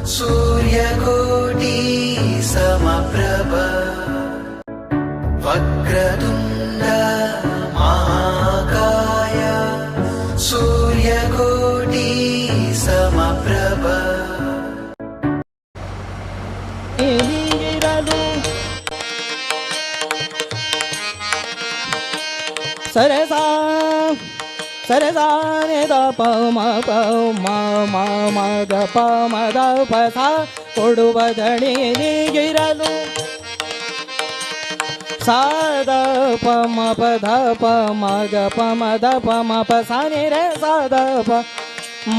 सूर्यकोटि समप्रभ वक्रतुण्ड महाकाय सूर्यकोटि समप्रभ सरसा सरसा ने द प म प म म म ग प म ದ ಪ ಸ ಕೊಡುವದಣಿ ನೀಗಿರಲು ಸ ದ ಪ ಮ ಪ ಧ ಪ ಮ ಗ ಪ ಮ ದ ಪ ಮ ಪ ಸ ನಿ ರೇ ಸ ದ ಪ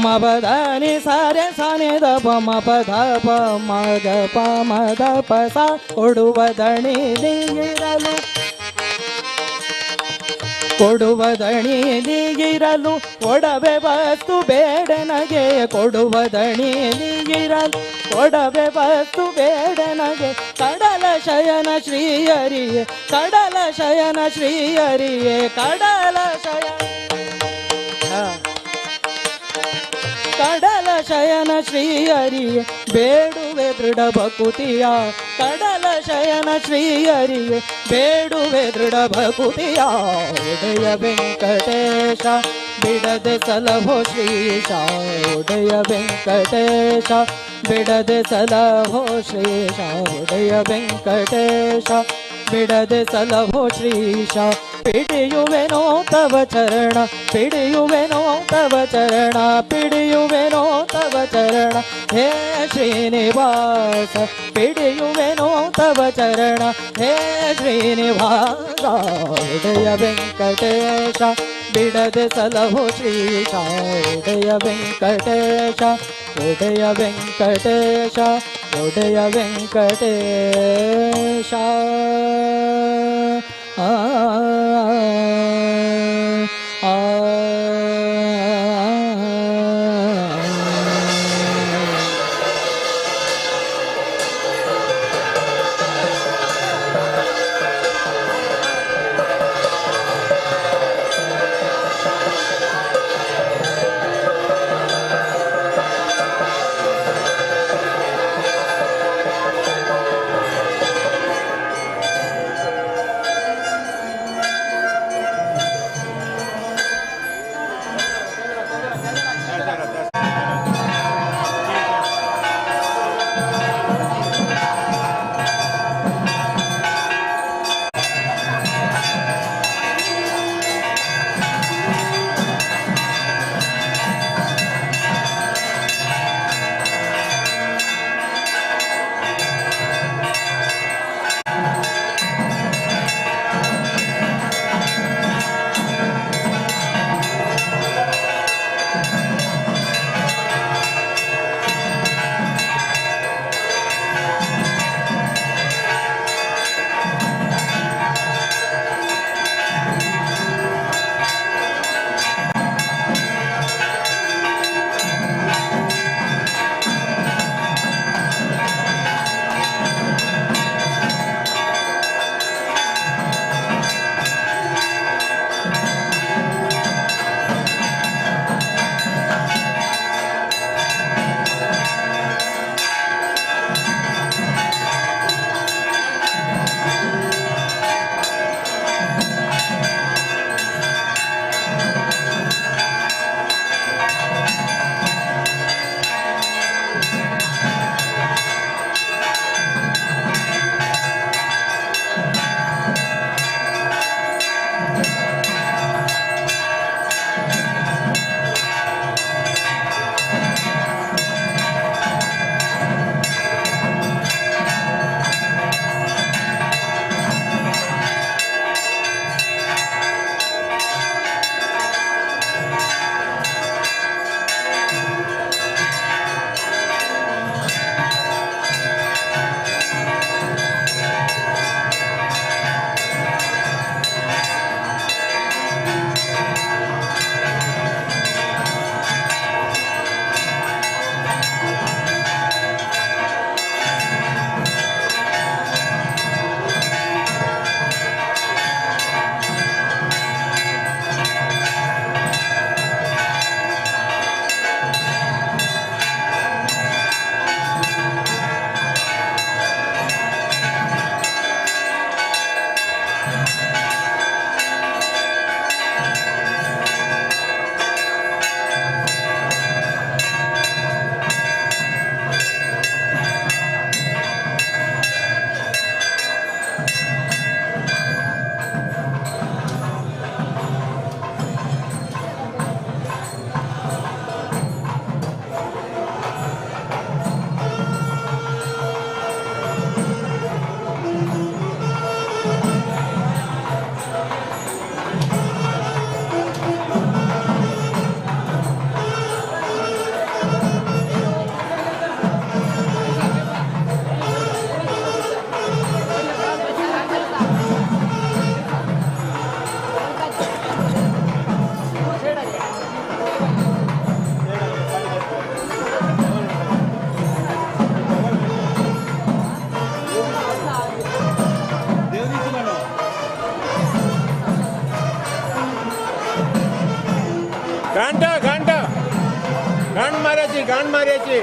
ಮ ಪ ದ ನಿ ಸ ರೇ ಸ ನಿ ದ ಪ ಮ ಪ ಧ ಪ ಮ ಗ ಪ ಮ ದ ಪ ಸ ಕೊಡುವದಣಿ ನೀಗಿರಲು ಕೊಡುವದಣಿ ನೀಗಿರಲು ಒಡವೆ ವಸ್ತು ಬೇಡನಗೆ ಕೊಡುವದಣಿ ನೀಗಿರಲು ಒಡವೆ ವಸ್ತು ಬೇಡನಗೆ ಕಡಲ ಶಯನ ಶ್ರೀಯರಿಯೇ ಕಡಲ ಶಯನ ಶ್ರೀಯರಿಯೇ ಕಡಲ ಶಯನ ಕಡಲ ಶಯನ ಶ್ರೀಯರಿಯೇ ಬೇಡುವೆ ದೃಢ ಭಕುತಿಯ ಕಡಲ ಶಯನ ಶ್ರೀಯರಿಯೇ ಬೇಡುವೆ ದೃಢ ಭಕುತಿಯ ಒಡೆಯ ವೆಂಕಟೇಶ ಬಿಡದೆ ಸಲಹೋ ಶ್ರೀಶ ಒಡೆಯ ವೆಂಕಟೇಶ ಬಿಡದೆ ಸಲಹೋ ಶ್ರೀಶ ಒಡೆಯ ವೆಂಕಟೇಶ ಬಿಡದೆ ಸಲಹೋ ಶ್ರೀಶ ಪಿಡಿಯುವೆನೋ ತವ ಚರಣ ಪಿಡಿಯುವೆನೋ ತವ ಚರಣ ಪಿಡಿಯುವೆನೋ ತವ ಚರಣ ಹೇ ಶ್ರೀನಿವಾಸ ಪಿಡಿಯುವೆನೋ ತವ ಚರಣ ಹೇ ಶ್ರೀನಿವಾಸ ಒಡೆಯ ವೆಂಕಟೇಶ ಬಿಡದೆ ಸಲಹೋ ಶ್ರೀಶ ಒಡೆಯ ವೆಂಕಟೇಶ ಒಡೆಯ ವೆಂಕಟೇಶ ಒಡೆಯ ವೆಂಕಟೇಶ ಆ ಆ घाण मारायची घाण मारायची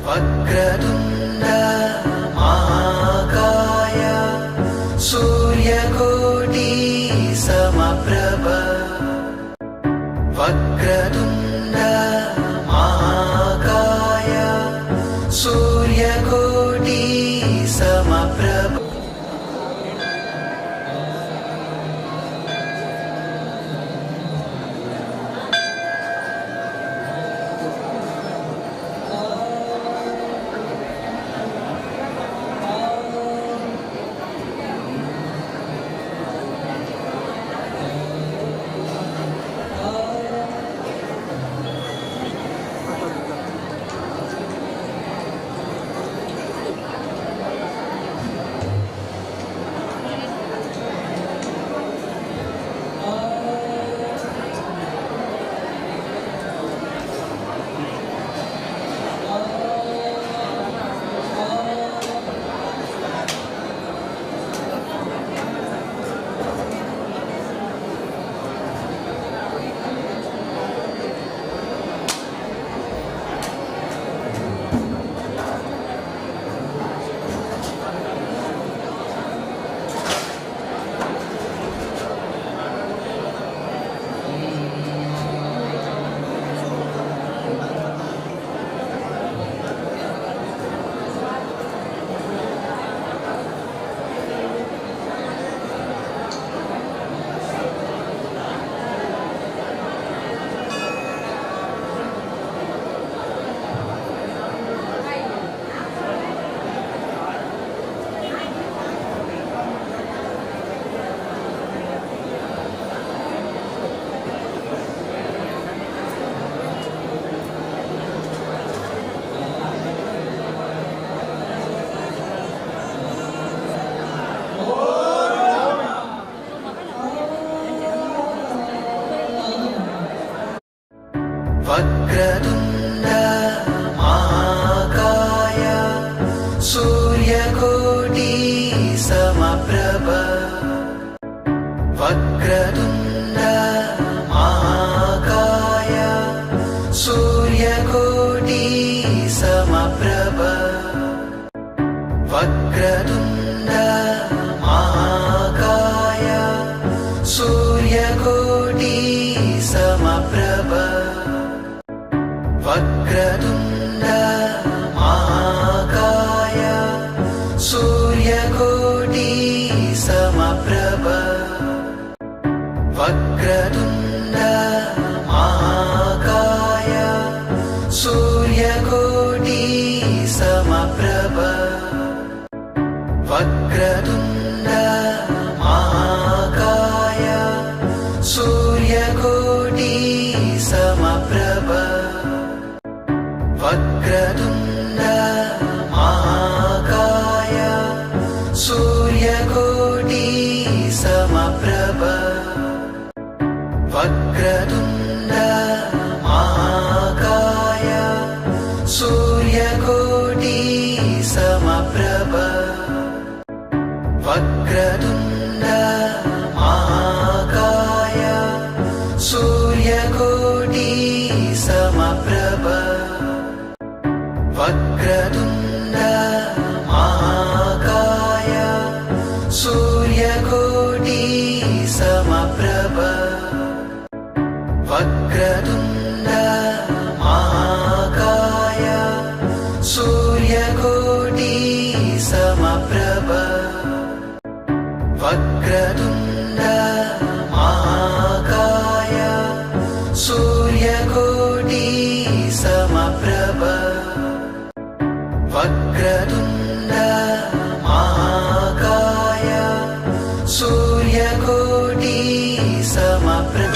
वक्रतुण्ड महाकाय सूर्यकोटि समप्रभ वक्रतुण्ड महाकाय सूर्यकोटि समप्रभ वक्रतुण्ड महाकाय सूर्यकोटि समप्रभ वक्रतुण्ड महाकाय सूर्यकोटि समप्रभ वक्रतुण्ड महाकाय सूर्यकोटि समप्रभ वक्रतुण्ड महाकाय सूर्यकोटि समप्रभ वक्रतुण्ड महाकाय सूर्यकोटि समप्रभ वक्रतुण्ड महाकाय सूर्यकोटि समप्रभ वक्रतुण्ड महाकाय सूर्यकोटि समप्रभ वक्रतुण्ड महाकाय सूर्यकोटि समप्रभ वक्रतुण्ड महाकाय सूर्यकोटि समप्रभ वक्रतुण्ड महाकाय सूर्यकोटि समप्रभ वक्रतुण्ड महाकाय सूर्यकोटि समप्रभ वक्रतुण्ड महाकाय सूर्यकोटि समप्रभ वक्रतुण्ड महाकाय सूर्यकोटि समप्रभ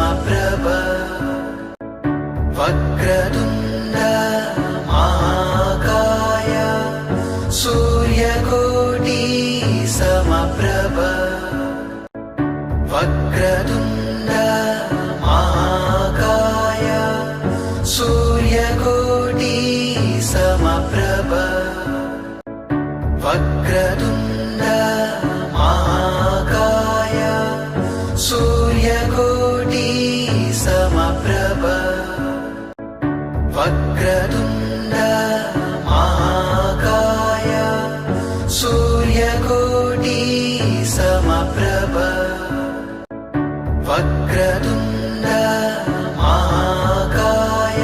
वक्रतुण्ड महाकाय सूर्यकोटि समप्रभ वक्रतुण्ड महाकाय सूर्यकोटि समप्रभ वक्रतुण्ड महाकाय सूर्यकोटि समप्रभ वक्रतुण्ड महाकाय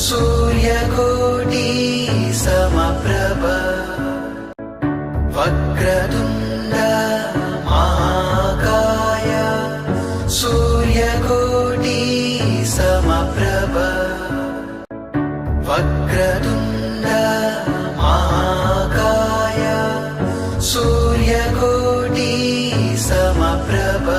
सूर्यकोटि समप्रभ वक्रतुण्ड महाकाय सूर्यकोटि समप्रभ वक्रतुण्ड महाकाय सूर्यकोटि समप्रभ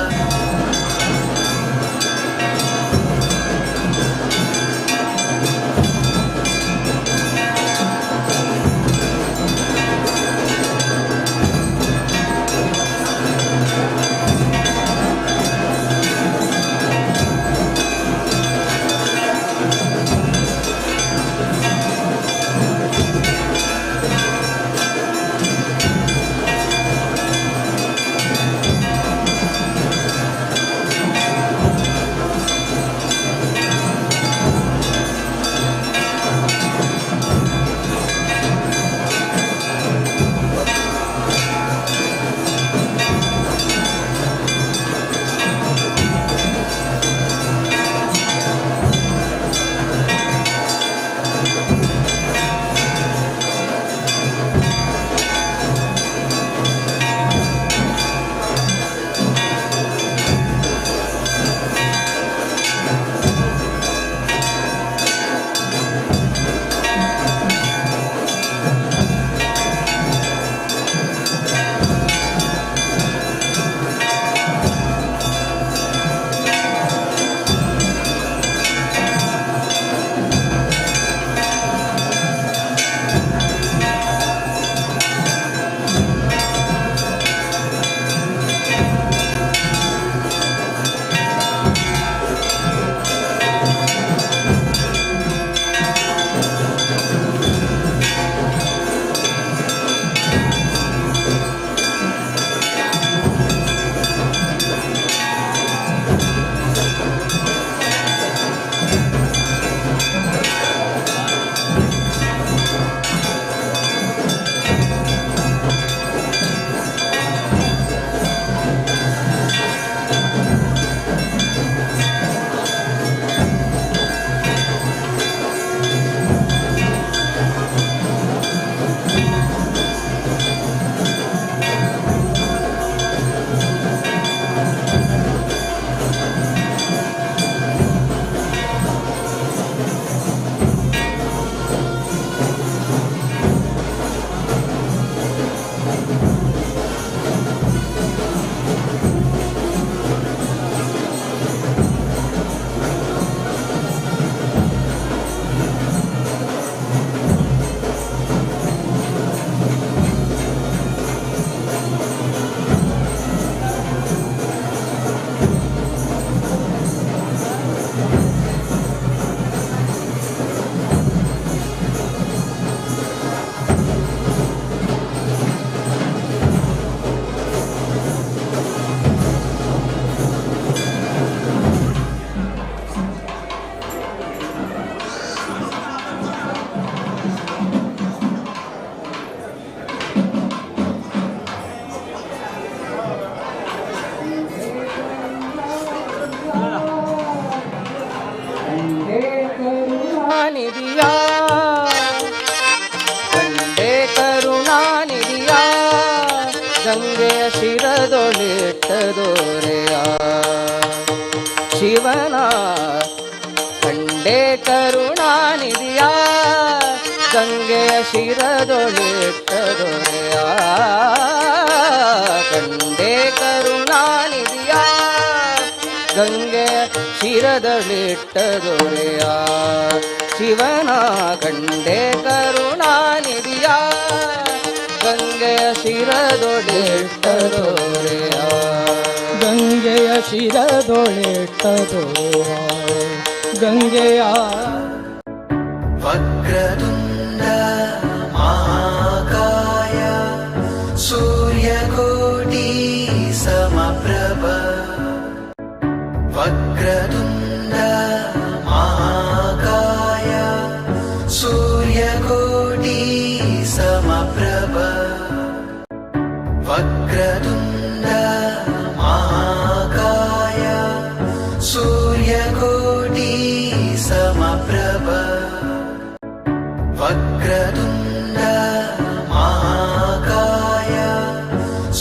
ಕರುಣಾನಿಧಿಯಾ ಕಂಡೆ ಕರುಣಾನಿಧಿಯಾ ಗಂಗೆಯ ಶಿರದೊಳಿಟ್ಟದೋರೆಯ ಶಿವನ ಕಂಡೆ ಕರುಣಾನಿಧಿಯಾ ಗಂಗೆಯ ಶಿರದೊಳಿಟ್ಟದೊರೆಯ ಕಂಡೆ ಕರುಣಾನಿಧಿಯಾ ಗಂಗೆಯ ಶಿರದೊಳಿಟ್ಟದೊರೆಯ ಶಿವನ ಕಂಡೆ ಕರುಣಾನಿಧಿಯ ಗಂಗೆಯ ಶಿರದೊಳಿಟ್ಟದೊರೆಯ ಗಂಗೆ ಗಂಗೆಯ ಶಿರದೊಳಿಟ್ಟದೋರ ಗಂಗೆಯ ವಕ್ರತುಂಡ ಮಹಾಕಾಯ ಸೂರ್ಯಕೋಟಿ ಸಮಪ್ರಭ ವಕ್ರತುಂಡ ಮಹಾಕಾಯ ಸೂರ್ಯಕೋಟಿ ಸಮಪ್ರಭ ವಕ್ರತುಂಡ ಮಹಾಕಾಯ ಸೂರ್ಯಕೋಟಿ ಸಮಪ್ರಭ ವಕ್ರತುಂಡ ಮಹಾಕಾಯ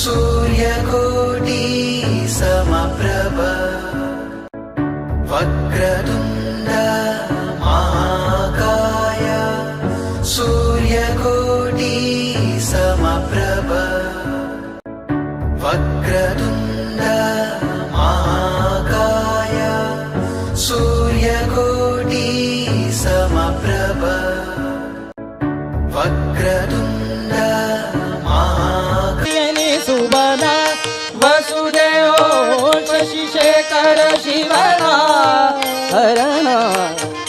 ಸೂರ್ಯಕೋಟಿ ಸಮಪ್ರಭ ವಕ್ರತುಂಡ ಮಹಾಕಾಯ ಸೂರ್ಯಕೋಟಿ ಸಮಪ್ರಭ ವಕ್ರತುಂಡ ಮಹಾಕಾಯ ಸೂರ್ಯಕೋಟಿ ಸಮಪ್ರಭ ವಕ್ರತುಂಡ ಸುಬನ ವಸುದೇವ ಶಶಿಶೇಖರ ಶಿವನ ಹರಣ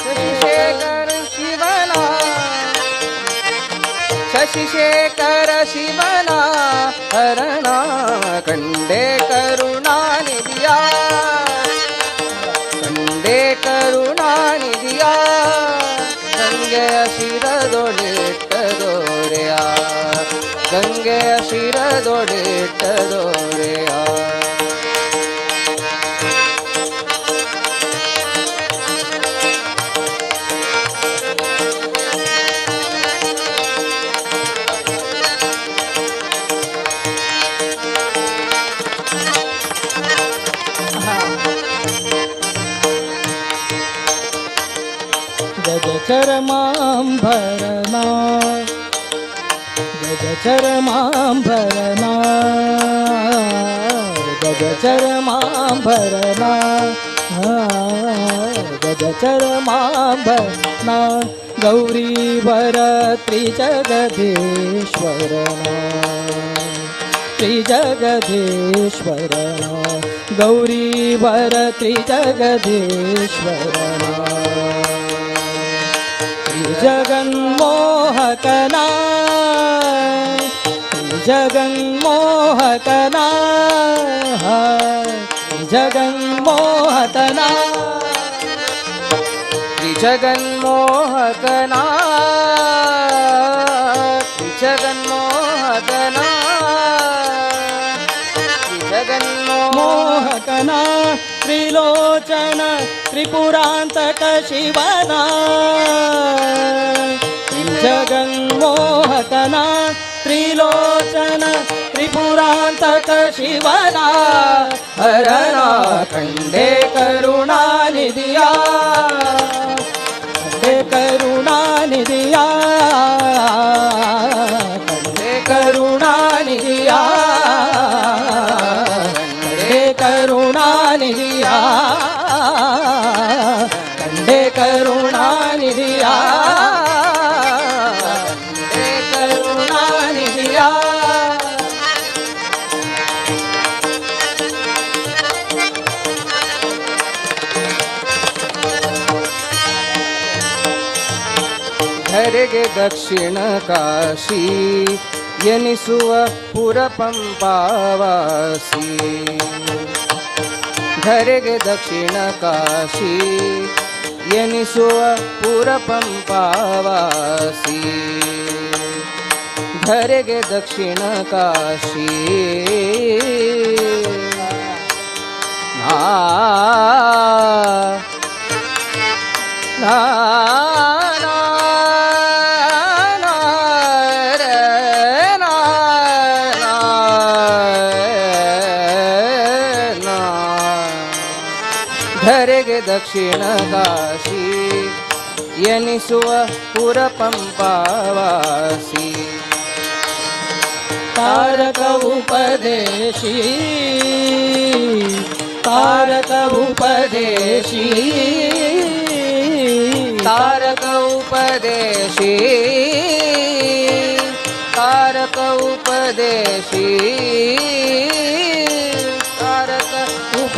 ಶಶಿಶೇಖರ ಶಿವನ ಶಶಿಶೇಖರ ಶಿವನ ಹರಣ ಕಂಡೆ ಕರುಣಾನಿಧಿಯ ಕಂಡೆ ಕರುಣಾನಿಧಿಯ ಗಂಗೆಯ ಶಿರದೊಳಿಟ್ಟದೋರೆಯ ಗಂಗೆಯ ಶಿರದೊಳಿಟ್ಟದೋರೆಯ ಗಜಚರಮಾಂಬರನಾ ಗಜಚರಮಾಂಬರನಾ ಗಜಚರಮಾಂಬರನಾ ಗಜಚರಮಾಂಬರನಾ ಗೌರೀವರ ತ್ರಿಜಗದೀಶ್ವರನಾ ತ್ರಿಜಗದೀಶ್ವರನಾ ಗೌರೀವರ ತ್ರಿಜಗದೀಶ್ವರನಾ ಜಗನ್ಮೋಹಕನಾ ಜಗನ್ಮೋಹಕನಾ ಜಗನ್ಮೋಹಕನಾ ಜಗನ್ಮೋಹಕನಾ ಜಗನ್ಮೋಹಕನಾ ಜಗನ್ಮೋಹಕನಾ ತ್ರಿಲೋಚನ ತ್ರಿಪುರಾಂತಕ ಶಿವನಾ ಜಗನ್ಮೋಹಕನಾ ತ್ರಿಲೋಚನ ತ್ರಿಪುರಾಂತಕ ಶಿವನಾ ಹರಣ ಕಂಡೆ ಕರುಣಾನಿಧಿಯ ಕಂಡೆ ಕರುಣಾನಿಧಿಯ ಕಂಡೆ ಕರುಣಾನಿಧಿಯ ಕಂಡೆ ಕರುಣಾನಿಧಿಯ ಕಂಡೆ ಕರುಣಾನಿಧಿಯ ಧರೆಗೆ ದಕ್ಷಿಣ ಕಾಶಿ ಎನಿಸುವ ಪುರಪಂಪಾವಾಸಿ ಧರೆಗೆ ದಕ್ಷಿಣ ಕಾಶಿ ಎನಿಸುವ ಪುರಪಂಪಾವಾಸಿ ಧರೆಗೆ ದಕ್ಷಿಣ ಕಾಶಿ ನಾ ಧರೆಗೆ ದಕ್ಷಿಣ ಕಾಶಿ ಎನಿಸುವ ಪುರಪಂಪಾವಾಸಿ ತಾರಕ ಉಪದೇಶಿ ತಾರಕ ಉಪದೇಶಿ ತಾರಕ ಉಪದೇಶಿ ತಾರಕ ಉಪದೇಶಿ ತಾರಕ ಉಪ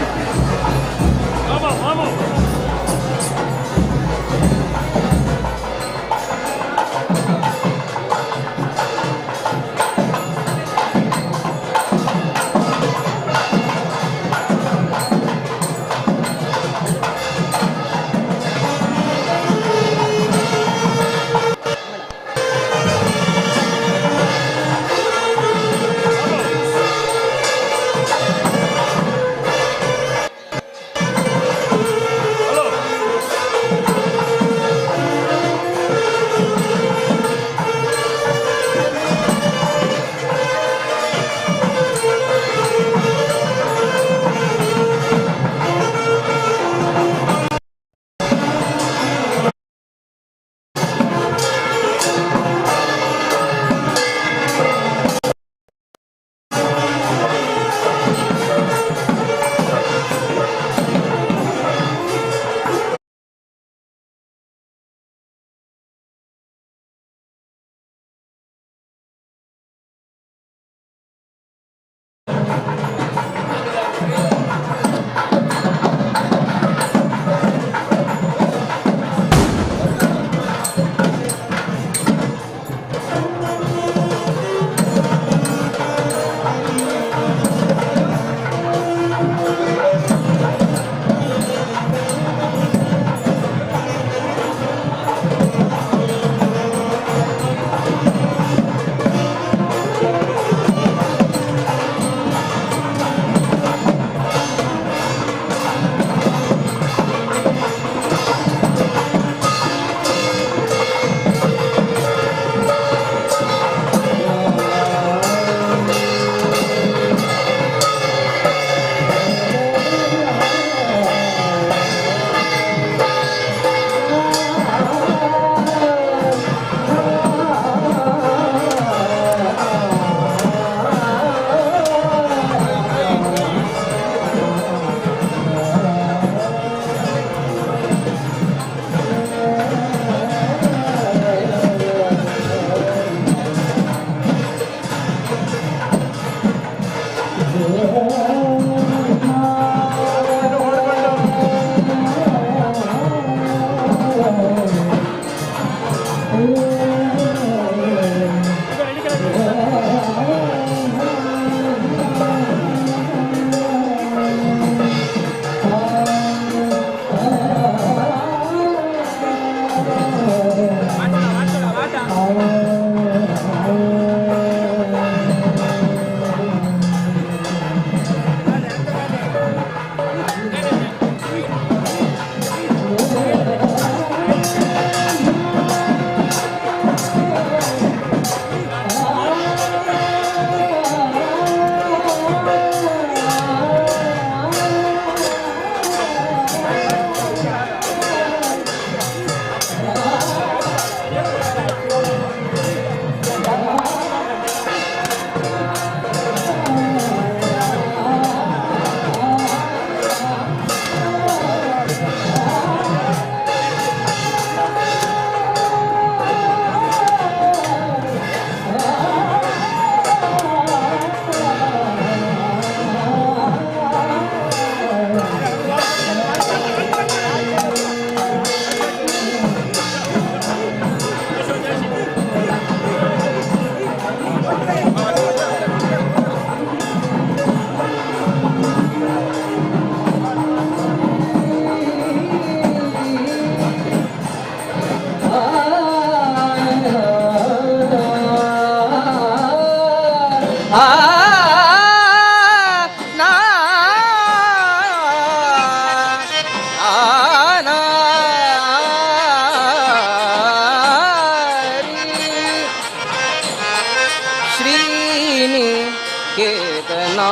श्रीनिकेतना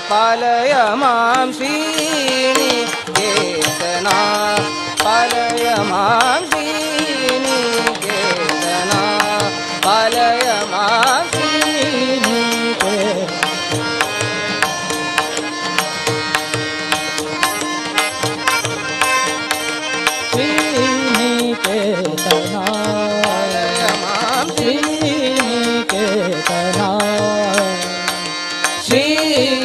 पालय मां श्रीनिकेतना पालय मां श्रीनिकेतना पालय मां श्रीनिकेतना श्रीनिकेतना पालय मां श्रीनिकेतना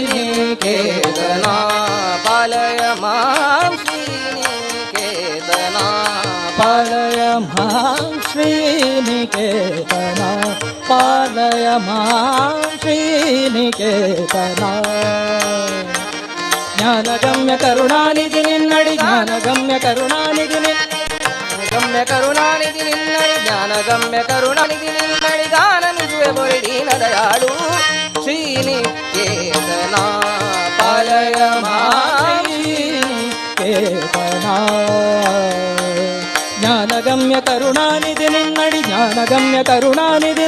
श्रीनिकेतना पालय मां श्रीनिकेतना पालय मां श्रीनिकेतना पालय मां श्रीनिकेतना ज्ञानगम्य करुणानिधि निन्नडि ज्ञानगम्य करुणानिधि ಗಮ್ಯ ಕರುಣಾನಿಧಿ ನಿನ್ನಡಿ ಜ್ಞಾನಗಮ್ಯ ಕರುಣಾನಿಧಿ ನಿನ್ನಡಿ ಗಾನನಿಸುವೆ ಬೊರೆ ದೀನ ದಯಾಳು ಶ್ರೀನಿಕೇತನ ಪಾಲಯ ಮಾಂ ಕೇತನ ಜ್ಞಾನಗಮ್ಯ ಕರುಣಾನಿಧಿ ನಿನ್ನಡಿ ಜ್ಞಾನಗಮ್ಯ ಕರುಣಾನಿಧಿ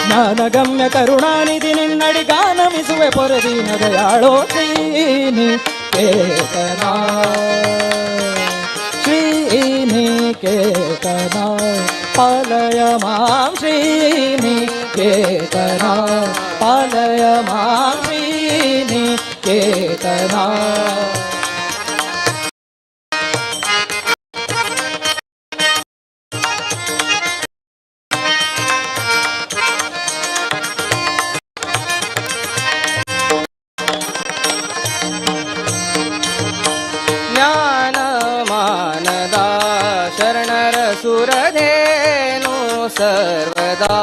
ಜ್ಞಾನಗಮ್ಯ ಕರುಣಾನಿಧಿ ನಿನ್ನಡಿ ಗಾನಮಿಸುವೆ ಪೊರೆದೀನ ದಯಾಳೋ ಶ್ರೀನಿಕೇತನ श्रीनिकेतना पालय मां श्रीनिकेतना पालय मां श्रीनिकेतना ಶರಣರ ಸುರಧೇನು ಸರ್ವದಾ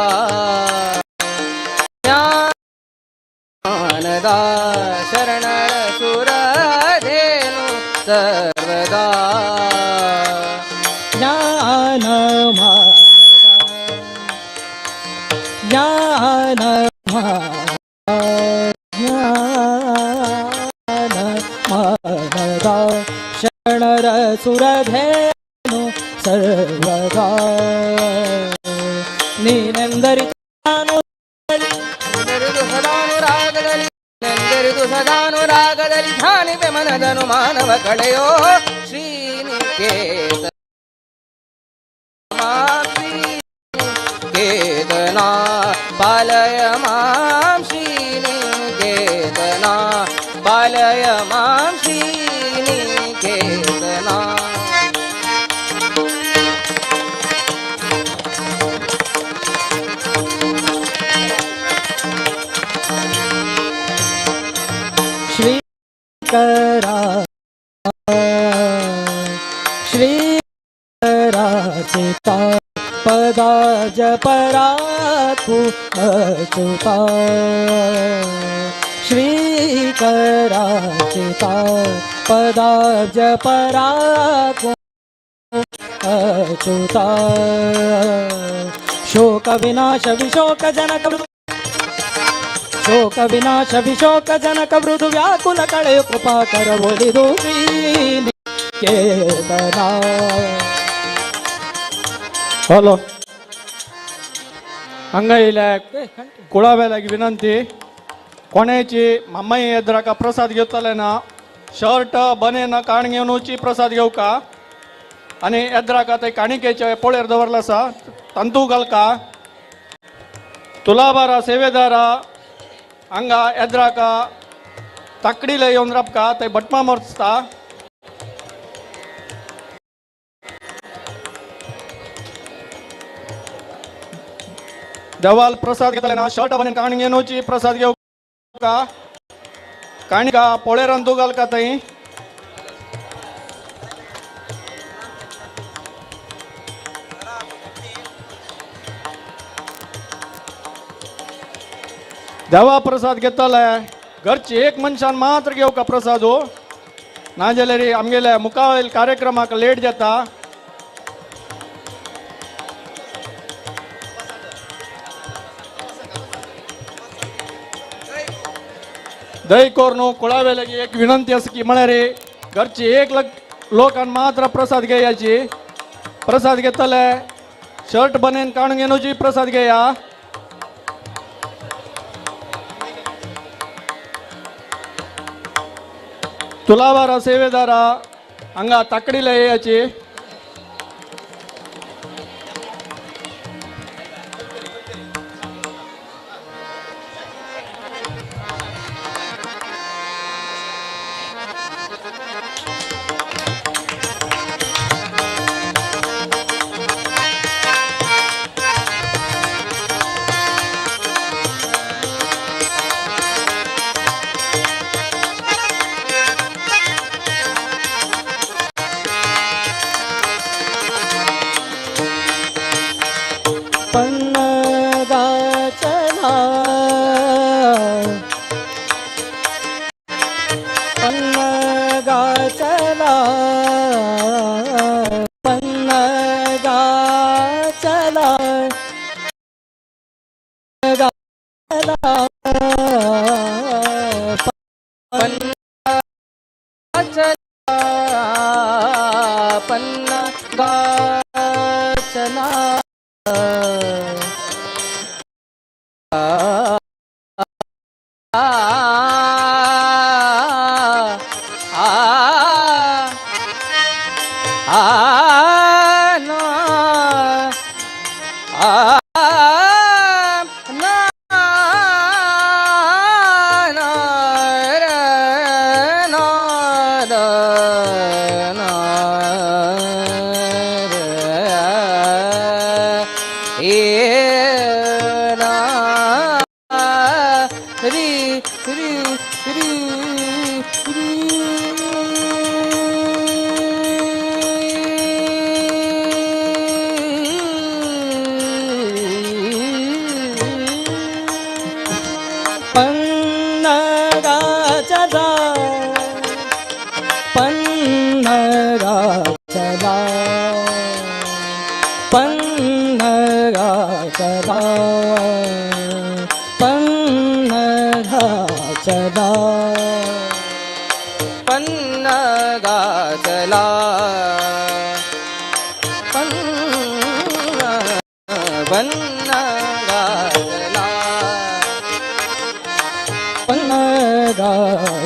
ಜ್ಞಾನದ ಶರಣರ ಸುರಧೇನು ಸರ್ವದಾ ಜ್ಞಾನ ಜ್ಞಾನ ಜ್ಞಾನ ಮಾನದ ಶರಣರ ಸುರಧೇನು ಸರ್ವದಾ ನೀನೆಂದರಿತು ನಾನು ಸದಾನುರಾಗದಲ್ಲಿ ನೆಂದರಿದು ಸದಾನುರಾಗದಲ್ಲಿ ಧ್ಯಾನಿವೆ ಮನದನು ಮಾನವ ಕಳೆಯೋ ಶ್ರೀನಿಕೇತನ ಶ್ರೀನಿಕೇತನ ಪಾಲಯ ಮಾಂ ಶ್ರೀನಿಕೇತನ ಪಾಲಯ ಮಾಂ ಶ್ರೀನಿಕೇತನ श्रीकरा श्रीकराचिता पदा जपराखु अचुता श्रीकराचिता पदा जपराखु अच्युता शोक विनाश विशोक जनक शोक विनाश विशोक जनक मृदु व्याकुल कळे कृपा कर बोलिदु केतना ಹಲೋ ಹಂಗೈಲೆ ಕುಳಾವೆಲಾಗಿ ವಿನಂತಿ कोणाची मम्माई येद्रा का प्रसाद घेतले ना शर्ट बनेन काणगेवनूची प्रसाद घेऊ का आणि येद्रा का ते काणिकेचे पोळेर दवरला सा तंतू घालका तुलाबारा सेवेदारा हंगा येद्रा का तकडीला येऊन रपका ते बटमा मरता देवाल प्रसाद घेतले ना शर्ट बनेन काणगेवनूची प्रसाद घेऊ का काणिका पोळेरान तू घाल का ताई देवा प्रसाद घेतले घरची एक मनशान मात्र घेऊ का प्रसाद हो ना जाल्यार आमगेल्या मुखावयल्या कार्यक्रमाक लेट जाता दहीकोर न्हू कुळावेल्यागी एक विनंती आसा की म्हळ्यार घरची एक लोकांक मात्र प्रसाद घेयाची प्रसाद घेतले शर्ट बनेन काणगेनूची प्रसाद घेया तुलाबारा सेवेदारा हांगा ताकडीला येयाची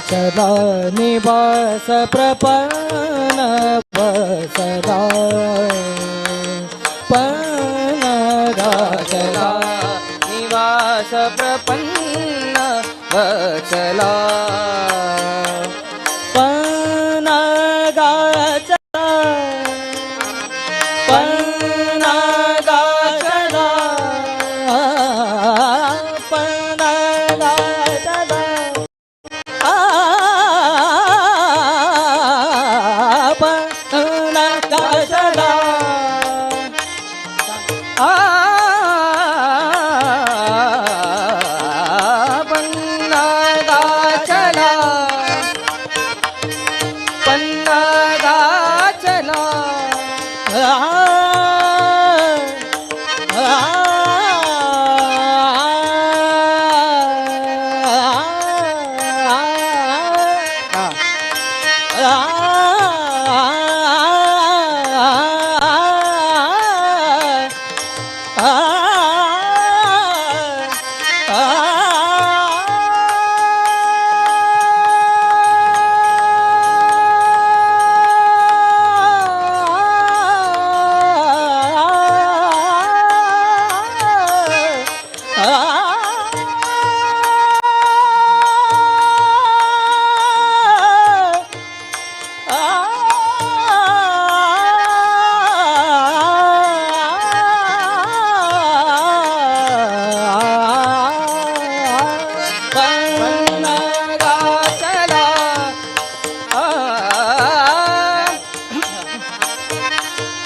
चला निवास प्रपन्न वसदा पनगा चला निवास प्रपन्न वचला पनगा चला पनगा चला पनगा चला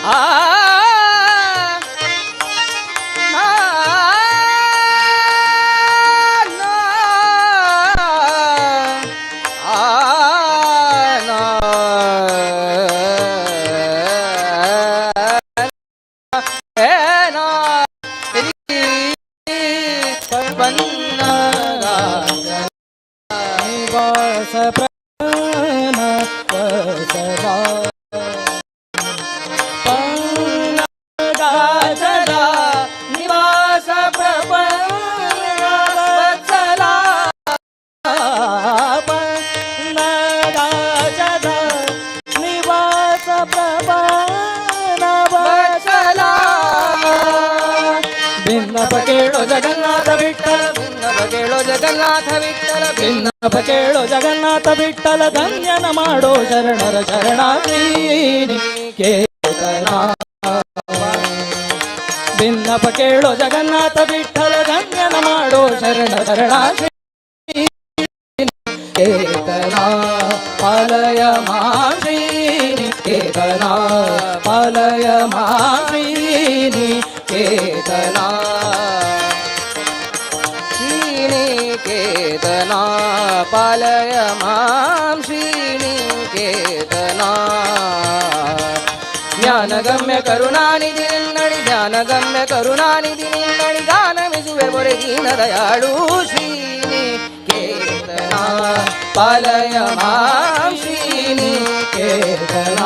ಆ ನಾ ನಾ ಆ ನಾ ಏ ನಾ ನಿವಾಸ ಪ್ರಧಾನ ವತ್ಸಲ ಪನ್ನಗಾಚಲ ನಿವಾಸ ಪ್ರಪನ್ನ ವತ್ಸಲ ಪನ್ನಗಾಚಲ ನಿವಾಸ ಪ್ರಧಾನ ವತ್ಸಲ ಭಿನ್ನಪ ಕೇಳೋ ಜಗನ್ನಾಥ ವಿಠಲ ಭಿನ್ನವ ಕೇಳೋ ಜಗನ್ನಾಥ ವಿಠಲ ಭಿನ್ನಪ ಕೇಳೋ ಜಗನ್ನಾಥ ವಿಠಲ ಧನ್ಯನ ಮಾಡೋ ಶರಣರ ಶರಣಾಗೀನಿ ಕೇತನ ಭಿನ್ನಪ ಕೇಳೋ ಜಗನ್ನಾಥ ವಿಠಲ ಧನ್ಯನ ಮಾಡೋ ಶರಣ ಶರಣಾಗೀನಿ ಕೇತನ ಪಾಲಯ ಮಾಶ್ರೀನಿ ಕೇತನ ಪಾಲಯ ಮಾಶ್ರೀನಿ ಕೇತನ ಶ್ರೀನಿಕೇತನ ಪಾಲಯ ಮಾಂ ಶ್ರೀನಿಕೇತನ ಜ್ಞಾನಗಮ್ಯ ಕರುಣಾನಿಧಿ ನಿನ್ನಡಿ ಜ್ಞಾನಗಮ್ಯ ಕರುಣಾನಿಧಿ ನಿನ್ನಡಿ ಗಾನಮಿಸುವೆ ಬೊರೆಗಿನ ದಯಾಳು ಶ್ರೀನಿಕೇತನ ಪಾಲಯ ಮಾಂ ಶ್ರೀನಿಕೇತನ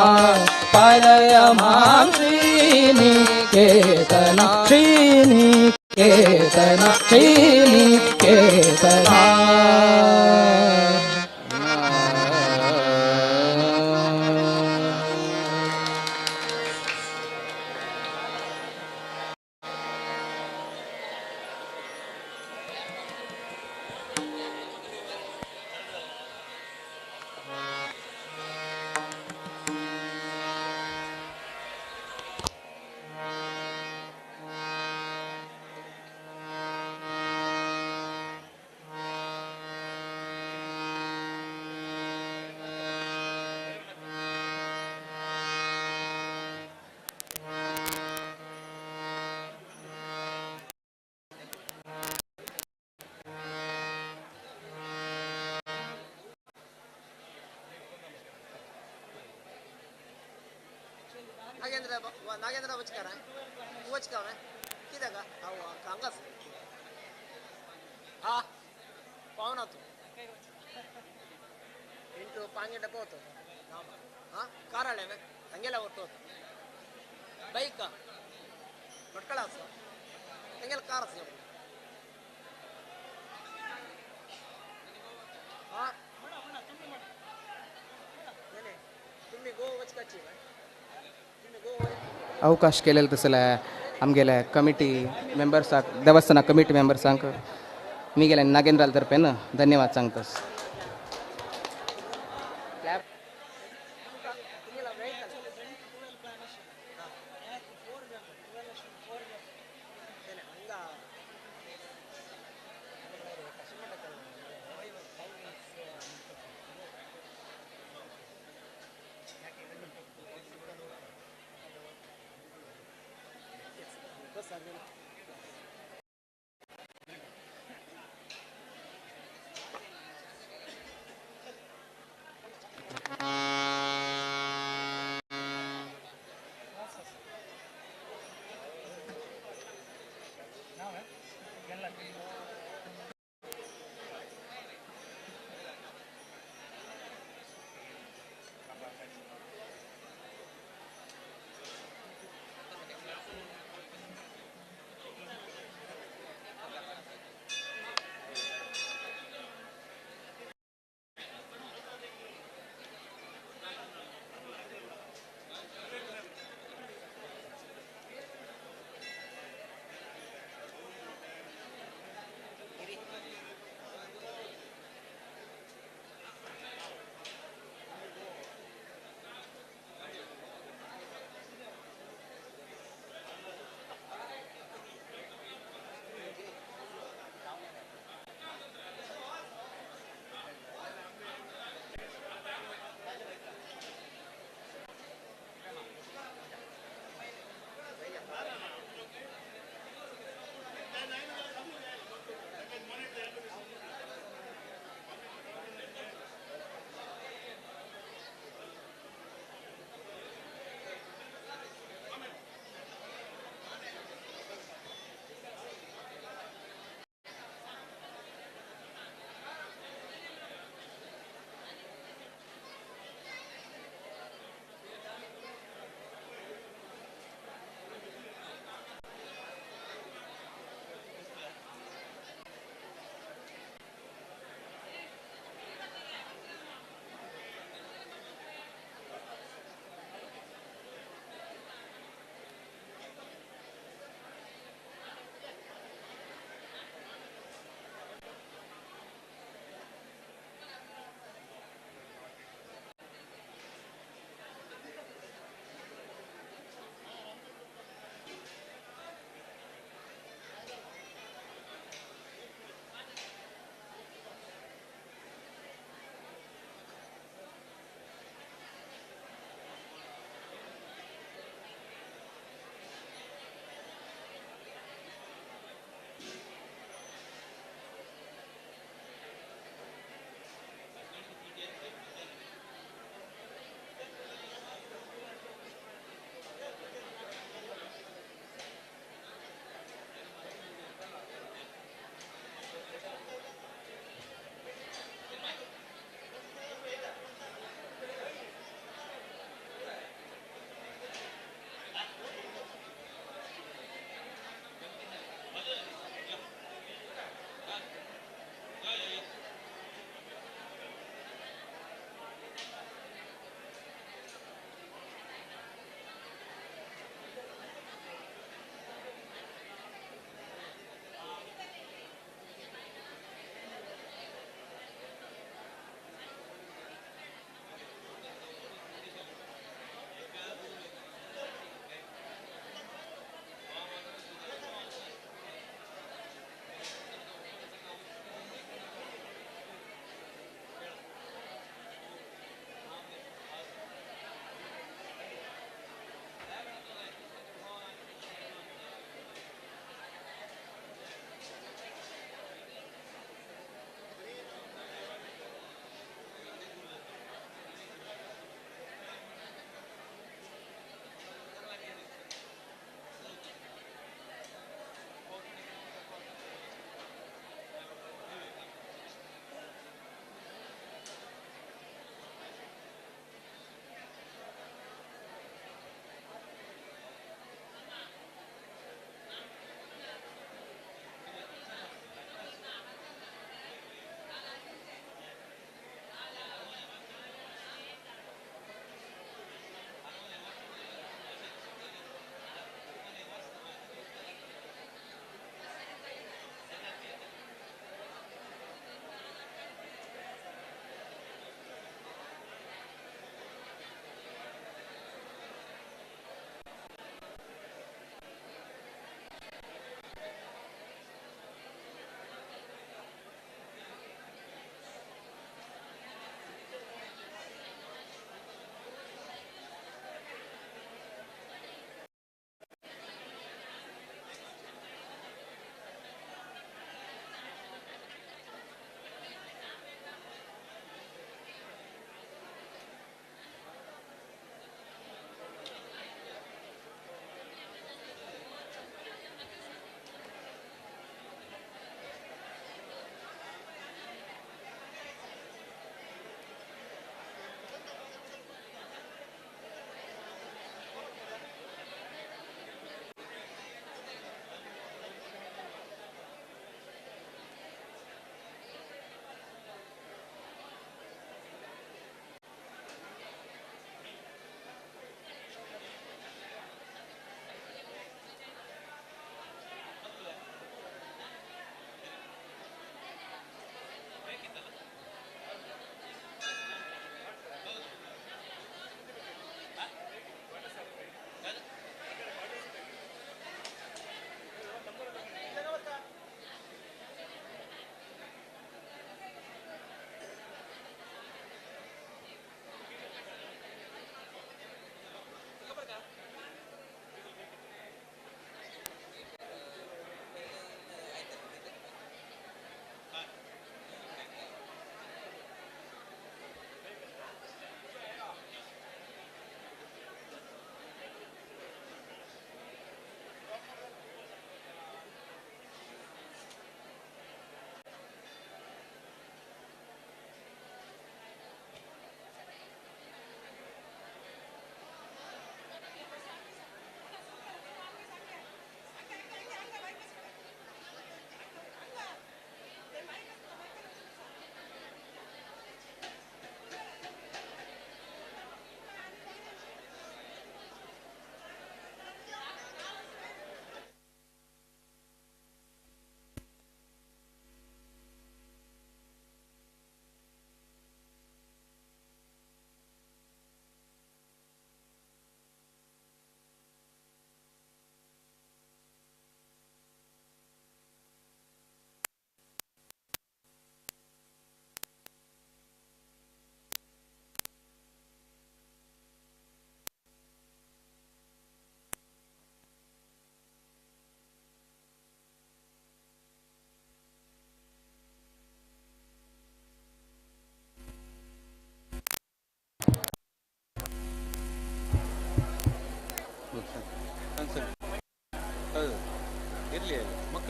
ಪಾಲಯ ಮಾಂ ಶ್ರೀನಿಕೇತನ ಶ್ರೀನಿಕೇತನ ಶ್ರೀನಿಕೇತನ नागेंद्र वचकार वचकार कित्याक हांगाच हा पावना तूं इंटू पांगेट पोतो हा कार हाडले हंगेला ಒಟ್ಟು ಬೈಕ್ ಮಕ್ಕಳ ಹಂಗೆಲ್ಲ ಕಾರ್ हा तुम्ही गो वचकाची अवकाश केलेलं तसलं आमगेल्या कमिटी मेंबर्साक देवस्थाना कमिटी मेंबर्सांक मी गेल्या नागेंद्राल तर्फेन धन्यवाद सांगतोस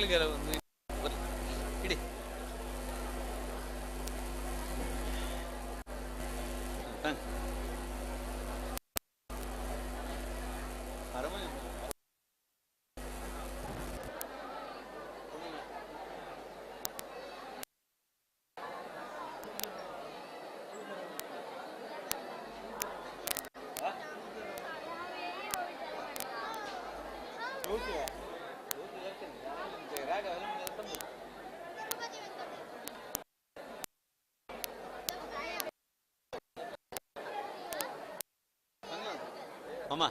ಮಕ್ಕಳಿಗೆಲ್ಲ ಒಂದು ಬರ್ಲಿ ಇಡಿ ತಂಗ್ ಅರಮನೆ ಅಮ್ಮ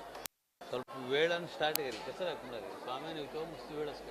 ಸ್ವಲ್ಪ ವೇಳನ್ನು ಸ್ಟಾರ್ಟ್ ಆಗಿರಿ ಕೆಸರು ಹಾಕೊಂಡಾರಿ ಸ್ವಾಮಿ ನೀವು ಮುಸ್ತಿ ವೇಳಸ್ಕ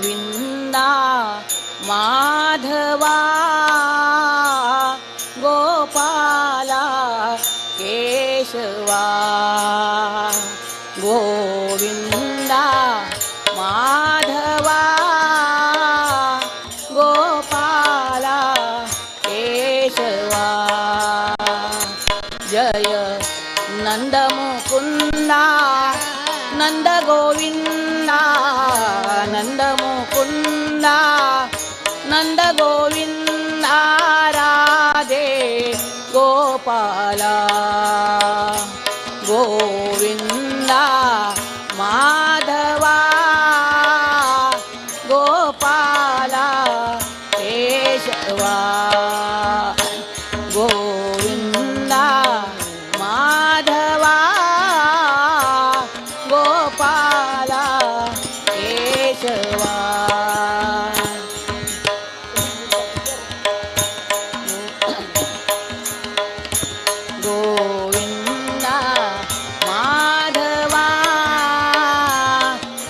गोविंदा माधवा गोपाला केशवा गोविंदा माधवा गोपाला केशवा जय नंद मुकुंदा नंद गोविंदा नंद मुकुंदा नंद गोविंदा राधे गोपाला गोविंदा माधवा गोपाला केशवा गोविंदा माधवा गोपाला केशवा गोविंदा माधवा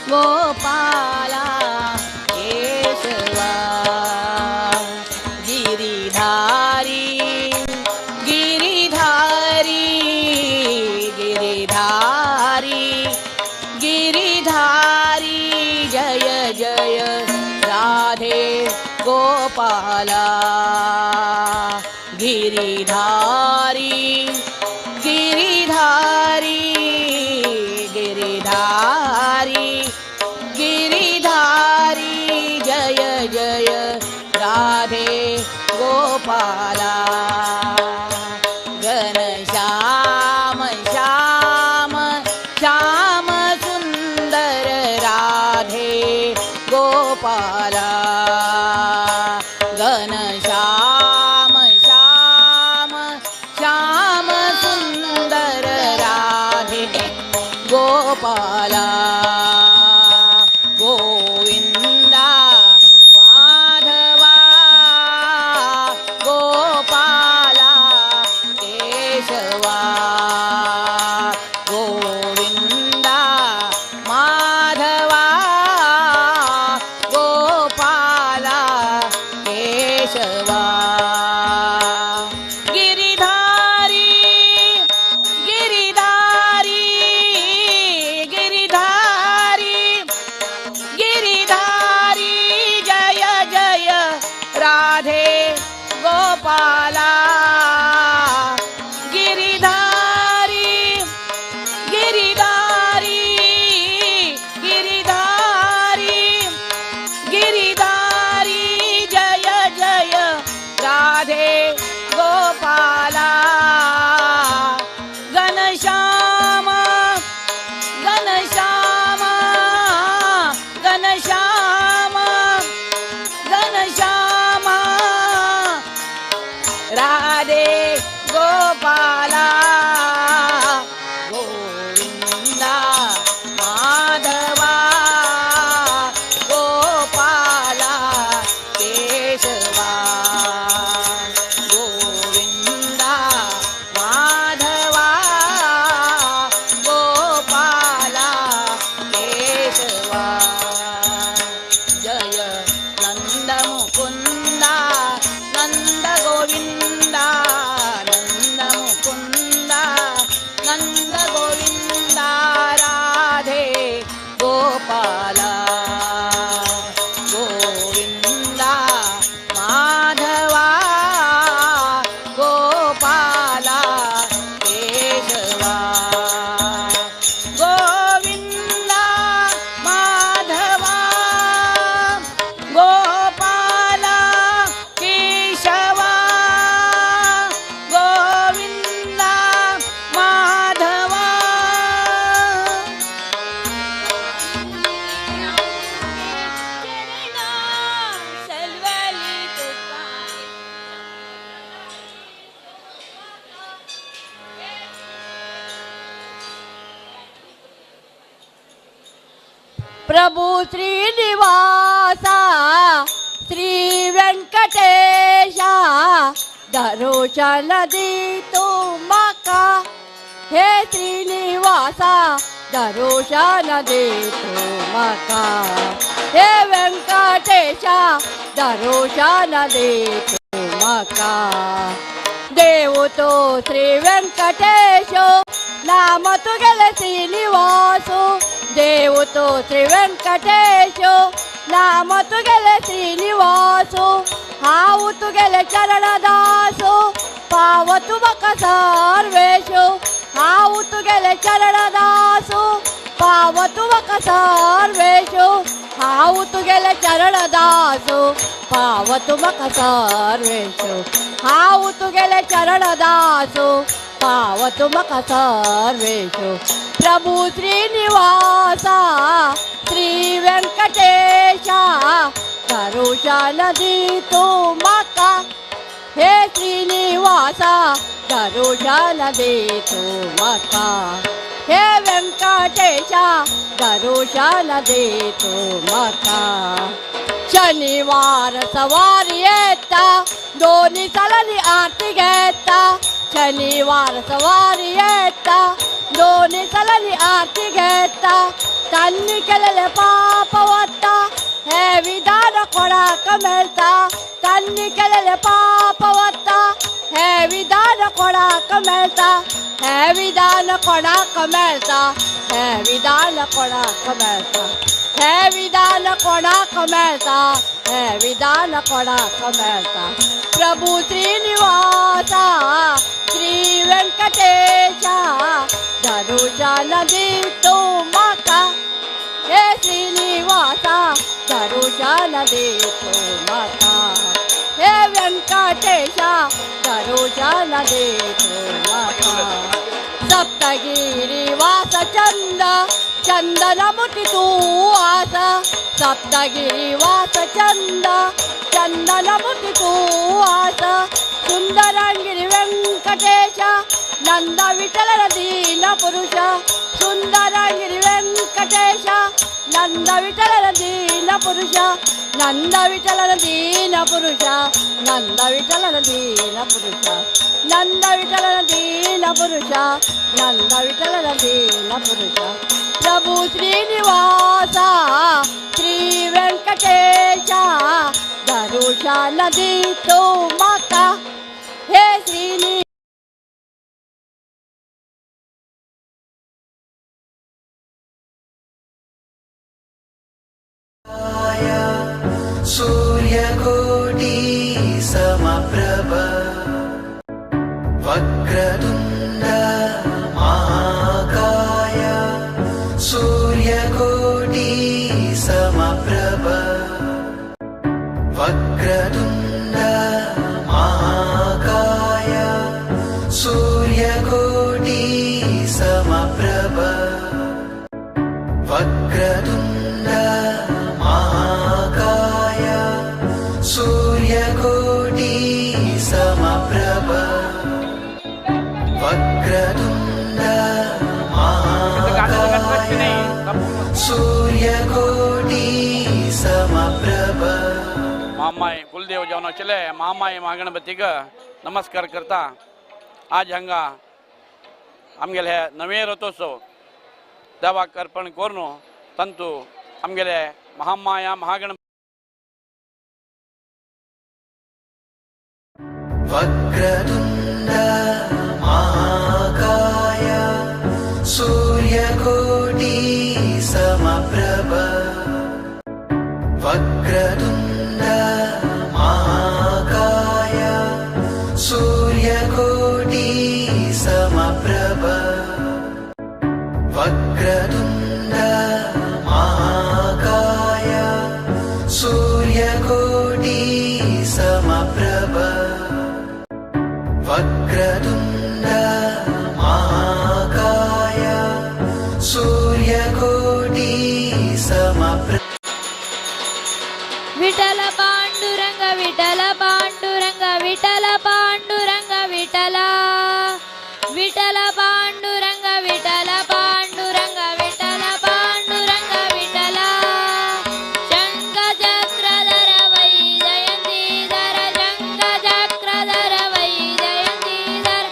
गोपाला केशवा गिरिधारी गिरिधारी गिरिधारी गिरिधारी जय जय राधे गोपाला गिरिधारी गिरिधारी गिरिधारी गिरिधारी जय जय राधे गोपाला घनश्याम श्याम श्याम सुंदर राधे गोपाला घनश्याम श्याम श्याम सुंदर राधे गोपाला गोविंदा माधवा गोपाला केशवा गोविंदा माधवा गोपाला केशवा गिरिधारी गिरिधारी गिरिधारी गिरिधारी जय जय राधे गोपाला गिरिधारी गिरिधारी गिरिधारी गिरिधारी जय जय राधे गोपाला घनश्याम घनश्याम घनश्याम घनश्याम राधे गोपाला गोविंदा माधवा गोपाला केशवा गोविंदा माधवा गोपाला केशवा जय नंद मुकुंदा नंद गोविंदा नंद मुकुंदा नंद गोविंदा राधे गोपाला गोविंदा माधवा गोपाला केशवा गोविंदा माधवा गोपाला केशवा गोविंदा माधवा प्रभु श्रीनिवासा श्री व्यंकटेशा दर्शन दितो माका हे श्रीनिवासा दर्शन दितो माका हे व्यंकटेशा दर्शन दे तू मका देव तो श्री व्यंकटेशो नाम तू गेले श्रीनिवासो देव तो श्री व्यंकटेशो नाम तू गेले श्रीनिवासो हाऊ तू गेले चरणदासो पाव तू मका सर्वेशो हाऊ तू गेले चरणदासो पाव तू मका सर्वेशो हाऊ तू गेले चरणदासो पाव तू मका सर्वेशो हाऊ तू गेले चरणदासो पाव तू मका सर्वेशो प्रभु श्रीनिवासा श्री व्यंकटेशा दर्शन दे तू मका हे श्रीनिवासा दर्शन दे तू मका हे व्यंकटेशा दर्शन दे तू मका शनिवार सवारी येता दोन्ही सलानी आरती घेता शनिवार सवारी येता दोन्ही सलानी आरती घेता त्यांनी केलेले पाप वाटता हे विधान कोणाक मिळता त्यांनी केलेले पाप वाटता हे विधान कोणाक मिळता हे विधान कोणाक मिळता हे विधान कोणाक मिळता हे विधान कोणाक मिळता हे विधान कोणाक मिळता प्रभु श्रीनिवासा श्री व्यंकटेशा दर्शन दे तू मका हे श्रीनिवासा दर्शन दे तू मका हे व्यंकटेशा दर्शन दे तू मका सप्तगिरी वास चंदन मुठी तू आस सप्तगिरी वास चंदन मुठी तू आस सुंदरांगिरी व्यंकटेश नंद विठ्ठल दीन पुरुष सुंदरांगिरी व्यंकटेश नंद विठ्ठल दीन पुरुष नंद विठ्ठल दीन पुरुष नंद विठ्ठल दीन पुरुष नंद विठ्ठल दीन पुरुष नंद विठ्ठल दीन पुरुष प्रभु श्रीनिवासा श्री व्यंकटेशा दर्शन दे तू मका हे श्रीनि सूर्यकोटि समप्रभ वक्रतुण्ड महाकाय सूर्यकोटि समप्रभ वक्रतुण्ड महाकाय सूर्यकोटि समप्रभ वक्रतुण्ड महाकाय सूर्यकोटि समप्रभ वक्रतुण्ड महाकाय सूर्यकोटि समप्रभ महामाय कुलदेव जेवणाचेले महामाय महागणपतीक नमस्कार करता आज हांगा आमगेले हे नवे रथोत्सव देवाक अर्पण करून तंतू आमगेले महामाया महागणपती वक्रतुण्ड महाकाय सूर्यकोटि समप्रभ वक्रतुण्ड महाकाय सूर्यकोटि समप्रभ वक्रतुण्ड महाकाय सूर्यकोटि समप्रभ वक्रतुण्ड महाकाय सूर्यकोटि समप्रभ विठ्ठल पांडुरंग विठ्ठल पांडुरंग विठ्ठल पांडुरंग विठ्ठल विठ्ठल पांडुरंग विठ्ठल पांडुरंग विठ्ठल पांडुरंग विठ्ठल शंख चक्रधर वै जयंतीधर शंख चक्रधर वै जयंतीधर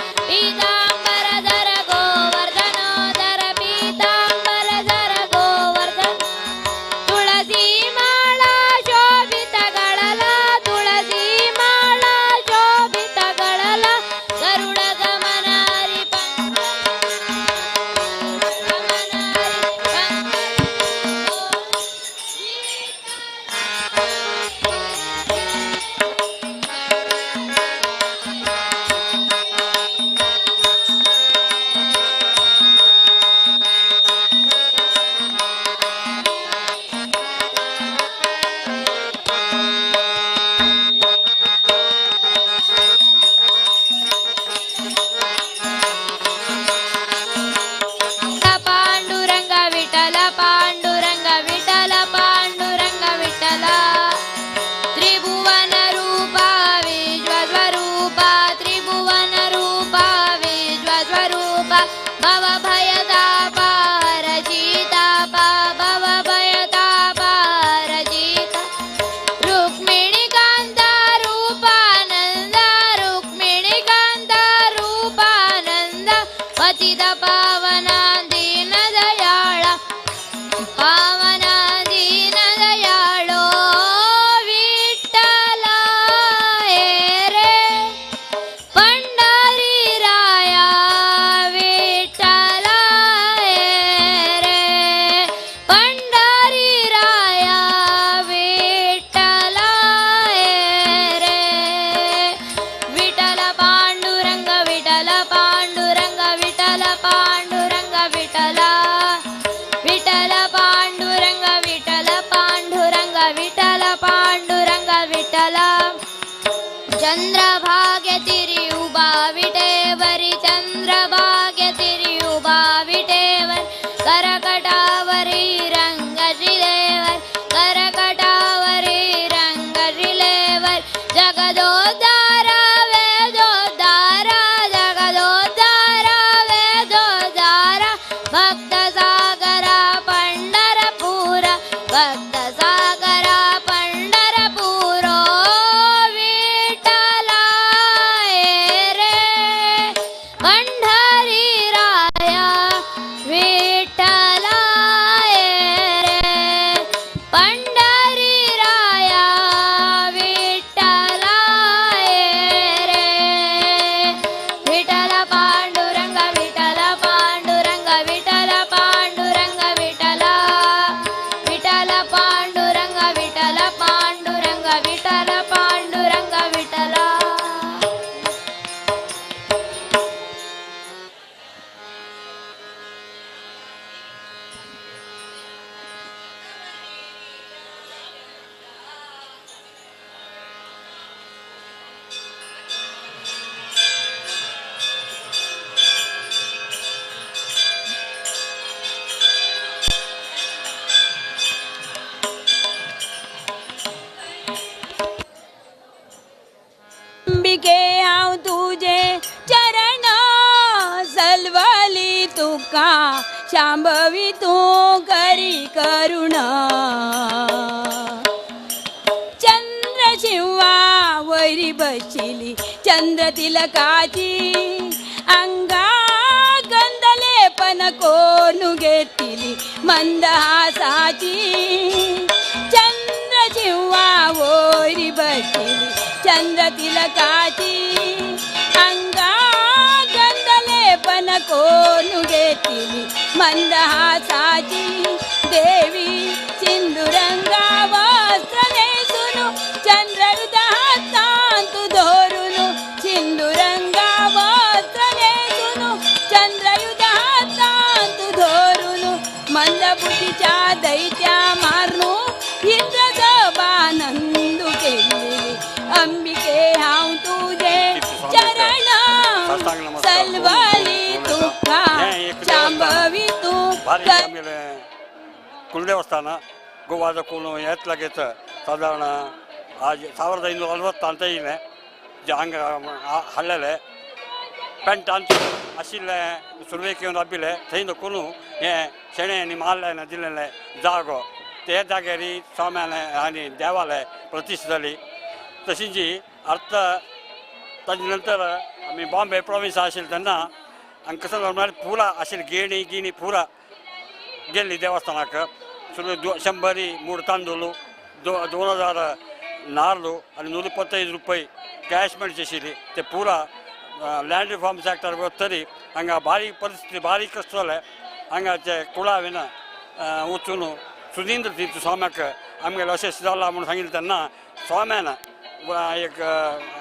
भक्त सागरा पंढरपूर भक्त सागरा पंढरपूर विठ्ठला रे पंढरी राया विठ्ठला रे पंढरी राया विठ्ठला रे विठ्ठल पांडुरंग विठ्ठल पांडुरंग विठ्ठल पांडुरंग विठ्ठल विठ्ठल पांडुरंग विठ्ठल पांडुरंग विठ्ठल पांडुरंग विठ्ठल अंबिके हांव तुझे चरण सलवली तुका शांभवी तू करी करुण चंद्र शिवा वैरी बशिली चंद्र तिलकाची अंगा गंधलेपन कोणू घेतली मंदहासाची चंद्र शिवा वैरी बशिली चंद्र तिलकाची अंगा गंधलेपन कोणू घेतली मंदहासाची देवी सिंधुरंगा वस्त्र नेसून चंद्रयुध हातांत धरून सिंधुरंगा वस्त्र नेसून चंद्रयुध हातांत धरून मंदबुद्धीच्या दैत्या मारणू इंद्रसभानंदू केली अंबिके हांव तुझे चरण सलवली तुका शांभवी तू ಕುಲದೇವಸ್ಥಾನ ಗೋವಾದ ಕೂನು ಎತ್ತಲಾಗೈತೆ ಸಾಧಾರಣ ಆ 1540 ಅಂತ ಇದೆ ಹಂಗೆ ಹಳ್ಳೆಲೆ ಪೆಂಟ್ ಅಂತ ಅಸಿಲೆ ಸುರ್ವೇಕಿ ಒಂದು ಹಬ್ಬಿಲೆ ಸೈಂದ ಕೂನು ಶೆಣೆ ನಿಮ್ಮ ಹಾಲೆನ ಜಿಲ್ಲೆಲೆ ಜಾಗೋ ते जागेरी स्वाम्याने आणि देवालय प्रतिष्ठितली तशीच अर्थ ताजे नंतर आम्ही बॉम्बे प्रॉविन्स आशिल्ले तेन्ना हांगा कसं जालें पुरा आशिल्ली गिणी पुरा गेल्ली देवस्थानाक सुरू 100 मूड तांदूळ 2000 नारळू आणि 125 रुपये कॅश मेळची आशिल्ली ते पुरा लँड रिफॉर्म्स एक्टार तरी हांगा बारीक परिस्थिती बारीक कशें जालें हांगाचे कुळावेन वचून सुधींद्र तीर्थ स्वाम्याक आमगेले अशें जाला म्हणून सांगिल्लें तेन्ना स्वाम्यान एक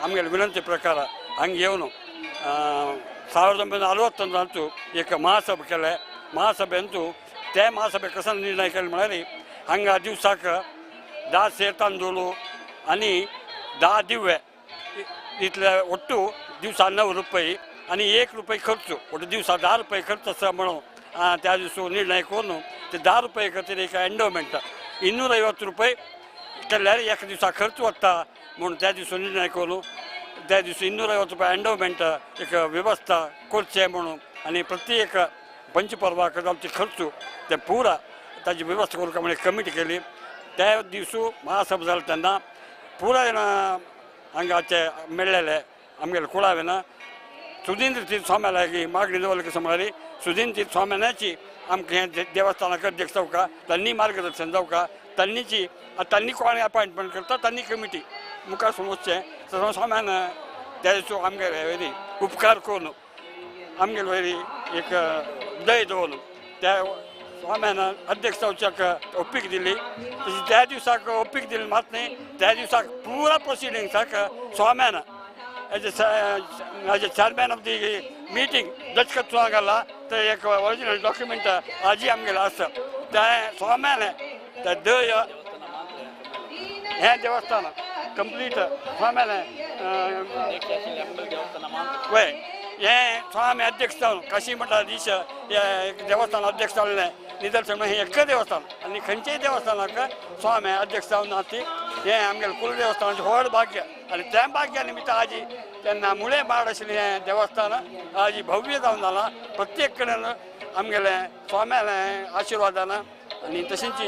आमगेले विनंती प्रकार हांगा येवन 1941 एक महासभा केले महासभेंतू ते महासभे कसो निर्णय केलो म्हळ्यार हांगा दिवसाक 10 सेर तांदूळ आनी 10 दिवे इतले ಒಟ್ಟು दिवसा 9 रुपये आनी 1 रुपये खर्च ಒಟ್ಟು दिवसा 10 रुपये खर्च आसा म्हणून त्या दिवसा निर्णय करून ते 10 रुपये खातीर एक एंडोमेंट 250 रुपये केल्यार एक दिवसा खर्च वता म्हणून त्या दिवसा निर्णय करून त्या दिवशी 250 रुपये एंडोमेंट एक व्यवस्था करचे म्हणून आनी प्रत्येक पंचपर्वाक जावचे खर्च ते पुरा ताजी व्यवस्था करूंक म्हणून कमिटी केली त्या दिवसा महासभा जाले तेन्ना पुराय हांगाचे मेळ्ळेले आमगेले कुळावेन सुधींद्र तीर्थ स्वाम्यालागी मागणी दवरली कशें म्हळ्यार सुधींद्र तीर्थ स्वाम्यानाची आमकां हें देवस्थानाक अध्यक्ष जावका तांणी मार्गदर्शन जावका तांणी कोण अपॉयंटमेंट करता तांणी कमिटी मुखार वचचें स्वाम्यान त्या दिसा आमगेले उपकार करून आमगेले वयरी एक दय दवरून त्या स्वाम्यान अध्यक्ष जावच्याक ओप्पीक दिली त्या दिसाक ओप्पीक दिली मात न्ही त्या दिसाक पुरा प्रोसिडींग्साक स्वाम्यान as a chairman of the meeting दचकत सुद्दां घाला तर एक ओरिजिनल डॉक्युमेंट आजी आमगेले आसा त्या स्वाम्यान त्या दय हें देवस्थान कंप्लीट स्वाम्यान वय हें स्वामी अध्यक्ष जावन काशी मठाधीश देवस्थान अध्यक्ष जाल्लें निदर्शन हें एक देवस्थान आनी खंयचेय देवस्थानाक स्वामी अध्यक्ष जावन ना ती हें आमगेलें कुल देवस्थानाचें व्हड भाग्य आनी त्या भाग्या निमित्त आजी तेन्ना मुळे माड आशिल्लें हें देवस्थान आजी भव्य जावन जालां प्रत्येक कडेन आमगेले स्वाम्याले आशिर्वादान आनी तशींच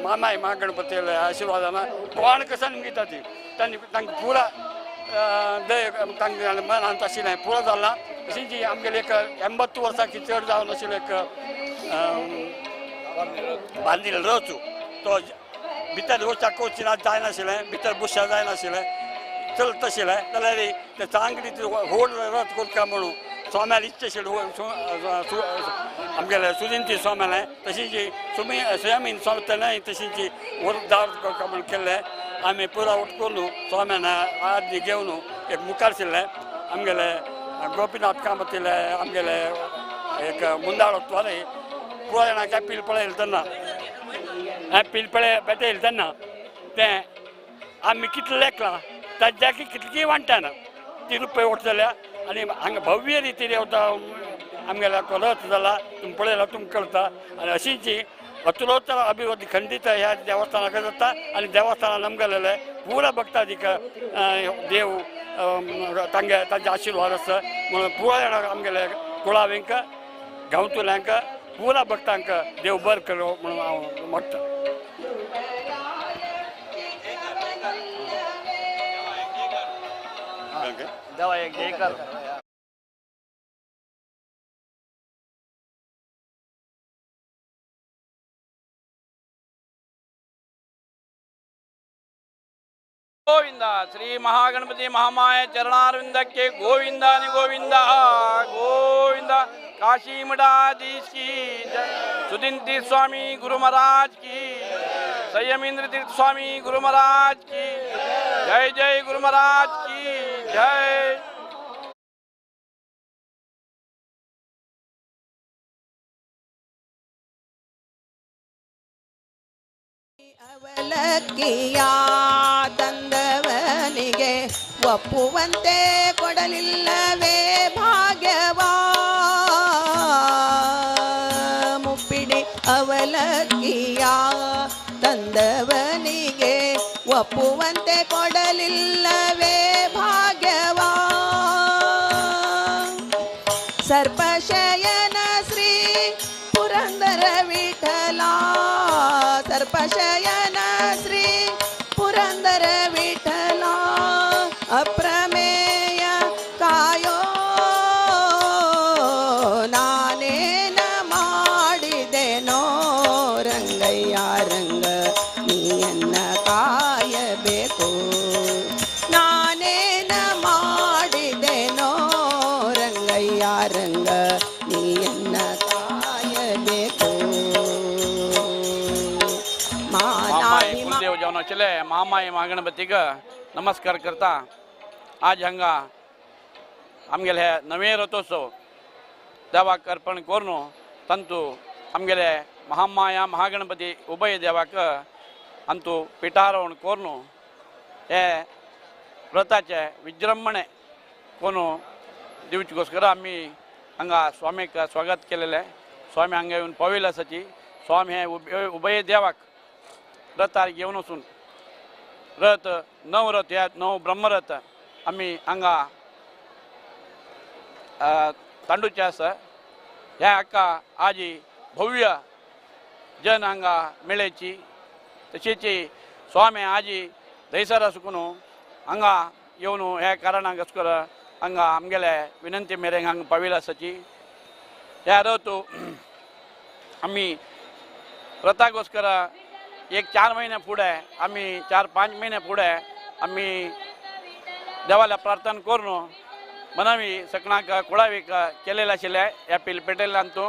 मामाय महागणपतीले आशिर्वादान कोण कसं निमगिता ती तांकां पुरा तांकां मनांत आशिल्लें पुरो जालां तशींच आमगेले एक 80 वर्सांची चड जावन आशिल्लो एक बांदिल्लो रथ तो भितर वचपाक कोचिना जायनाशिल्लें भितर बुश्या जायनाशिल्लें चलत आशिल्लें जाल्यार ते चांगली व्हड रथ करता म्हणून स्वाम्याल इच्छा आशिल्ली आमगेले सुजिंती स्वाम्यालें तशींच सुयामीन स्वामी तशींच दार करता म्हणून केल्लें आमी पुरा वट करून स्वाम्यान आदली घेवन एक मुखार सरले आमगेले गोपीनाथ कामतीले आमगेले एक मुंदाळोत्वाले पुरो जाणांक अपील पळयलें तेन्ना अपील पेटयलें तेन्ना तें आमी कितलें लेखलां ताज्याकी कितलीं वांट्याना ती रुपये वटतल्या आनी हांगा भव्य रितीन येवता आमगेल्या रथ जाला तुमी पळयला तुमकां कळटा आनी अशींच अतुलोत्तर अभिवृद्धी खंडीत ह्या देवस्थानाक जाता आनी देवस्थानान आमगेलेले पुरा भक्तादीक देव तांचे आशिर्वाद आसा म्हणून पुरा जाणांक आमगेले कुळावेंक गांवतल्यांक पुरा भक्तांक देव बरें करो म्हणून हांव म्हणटा. देवा एक जयकार ಗೋವಿಂದ ಶ್ರೀ ಮಹಾಗಣಪತಿ ಮಹಾಮಾಯ ಚರಣಾರವಿಂದಕ್ಕೆ ಗೋವಿಂದ ಗೋವಿಂದ ಗೋವಿಂದ काशी मठाधीश की जय सुदिंती स्वामी गुरु महाराज की संयमेंद्र तीर्थ स्वामी गुरु महाराज की जय जय गुरु महाराज की जय. ಅವಲಕ್ಕಿಯ ತಂದವನಿಗೆ ಒಪ್ಪುವಂತೆ ಕೊಡಲಿಲ್ಲವೇ ಭಾಗ್ಯವಾ ಮುಪ್ಪಿಡಿ ಅವಲಕ್ಕಿಯ ತಂದವನಿಗೆ ಒಪ್ಪುವಂತೆ ಕೊಡಲಿಲ್ಲವೇ ಭಾಗ್ಯವಾ ಸರ್ಪಶಯನ ಶ್ರೀ ಪುರಂದರ ವಿಠಲ ಸರ್ಪಶಯನ ಶ್ರೀ ಪುರಂದರ ವಿಠಲ ಅಪ್ರಮೇಯ ಕಾಯೋ ನಾನೇನ ಮಾಡಿದೆನೋ ರಂಗಯ್ಯ ರಂಗ ನೀಯನ್ನ ಕಾಯಬೇಕು ನಾನೇನ ಮಾಡಿದೆನೋ ರಂಗಯ್ಯ ರಂಗ ನೀಯನ್ನ ಕಾಯಬೇಕು. मामाई कुलदेव जेवण चले मामाई महागणपतीक नमस्कार करता. आज हांगा आमगेले हे नवे रथोत्सव देवाक अर्पण करून तंतू आमगेले महामाया महागणपती उभय देवाक अंतू पिठारोहण करून हे व्रताचे विजृंभणे करून दिवचेकोस्कर आमी हांगा स्वामीक स्वागत केलेले. स्वामी हांगा येवन पावयले आसाची. स्वामी हे उभय देवाक रथार घेवन वचून रथ 9 रथ ह्या 9 ब्रह्मरथ आमी हांगा तांडूचे आसा. ह्या हाका आजी भव्य जन हांगा मेळ्ळेची तशीच स्वामी आजी थंयसर आसुकून हांगा येवन ह्या कारणाक आसकर हांगा आमगेले विनंती मेरेन हांगा पावयला आसाची. ह्या रथ आमी रथाक वचकर एक 4 महिने फुडें आमी 4-5 महिने फुडें आमी देवाला प्रार्थना करून मनावी सकणाक कुळावीक केलेले आशिल्ले ह्या पिलपेटेल्यांतू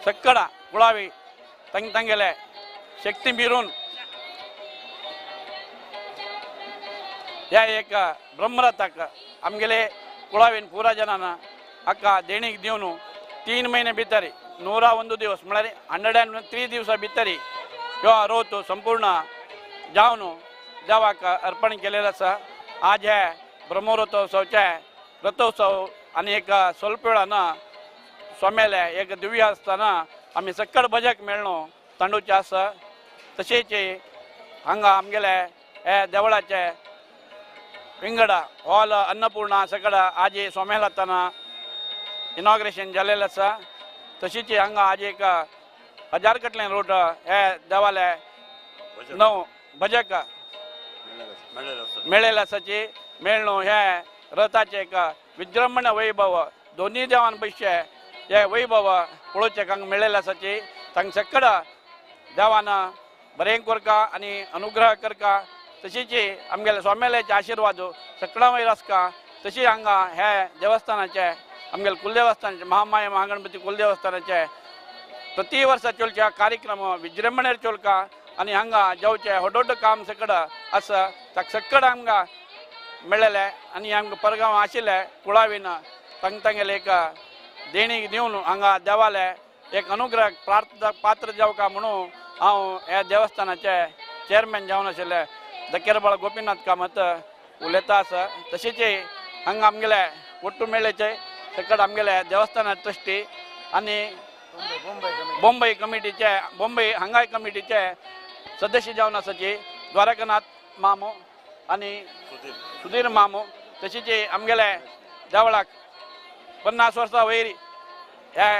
सक्कडा कुळावी तांगेले शक्ती भिरून ह्या एक ब्रह्मरथाक आमगेले कुळावीन पुरा जनान हाका देणीक दिवन 3 महिने भितर 101 दिवस म्हळ्यार 103 दिवसां भितर ह्यो रथ संपूर्ण जावन देवाक अर्पण केलेलो आसा. आज हे ब्रह्मरथोत्सवचे रथोत्सव आनी एक स्वल्प वेळान सोमेले एक दिव्य आसतना आमी सक्कड भजक मेळ्ळो तांडूचे आसा. तशेंच हांगा आमगेले हे देवळाचे विंगडा हॉल अन्नपूर्णा सकड आज सोमेल आसतना इनॉग्रेशन जाल्लेलें आसा. तशीच हांगा आज एक 1000 कटले रोट हे देवाले नव भजक मेळेले आसाची मेळणू हे रथाचे एक विजृंभण वैभव दोन्ही देवान पैसे हे वैभव पळोवचे हांगा मेळेले आसाची तांकां सकड देवान बरें करका आनी अनुग्रह करका तशीच आमगेले स्वामेल्याचे आशिर्वाद सकळा वयर आसका तशी हांगा हे देवस्थानाचे आमगेले कुलदेवस्थानाचे महामाय महागणपती कुलदेवस्थानाचे प्रति वर्स चलचे कार्यक्रम विजृंभणेर चलका आनी हांगा जेवचे व्हड काम सकड आसा ताका सकड आमकां मेळ्ळेले आनी आमकां परगांव आशिल्ले कुळावीन तांगेले एक देणी दिवन हांगा देवाले एक अनुग्रह पात्र जावका म्हणून हांव ह्या देवस्थानाचे चेअरमॅन जावन आशिल्ले दकेरबाळ गोपीनाथ कामत उलयता आसा तशेंच हांगा आमगेले ಒಟ್ಟು ಮೇಳೆचे सकड आमगेले देवस्थाना ट्रस्टी आनी बॉम्बे कमिटीचे बॉम्बे हांगा कमिटीचे सदस्य जावन आसाची द्वारकानाथ मामू आनी सुधीर मामू तशेंच आमगेले देवळाक 50 वर्सां वयर ह्या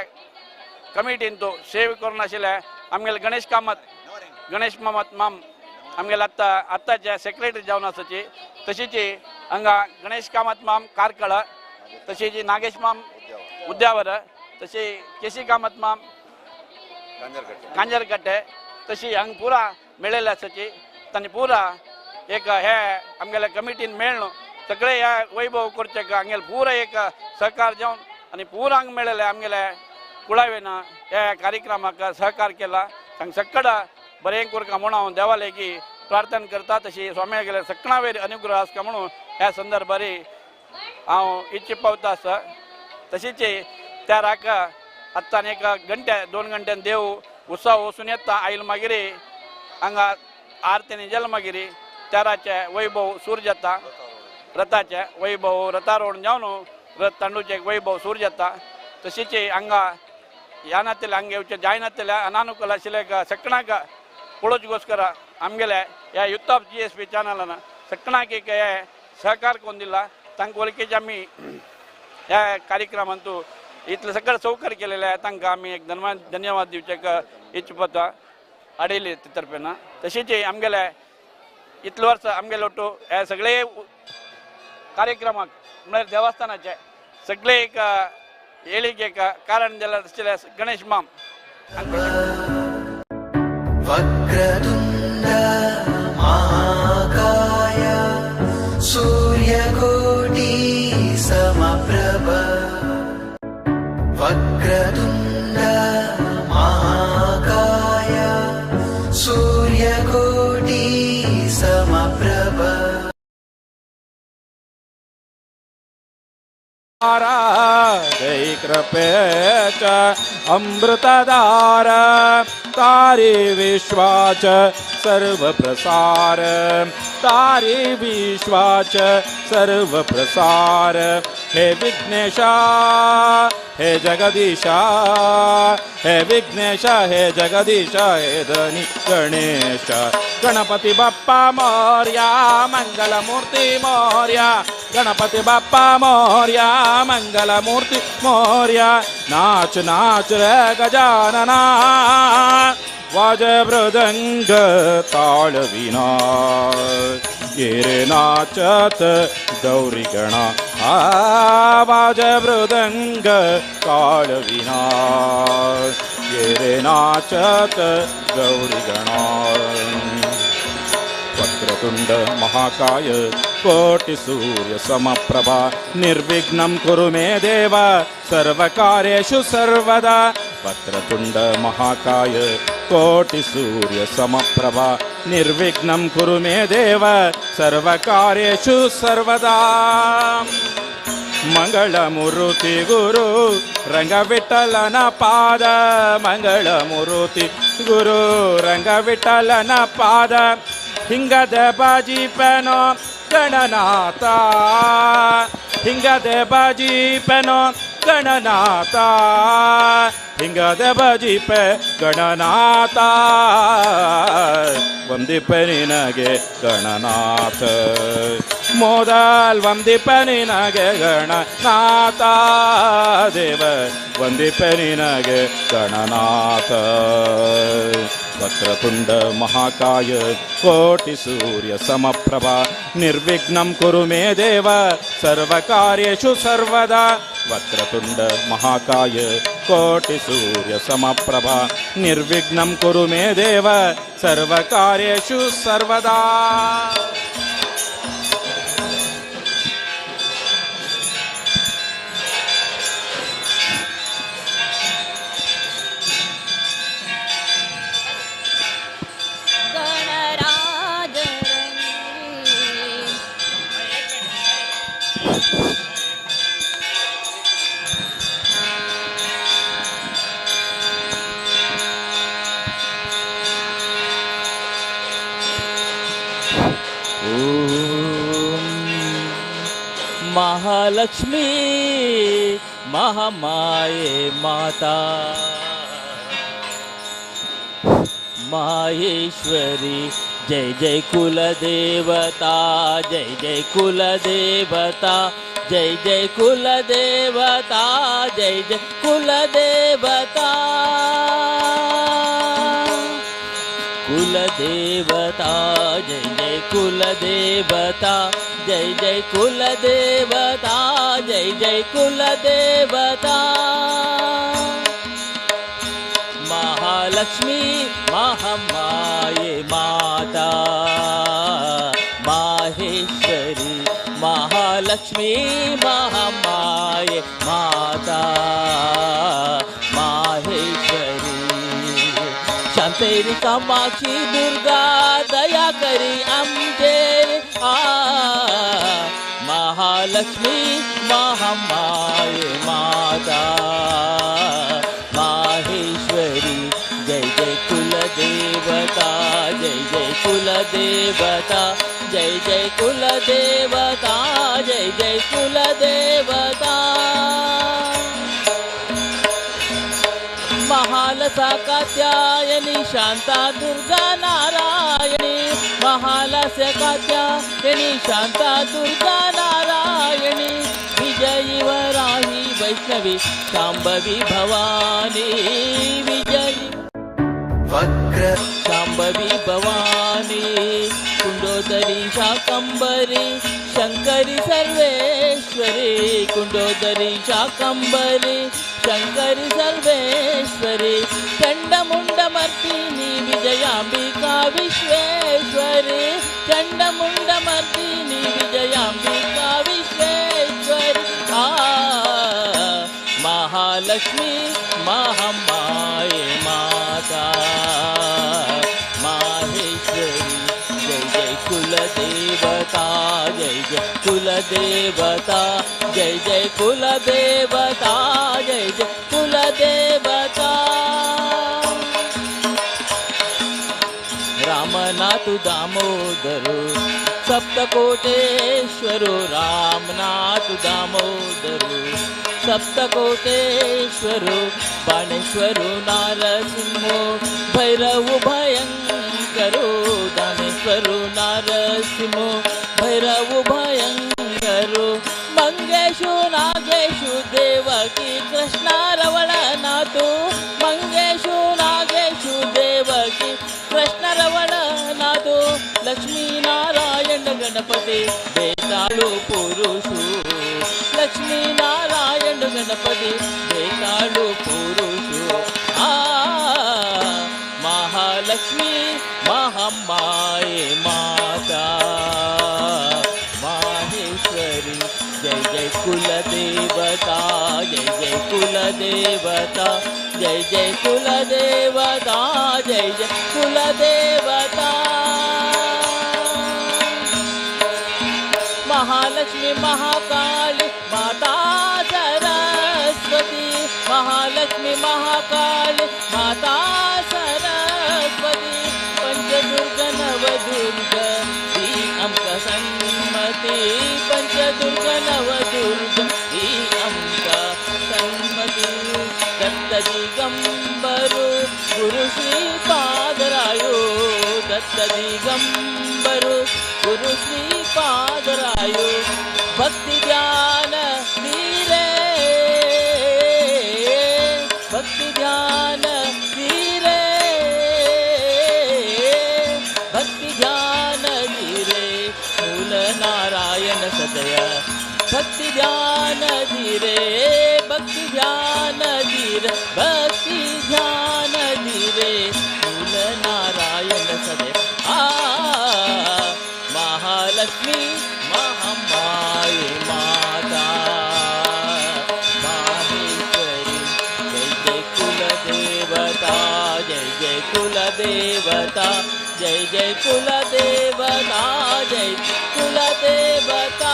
कमिटीन तो सेव करून आशिल्ले आमगेले गणेश मामत माम आमगेले आत्ताचे सेक्रेटरी जावन आसाची तशीच हांगा गणेश कामत माम कारकळ तशीच नागेश माम उद्यावर तशी केसी कामत माम कांजरकट्टे तशी हांगा पुरा मेळिल्ले आसाची तांणी पुरा एक हे आमगेले कमिटीन मेळ्ळो सगळे ह्या वैभव करचे हांगेले पुरा एक सहकार जावन आनी पुरा हांगा मेळिल्ले आमगेले कुळावेन ह्या कार्यक्रमाक सहकार केला तांकां सकड बरें करता म्हणून हांव देवाले की प्रार्थना करता तशी स्वामी गेले सकणा वयर अनुग्रह आसता म्हणून ह्या संदर्भार हांव इच्छा पावता आसा तशीच त्या राक आत्तान एक घंटे 2 घंट्यान देव उत्सव वचून येता आयल मागीर हांगा आरतीनी जल मागीर तेराचे वैभव सूर जाता रथाचे वैभव रथारोहण जावन रथ तांडूचे वैभव सूर जाता तशीच हांगा ह्या नातेले हांगा येवचे जाय नातेले अनानुकूल आशिल्ले सकणाक पळोवचेगोस्कर आमगेले ह्या युथ ऑफ GSP चॅनलान सकणाक एक हे सहकार करून दिला तांकां वळखीचे आमी ह्या कार्यक्रमांत इतले सकल सौकर केलेले तांकां आमी एक धन्यवाद दिवचे इच्छा पडटा आडयली तर्फेन तशीच आमगेले इतले वर्स आमगेले लोटू हे सगळे कार्यक्रमाक म्हळ्यार देवस्थानाचे सगळे एक येळीक एक कारण जाल्यार आशिल्ले गणेश माम वक्रतुंड महाकाय सूर्यकोटि समप्रभ वक्रतुंड महाकाय सूर्यकोटि समप्रभ जय कृपेच अमृतधार तारी विश्वाच सर्व प्रसार तारी विश्वाच सर्व प्रसार हे विघ्नेशा हे जगदीशा हे विघ्नेशा हे जगदीशा हे धनी गणेश गणपती बाप्पा मोरया मंगलमूर्ती मोरया गणपती बाप्पा मोरया मंगलमूर्ती मोरया नाच नाच रे गजानना वाज मृदंग ताळ विना रे नाचत गौरी गणा वाज मृदंग ताळ विना रे नाचत गौरी गणा वक्रतुंड महाकाय कोटि सूर्य समप्रभा निर्विघ्नं कुरु मे देव सर्वकार्येषु सर्वदा वक्रतुंड महाकाय कोटि सूर्य समप्रभा निर्विघ्नं कुरु मे देव सर्वकार्येषु सर्वदा मंगलमूर्ति गुरु रंगविठलन पाद मंगलमूर्ति गुरु रंगविठलन पाद हिंगद बाजी पेनो गणनाता हिंगद बाजी पेनो गणनाता हिंगद बाजी पे गणनाता वंदे पे निनगे गणनाथ ಮೋದಲ್ ವಂದಿಪನಿನಗೆ ಗಣನಾಥ ದೇವ ವಂದಿಪನಿನಗೆ ಗಣನಾಥ ವಕ್ರತುಂಡ ಮಹಾಕಾಯ ಕೋಟಿ ಸೂರ್ಯ ಸಮಪ್ರಭಾ ನಿರ್ವಿಘ್ನಂ ಕುರು ಮೇ ದೇವ ಸರ್ವಕಾರ್ಯೇಷು ಸರ್ವದಾ ವಕ್ರತುಂಡ ಮಹಾಕಾಯ ಕೋಟಿ ಸೂರ್ಯ ಸಮಪ್ರಭಾ ನಿರ್ವಿಘ್ನಂ ಕುರು ಮೇ ದೇವ ಸರ್ವಕಾರ್ಯೇಷು ಸರ್ವದಾ. महालक्ष्मी महामाये माता माहेश्वरी जय जय कुलदेवता जय जय कुलदेवता जय जय कुलदेवता जय जय कुलदेवता कुलदेवता जय जय कुलदेवता जय जय कुलदेवता जय जय कुलदेवता महालक्ष्मी महामाये माता माहेश्वरी महालक्ष्मी महामाये माता माहेश्वरी शांतेरी कामाक्षी दुर्गा दया करी आमचेर महालक्ष्मी महामाये माता माहेश्वरी जय जय कुलदेवता जय जय कुलदेवता जय जय कुलदेवता जय जय कुलदेवता महालसा कात्यायनी शांता दुर्गा नारायणी महालस्य कात्यायनी शांता दुर्गा नारायणी विजयी वराही वैष्णवी शांभवी भवानी विजयी वक्र शांभवी भवानी कुंडोदरी शाकंबरी शंकरी सर्वेश्वरी कुंडोदरी शाकंबरी शंकरी सर्वेश्वरी चंडमुंडमर्दिनी विजयांबिका विश्वेश्वरी चंडमुंडमर्दिनी विजयांबिका विश्वेश्वरी महालक्ष्मी महामाये माता माहेश्वरी जय जय कुलदेवता जय जय कुलदेवता जय जय कुलदेवता जय जय कुलदेवता रामनाथु दामोदरो सप्तकोटेश्वरो रामनाथु दामोदरो सप्तकोटेश्वरो बाणेश्वरो नारसिंहो भैरव भयंकरो दानेश्वरो नारसिंहो भैरव भयंकरो मंगेशु नागेशु देवकी कृष्ण रवळनाथो मंगेशु नागेशु देवकी कृष्ण रवळनाथो लक्ष्मी नारायण गणपती बेताळू पुरुषु लक्ष्मी नारायण गणपती बेताळू पुरुषु महालक्ष्मी महामाये माता माहेश्वरी जय जय कुलदेवता जय जय कुलदेवता जय जय कुलदेवता जय जय कुलदेवता महालक्ष्मी महाकाली माता सरस्वती महालक्ष्मी महाकाली माता सरस्वती पंचदुर्ग नवदुर्ग दी अमका सन्मती पंचदुर्ग नवदुर्ग दी अमका सन्मती दत्त दिगंबरो गुरु श्रीपादरायो दत्त दिगंबरु गुरु श्रीपादरायु भक्ति ध्यान धीरे भक्ति ध्यान धीरे भक्ति ध्यान धीरे मूल नारायण सदय भक्ति ध्यान धीरे भक्ति ध्यान धीरे भक्ति ध्यान धीरे मूल नारायण सदय महालक्ष्मी महामाई माता माहेश्वरी जय जय कुल देवता जय जय कुल देवता जय जय कुल देवता जय कुल देवता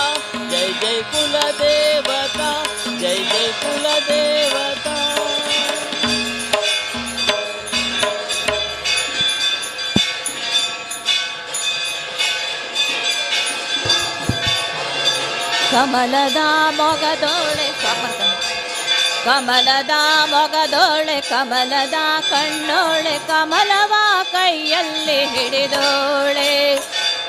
जय जय कुल देवता जय जय कुल देवता ಕಮಲದ ಮೊಗದೋಳೆ ಕಮಲದ ಮೊಗದೋಳೆ ಕಮಲದ ಕಣ್ಣೋಳೆ ಕಮಲವ ಕೈಯಲ್ಲಿ ಹಿಡಿದೋಳೆ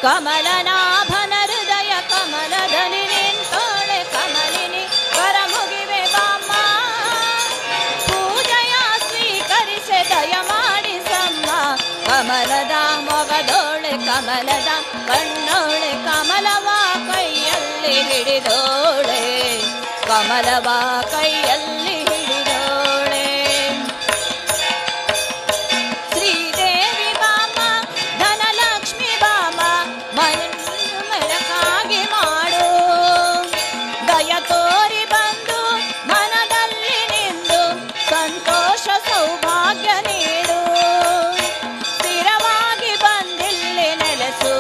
ಕಮಲನಾಭನ ಹೃದಯ ಕಮಲದಲ್ಲಿ ನಿಂತೋಳೆ ಕಮಲಿನಿ ಕರ ಮುಗಿವೆ ಬಾಮ್ಮ ಪೂಜೆಯ ಸ್ವೀಕರಿಸೆ ದಯ ಮಾಡಿಸಮ್ಮ ಕಮಲದ ಮೊಗದೋಳೆ ಕಮಲದ ಕಣ್ಣೋಳೆ ಕಮಲವ ಕೈಯಲ್ಲಿ ಹಿಡಿದೋಳೆ ಕಮಲವ ಕೈಯಲ್ಲಿ ಹಿಡಿದೋಳೆ ಶ್ರೀದೇವಿ ಬಾಮ ಧನಲಕ್ಷ್ಮಿ ಬಾಮ ಮನೆಯನ್ನು ಮೆಲಕಾಗಿ ಮಾಡು ದಯ ತೋರಿ ಬಂದು ಮನದಲ್ಲಿ ನಿಂದು ಸಂತೋಷ ಸೌಭಾಗ್ಯ ನೀಡು ಸ್ಥಿರವಾಗಿ ಬಂದಿಲ್ಲಿ ನೆಲೆಸು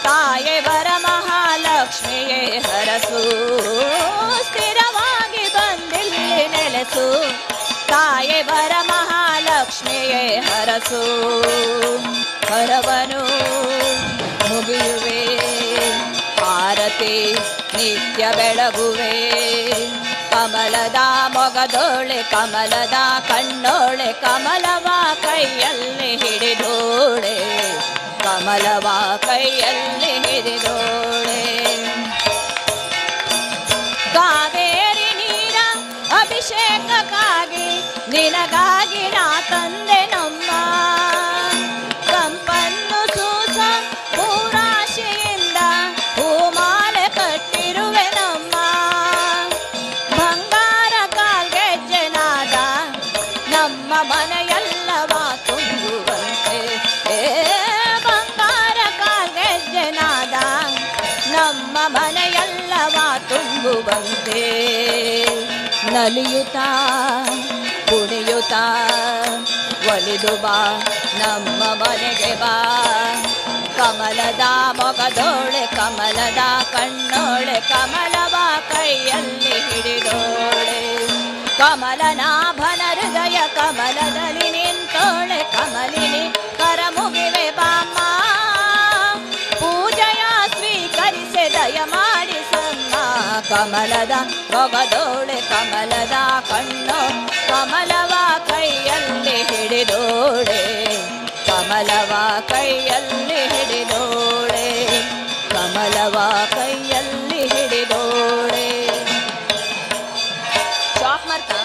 ತಾಯೇ ವರ ಮಹಾಲಕ್ಷ್ಮಿಯೇ ಹರಸು ಸ್ಥಿರವಾಗಿ ಬಂದಿಲ್ಲಿ ನೆಲೆಸು ತಾಯೇ ವರ ಮಹಾಲಕ್ಷ್ಮಿಯೇ ಹರಸು ಹರವನು ಮುಗಿಯುವೆ ಆರತಿ ನಿತ್ಯ ಬೆಳಗುವೆ ಕಮಲದ ಮೊಗದೋಳೆ ಕಮಲದ ಕಣ್ಣೋಳೆ ಕಮಲವ ಕೈಯಲ್ಲಿ ಹಿಡಿದೋಳೆ ಕಮಲವ ಕೈಯಲ್ಲಿ ಹಿಡಿದೋಳೆ ಕಾವೇರಿ ನೀರ ಅಭಿಷೇಕಕ್ಕಾಗಿ ನಿನಗಾಗಿ ನಾ ತಂದೆ ನಮ್ಮ ಕಂಪನ್ನು ಸೂಸ ಪೂರಾಶೆಯಿಂದ ಹೂಮಾಲೆ ಕಟ್ಟಿರುವೆ ನಮ್ಮ ಬಂಗಾರ ಕಾಲ್ಗೆಜ್ಜೆನಾದ ನಮ್ಮ ಮನೆಯೆಲ್ಲವ ತುಂಬುವಂತೆ ಬಂಗಾರ ಕಾಲ್ಗೆಜ್ಜೆನಾದ ನಮ್ಮ ಮನೆಯೆಲ್ಲವ ತುಂಬುವಂತೆ ನಲಿಯುತ್ತಾ ಕುಣಿಯುತ್ತಾ ಒಲಿದು ಬಾ ನಮ್ಮ ಮನೆಗೆ ಬಾ ಕಮಲದ ಮೊಗದೋಳೆ ಕಮಲದ ಕಣ್ಣೋಳೆ ಕಮಲವ ಕೈಯಲ್ಲಿ ಹಿಡಿದೋಳೆ ಕಮಲನಾಭನ ಹೃದಯ ಕಮಲದಲ್ಲಿ ನಿಂತೋಳೆ ಕಮಲಿನಿ ಕರ ಮುಗಿವೆ ಬಾಮ್ಮ ಪೂಜೆಯ ಸ್ವೀಕರಿಸೆ ದಯ ಮಾಡಿಸಮ್ಮ ಕಮಲದ ಮೊಗದೋಳೆ ಕಮಲದ ಕಣ್ಣು ಕಮಲವ ಕೈಯಲ್ಲಿ ಹಿಡಿದೋಳೆ ಕಮಲವ ಕೈಯಲ್ಲಿ ಹಿಡಿದೋಳೆ ಕಮಲವ ಕೈಯಲ್ಲಿ ಹಿಡಿದೋಳೆ ಶಾಪ್ ಮಾಡ್ತಾ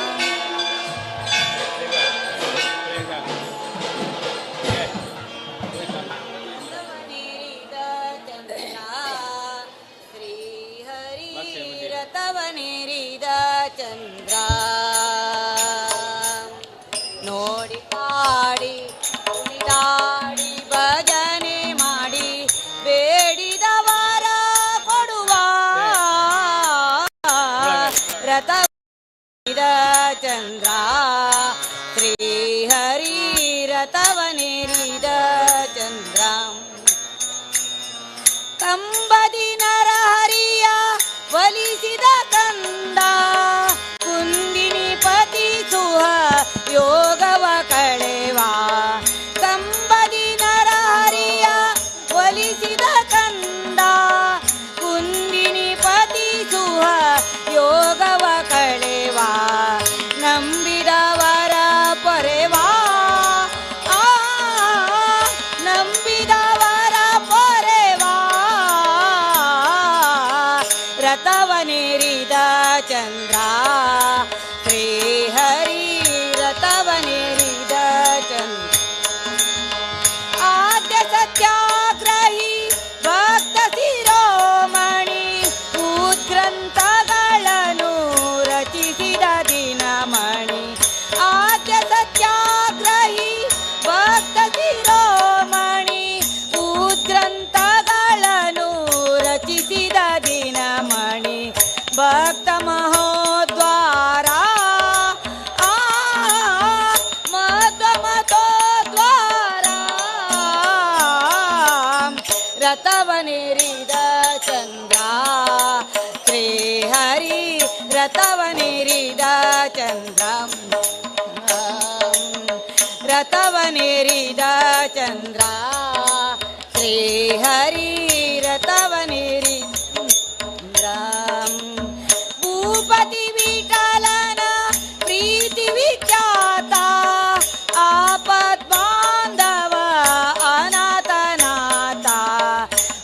ರಥವನೇರಿದ ಚಂದ್ರ ನೋಡಿ ಪಾಡಿ ಕುಣಿದಾಡಿ ಭಜನೆ ಮಾಡಿ ಬೇಡಿದವರ ಕೊಡುವ ರಥವನೇರಿದ ಚಂದ್ರ ಶ್ರೀಹರಿ ರಥವನೇರಿದ ಚಂದ್ರ ಕಂಬದಿ ನರಹರಿಯ ಒಲಿಸಿದ ಕಂದ ಕುಂದಿನಿ ಪತಿ ಸುಹ ಯೋಗವ ಕಳೆವ ಕಂಬದಿ ನರಹರಿಯ ಒಲಿಸಿದ ಕಂದ ಕುಂದಿನಿ ಪತಿ ಸುಹ ಯೋಗವ ಕಳೆವ ನಂಬಿದವರ ಪೊರೆವಾ ನಂಬಿದ ರಥವನೇರಿದ ಚಂದ್ರ ಶ್ರೀಹರಿ ರಥವನೇರಿದ ಚಂದ್ರ ರಥವನೇರಿದ ಚಂದ್ರ ಶ್ರೀಹರಿ ರಥವನೇರಿ ಭೂಪತಿ ವಿಠಲನ ಪ್ರೀತಿ ವಿಖ್ಯಾತ ಆಪದ್ ಬಾಂಧವ ಅನಾಥನಾಥ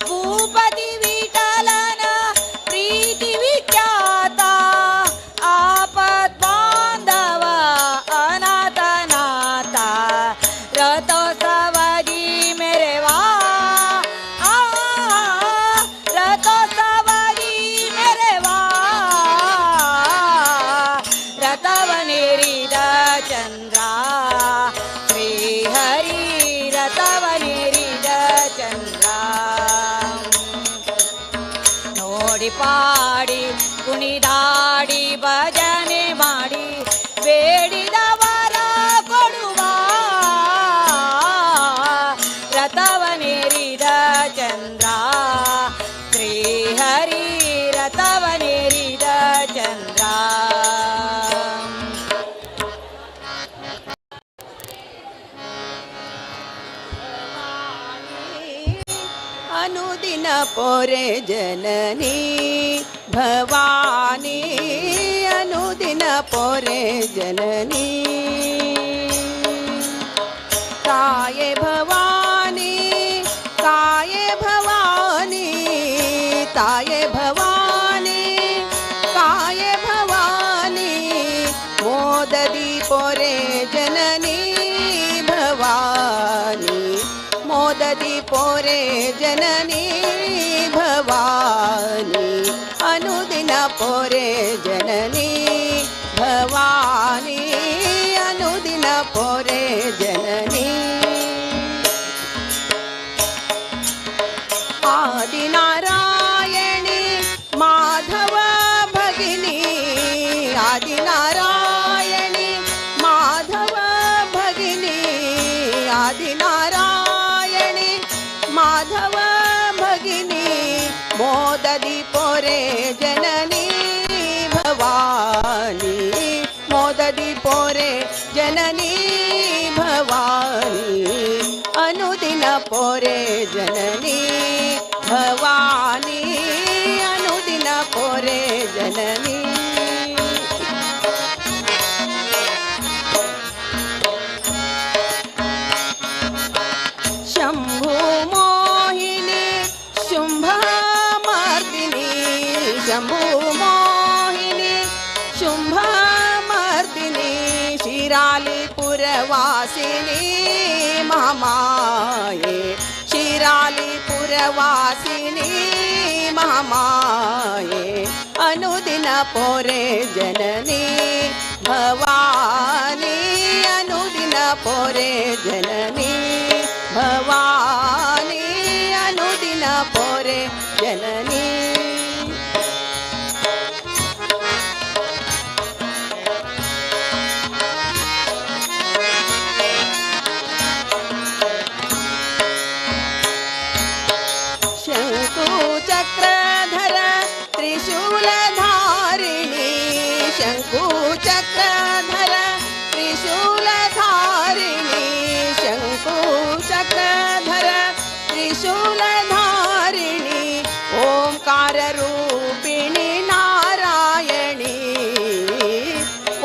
ಭೂಪತಿ ವಿಠಲನ ಪ್ರೀತಿ ವಿಖ್ಯಾತ ಆಪದ್ ಬಾಂಧವ ಅನಾಥನಾಥ ರಥೋತ್ಸವದಿ ಮೆರೆವಾ ರಥೋತ್ಸವದಿ ಮೆರೆವಾ ರಥವನೇರಿದ ಚಂದ್ರ ಶ್ರೀಹರಿ ರಥವನೇರಿದ ಚಂದ್ರ ನೋಡಿ ಪಾಡಿ ಕುಣಿದಾಡಿ ಭಜನೆ ಮಾಡಿ ಬೇಡಿದವರ ಕೊಡುವ ರಥವನೇರಿದ ಚಂದ್ರ ಶ್ರೀಹರಿ ರಥವನೇರಿದ ಚಂದ್ರ ಅನುದಿನ ಪೊರೆ ಜನನಿ ಭವಾನಿ ಅನುದಿನ ಪೊರೆ ಜನನಿ ಕಾಯೆ ಭವಾನಿ ಕಾಯೆ ಭವಾನಿ ತಾಯೆ ಭವಾನಿ ಕಾಯೆ ಭವಾನಿ ಮೋದದಿ ಪೊರೆ ಜನನಿ ಭವಾನಿ ಮೋದದಿ ಪೊರೆ ಜನನಿ ಭವಾನಿ ಅನುದಿನ ಪೊರೆ ಜನನಿ ಭವಾನಿ ಅನುದಿನ ಪೊರೆ ಜನನಿ ಆದಿನಾರಾಯಣಿ ಮಾಧವ ಭಗಿನಿ ಆದಿನಾರಾಯಣಿ ಮಾಧವ ಭಗಿನಿ ಆದಿನಾರಾಯಣಿ ಮಾಧವ ಭಗಿನಿ ಮೋದದಿ ಪೊರೆ ಜನನಿ ಭವಾನಿ ಮೋದದಿ ಪೊರೆ ಜನನಿ ಭವಾನಿ ಅನುದಿನ ಪೊರೆ ಜನನಿ ಭವಾನಿ ಅನುದಿನ ಪೊರೆ ಜನನಿ ಶಂಭು ಮೋಹಿನಿ ಶುಂಭ ಮರ್ದಿನಿ ಶಂಭು ಮೋಹಿನಿ ಶುಂಭ ಮರ್ದಿನಿ ಶಿರಾಲಿಪುರವಾಸಿನಿ ಮಹಾಮಾಯೆ ಶಿರಾಲಿಪುರವಾಸಿನಿ ಮಹಾಮಾಯೆ ಅನುದಿನ ಪೊರೆ ಜನನಿ ಭವಾನಿ ಅನುದಿನ ಪೊರೆ ಜನನಿ ಭವಾನಿ ಅನುದಿನ ಪೊರೆ ಜನನಿ ಶಂಕು ಚಕ್ರಧರ ತ್ರಿಶೂಲಧಾರಿಣಿ ಶಂಕು ಚಕ್ರಧರ ತ್ರಿಶೂಲಧಾರಿಣಿ ಶಂಕು ಚಕ್ರಧರ ತ್ರಿಶೂಲಧಾರಿಣಿ ಓಂಕಾರ ರೂಪಿಣಿ ನಾರಾಯಣಿ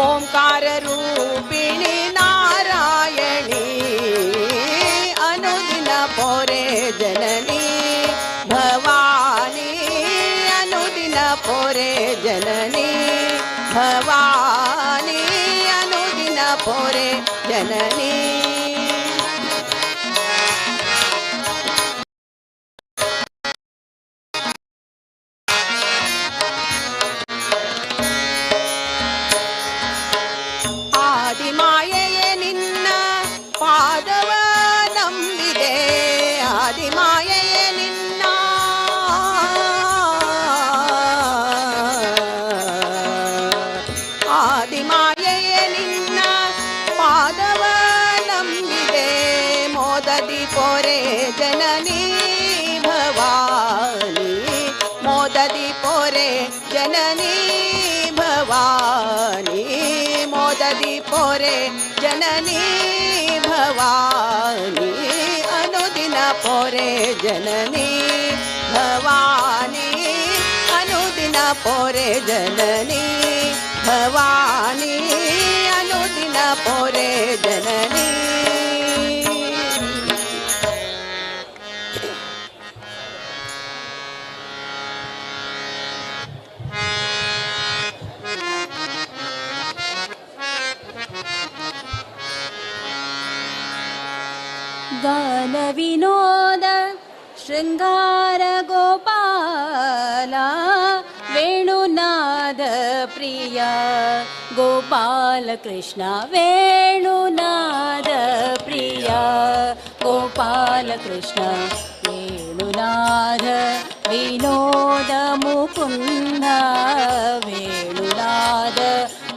ಓಂಕಾರ ರೂಪಿಣಿ ನಾರಾಯಣಿ ಅನುದಿನ ಪೊರೆ ಜನನಿ ಭವಾನಿ ಅನುದಿನ ಪೊರೆ ಜನನಿ ಭವಾನಿ ಅನುದಿನ ಪೊರೆ ಜನನಿ ಆದಿಮಾಯೆಯೇ ನಿನ್ನ ಪಾದವ ನಂಬಿದೆ ಆದಿಮಾಯೆಯೇ ನಿನ್ನ ಆದಿಮಾಯೆಯೇ ನಿನ್ನ ಪಾದವ ನಂಬಿದೆ ಮೋದದಿ ಪೊರೆ ಜನನಿ ಭವ जननी भवानी मोददी पोरे जननी भवानी अनुदिन पोरे जननी भवानी अनुदिन पोरे जननी भवानी अनुदिन पोरे जननी गान विनोद शृंगार गोपाला वेणुनाद प्रिया गोपाल कृष्ण वेणुनाद प्रिया गोपाल कृष्ण वेणुनाद विनोद मुकुंद वेणुनाद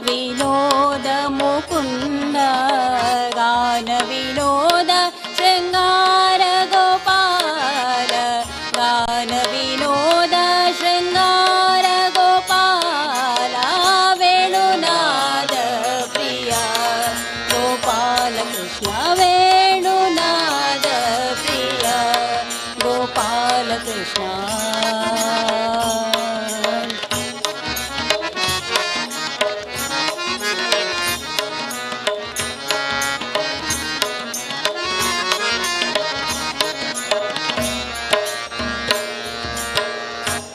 विनोद मुकुंद गान विनोद शृंगार गोपाल गान विनोद शृंगार गोपाल वेणुनाद प्रिया गोपाल कृष्ण वेणुनाद प्रिया गोपाल कृष्ण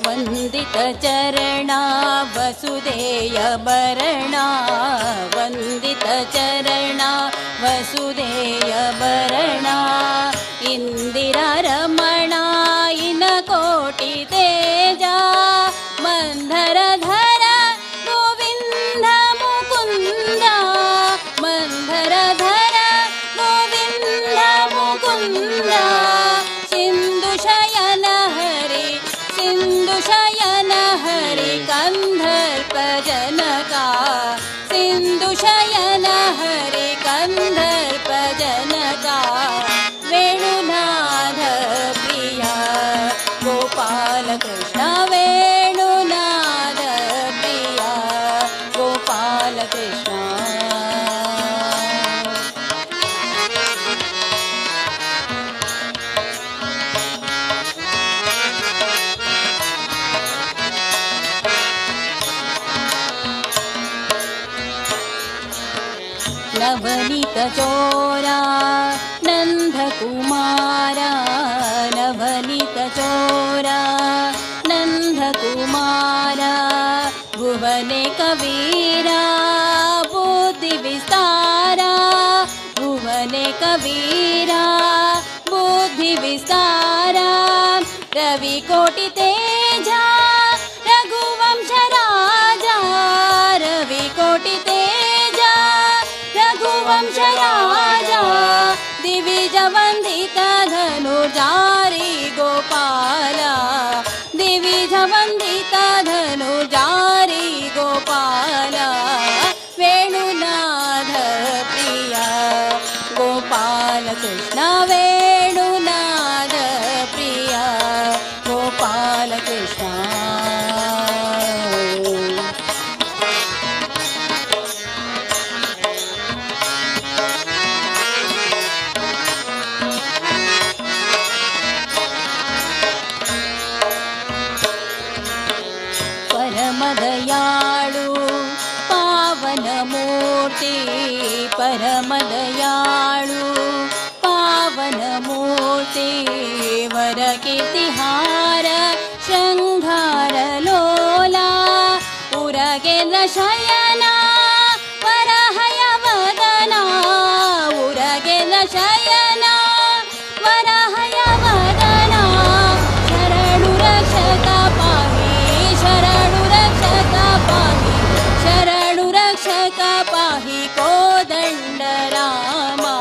वंदित चरणा वसुदेय भरणा वंदित चरणा वसुदेय भरणा इंदिरा रमणा इन कोटि तेजा मंधर धर गोविंद मुकुंद मंधर धर गोविंद मुकुंद सिंधु शयन हरि सिंधु शयन हरि कंधर्प जनका सिंधु शयन हरि कंधर्प जनका वेणुनाद प्रिया गोपाल कृष्ण वेणुनाद प्रिया गोपाल कृष्ण नवनीत चोरा नंद कुमारा नवनीत चोरा नंद कुमारा भुवने कवीरा बुद्धि विस्तारा भुवने कवीरा बुद्धि विस्तारा रवि कोटि तेजा रघुवंश राजा रवि कोटि तेजा रघुवंश राजा दिविज वंदित धनुर्धारी गोपाला दिविज वंदित धनुर्धारी गोपाला वेणुनाद प्रिया गोपाल कृष्ण वेणुनाद प्रिया गोपाल कृष्ण परमदयाळु पावन मूर्ति परमदयाळु पावन मूर्ति वर कीर्तिहार शृंगार लोला उरगेन्द्र शयना वरहय वदना उरगेन्द्र शयना वरहय वदना शरणु रक्षक पाहि शरणु रक्षक पाहि शरणु रक्षक पाहि कोदंड रामा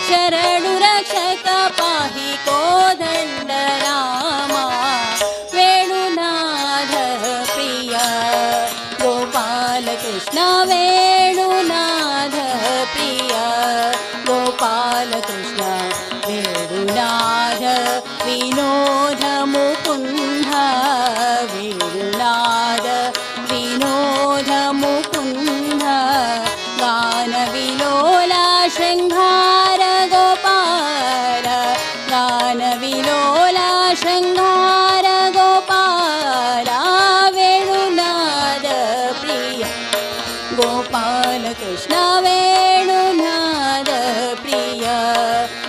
शरणु रक्षक पाहि कोदंड रामा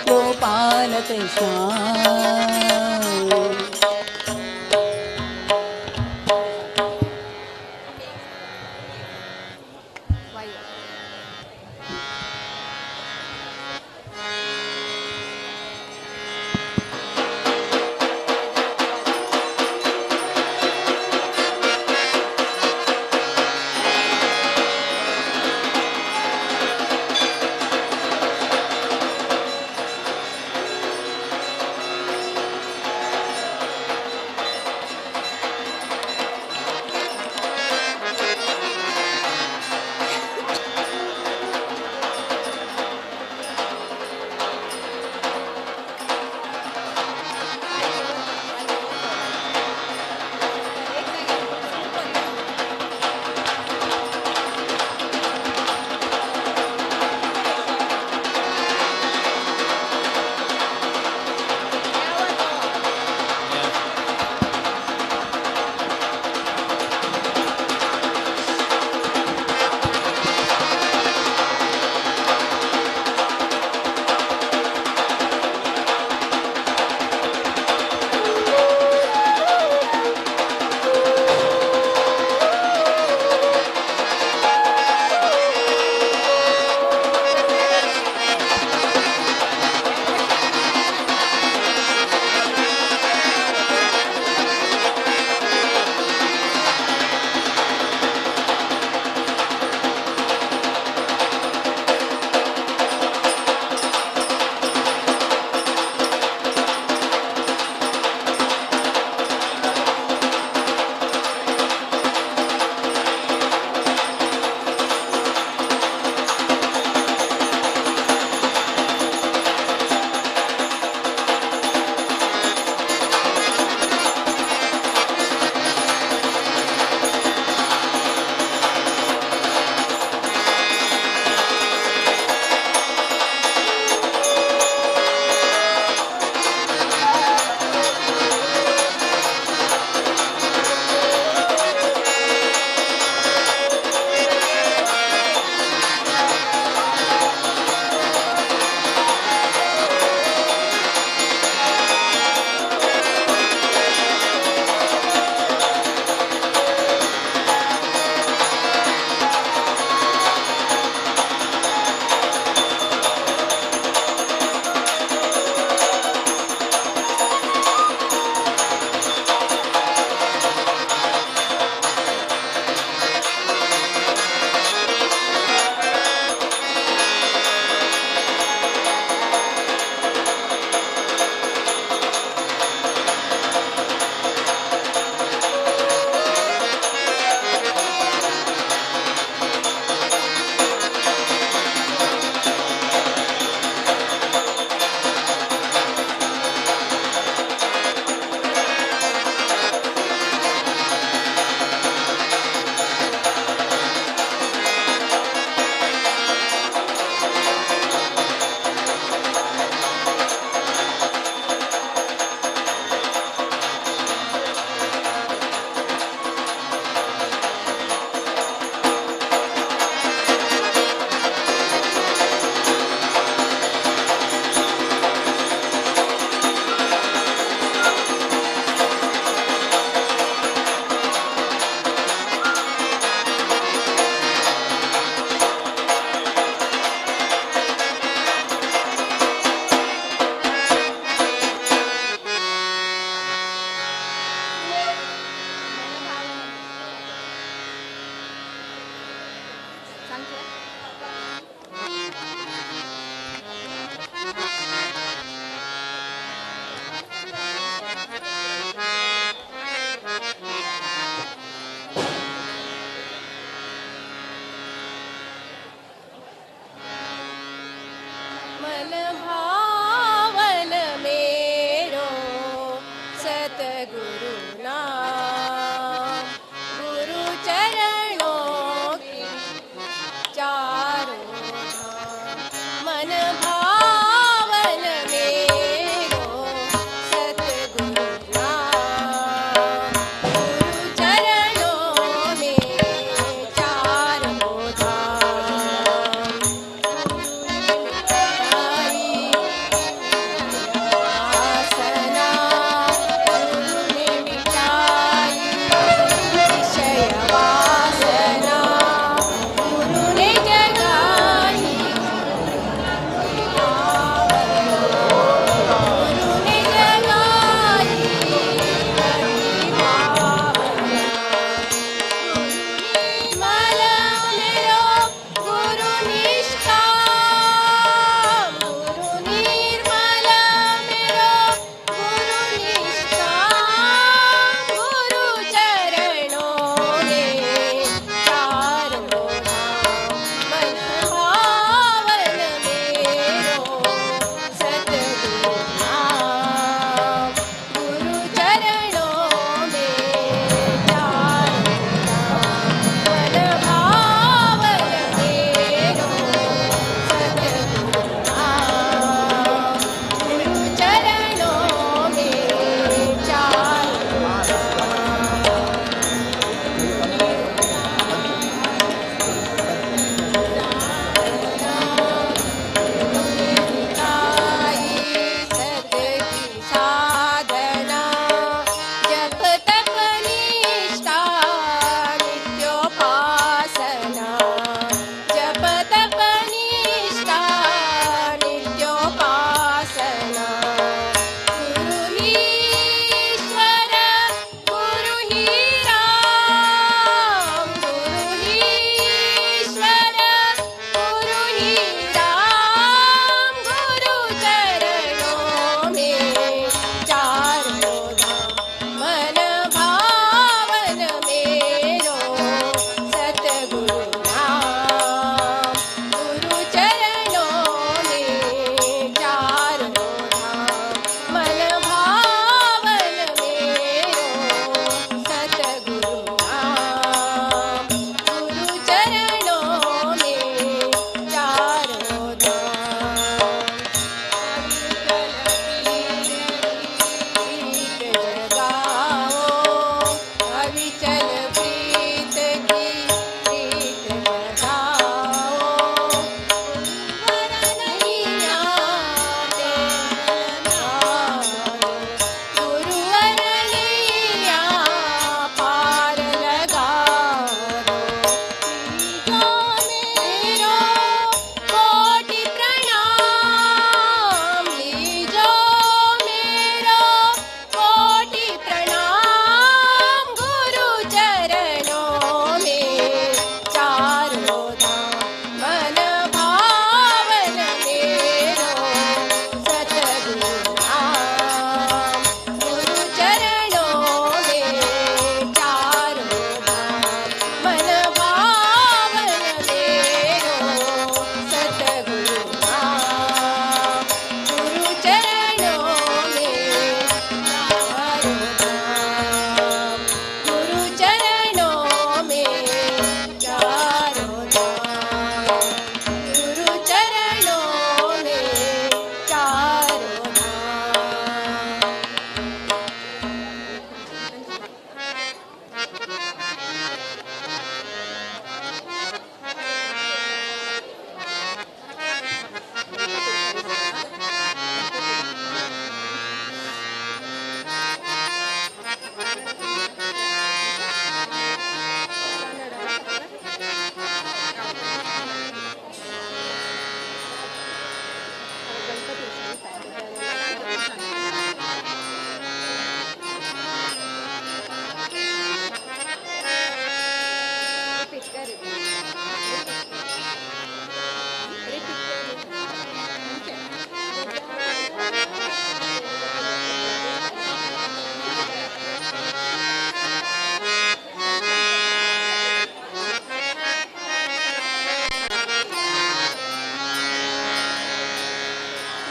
गोपाल कृष्ण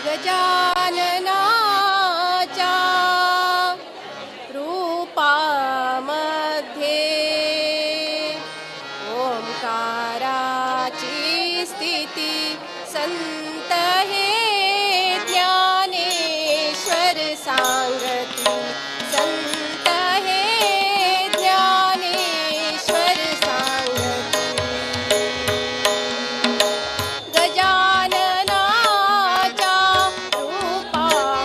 गजाननाच्या रूपामध्ये ओंकाराची स्थिती संत हे ज्ञानेश्वर सांगती संत हे ज्ञानेश्वर सांगती गजाननाच्या रूपामध्ये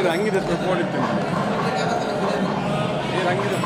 ನೀರು ಹಂಗಿದೆ ತೊಗೊಂಡಿತ್ತು ನೀರು ಹಂಗಿದೆ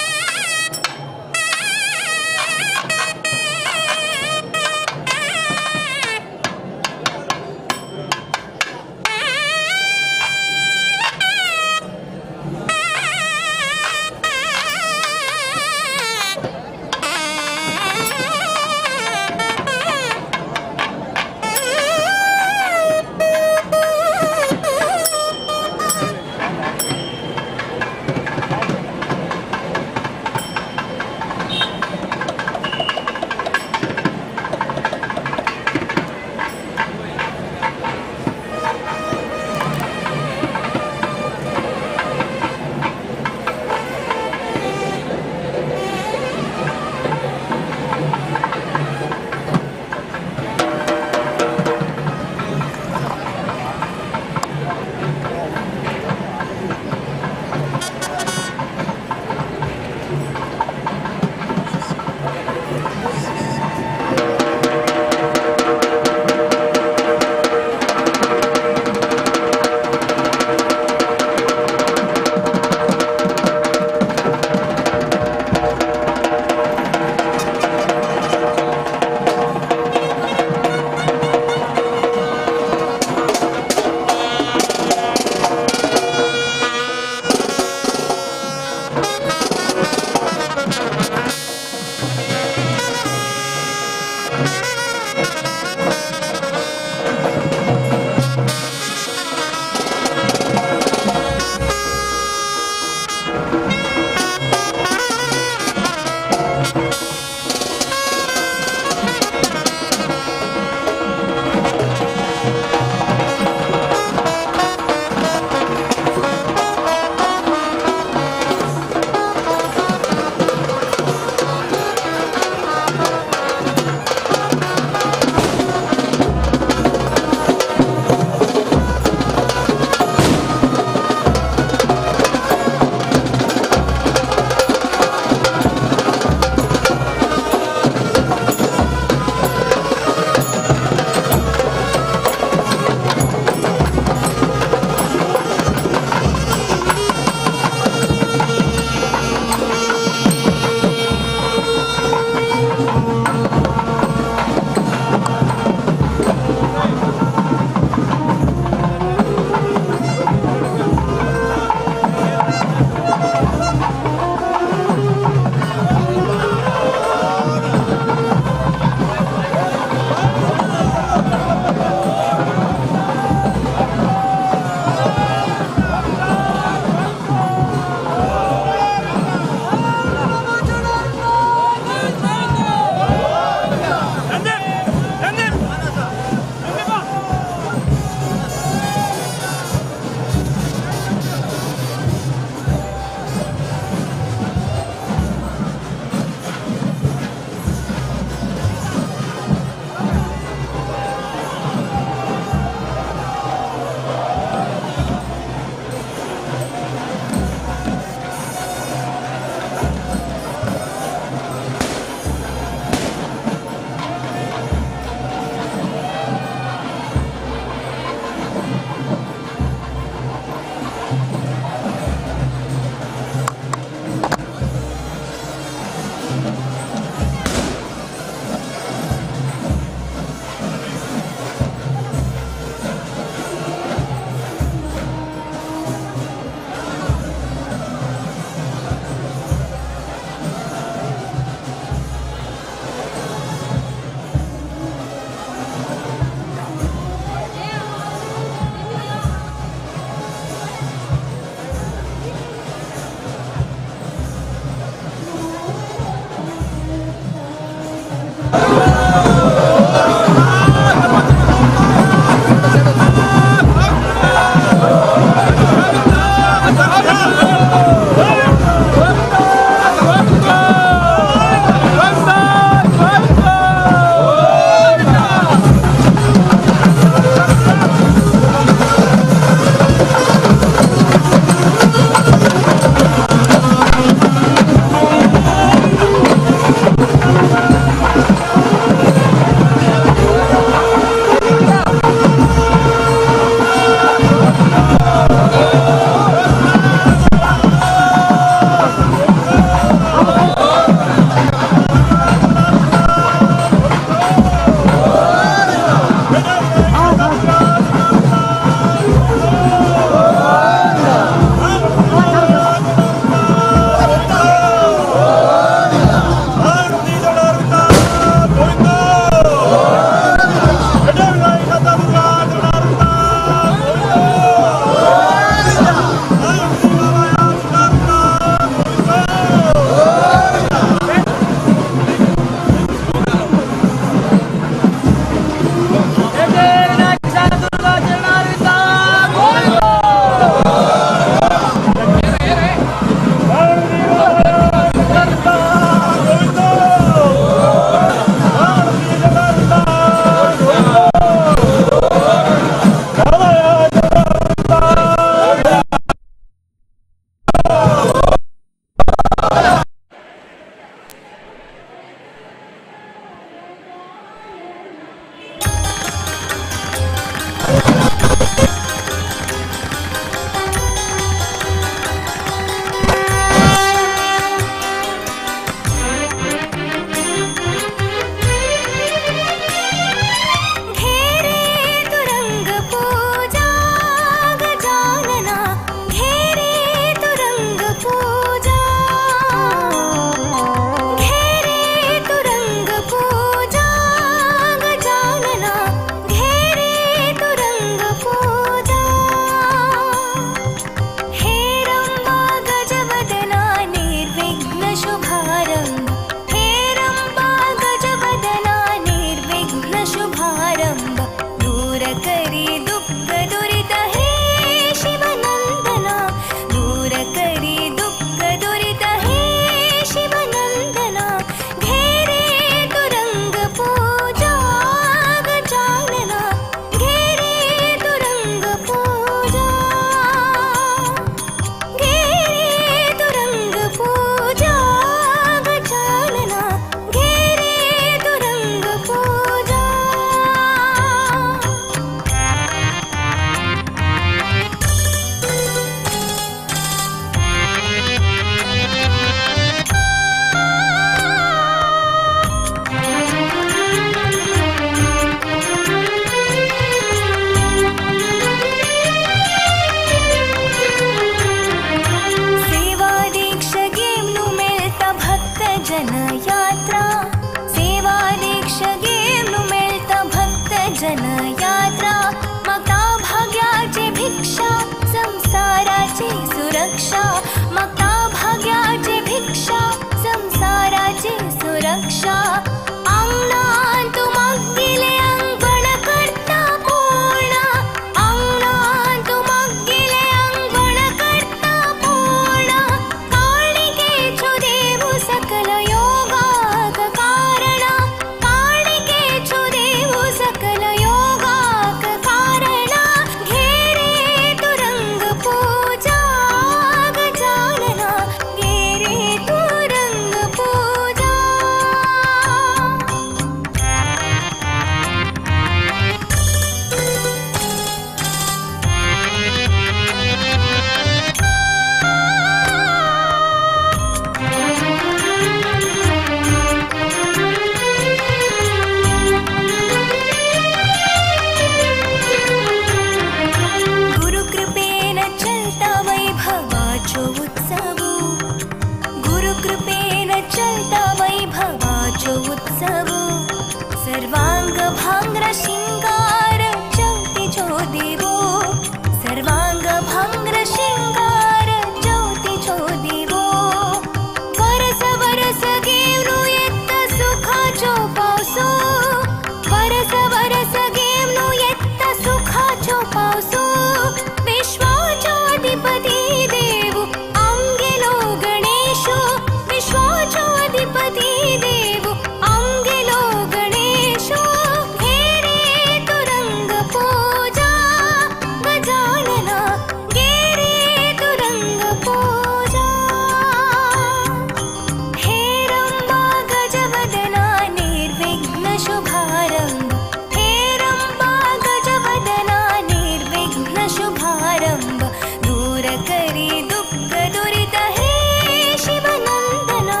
शुभारंभ दूर करी दुःख दुरित हे शिवनंदना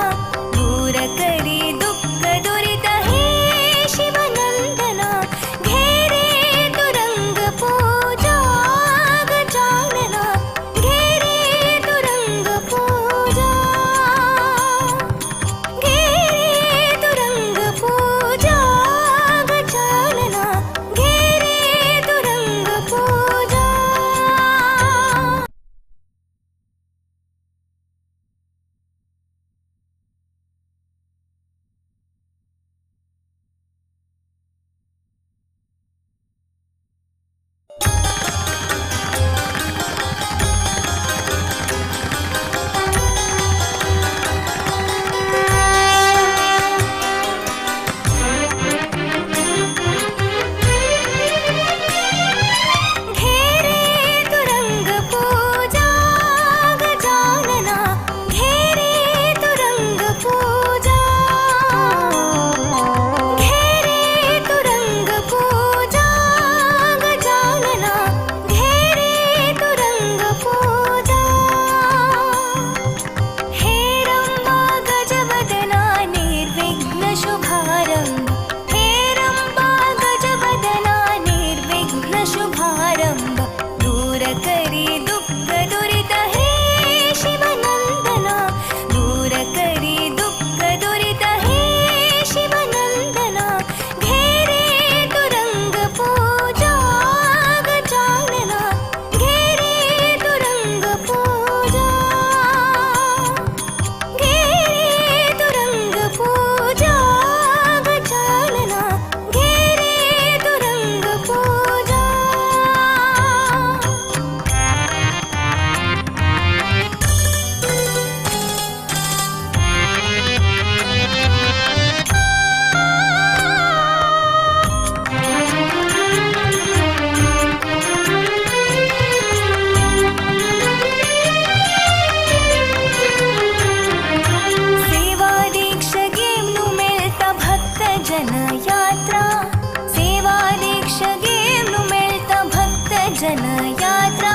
दूर करी दुःख दुरित हे शिवनंदना घेरे तुरंग पूजा गजानना घेरे तुरंग पूजा घेरे तुरंग पूजा गजानना घेरे तुरंग पूजा घेरे तुरंग पूजा गजानना घेरे तुरंग पूजा घेरे तुरंग पूजा गजानना घेरे तुरंग पूजा हे रंबा गजवदना निर्विघ्न शुभारंभ हे रंबा गजवदना निर्विघ्न शुभारंभ दूर करी दुःख दुरित हे शिवनंदना दूर करी दुःख दुरित हे शिवनंदना घेरे तुरंग पूजा गजानना घेरे तुरंग पूजा घेरे तुरंग पूजा गजानना घेरे तुरंग पूजा सेवा दीक्षेनु मिळता भक्त जन यात्रा सेवा दीक्षेनु मिळता भक्त जन यात्रा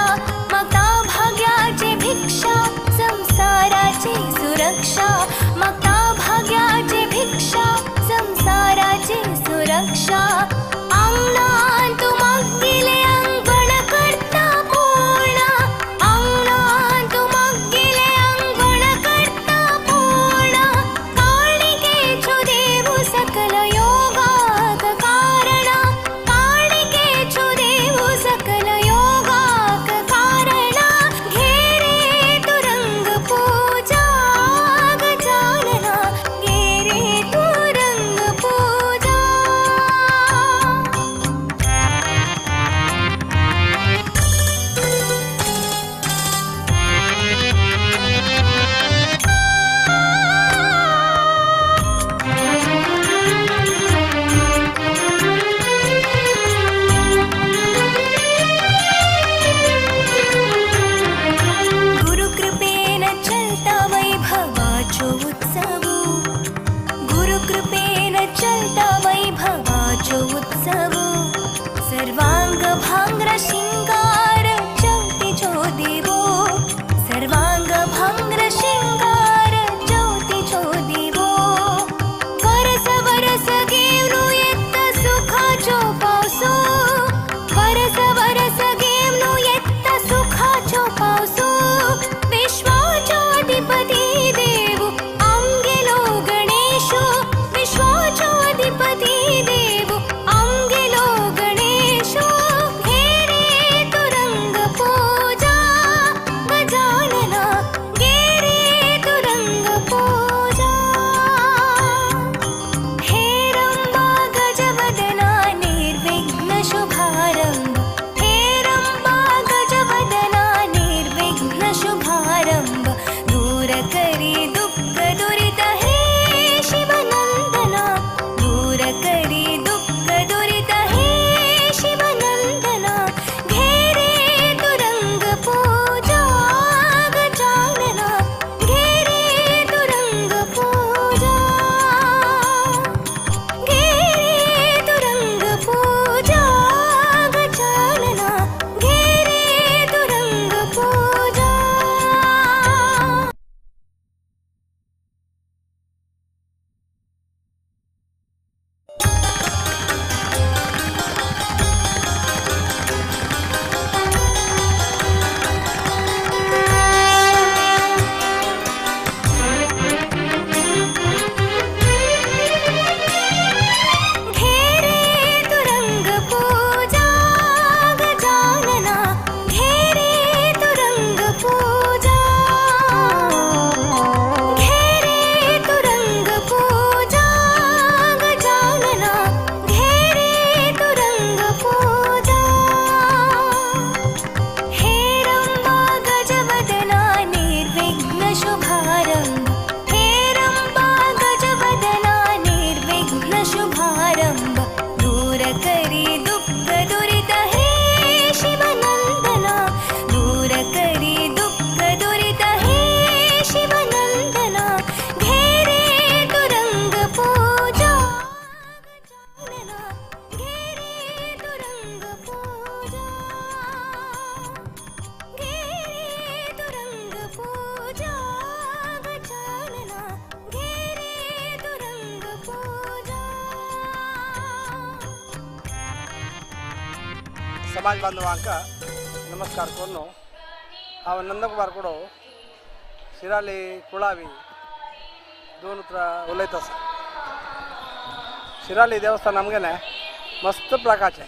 मगता भाग्याची भिक्षा संसाराची सुरक्षा मगता भाग्याची भिक्षा संसाराची सुरक्षा अंगणात मग्गिले अंगण करता पूर्ण अंगणात मग्गिले अंगण करता पूर्ण काळिकेचु देवु सकल योगाक कारण काळिकेचु देवु सकल योगाक कारण घेरे तुरंग पूजा गजानना घेरे तुरंग पूजा समाज बांधवांक नमस्कार करून हांव नंदकुमार कोडो शिराली कुळावी दोन उतर उलयत आसा. शिराली देवस्थान आमगेलें मस्त प्रकारचें.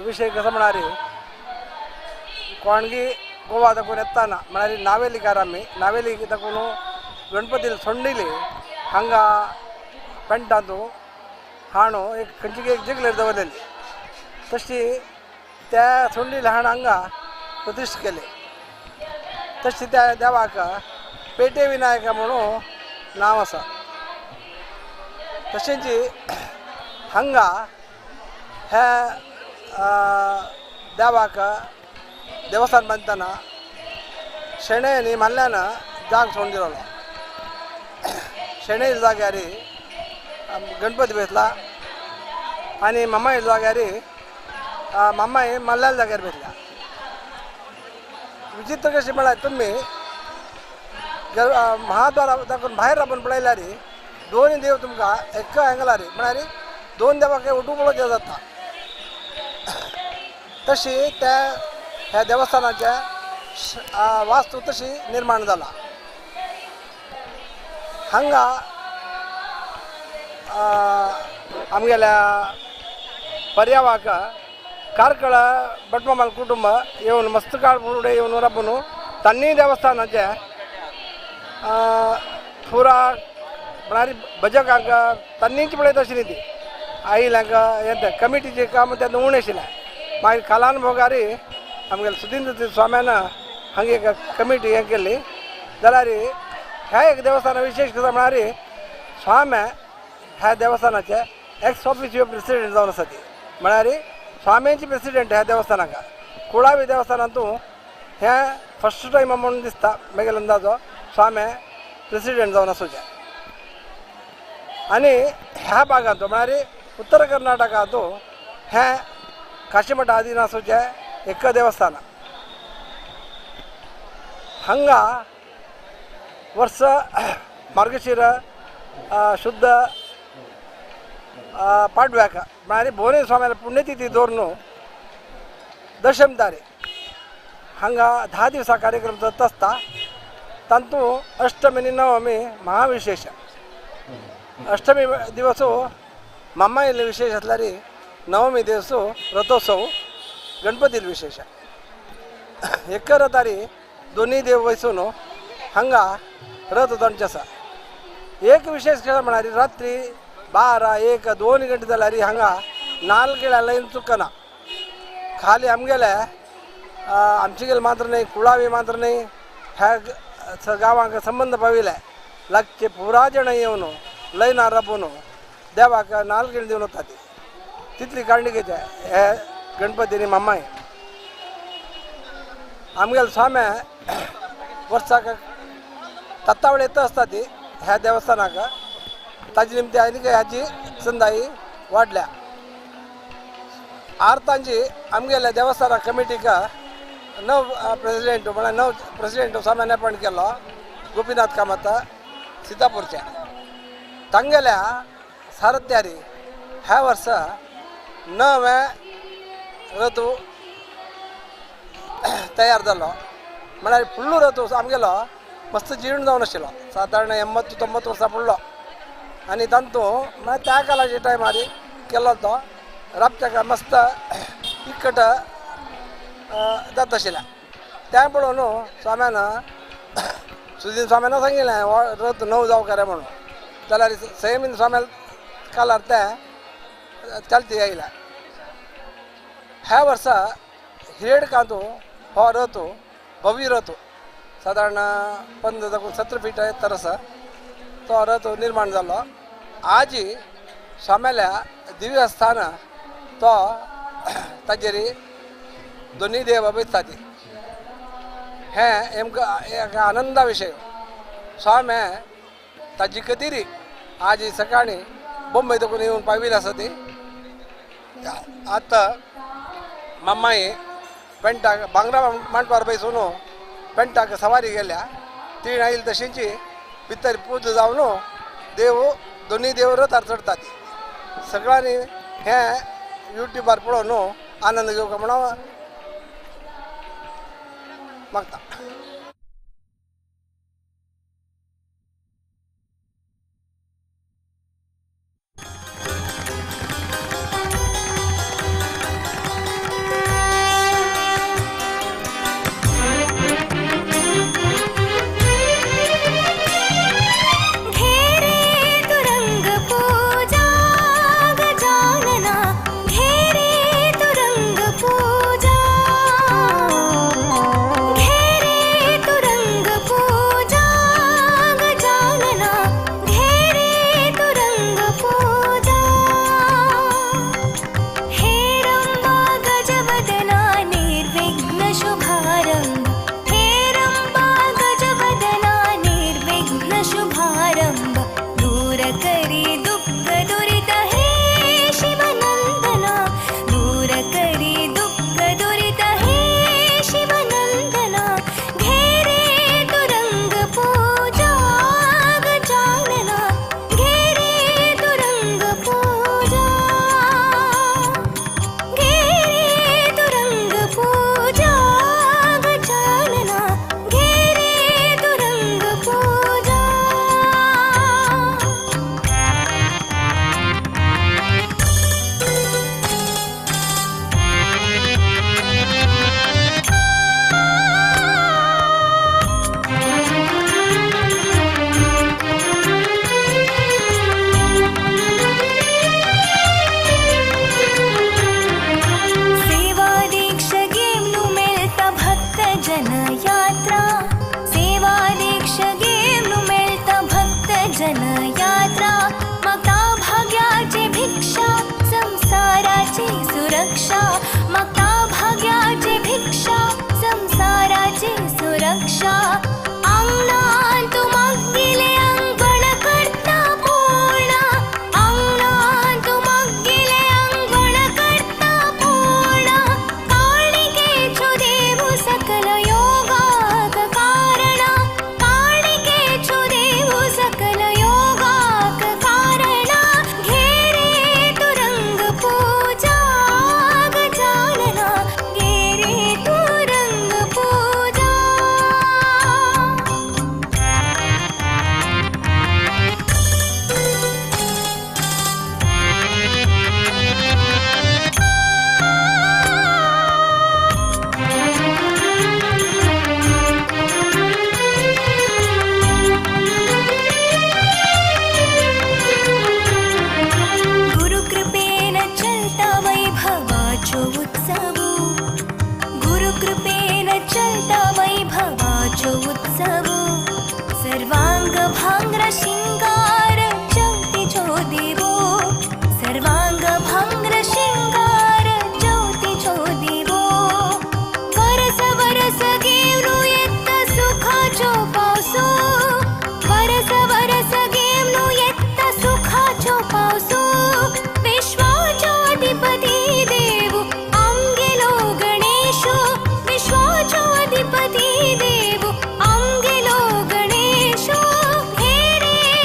विशय कसो म्हणारी कोणगी गोवा तकून येताना म्हणारी नावेलीकार आमी नावेली तकून गणपती सोंडिली हांगा पेंटांतू हाणू एक खंयची एक जगलेर दवरलेली तशी त्या सोंडिली हाण हांगा प्रतिश्ठ केली. तशी त्या देवाक पेटे विनायका म्हणून नांव आसा. तशेंच हांगा हे देवाक देवस्थान बांदतना शेणयांनी मारल्यान जाग सोडून दिलोलो. शेणे जाग्यार गणपती बेतला आनी मामाय जाग्यार मामाय मल्ल्याल जाग्यार बेतल्या. विचित्र कशें म्हळ्यार तुमी महाद्वारा तातूंत भायर राबून पळयल्यार दोन देव तुमकां एका एंगलार म्हळ्यार दोन देवाक उठूंक पळोवचें जाता. तशी त्या ह्या देवस्थानाचे वास्तू तशी निर्माण जाला. हांगा आमगेल्या पर्यावाक कारकळ भटमामाल कुटुंब येवन मस्त काळ फुडें येवन राबून तांणी देवस्थानाचे पुरा म्हळ्यार भजकांक तांणीच पळयत आशिल्ली ती आयल्यांक हें कमिटीचें काम तें उणें आशिल्लें. मागीर कालान भोगारी आमगेले सुधींद्र स्वाम्यान हांगा एक कमिटी हें केल्ली जाल्यार ह्या एक देवस्थाना विशेष कसो म्हळ्यार स्वाम्या ह्या देवस्थानाचे एक्स ऑफिशियो प्रेसिडेंट जावन आसा ती. म्हळ्यार स्वाम्यांची प्रेसिडेंट ह्या देवस्थानाक. कुळावी देवस्थानांतू हें फस्ट टायम म्हणून दिसता म्हगेलो अंदाजो स्वाम्या प्रेसिडेंट जावन आसूचे. आनी ह्या भागांतू म्हळ्यार उत्तर कर्नाटकांतू हें काशीमठा अधीन आसूचें एक देवस्थान. हांगा वर्स मार्गशीर शुद्ध पाडव्याक म्हळ्यार भुवनेश्वर स्वाम्याला पुण्यतिथी दवरून दशम तारीख हांगा 10 दिवसां कार्यक्रम जाता आसता. तातूं अष्टमी आनी नवमी महाविशेश. अष्टमी दिवसू मामायले विशेष आसल्यार नवमी दिवसू रथोत्सव गणपतील विशेष. एक रथारी दोनी देव वयसून हांगा रथ तांचे आसा. एक विशेष म्हळ्यार रात्री 12, 1, 2 गंटे जाल्यार हांगा नाल्ल लायन चुकना. खाली आमगेले आमचे गेले मात्र न्ही कुळावी मात्र न्ही ह्या गांवांक संबंध पाविले लागचे पुरा जण येवन लयना राबून देवाक नाल्ल दिवन वता ती. तितली काणिकेचे हे गणपती मामाय. आमगेले स्वाम्या वर्साक तत्तावळ येता आसता ती ह्या देवस्थानाक. ताजे निमते आनीक ह्याची संदाई वाडल्या. आर्तांची आमगेल्या देवस्थाना कमिटीक नव प्रेसिडेंट म्हळ्यार नव प्रेसिडेंट स्वाम्यान अपॉयंट केलो गोपीनाथ कामत सीतापूरचे. तांगेल्या सारथ्यारी ह्या वर्सा नवे रथ तयार जालो. म्हळ्यार फुडलो रथ आमगेलो मस्त जीर्ण जावन आशिल्लो. सादारण 80-90 वर्सां फुडलो. आनी तातूंत म्हळ्यार त्या कालाच्या टायमार केलो तो राबच्याक मस्त इकट जाता आशिल्लें. तें पळोवन स्वाम्यान सुधीर स्वाम्यान सांगिल्लें हो रथ नव जावं खरें म्हणून. जाल्यार सैमीन स्वाम्या कालार तें चलती आयलें. ह्या वर्सा हिरेडकांतू हो रथ भव्य रथ सादारण 15-17 फीट येतार आसा तो रथ निर्माण जालो. आज स्वाम्याल्या दिव्य स्थान तो ताजेर दोनी देव बसता ती. हें एक आनंदा विशय. स्वाम्या ताजी कतिरी आज सकाळी बॉम्बे तकून येवन पाविली आसा ती. आतां मामाई पेंटाक भांगरा मांडपार बैसून पेंटाक सवारी गेल्या. ती आयली तशींची भितर पूज जावन देव दोनी देव रथार चडटा ती. सगळ्यांनी हें युट्यूबार पळोवन आनंद घेवका म्हणून मागता. अधिपती देव अंगेलो गणेशो घेरे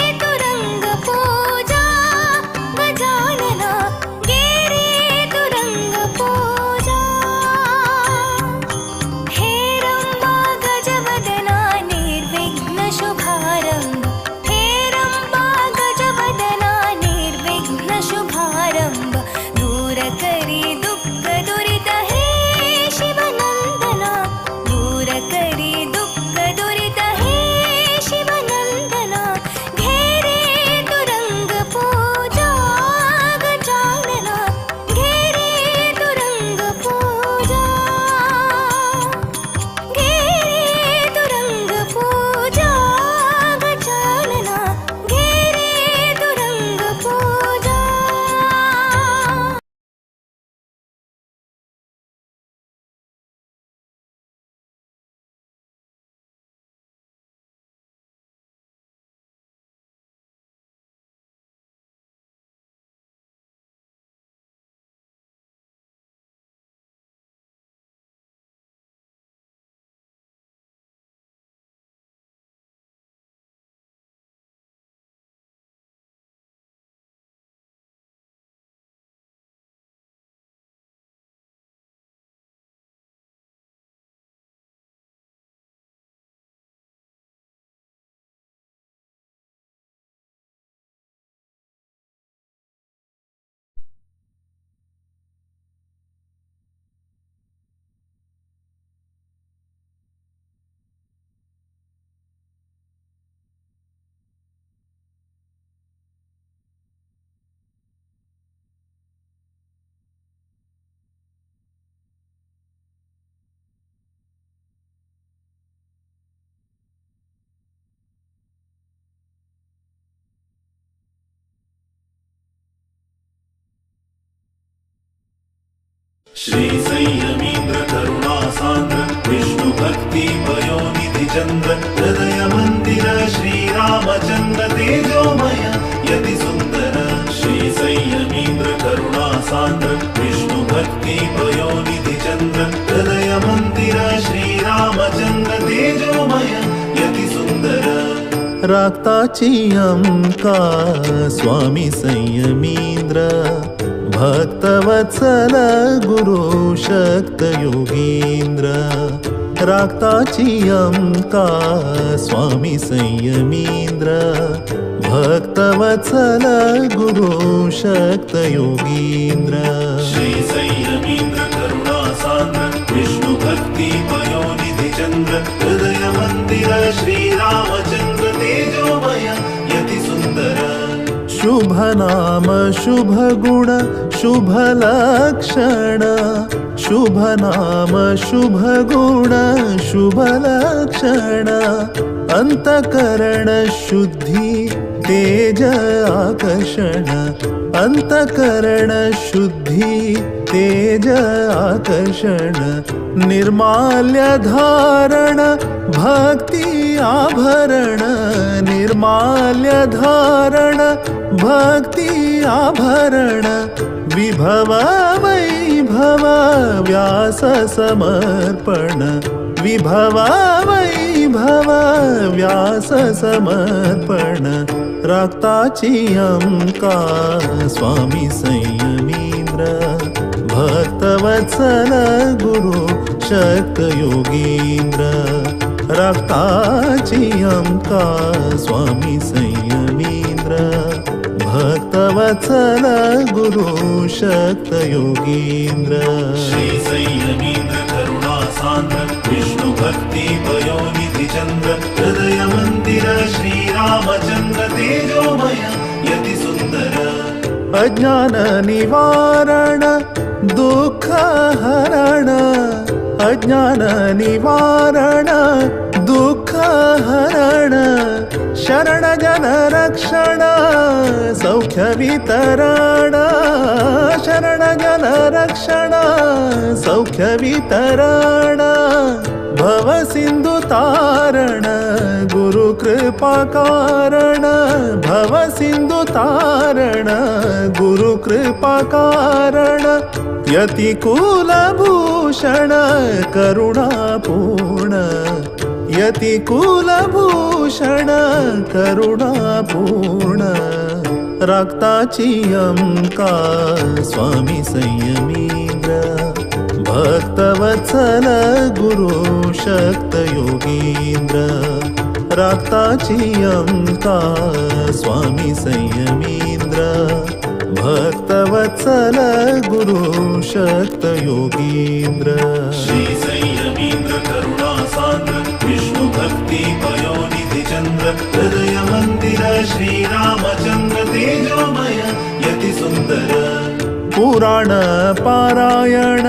श्री संयमीन्द्र करुणासान्द्र विष्णु भक्ति पयोनिधि चन्द्र हृदय मंदिर श्रीरामचन्द्र तेजोमय यति सुंदर श्री संयमीन्द्र करुणासान्द्र विष्णु भक्ति पयोनिधि चन्द्र हृदय मंदिर श्रीरामचन्द्र तेजोमय यति सुंदर राक्ताची अंका स्वामी संयमीन्द्र भक्तवत्सल गुरु शक्त योगींद्र राक्ताची अंका स्वामी संयमींद्र भक्तवत्सल गुरु शक्त योगींद्र श्री संयमींद्र करुणासान्द्र विष्णु भक्ति पयोनिधि चन्द्र हृदय मंदिर श्रीरामचन्द्र तेजोमय यति सुंदर शुभ नाम शुभ गुण शुभ लक्षण शुभ नाम शुभ गुण शुभ लक्षण अंतकरण शुद्धि तेज आकर्षण अंतकरण शुद्धि तेज आकर्षण निर्माल्य धारण भक्ति आभरण निर्माल्य धारण भक्ति आभरण विभव वैभव व्यास समर्पण विभव वैभव व्यास समर्पण राक्ताची अंका स्वामी संयमींद्र भक्तवत्सल गुरु शक्त योगींद्र राक्ताची अंका स्वामी संयमींद्र भक्तवत्सल गुरु शक्त योगींद्र श्री संयमींद्र करुणासान्द्र विष्णु भक्ति पयोनिधि चन्द्र हृदय मंदिर श्रीरामचन्द्र तेजोमय यति सुंदर अज्ञान निवारण दुःख हरण अज्ञान निवारण दुःख हरण शरण जन रक्षण सौख्य वितरण शरण जन रक्षण सौख्य वितरण भव सिंधु तारण गुरु कृपा कारण भव सिंधु तारण गुरु कृपा कारण यति कुलभूषण करुणापूर्ण यति कुलभूषण करुणापूर्ण रक्ताची अंका स्वामी संयमींद्र भक्तवत्सल गुरु शक्त योगींद्र रक्ताची अंका स्वामी संयमींद्र भक्तवत्सल गुरु शक्त योगींद्र श्री संयमींद्र करुणासान्द्र विष्णु भक्ति पयोनिधि चन्द्र हृदय मंदिर श्रीरामचन्द्र तेजोमय यति सुंदर पुराण पारायण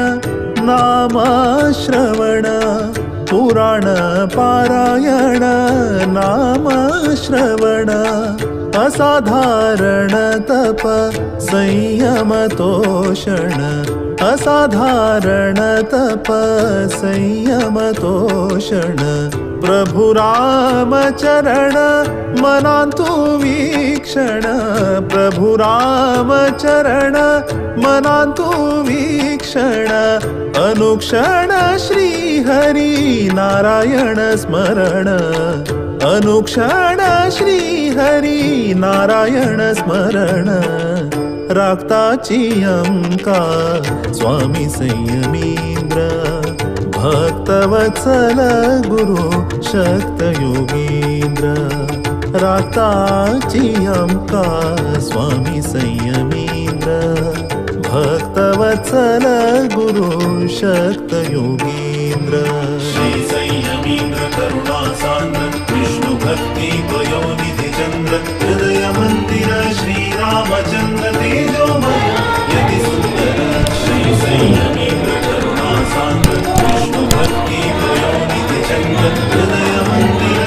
नाम श्रवण पुराण पारायण नाम श्रवण असाधारण तप संयम तोषण असाधारण तप संयम तोषण प्रभु राम चरण मनांतु वीक्षण प्रभु राम चरण मनांतु वीक्षण अनुक्षण श्री हरि नारायण स्मरण अनुक्षण श्री हरि नारायण स्मरण राक्ताची अंका स्वामी संयमींद्र भक्तवत्सल गुरु शक्त योगींद्र राक्ताची अंका स्वामी संयमींद्र भक्तवत्सल गुरु शक्त योगींद्र श्री संयमींद्र करुणासान्द्र विष्णु भक्ति पयोनिधि चन्द्र हृदय मंदिर श्रीरामचन्द्र तेजोमय यति सुंदर श्री संयमींद्र करुणासान्द्र विष्णु भक्ति पयोनिधि चन्द्र हृदय मंदिर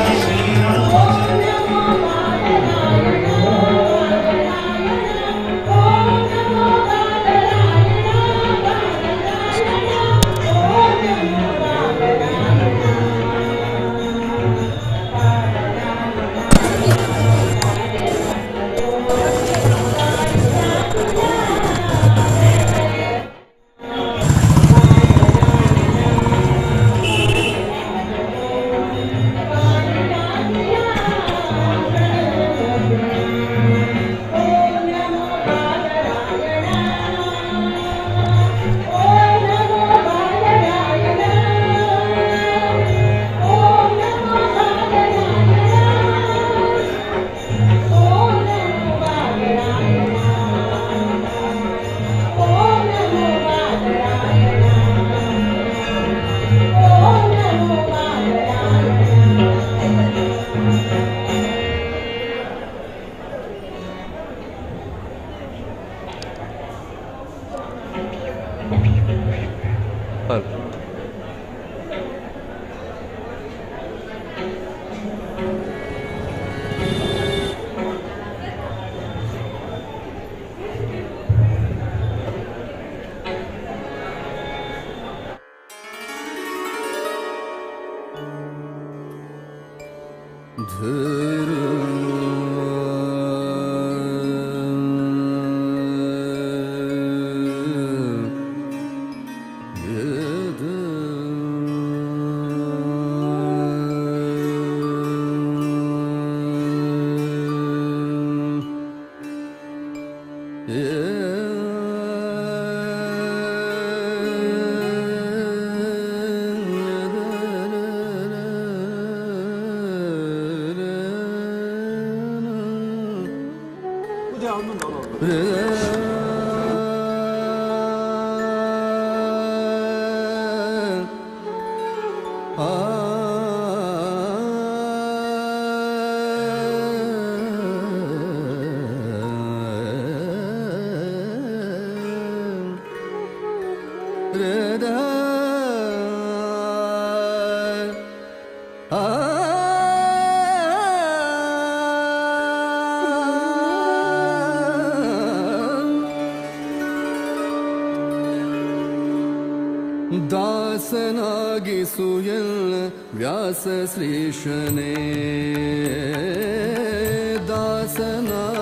ದಾಸನಾಗಿಸುಯಲ್ ವ್ಯಾಸ ಶ್ರೀಶನೇ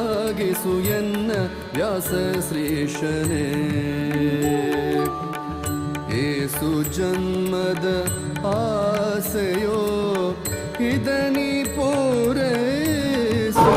ದಾಸನಾಗಿಸುಯನ್ನ ವ್ಯಾಸ ಶ್ರೀಶನೇ ಏಸು ಜನ್ಮದ ಆಸೆಯೋ ಇದನಿ ಪೂರೈಸು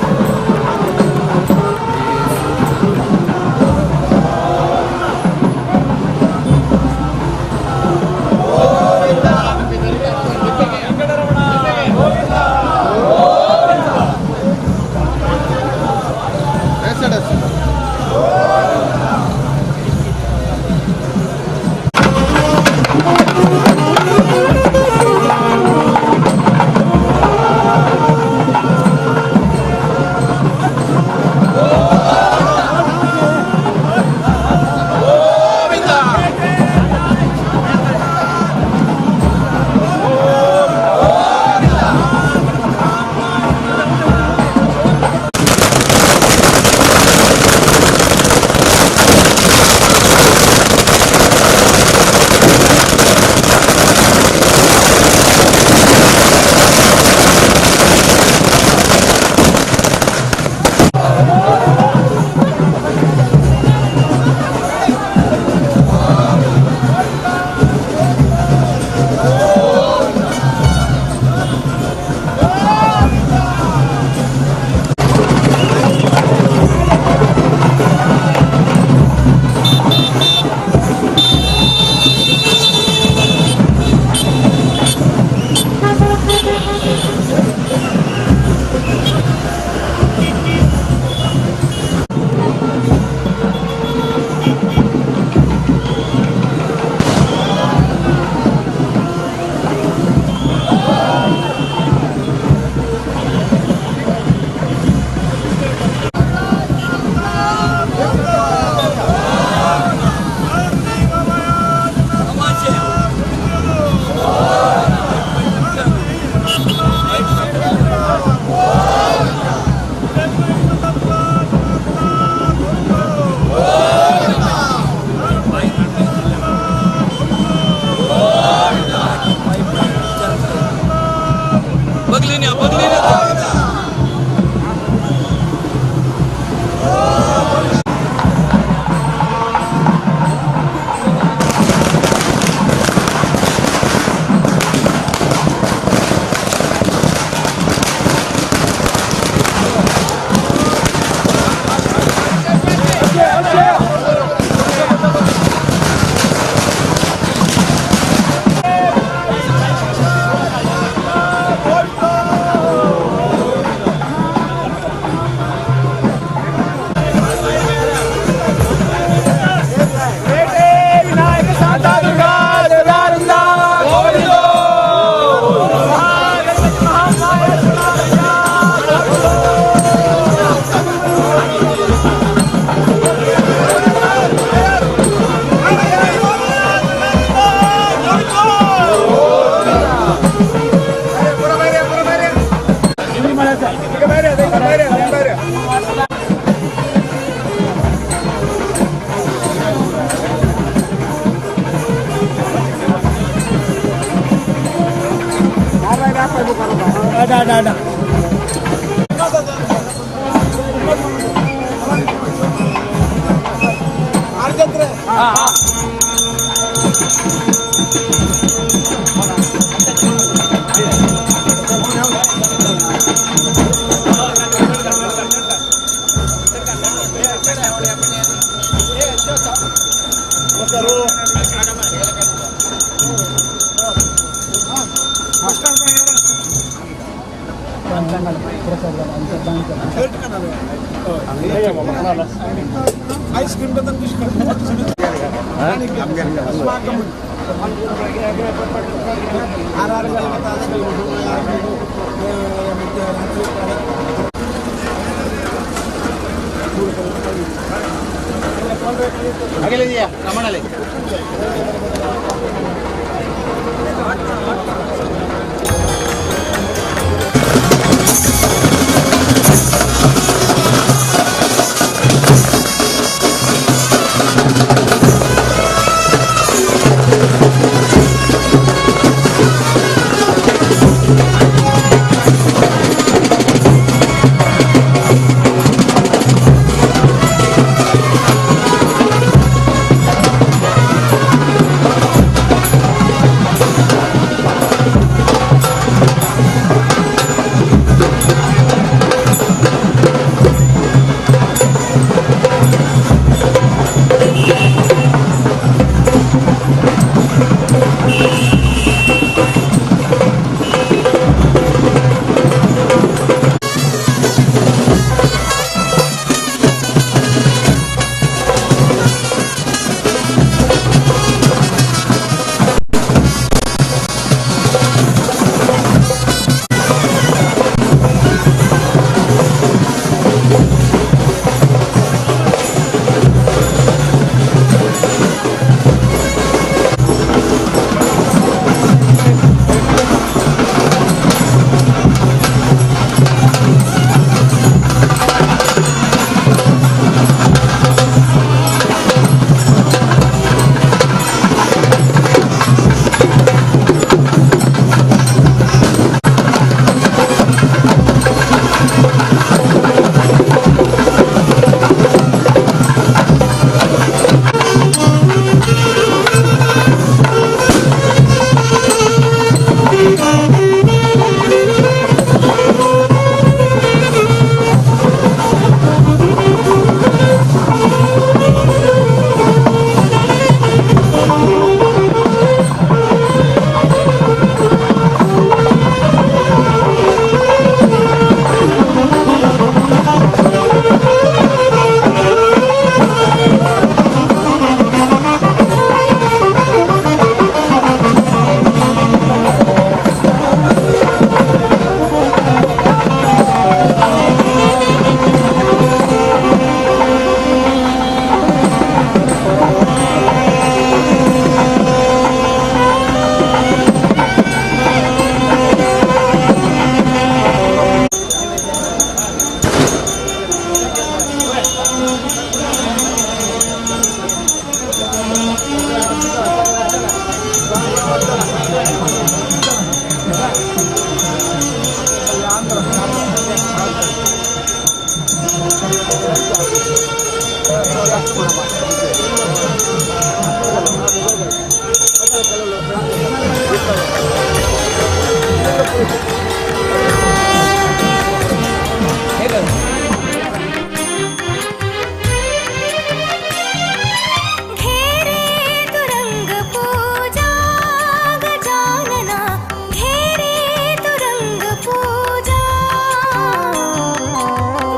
ada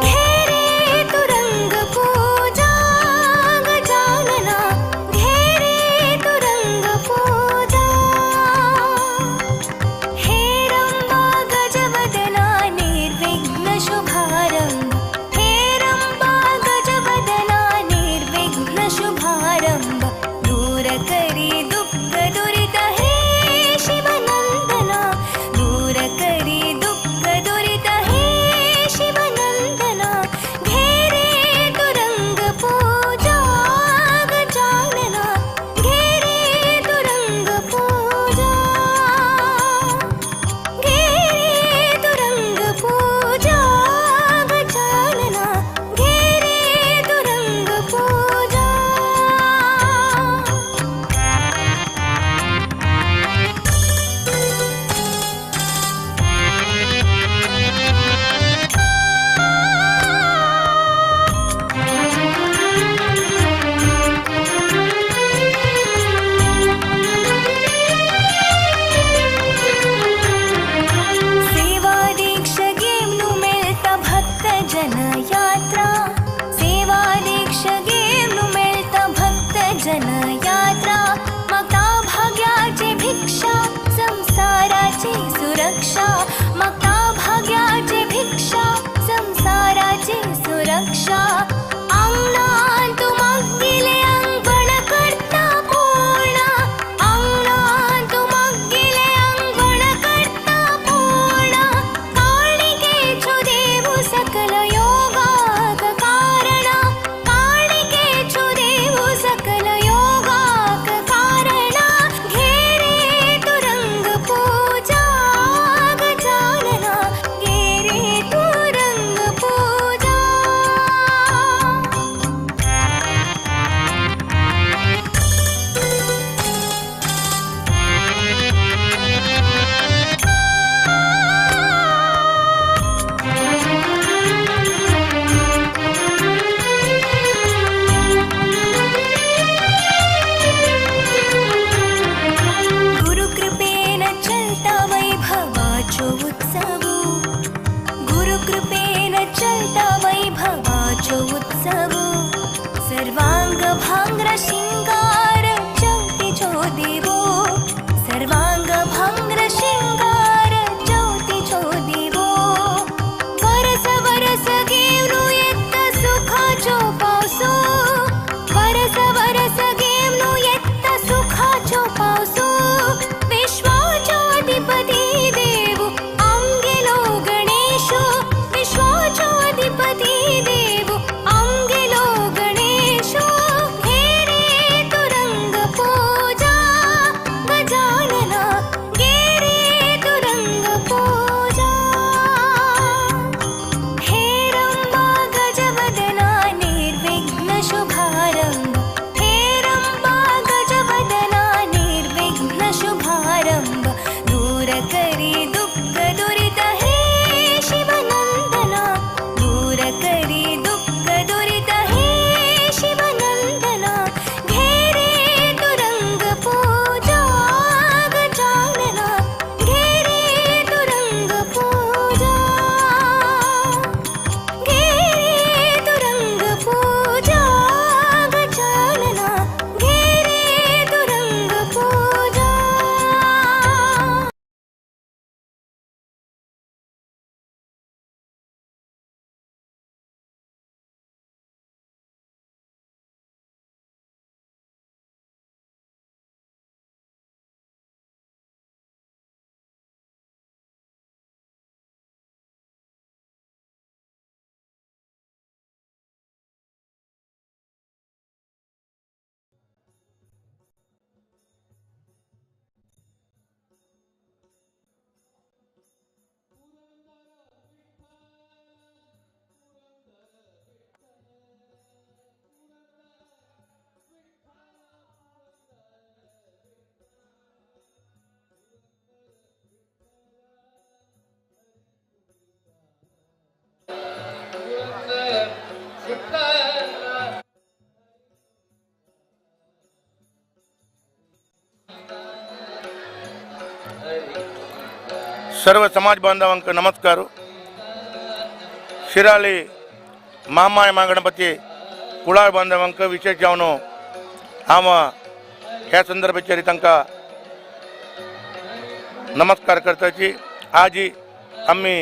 घेरे तुरंग पूजा संसाराची सुरक्षा मागता भाग्याची भिक्षा संसाराची सुरक्षा अंगणात मागिले अंगण करता पूर्ण अंगणात मागिले अंगण करता पूर्ण काणिकेचो देव सकल योगाक कारण काणिकेचो देव सकल योगाक कारण घेरे तु रंग पूजा गजानना घेरे तु रंग पूजा गुरुकृपेन चलता वैभवाचो उत्सव गुरुकृपेन चलता वैभवाचो उत्सव सर्वांग भांग्र शिंगार ज्योतिचो देवो सर्वांग भांग्र शिंगार ज्योतिचो देवो वरस वरस घेवनु येत्त सुखाचो पावसो वरस वरस घेवनु येत्त सुखाचो पावसो विश्वाचो अधिपती देव आमगेलो गणेशो विश्वाचो अधिपती देव आमगेलो गणेशो घेरे तु रंग पूजा गजानना घेरे तु रंग पूजा हे रंबा गजवदना निर्विघ्न शुभारंभ हे रंबा गजवदना निर्विघ्न शुभारंभ दूर करी दुःख दुरित हे शिवनंदना दूर करी दुःख दुरित हे शिवनंदना घेरे तु रंग पूजा गजानना घेरे तु रंग पूजा घेरे तु रंग पूजा गजानना घेरे तु रंग पूजा सर्व समाज बांधवांक नमस्कार. शिराली महामाय गणपती कुळाळ बांधवांक विशेष जावन हांव ह्या संदर्भाचेर तांकां नमस्कार करताची. आज आमी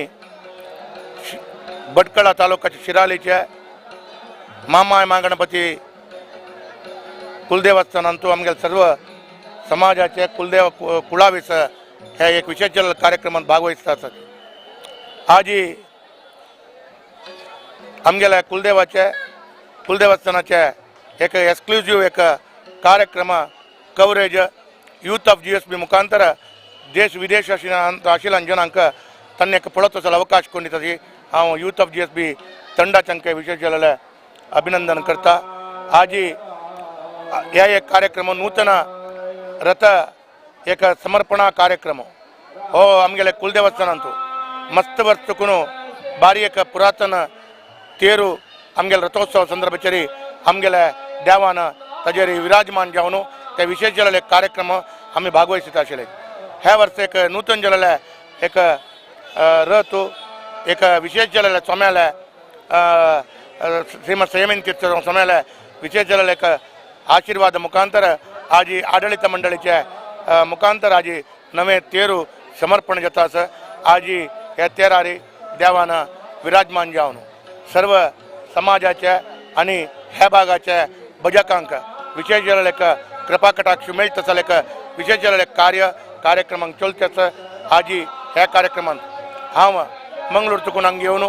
भटकळा तालुक्याच्या शिरालीचे महामाय गणपती कुलदेवस्थानांतू आमगे सर्व समाजाचे कुलदेव कुळावीस ह्या एक विशेष कार्यक्रमात भागवहितात. आज आमगेल्या कुलदेवस्थानाचे एक एक्सक्लुझिव्ह एक कार्यक्रम कवरेज यूथ ऑफ GSB मुखांतर देश विदेश आशिल्ल्या जनांक तांणी एक पळोवचो अवकाश करून दिता. हांव यूथ ऑफ GSB तंडाचें विशेष जाल्लें अभिनंदन करता. आज ह्या एक कार्यक्रम नूतन रथ एक समर्पणा कार्यक्रम हो आमगेले कुलदेवस्थानांतू मस्त वर्षकून बारी एक पुरातन तेरू आमगेले रथोत्सव संदर्भाचेर आमगेले देवान ताजेर विराजमान जावन ते विशेष जाल्ले कार्यक्रम आमी भागवहित आशिल्ले. ह्या वर्सा एक नूतन जाल्ले एक रथ एक विशेष जाल्ले सोम्याले श्रीमद संयमीन तीर्थ सोम्याले विशेष जाल्ले एक आशीर्वाद मुखांतर आज आडಳಿತ मंडळीचे मुखांतर आज नवे तेरू समर्पण जाता आसा आजी ह्या तेरारी देवानं विराजमान जावन सर्व समाजाच्या आणि ह्या भागाच्या भजकांक विशेष एक कृपा कटाक्ष मेळटा तसले एक विशेष एक कार्यक्रमांक चलतेच आजी ह्या कार्यक्रमांत हांव मंगळूर चुकून हांगा येवन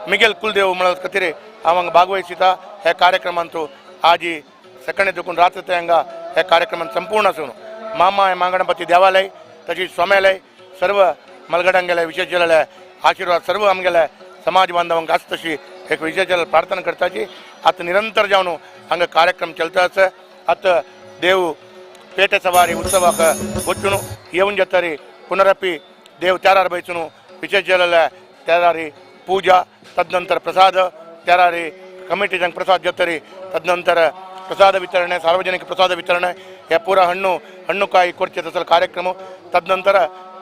मिगेल कुलदेव म्हणत खातीर हांव हांगा भागवयता ह्या कार्यक्रमांत आजी सकाळी देखून रात्र ते हांगा ह्या कार्यक्रमांत संपूर्ण आसून मामा मांगणपती देवालय तशीच स्वाम्यालय सर्व मलगडांक गेले विशेष जाल्ले आशीर्वाद सर्व आमगेले समाज बांधवांक आसा तशी एक विशेष प्रार्थना करताची आता निरंतर जावन हांगा कार्यक्रम चलताच आता देव पेटे सवारी उत्सवाक वचून येवन जातरी पुनरपी देव त्यारार बैसून विशेष जाल्ले त्यारारी पूजा तदनंतर प्रसाद त्यारारी कमिटीजांक प्रसाद जातरी तदनंतर प्रसाद वितರಣೆ सार्वजनिक प्रसाद वितರಣೆ हे पूरा हण्णुकाಯಿ ಕೊಡ್ಚೆ तसले कार्यक्रम तदनंतर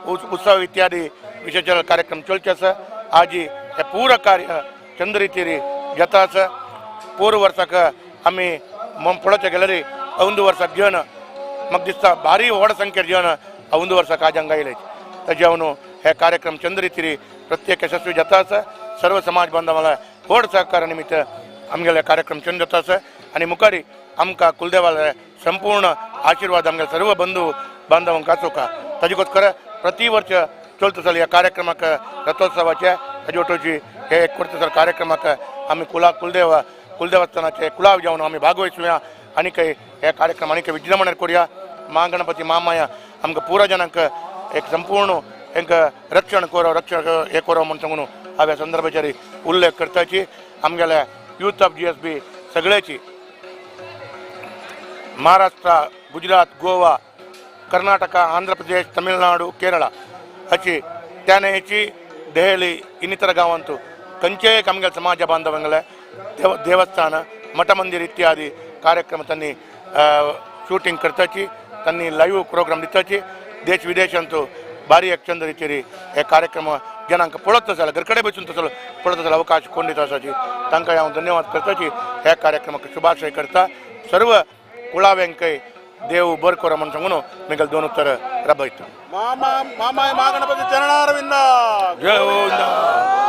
उत्सव इत्यादि विशेष कार्यक्रम चलचे आज हे पूरा कार्य चंद रीतीरी जाताच पूर्व वर्साक आम्ही पळोवचे गेल्यार ಒಂದು वर्साक घेवन म्हाका दिसता भारी व्हड संख्येन घेवन ಒಂದು वर्साक आज हांगा आयले ताजे हांव हे कार्यक्रम चंद रीतीरी प्रत्येक यशस्वी जाताच सर्व समाज बांधवांना व्हड सहकार निमित्त आमगेले कार्यक्रम चंद जाताच आणि मुखारी आमकां कुलदेवाले संपूर्ण आशीर्वाद आमगे सर्व बंधू बांधवांक आसूंका ताजे प्रति वर्ष चलता चल ह्या कार्यक्रमाक रथोत्सवाचे ताजे वटोची हे एक करता कार्यक्रमाक आमी कुलदेवस्थानाचे कुळाव जावन आमी भागवयसुया आनी हे कार्यक्रम आनी विजृंभणेर करुया महागणपती महामाया आमकां पुरा जनांक एक संपूर्ण एक रक्षण हे करो म्हण सांगून हांव ह्या संदर्भाचेर उल्लेख करताची आमगेले यूथ ऑफ GSB सगळ्याची महाराष्ट्र गुजरात गोवा कर्नाटक आंध्र प्रदेश तमिळनाडू केरळ अशी त्याने हेची दೆಹಲಿ ಇನ್ನಿತರ गांवांतू खंयचे एक आमगे समाज बांधवांगले देवस्थान मठ मंदिर इत्यादी कार्यक्रम त्यांनी शूटिंग करताची त्यांनी लाईव्ह प्रोग्राम दिताची देश विदेशांतू भारी एक चंद रितीरी हे कार्यक्रम जनांक पळत आसा घरकडे बसून तसलो पळत आसा अवकाश कोण दिता आसाची तांकां हांव धन्यवाद करताची ह्या कार्यक्रमाक शुभाशय करता सर्व कुळाव्यांकय देव बर करो म्हणून सांगून मिगल दोन उत्तर रबयता मामा महागणपती चरणारविंद जय गोविंद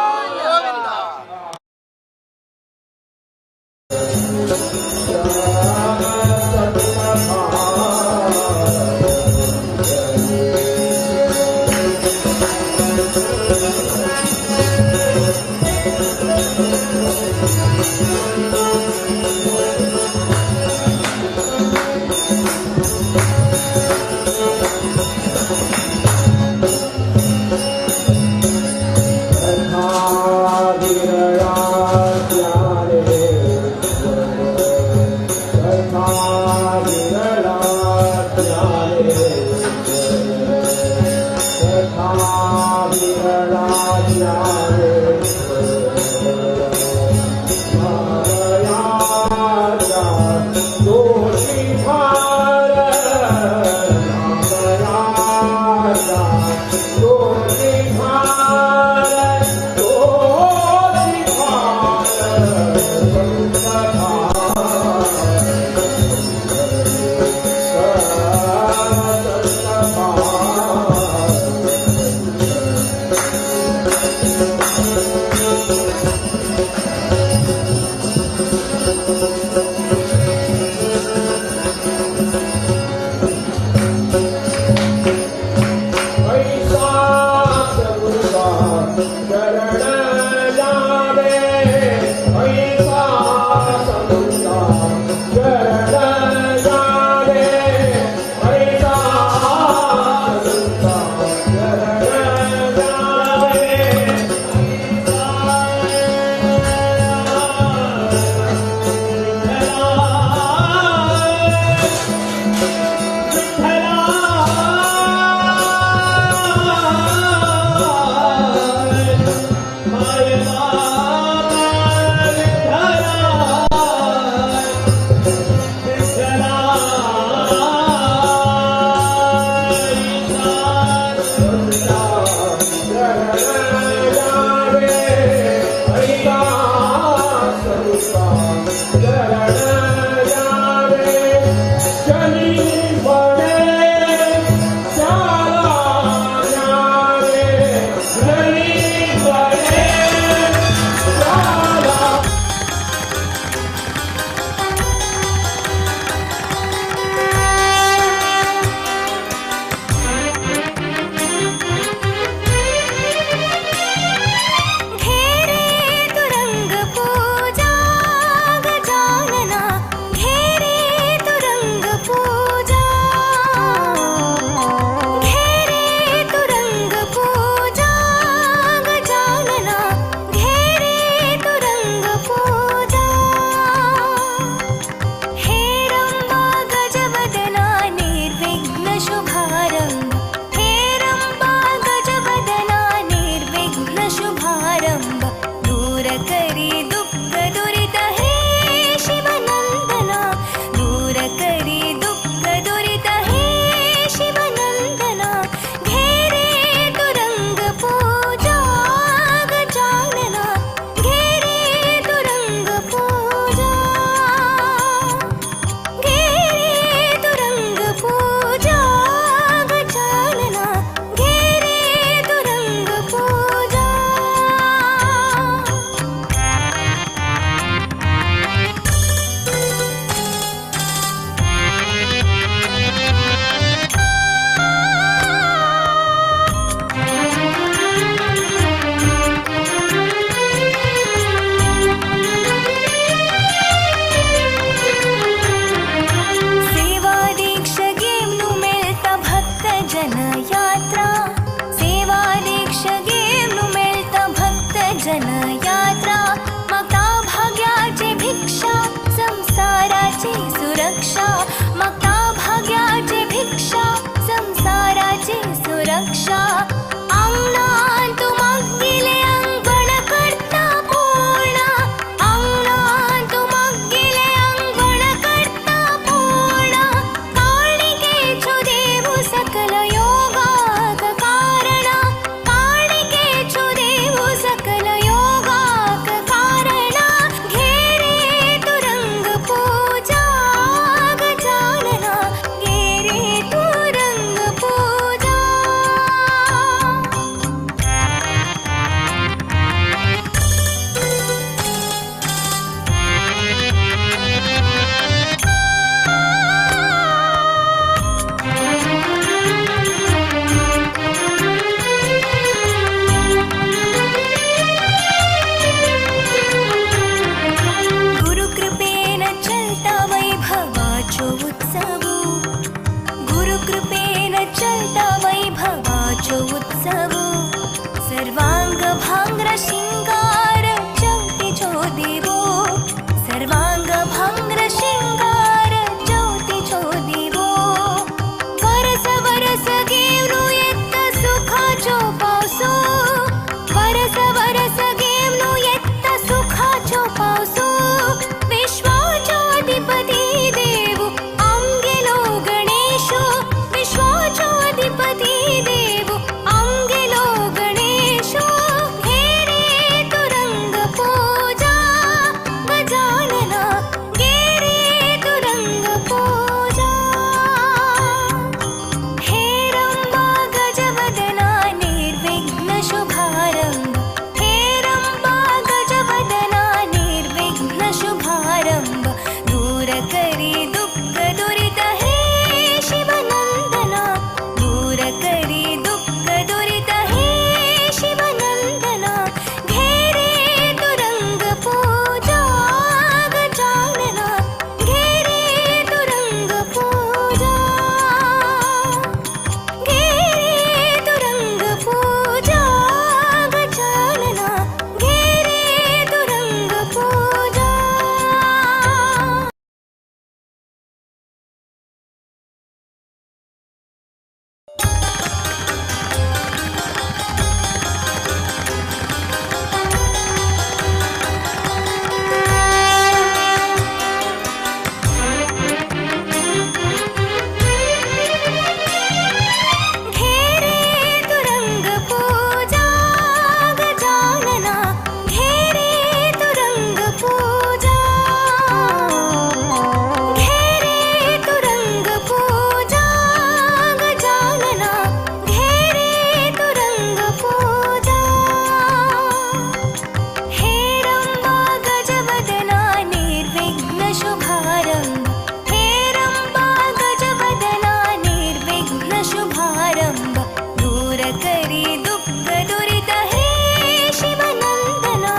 करी दुःख दुरित हे शिवनंदना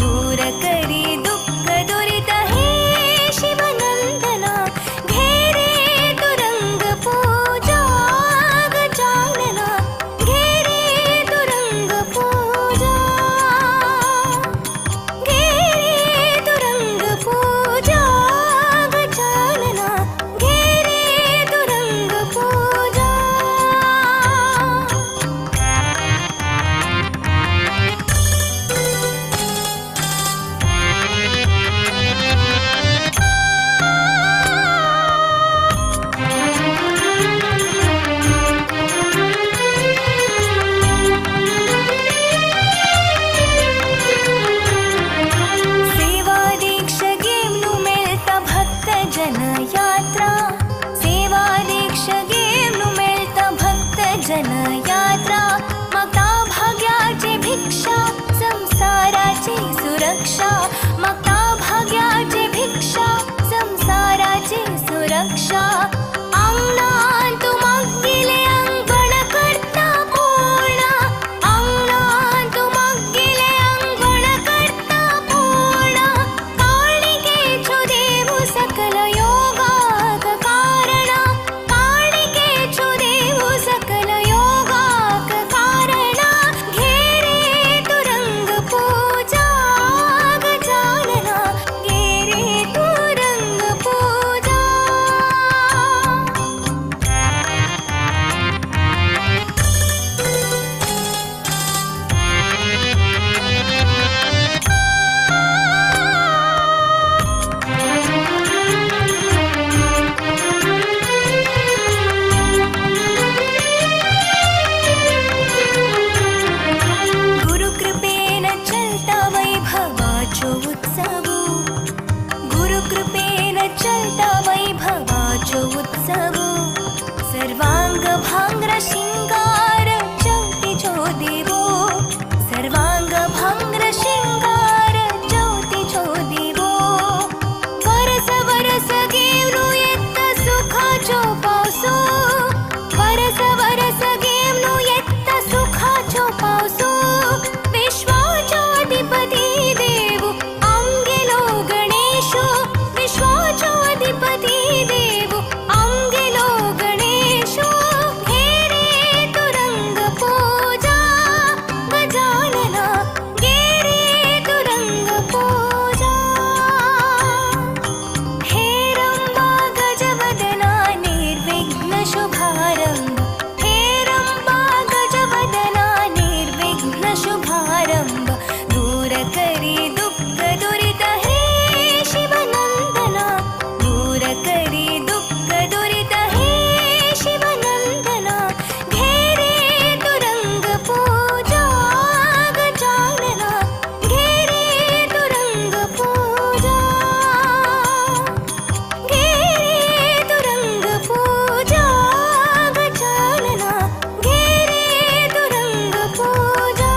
दूर करी दुःख दुरित हे शिवनंदना घेरे तुरंग पूजा गजानना घेरे तुरंग पूजा घेरे तुरंग पूजा गजानना घेरे तुरंग पूजा सेवा दीक्षेनु मेळ्ता भक्त जन यात्रा सेवा दीक्षेनु मेळ्ता भक्त जन यात्रा मागता भाग्याची भिक्षा संसाराची सुरक्षा मागता भाग्याची भिक्षा संसाराची सुरक्षा अंगणात मागिले अंगण करता पूर्ण अंगणात मागिले अंगण करता पूर्ण काळिकेचो देव सकल योगाक कारण काळिकेचो देव सकल योगाक कारण घेरे तुरंग पूजा गजानना घेरे तुरंग पूजा गुरुकृपेन चलता वैभवाचो उत्सव गुरुकृपेन चलता वैभवाचो उत्सव सर्वांग भांग्र शिंगार ज्योतिचो देवो सर्वांग भांग्र शिंगार ज्योतिचो देवो वरस वरस गेवनु येत्ता सुखाचो पावसो वरस वरस गेवनु येत्ता सुखाचो पावसो विश्वाचो अधिपती देव आमगेलो गणेशो विश्वाचो अधिपती देव आमगेलो गणेशो घेरे तुरंग पूजा गजानना घेरे तुरंग पूजा हे रंबा गजवदना निर्विघ्न शुभारंभ हे रंबा गजवदना निर्विघ्न शुभारंभ दूर करी दुःख दुरित हे शिवनंदना दूर करी दुःख दुरित हे शिवनंदना घेरे तुरंग पूजा गजानना घेरे तुरंग पूजा घेरे तुरंग पूजा गजानना घेरे तुरंग पूजा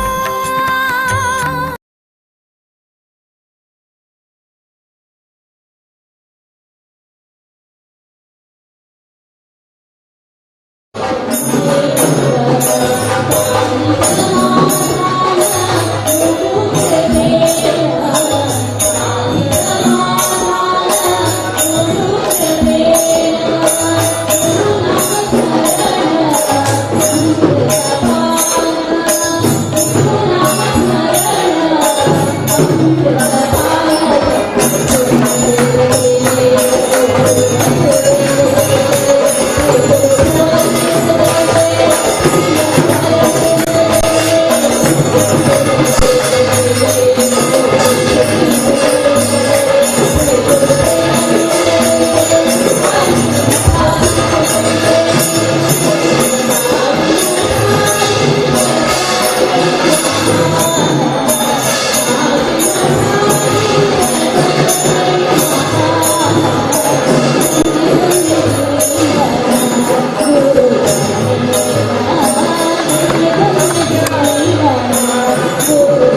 Guru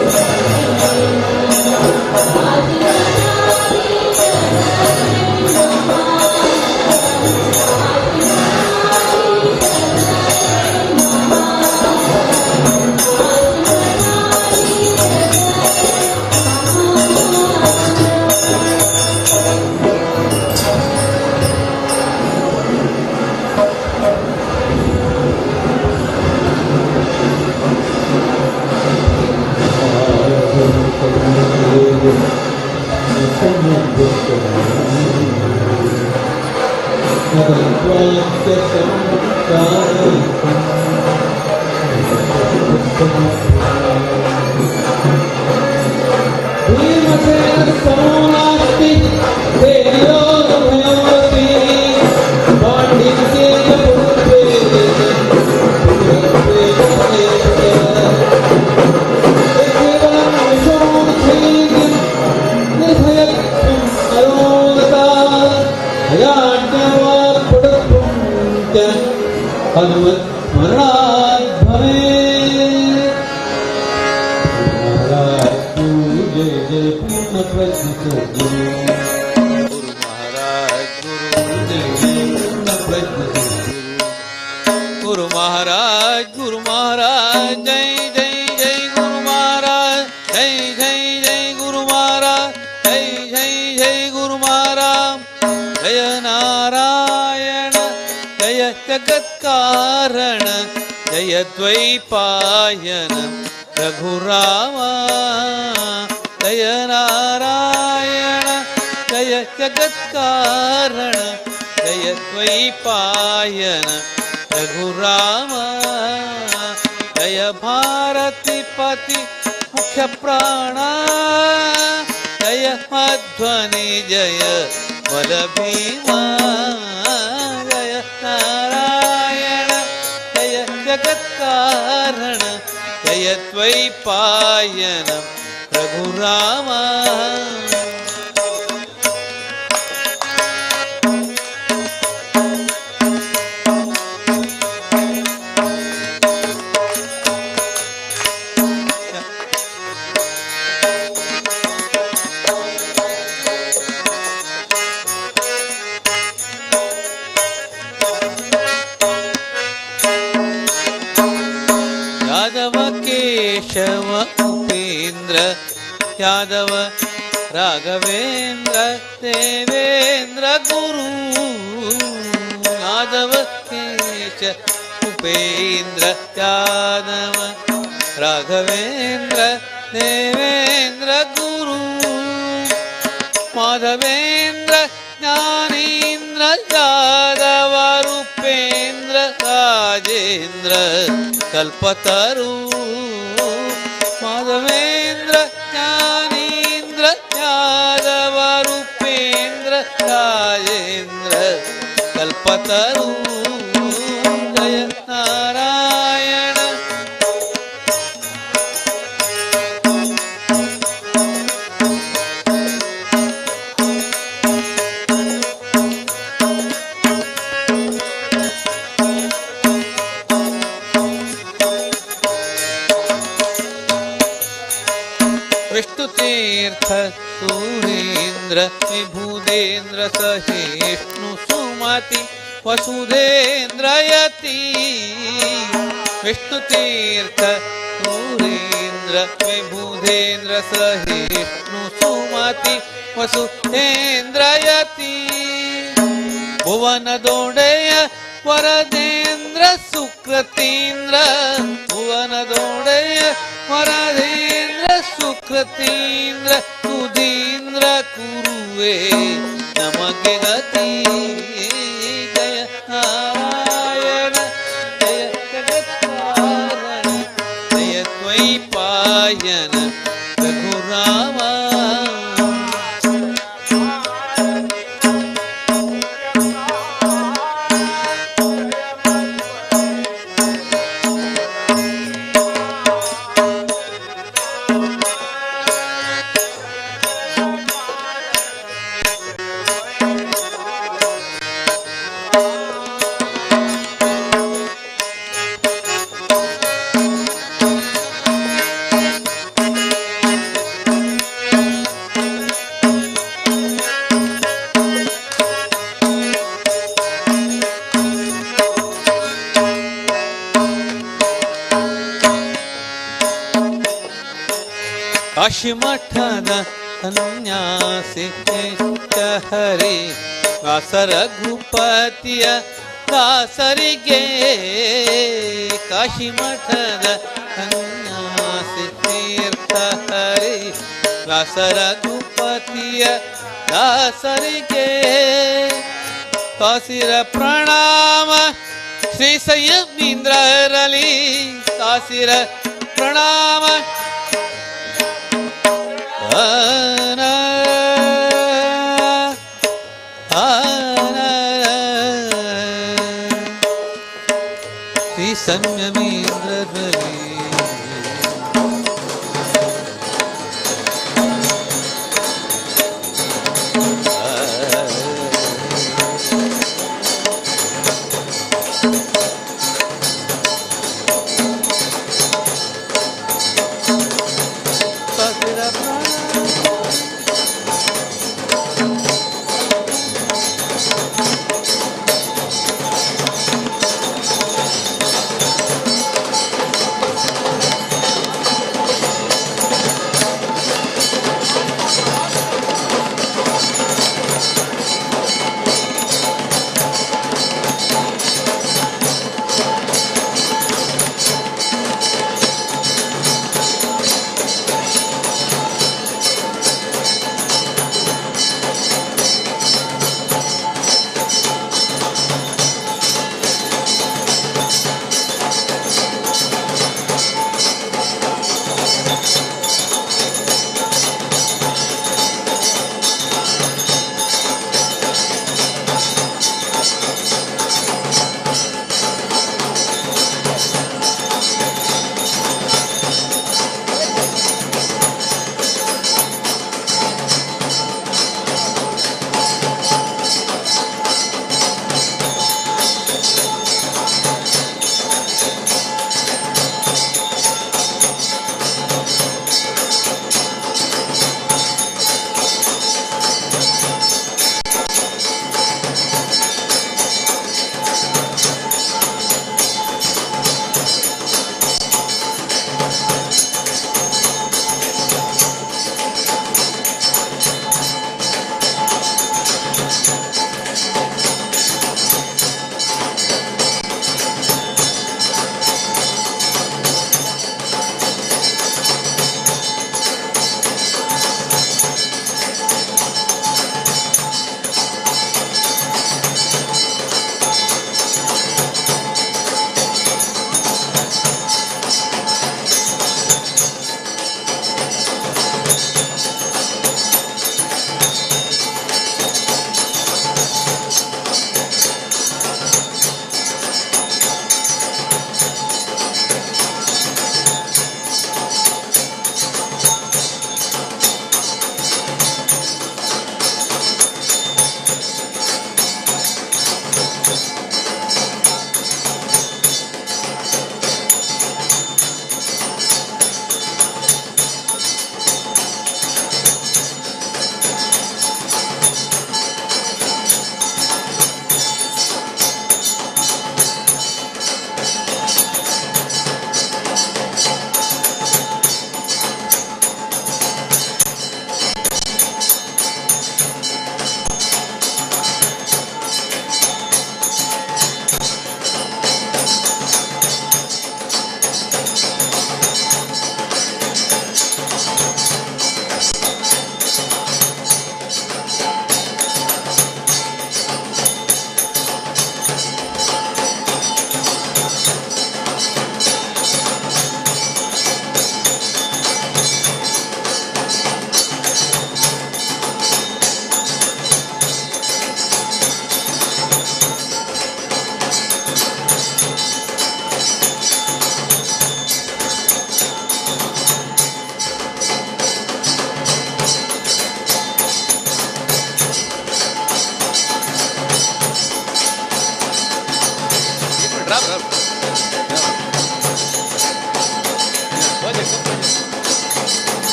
गुरु महाराज जय जय जय गुरु महाराज जय जय जय गुरु महाराज जय जय जय गुरु महाराज जय नारायण जय जगत्कारण जय द्वैपायन रघुराम जय नारायण जय जगत्कारण जय द्वैपायन रघुराम जय भारती पति मुख्य प्राणा जय मध्वनि जय बल भीमा जय नारायण जय जगत्कारण जय द्वैपायन रघुराम केशव उपेन्द्र यादव राघवेन्द्र देवेन्द्र गुरु यादव केशव उपेन्द्र यादव राघवेन्द्र देवेन्द्र गुरु माधवेन्द्र ज्ञानेन्द्र यादव रूपेन्द्र राजेन्द्र कल्पतरु माधवेन्द्र ज्ञानेन्द्र यादव रूपेन्द्र राजेन्द्र कल्पतरु जय नारायण विष्णुतीर्थ सुरेन्द्र विभुदेन्द्र सहिष्णु सुमति वसुधेन्द्र यति विष्णुतीर्थ सुरेन्द्र विभुदेन्द्र सहिष्णु सुमति वसुधेन्द्र यति भुवन दोडेय वरदेन्द्र सुकृतीन्द्र भुवन दोडेय वरदेन्द्र सुकृतीन्द्र सुधीन्द्र कुरुवे नमगे गति जय नारायण जय जगत्कारण जय द्वैपायन रघुराम काशीमठದ ಸನ್ಯಾಸಿ ಹರಿ ದಾಸ ರಘುಪತಿಯ ದಾಸರಿಗೆ ಕಾಶಿಮಠದ ಸನ್ಯಾಸಿ ತೀರ್ಥ ಹರಿ ದಾಸ ರಘುಪತಿಯ ದಾಸರಿಗೆ ಸಾಸಿರ ಪ್ರಣಾಮ ಶ್ರೀ ಸಂಯಮೀಂದ್ರರಲಿ ಸಾಸಿರ ಪ್ರಣಾಮ ಶ್ರೀ ಸಂಯಮೀಂದ್ರರಲಿ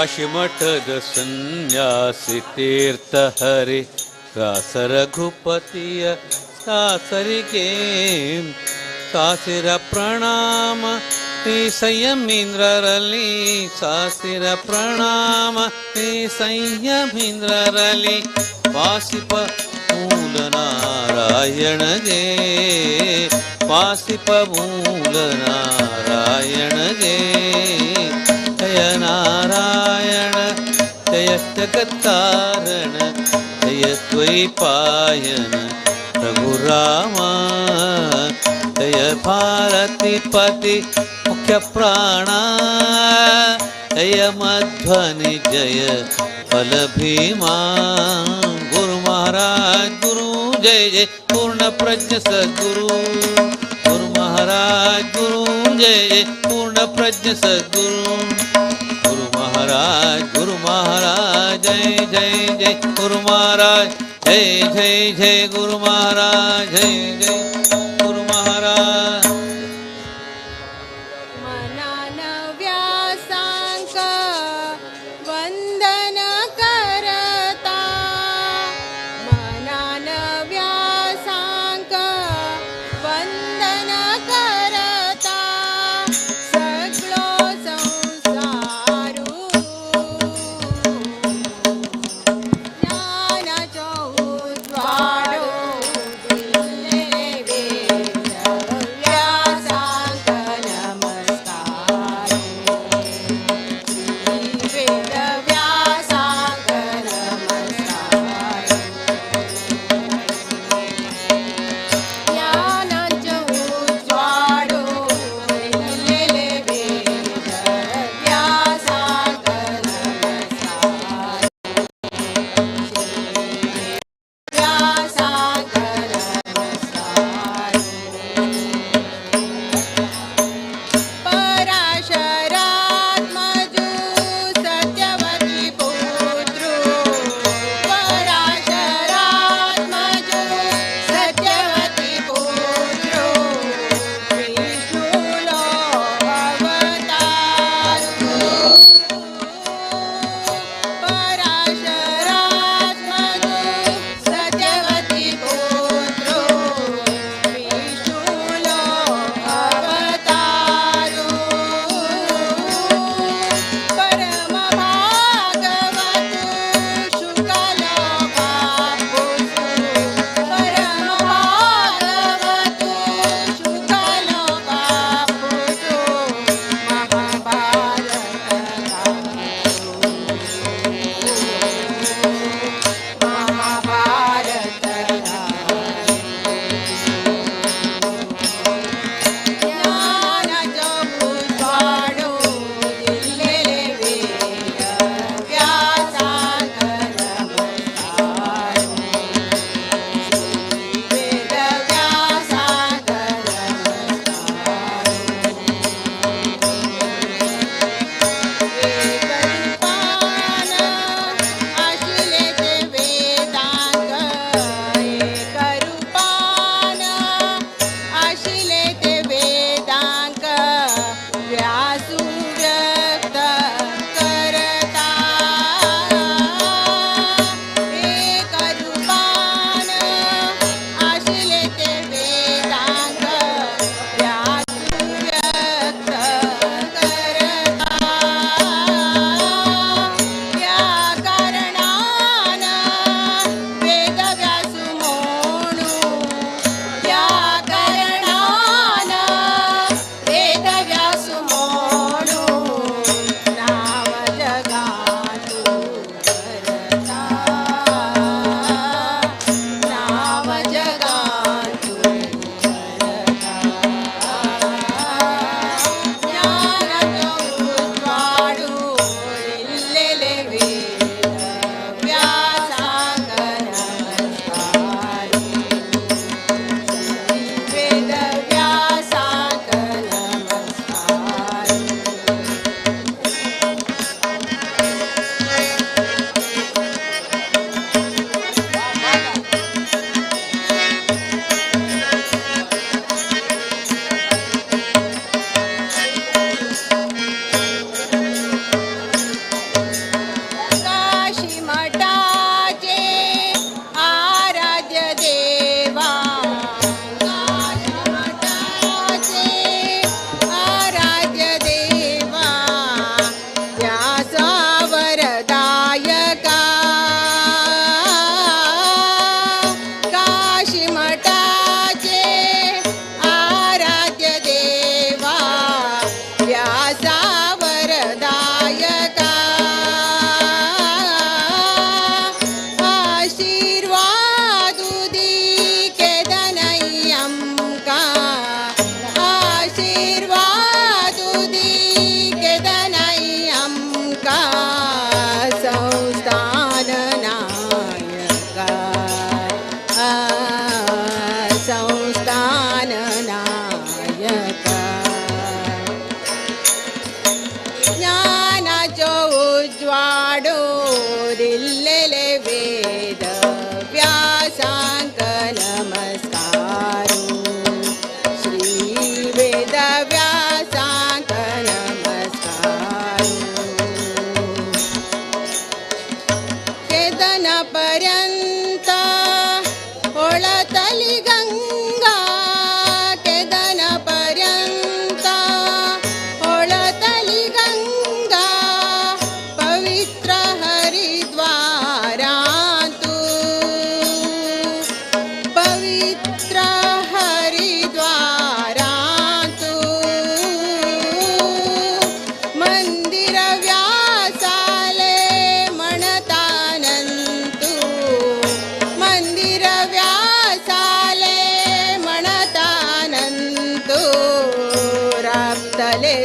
ಕಾಶಿಮಠದ ಸನ್ಯಾಸಿ ತೀರ್ಥ ಹರಿ ವ್ಯಾಸ ರಘುಪತಿಯ ದಾಸರಿಗೆ ಸಾಸಿರ ಪ್ರಣಾಮ ಶ್ರೀ ಸಂಯಮೀಂದ್ರರಲ್ಲಿ ಸಾಸಿರ ಪ್ರಣಾಮ ಶ್ರೀ ಸಂಯಮೀಂದ್ರರಲ್ಲಿ ವಾಸಿಪ ಮೂಲ ನಾರಾಯಣಗೆ ವಾಸಿಪ ಮೂಲ ನಾರಾಯಣಗೆ ಜಯ ನಾರಾಯಣ ಜಯ ಜಗತ್ಕಾರಣ ಜಯ ದ್ವೈಪಾಯನ ರಘುರಾಮ ಜಯ ಭಾರತಿ ಪತಿ ಮುಖ್ಯ ಪ್ರಾಣ ಜಯ ಮಧ್ವನಿ ಜಯ ಫಲ ಭೀಮಾ ಗುರು महाराज गुरु जय जय पूर्ण प्रज्ञ सद्गुरु गुरु महाराज गुरु जय जय पूर्ण प्रज्ञ सद्गुरु गुरु महाराज जय जय जय गुरु महाराज जय जय जय गुरु महाराज जय जय गुरु महाराज मनान व्यासांक वंदन करता मनान व्यासांक वंदन करता सगळो संसारू ज्ञानाचो उजवाडो दिले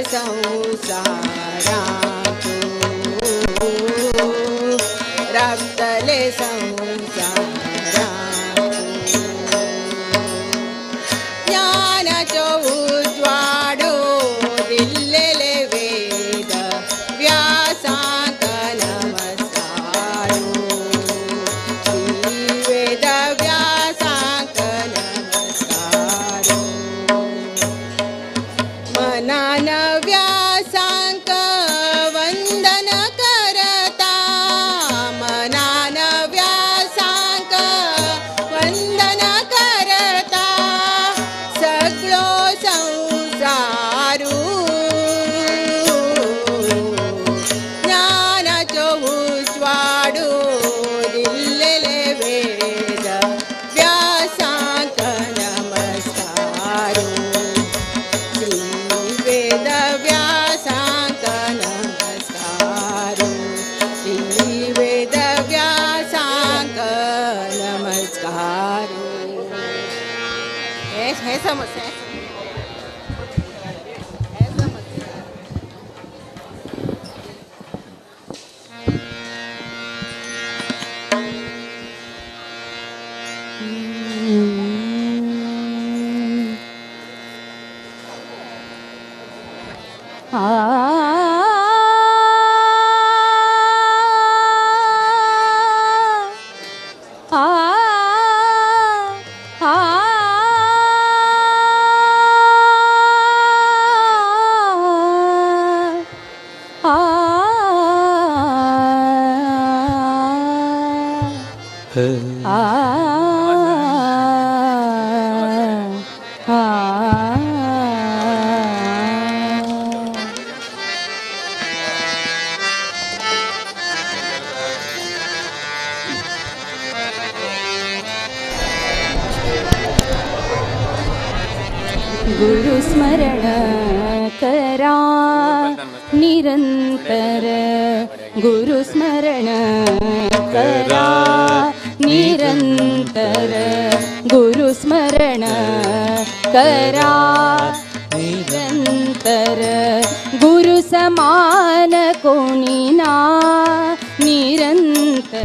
संसारा रक्तले संसारा ज्ञानाचो उज्वाडो दिल्लेले वेद व्यासांक नमस्कारो वेद व्यासांक नमस्कारो मनान व्यासांक वंदन करता मनान व्यासांक वंदन करता सगळो संसारू ज्ञानाचो उज्वाडो दिल्लेले वेद व्यासांक नमस्कारो वेद व्यासांक नमस्कारो वेद व्यासांक नमस्कारो हे समस्या गुरुस्मरण करा निरंतर गुरुस्मरण करा निरंतर गुरुस्मरण करा निरंतर गुरु समान कोणी ना निरंतर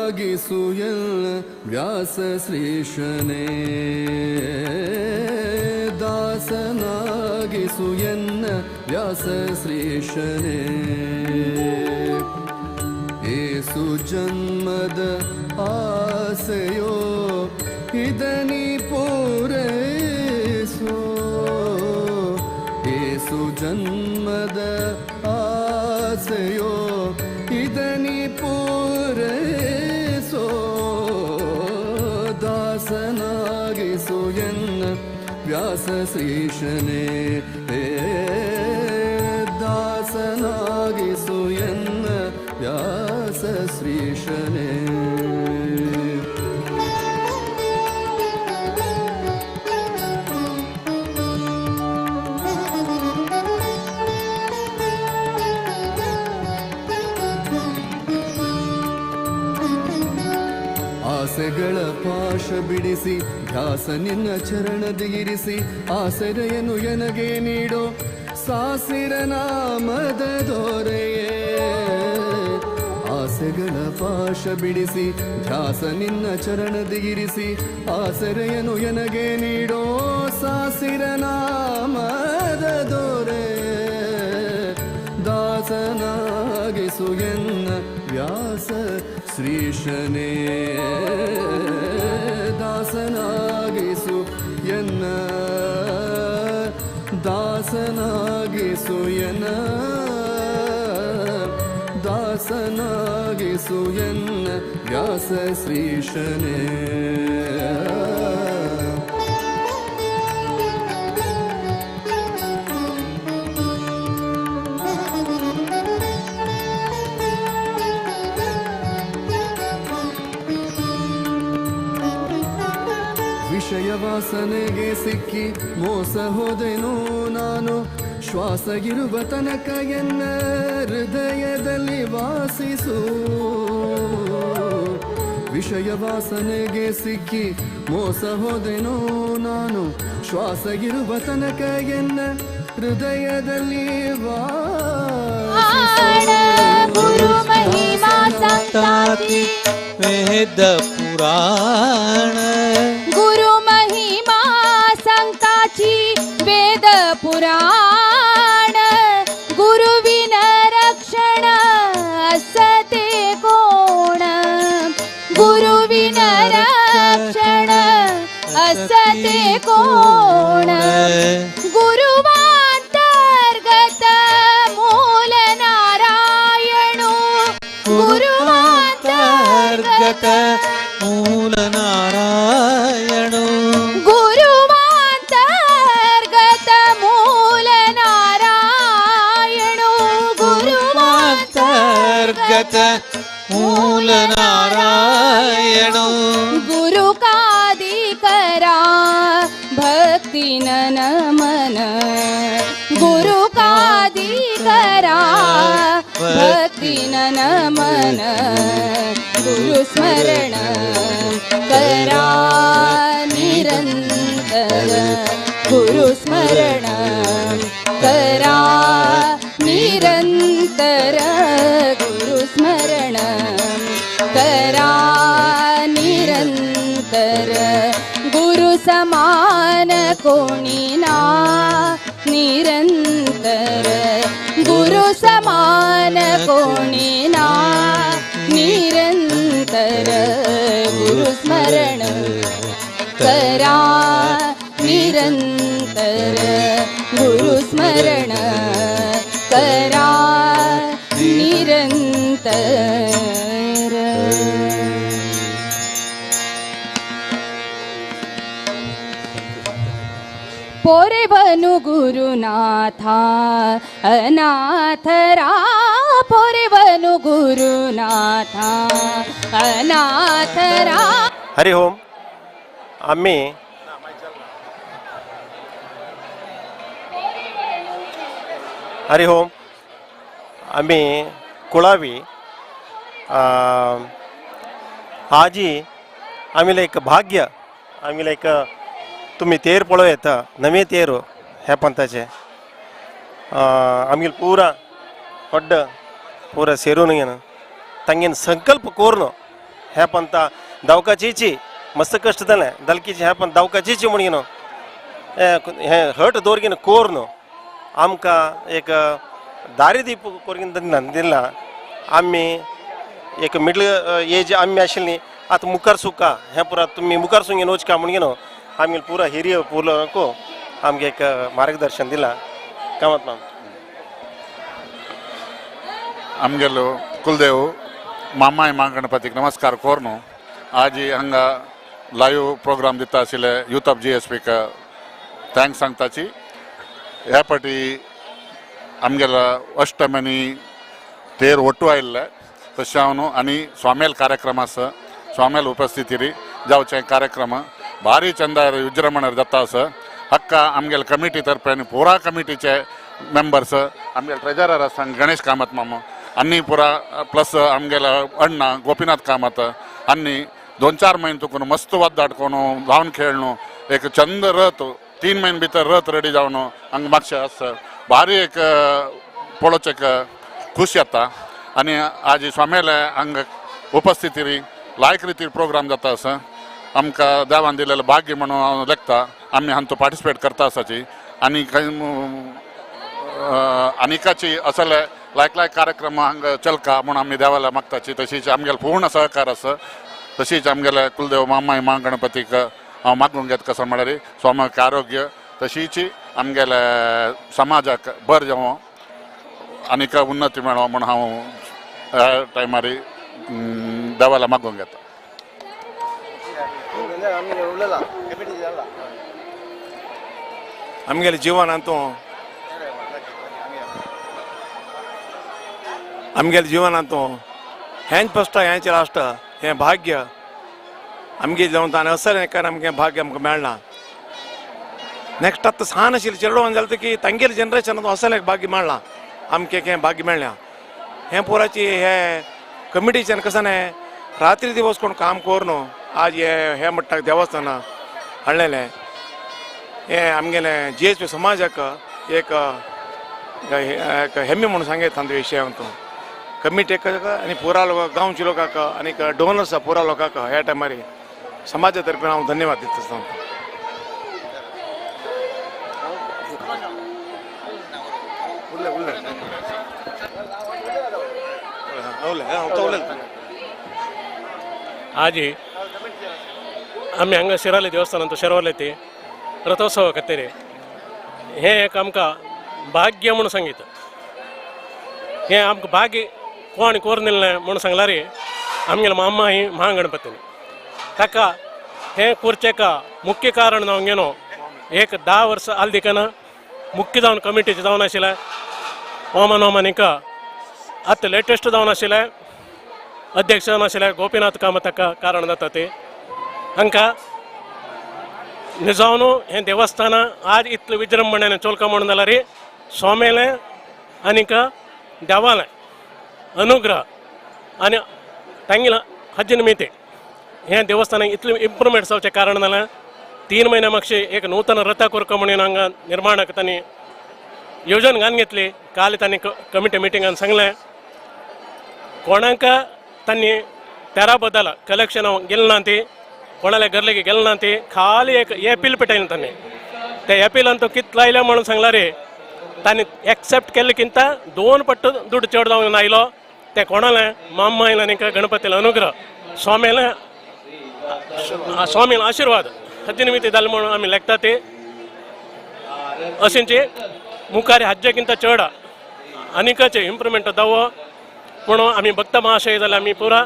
ದಾಸನಾಗಿಸುಯಲ್ ವ್ಯಾಸ ಶ್ರೀಶನೇ ದಾಸನಾಗಿಸುಯನ್ನ ವ್ಯಾಸ ಶ್ರೀಶನೇ ಏಸು ಜನ್ಮದ ಆಸೆಯೋ ಇದನಿ ಪೂರೈಸೋ ಏಸು ಜನ್ಮದ ಆಸೆಯೋ ಇದನಿ ಪೂರೈಸೋ ದಾಸನಾಗಿಸು ಎನ್ನ ವ್ಯಾಸ ಶ್ರೀಶನೇ ದಾಸನಾಗಿಸು ಎನ್ನ ವ್ಯಾಸ ಶ್ರೀಶನೇ. ಆಸೆಗಳ ಪಾಶ ಬಿಡಿಸಿ ಧ್ಯಾಸ ನಿನ್ನ ಚರಣದಿರಿಸಿ ಆಸರೆಯನ್ನು ಎನಗೆ ನೀಡೋ ಸಾಸಿರ ನಾಮದ ದೊರೆಯೇ. ಆಸೆಗಳ ಪಾಶ ಬಿಡಿಸಿ ಧ್ಯಾಸ ನಿನ್ನ ಚರಣದಿರಿಸಿ ಆಸರೆಯನ್ನು ಎನಗೆ ನೀಡೋ ಸಾಸಿರ ನಾಮದ ದೊರೆ. ದಾಸನಾಗಿಸು ಎನ್ನ ವ್ಯಾಸ ಶ್ರೀಶನೇ ದಾಸನಾಗಿಸು ಎನ್ನ ದಾಸನಾಗಿಸು ಎನ್ನ ದಾಸನಾಗಿಸು ಎನ್ನ ವ್ಯಾಸ ಶ್ರೀಶನೇ. ವಿಷಯ ವಾಸನೆಗೆ ಸಿಕ್ಕಿ ಮೋಸ ಹೋದೆನೋ ನಾನು ಶ್ವಾಸಗಿರುವ ತನಕ ಎನ್ನ ಹೃದಯದಲ್ಲಿ ವಾಸಿಸು. ವಿಷಯ ವಾಸನೆಗೆ ಸಿಕ್ಕಿ ಮೋಸ ಹೋದೆನೋ ನಾನು ಶ್ವಾಸಗಿರುವ ತನಕ ಎನ್ನ ಹೃದಯದಲ್ಲಿ ವಾಸಿಸು. ಗುರು ಮಹಿಮಾ ಸಂತಾತಿ ವೇದ पुराण गुरु महिमा संताची वेद पुराण गुरुविन रक्षण असते कोण गुरुविन रक्षण असते कोण गुरुवांतर्गत मूल नारायणो गुरुवांतर्गत मूल नारायणो गुरुवांतर्गत मूल नारायणो गुरुवांतर्गत मूल नारायणो गुरु कादी करा भक्ति नमन गुरु कादी करा भक्ति नमन गुरु स्मरण करा निरंतर गुरु स्मरण करा निरंतर गुरु स्मरण करा निरंतर गुरु समान कोणी ना निरंतर गुरु समान कोणी ना निरंतर गुरु स्मरण करा निरंतर गुरु स्मरण करा निरंतर. पोरे बनू गुरुनाथा अनाथरा पोरे बनू गुरुनाथा अनाथरा. हरि ओम. आम्ही हरि ओम आम्ही कुळावी आजी आम्ही एक भाग्य आम्ही एक तुम्ही तेर पळो येता नवे तेरू ह्या पंथाचे आमगे पुरा ಹೊಡ್ಡ ಪೂರ ಸೇರೋನಿಗೇನು ತಂಗಿನ ಸಂಕಲ್ಪ ಕೋರ್ನು ಹ್ಯಾಪಂತ ದವಕ ಚೀಚಿ ಮಸ್ತ್ ಕಷ್ಟದಲ್ಲೇ ದಲ್ಕಿಚಿ ಹ್ಯಾಪಂತ ದವಕ ಚೀಚಿ ಮುಣಿಗೇನು ಹರ್ಟ್ ದೋರ್ಗಿನ ಕೋರ್ನು आमक एक दारिदीप कोरगिन दिला आम्ही एक मिडल एज आम्ही आशिल्ली आता मुखार सुका हे पुरा तुम्ही मुखार सुंगे नोचका म्हणून आम्ही पुरा हिरिय पुरको आमगे एक मार्गदर्शन दिला कामत माम आमगेलो कुलदेव मामाय मा गणपतीक नमस्कार कोरनो आज हंगा लाईव्ह प्रोग्राम दिता आशिल्ले यूथ ऑफ GSP का थँक्स सांगताची ह्या फाटी आमगेला अष्टमनी तेर ಒಟ್ಟು आयिल्ले तशें हांव न्हू आनी स्वामेल कार्यक्रम आसा स्वामेल उपस्थितीरी जावचे कार्यक्रम भारी चंदा विजृंभणार जाता आसा हक्का आमगेल कमिटी तर्फे आनी पुरा कमिटीचे मेंबर्स आमगेल ट्रेजरर आसा गणेश कामत मामा आनी पुरा प्लस आमगेला अण्णा गोपीनाथ कामत आनी 2-4 महिने तुकून मस्त वाद्दाडकोन धांवन खेळणू एक चंद रथ 3 महिने भितर रथ रेडी जावन हांगा मातशें आसा भारी एक पळोवचें एक खुश येता आनी आज स्वामेले हांगा उपस्थितीरी लायक रितीर प्रोग्राम जाता आसा आमकां देवान दिलेलें भाग्य म्हणून हांव लेखता आमी हातूंत पार्टिसिपेट करता आसाची आनी आनिकाची असले लायक कार्यक्रम हांगा चलका म्हणून आमी देवाला मागताची तशीच आमगेले पूर्ण सहकार आसा तशीच आमगेले कुलदेव मामाय महागणपतीक हांव मागूंक घेता कसो म्हळ्यार स्वामाक आरोग्य तशीच आमगेले समाजाक बरें जावं आनीक उन्नती मेळो म्हूण हांव ह्या टायमार देवाला मागूंक घेता आमगेले जिवनांतू आमगेले जिवनांतू हेंच फस्ट हेंच लास्ट हें भाग्य आमगे जावन ताणें असलें कारण आमगे भाग्य आमकां मेळना नेक्स्ट आतां सान आशिल्लें चेडवान जालें की तांगेले जनरेशनांत असलें भाग्य मेळना आमके हें भाग्य मेळ्ळें हें पुराची हे कमिटीच्यान कसं न्ही रात्री दिवस कोण काम कोर न्हू आज हे म्हणटा देवस्थान हाडलेलें हें आमगेले GSP समाजाक एक हेम्मे म्हणून सांगेत तांचो विशय हांव कमिटीक आनी पुरा लोक गांवच्या लोकांक आनी डोनर्स पुरा लोकांक ह्या टायमार समाजा तर्फे हांव धन्यवाद दिता सांगता आज आमी हांगा शिराले देवस्थानांत शेरवले ते रथोत्सव खातीर हें एक आमकां भाग्य म्हणून सांगित हें आमकां भाग्य कोण कोर निल्लें म्हणून सांगल्यार आमगेले मामा ही महागणपतीन ताका हें करचेका मुख्य कारण जावन घेनो एक 10 वर्सां आल दिकना मुख्य जावन कमिटीचे जावन आशिल्लें ओमान ओमानिका आतां लेटेस्ट जावन आशिल्लें अध्यक्ष जावन आशिल्ले गोपीनाथ कामत ताका कारण जाता ते हांकां जावन हें देवस्थान आज इतलें विजृंभणेन चलता म्हणून जाल्यार स्वामेलें आनीक देवालें अनुग्रह आनी तांगेले हाजे निमित्ते हें देवस्थानाक इतलें इम्प्रुवमेंट जावचें कारण जालें 3 महिने मागशे एक नूतन रथा करता म्हणून हांगा निर्माणाक तांणी येवजण घालून घेतली काल तांणी कमिटी मिटिंगान सांगलें कोणाक तांणी तेरा बद्दल कलेक्शन गेलें ना ती कोणाल्या घरलेगी गेलें ना ती खाली एक एपील पेटयलें तांणी ते एपीलान तो कित लायलें म्हणून सांगल्यार तांणी एक्सेप्ट केल्ले किंता 2 पट्ट दुड्ड चड जावन आयलो ते कोणालें मामायन आनीक गणपतीले अनुग्रह स्वामीले आशिर्वाद हाजे निमित्त जालें म्हणून आमी लेखता ते अशेंची मुखार हाजेकिंत चड आनीकचे इम्प्रुवमेंट जावो म्हणून आमी भक्त महाशय जाल्यार आमी पुरा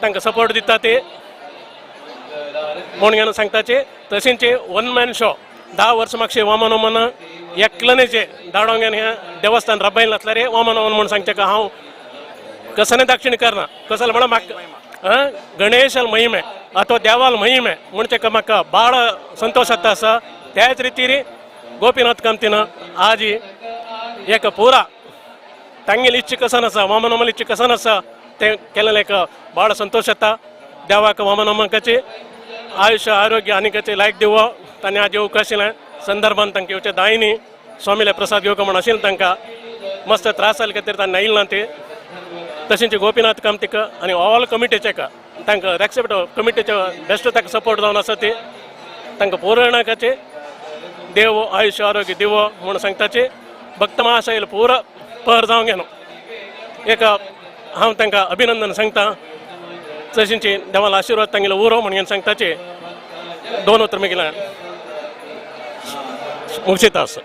तांकां सपोर्ट दिता ते म्हणून घेवन सांगताचे तशेंच 1 मॅन शो 10 वर्सां मागशे वामन ओमन एकल्यानेचे धाडोंक हें देवस्थान राबयलें नासल्यार वामन ओमन म्हणून सांगचें का हांव कसले दाक्षिणी करना कसले म्हणून म्हाका गणेशाल महिमे अथवा देवाल महिमे म्हणचे म्हाका भाळ संतोष जाता आसा त्याच रितीर गोपीनाथ कामतीन आज एक पुरा तांगेली इच्छा कसन आसा वामन ओमन इच्छा कसन आसा ते केलेलें एक भाळ संतोष येता देवाक वामन ओमकाचे आयुष्य आरोग्य आनीकाचे लायक दिवो तांणी आज येवंक आशिल्लें संदर्भान तांकां येवचे दायनी स्वामीले प्रसाद घेवंक म्हण आशिल्लें तांकां मस्त त्रास जाले खातीर तांणी आयिल्ले ना ते तशेंच गोपीनाथ कामतीक आनी ऑल कमिटीचेक तांकां रेक्सेप्ट कमिटीचे बेस्ट ताका सपोर्ट जावन आसा ते तांकां पौराणकाचे देव आयुष्य आरोग्य दिवो म्हूण सांगताचे भक्त महाशयल पुरो पर जावंक घेनो एक हांव तांकां अभिनंदन सांगता तशेंच देवालो आशिर्वाद तांगेलो उरो म्हणून सांगताचे 2 उतर मुगेलें मुगशीता आसा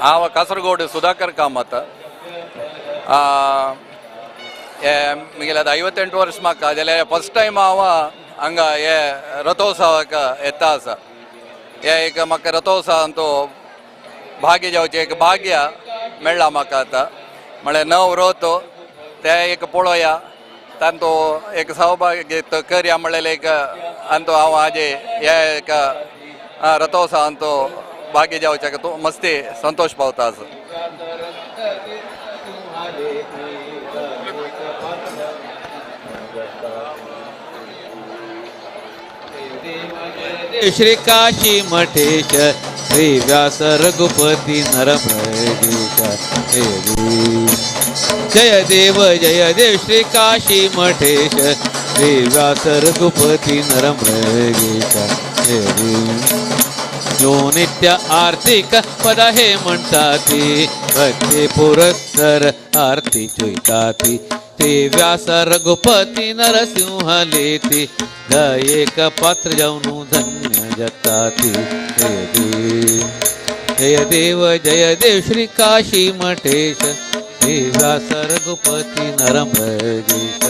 हांव कासरगोड सुधाकर कामत मुगेले 58 वर्स म्हाका जाल्यार फर्स्ट टायम हांव हांगा हे रथोत्सवाक येता आसा. हे एक म्हाका रथोत्सवान तो भाग्य जावचें एक भाग्य मेळ्ळां म्हाका आतां. म्हळ्यार 9 रथ ते एक पळोवया तांतो एक सहभागी करया म्हणलें एक आनी तो हांव हाजे हे एक रथोत्सवान तो भाग्य जावच्याक तो मस्ती संतोष पावता आसा. श्री काशी मठेश श्री व्यास रघुपती नरमृगेश जय देव श्री काशी मठेश श्री व्यास रघुपती नरमृगेश जो नित्य आर्थिक पद हे म्हणताती भक्ती पुरस्तर आरती चुईताती ते व्यास रघुपती नरसिंह लेती एक पात्र जाऊन धन्य जताती. जय देव श्री काशी मठेश श्री व्यास रघुपती नरमृगेश.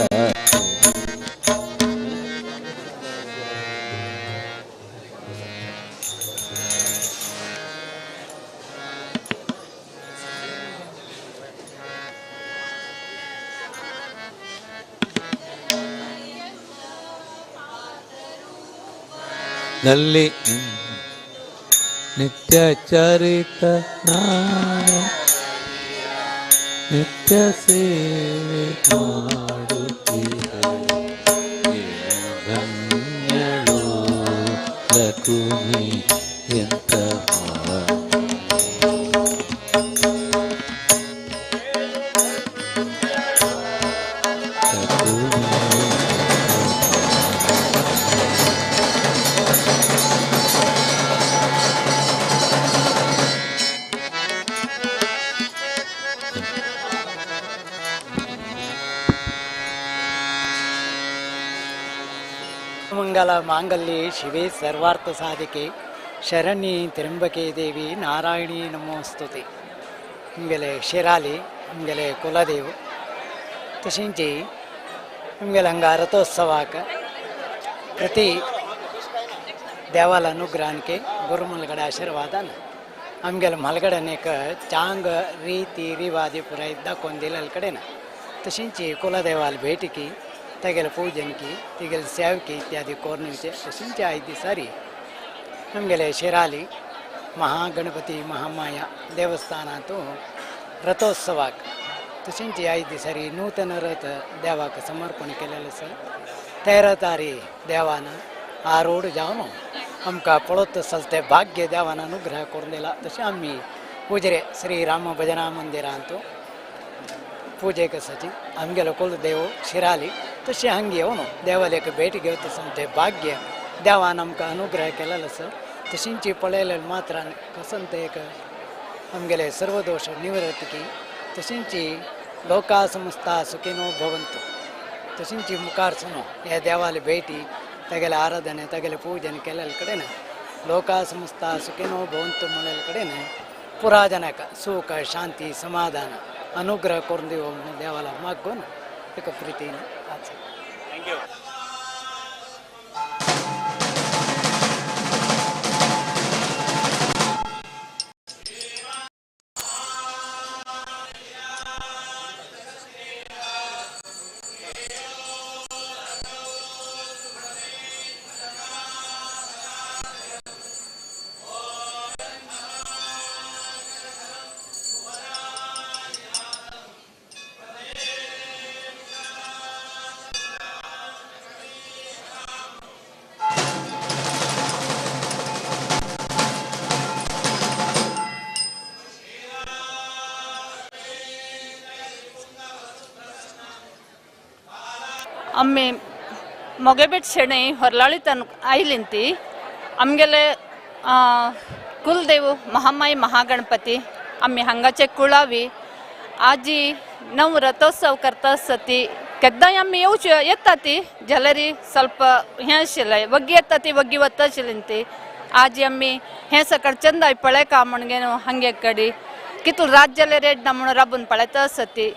ನಲ್ಲಿ ನಿತ್ಯ ಚರಿತ ನಾಮ ನಿತ್ಯ ಸೇವೆ ಮಾಡುತ್ತೀರಳು ಧನ್ಯಳು ಲಕುಮಿ ಎಂತ ಮಂಗಲ ಮಾಂಗಲ್ಯೆ ಶಿವೆ ಸರ್ವಾರ್ಥ ಸಾಧಿಕೆ ಶರಣ್ಯೆ ತ್ರ್ಯಂಬಕೆ ದೇವಿ ನಾರಾಯಣಿ ನಮೋಸ್ತುತೆ. आमगेले शिराली आमगेले कुलदेव तशेंची आमगेले हांगा रथोत्सवाक प्रति देवाला अनुग्रहानके गुरु मलगडे आशीर्वादान आमगेले मलगड्यान एक चांग रीती रिवाजी पुराय दाखोवन दिलेले कडेन तशेंची कुलदेवाला भेटीकी तेगेले पूजनकी तेगेले सेवकी इत्यादी कोरनीचे तशेंची आयज दिसारी आमगेले शिराली महागणपती महामाया देवस्थानातू रथोत्सवाक तशेंची आयज दिसारी नूतन रथ देवाक समर्पण केलेलें आसा. 13 तारीख देवान आरूढ जावन आमकां पळोवत आसता तें भाग्य देवान अनुग्रह करून दिला. तशें आमी पुजरे श्री राम भजना मंदिरांतू पूजेक आसाची आमगेलो कुलदेव शिराली तशें हांगा येवन देवालेक भेट घेवत आसा तें भाग्य देवान आमकां अनुग्रह केलेलो आसा. तशींची पळयलें मात्रान कसंत एक आमगेले सर्व दोष निवृत्ती तशींची लोका समस्ता सुखिनो भवन्तु तशींची मुखार सुनो ह्या देवाले भेटी तेगेले आराधने तेगेले पूजन केलेले कडेन लोका समस्ता सुखिनो भवन्तु म्हणलेले कडेन पुरा जनाक सुख शांती समाधान अनुग्रह करून दिवो म्हणून देवाला मागून एक प्रितीन थँक्यू. आम्ही मोगेबेट शेणे ಹೊರಲಾಳಿ आयलिंती आमगेले कुलदेव महामाई महागणपती आम्ही हांगाचे कुळावी आजी नव रथोत्सव करता आसती केद्दांय आमी येता ती जाल्यार ಸ್ವಲ್ಪ हें आशिल्लें वग्गी येता ती वग्गी वता आशिल्ली ती आजी आमी हें सकाळ चंदाय पळयका म्हणगे हांगे कडी कितू रात जाल्यार रेड ना म्हणून राबून पळयता आसती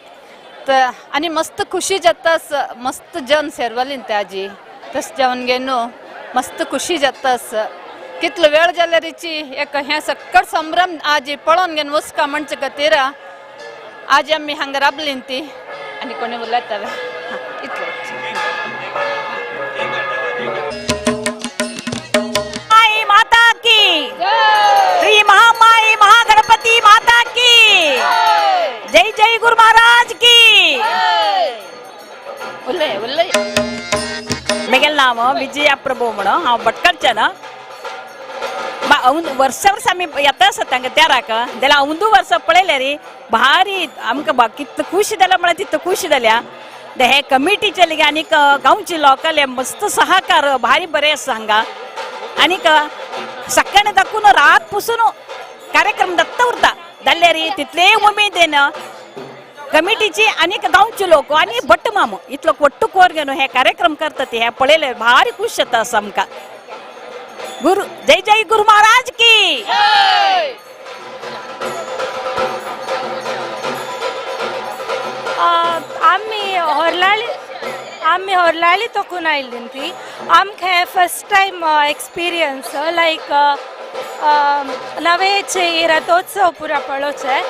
आणि मस्त खुशी जातास मस्त जन सेरवलीन ते आजी तस जेवण गेनो मस्त खुशी जातास कितलो वेळ जाल्यार रिची एक हे सक्कट संभ्रम आजी पळोवन घेवन वचका म्हणचे खातीर आज आमी हांगा राबलीन ती आनी कोणी उलयताले इतलें माई माता की श्री महामाई महागणपति माता की जय जय गुरु महाराज की उलय उलय मेगेल नाम विजया प्रभू म्हणून हांव भटकळच्यान वर्स वर्स आमी येता आसत हांगा तेराक जाल्यार अंदू वर्सा पळयलें रे भारी आमकां कितलो खूश जाल्या म्हळ्यार तितलो खूश जाल्या हे कमिटीचे लेगीत आनीक गांवचे लोकल हे मस्त सहकार भारी बरें आसा हांगा आनीक सकाळी दाखून रात पसून कार्यक्रम दत्ता उरता जाल्यार तितले उमेदीन कमिटीची आनीक गांवचे लोक आनी भट्ट माम इतलो कोट्टू कोर घेवन हे कार्यक्रम करतात हे पळयले भारी खूश जाता आसा आमकां गुरु जय जय गुरु महाराज की आम्ही हॉर्लाळी तकून आयिल्ली ती आमकां फर्स्ट टायम एक्सपिरियन्स लायक नवेचे रथोत्सव पुरा पळोवचे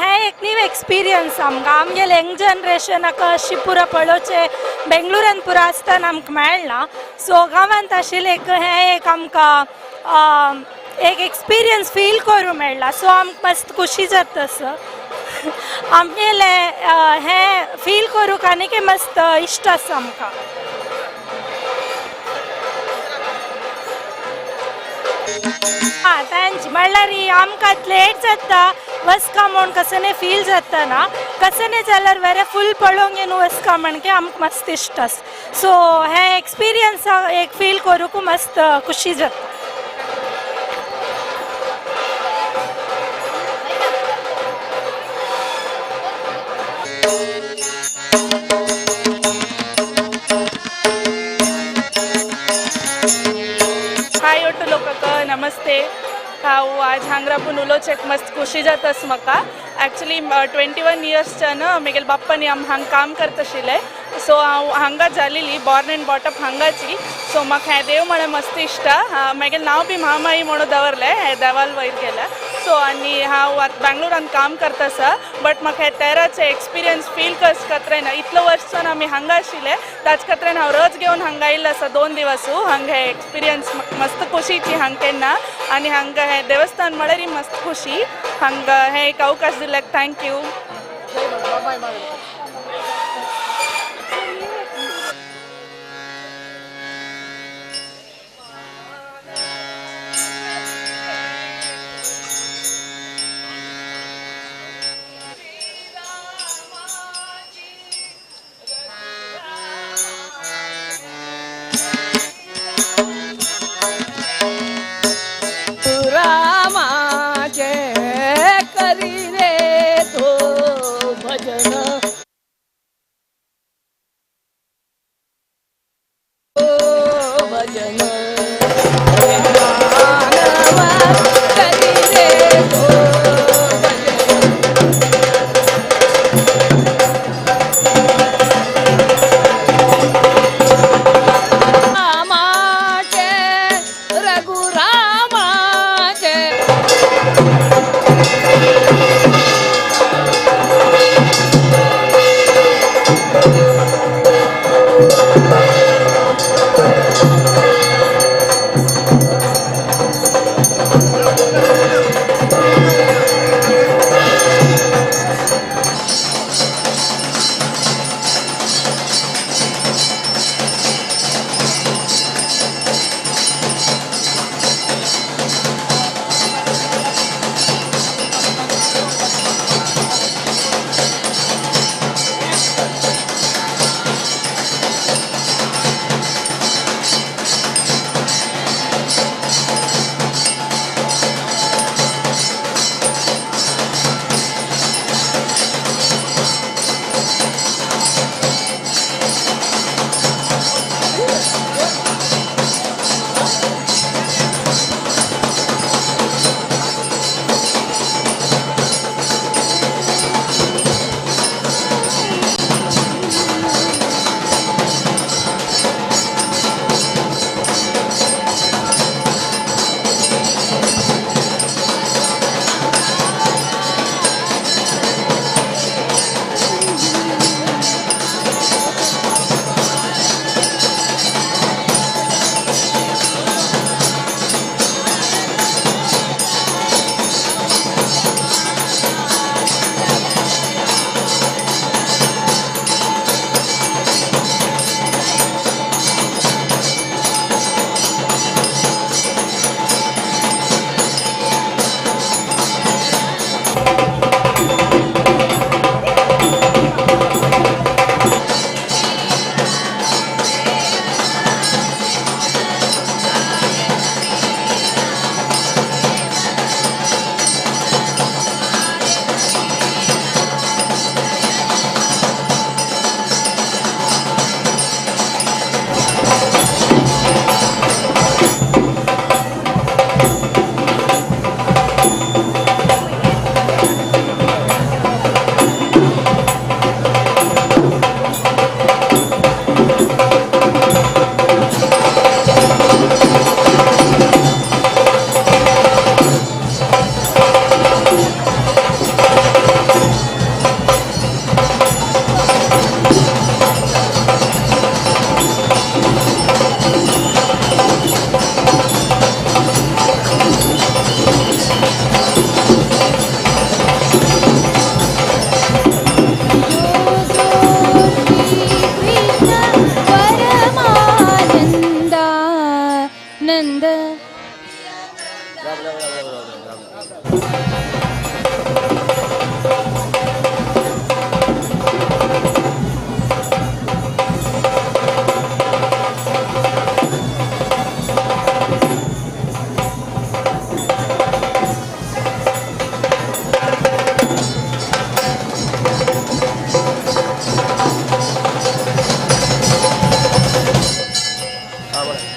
हे एक न्यू एक्सपिरियन्स आमगेले यंग जनरेशनाक अशी पुरा पळोवचे बेंगळुरान पुरा आसतना आमकां मेळना सो गांवांत आशिल्ले हे एक आमकां एक एक्सपिरियन्स फील करूं मेळ्ळा सो आमकां मस्त खुशी जाता सर आमगेले हे फील करूंक आनीक मस्त इश्ट आसा आमकां तांची म्हणल्यार आमकां लेट जाता वचका म्हूण कसने फील जाता ना कसने जाल्यार वेरे फूल पळोवंक घेवन वचका म्हणके आमकां मस्त इश्ट आसा सो हे एक्सपिरियन्स एक फील करूंक मस्त खुशी जाता हाय ओटो लोकांक नमस्ते हांव आज हांगा राबून उलोवचें मस्त खुशी जाता म्हाका एक्चुली 21 इयर्सच्यान म्हगेले बाप्पानी हांगा काम करता आशिल्ले सो हांव हांगा जालेली बॉर्न एंड बॉटअप हांगाची सो म्हाका हें देव म्हळ्यार मस्त इश्ट म्हगेलें नांव बी महामाई म्हणून दवरलें हें देवाल वयर केलें सो आनी हांव बेंगळुरान काम करता आसा बट म्हाका हे तेराचे एक्सपिरियन्स फील कस खातीर इतलो वर्सान आमी हांगा आशिल्ले ताचे खातीर हांव रज घेवन हांगा आयिल्लो आसा 2 दिवस हांगा हे एक्सपिरियन्स मस्त खुशीची हांगा केन्ना आनी हांगा हें देवस्थान म्हळ्यार मस्त खुशी हांगा हे एक अवकाश दिल्याक थँक्यू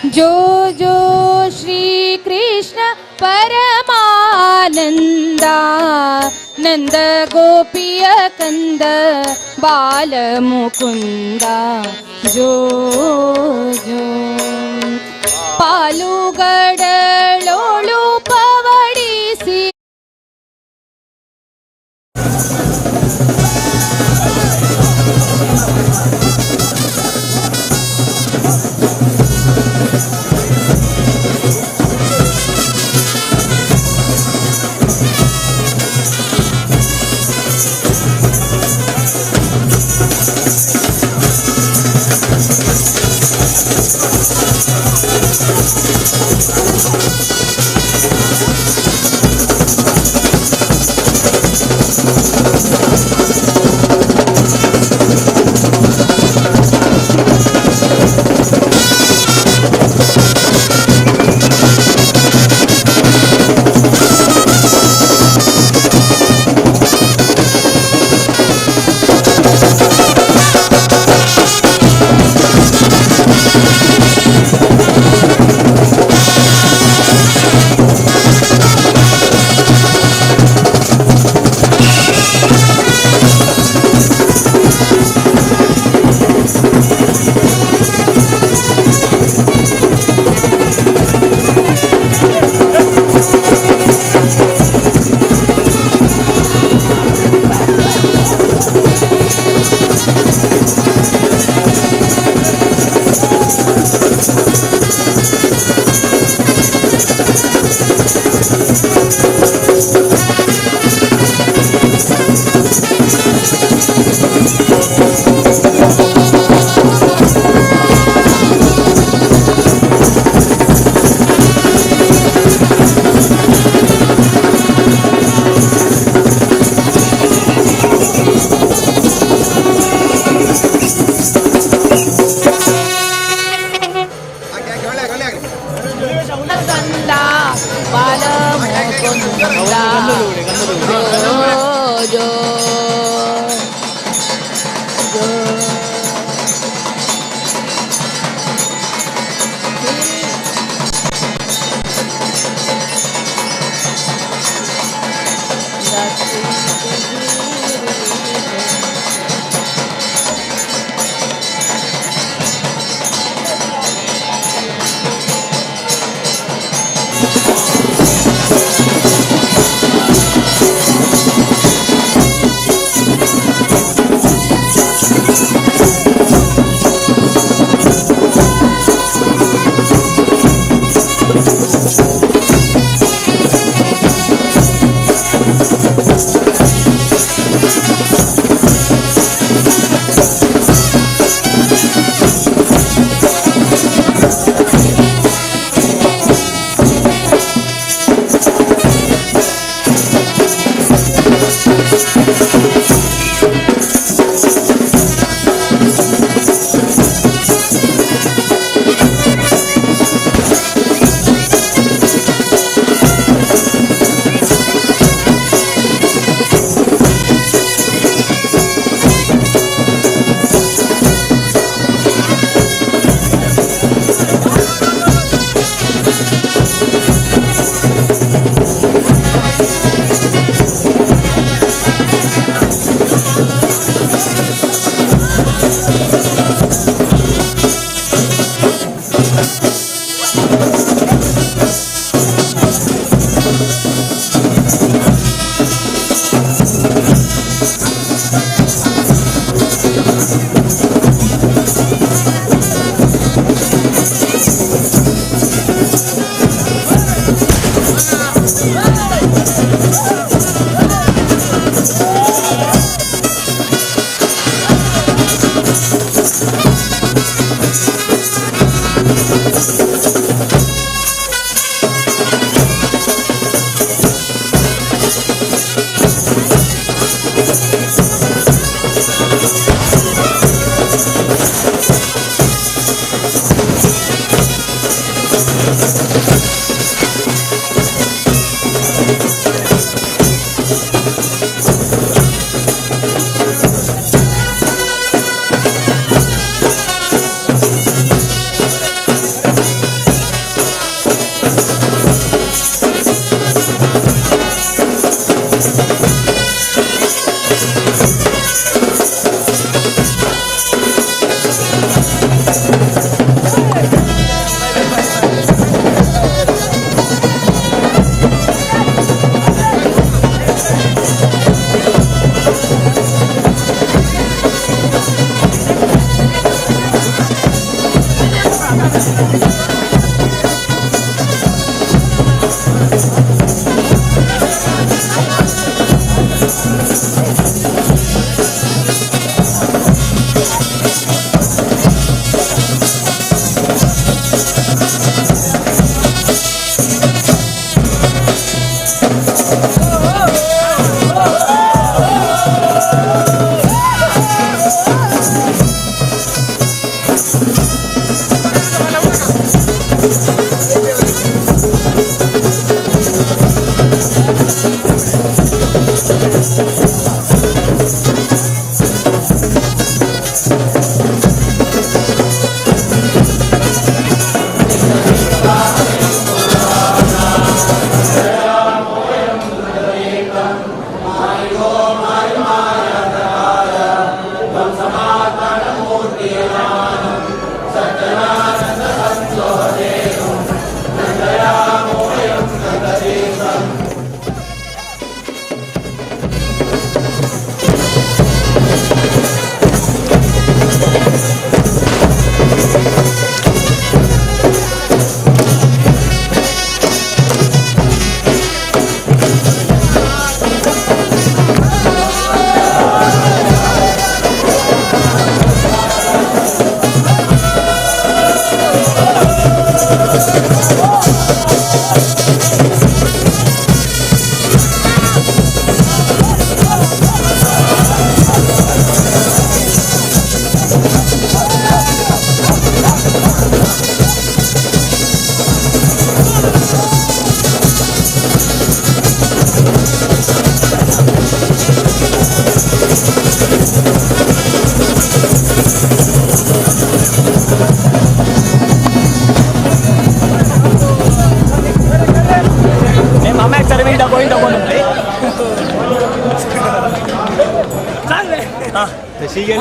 जो जो श्री कृष्ण परमानंदा नंद गोपिय कंद बाल मुकुंदा जो जो पालुगडलोळु पवडिसी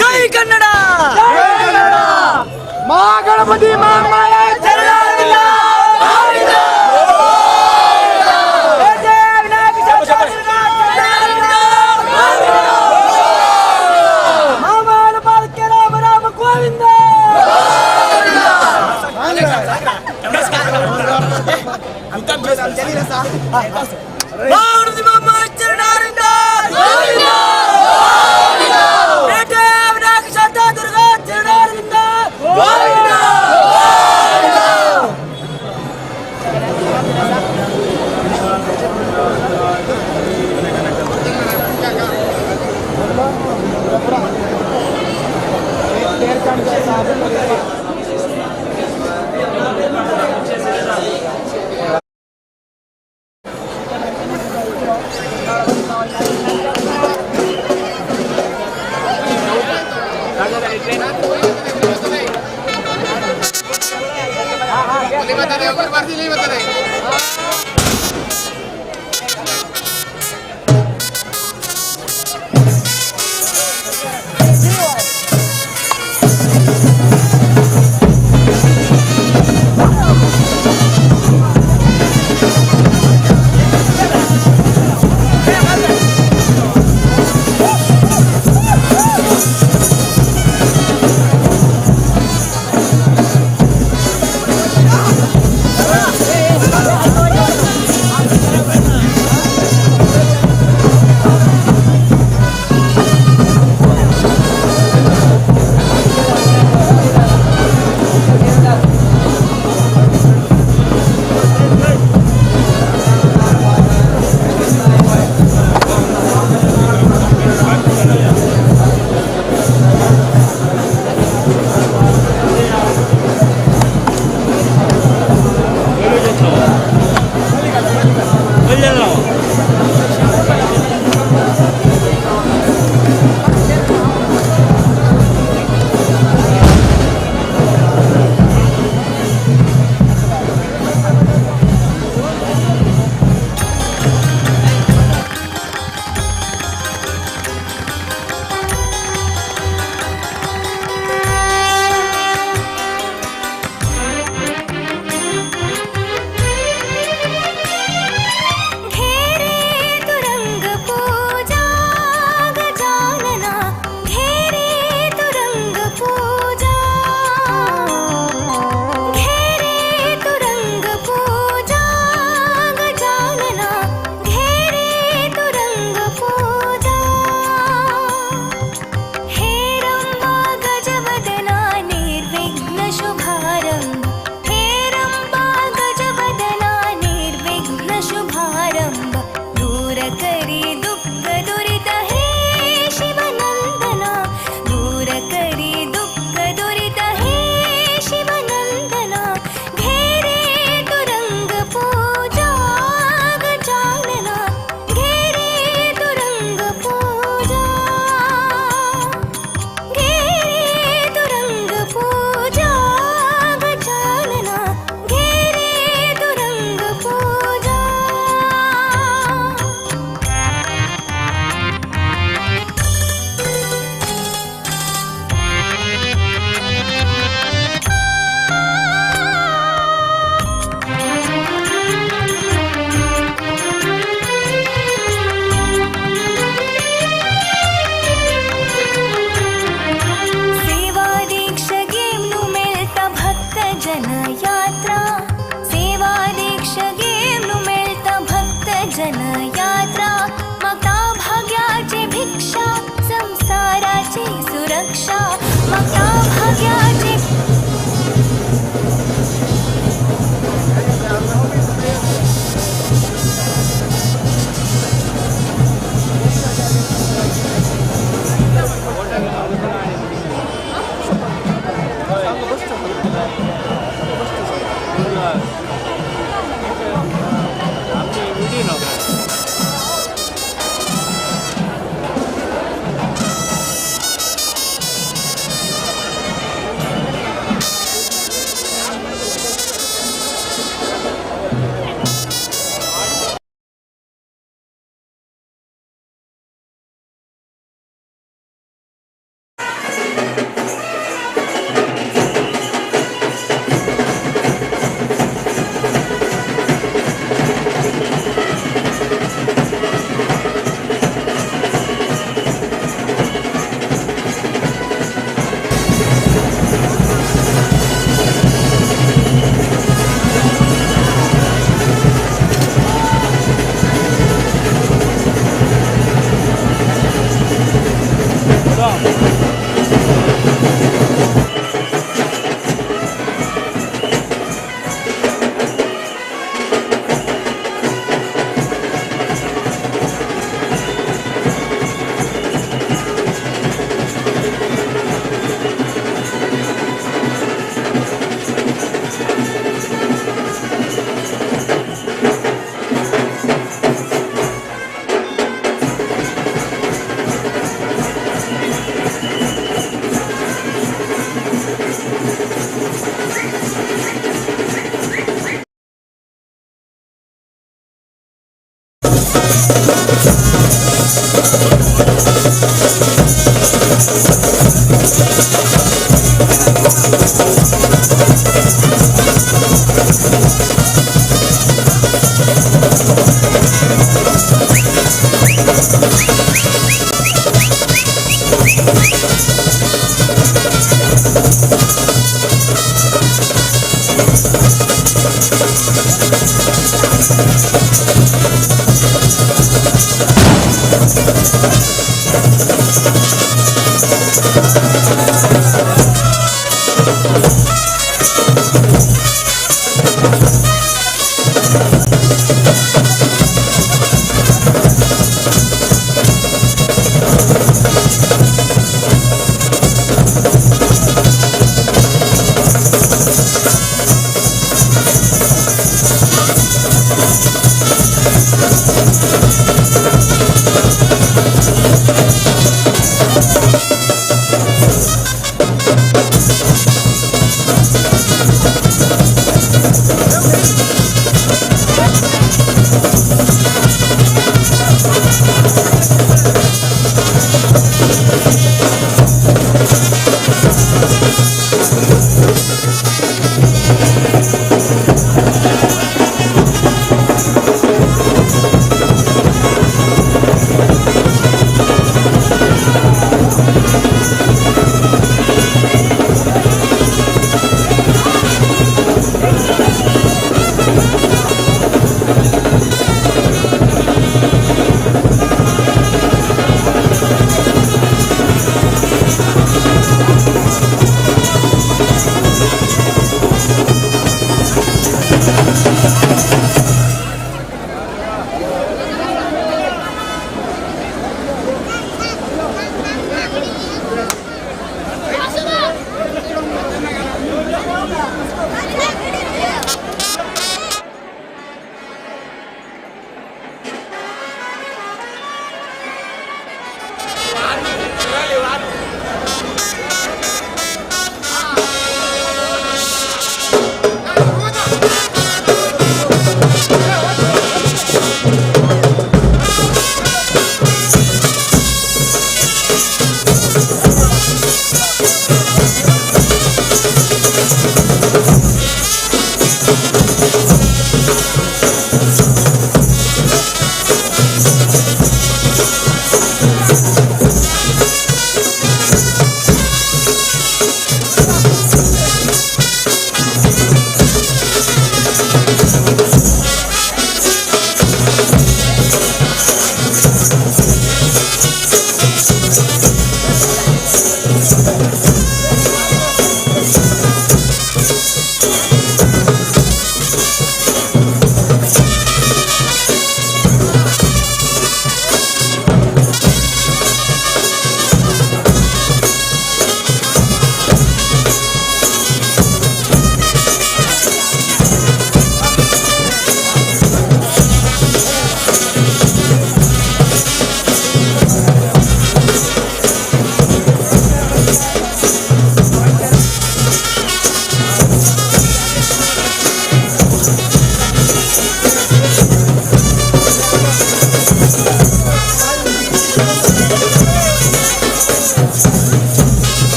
ಜೈ ಕನ್ನಡ ಮಹಾಗಣಪತಿ ಮಹಾಮಾಯ ಚರಣಾರವಿಂದ ಮಾಮಾನ ಪಾಲಕ್ಕೆ ರಾಮ ರಾಮ ಗೋವಿಂದ ಭಾರತಿ ಮಾಮಾಯ ಚರಣಾರವಿಂದ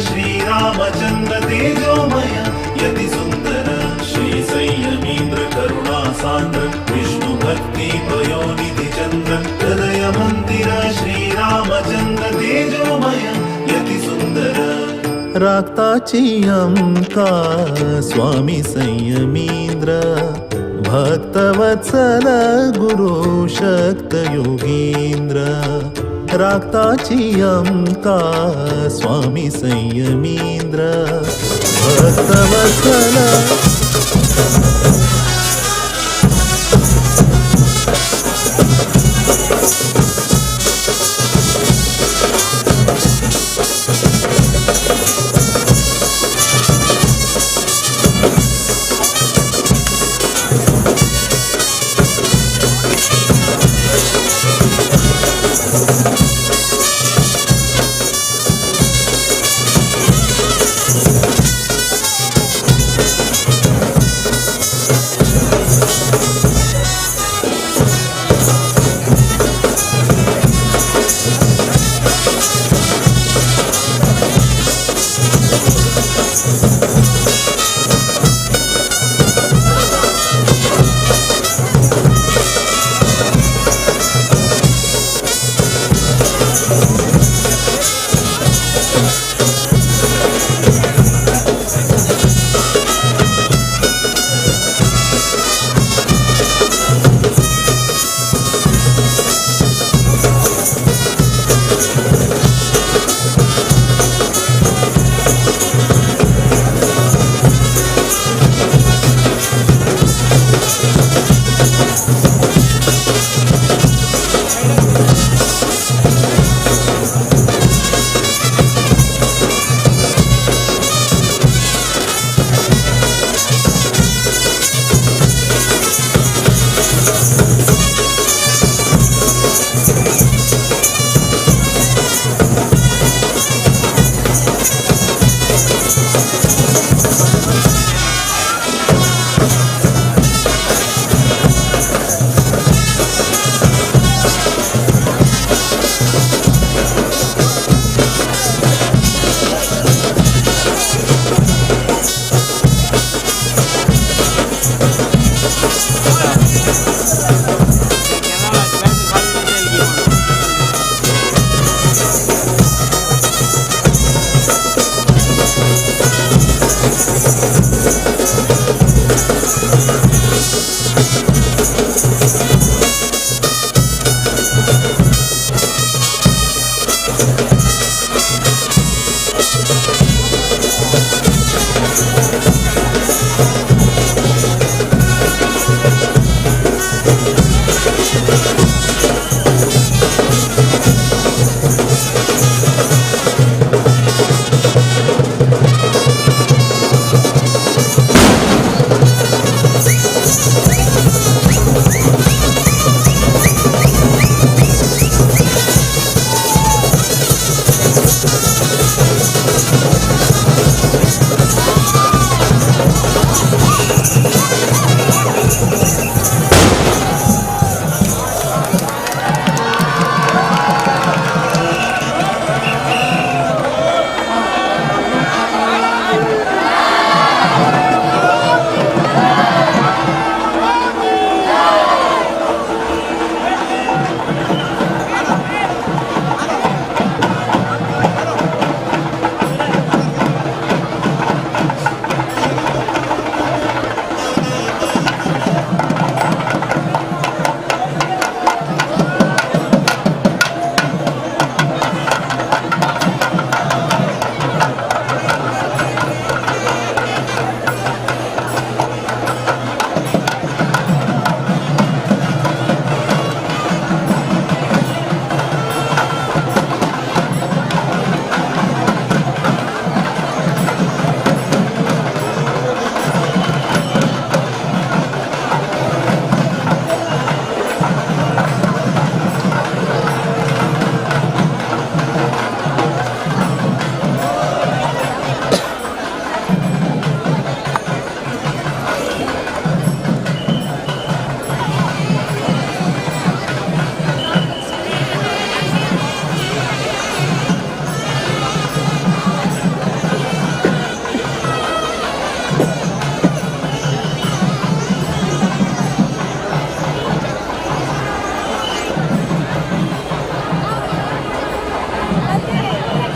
श्रीरामचन्द्र तेजोमय यति सुन्दर श्री संयमीन्द्र करुणा सान्द्र विष्णु भक्ति पयोनिधि चन्द्र हृदय मन्दिर श्रीरामचन्द्र तेजोमय यति सुन्दर राक्ताची अंका स्वामी संयमीन्द्र भक्तवत्सल गुरु शक्त योगींद्र राक्ताची अंका स्वामी संयमीन्द्र भक्तवत्सल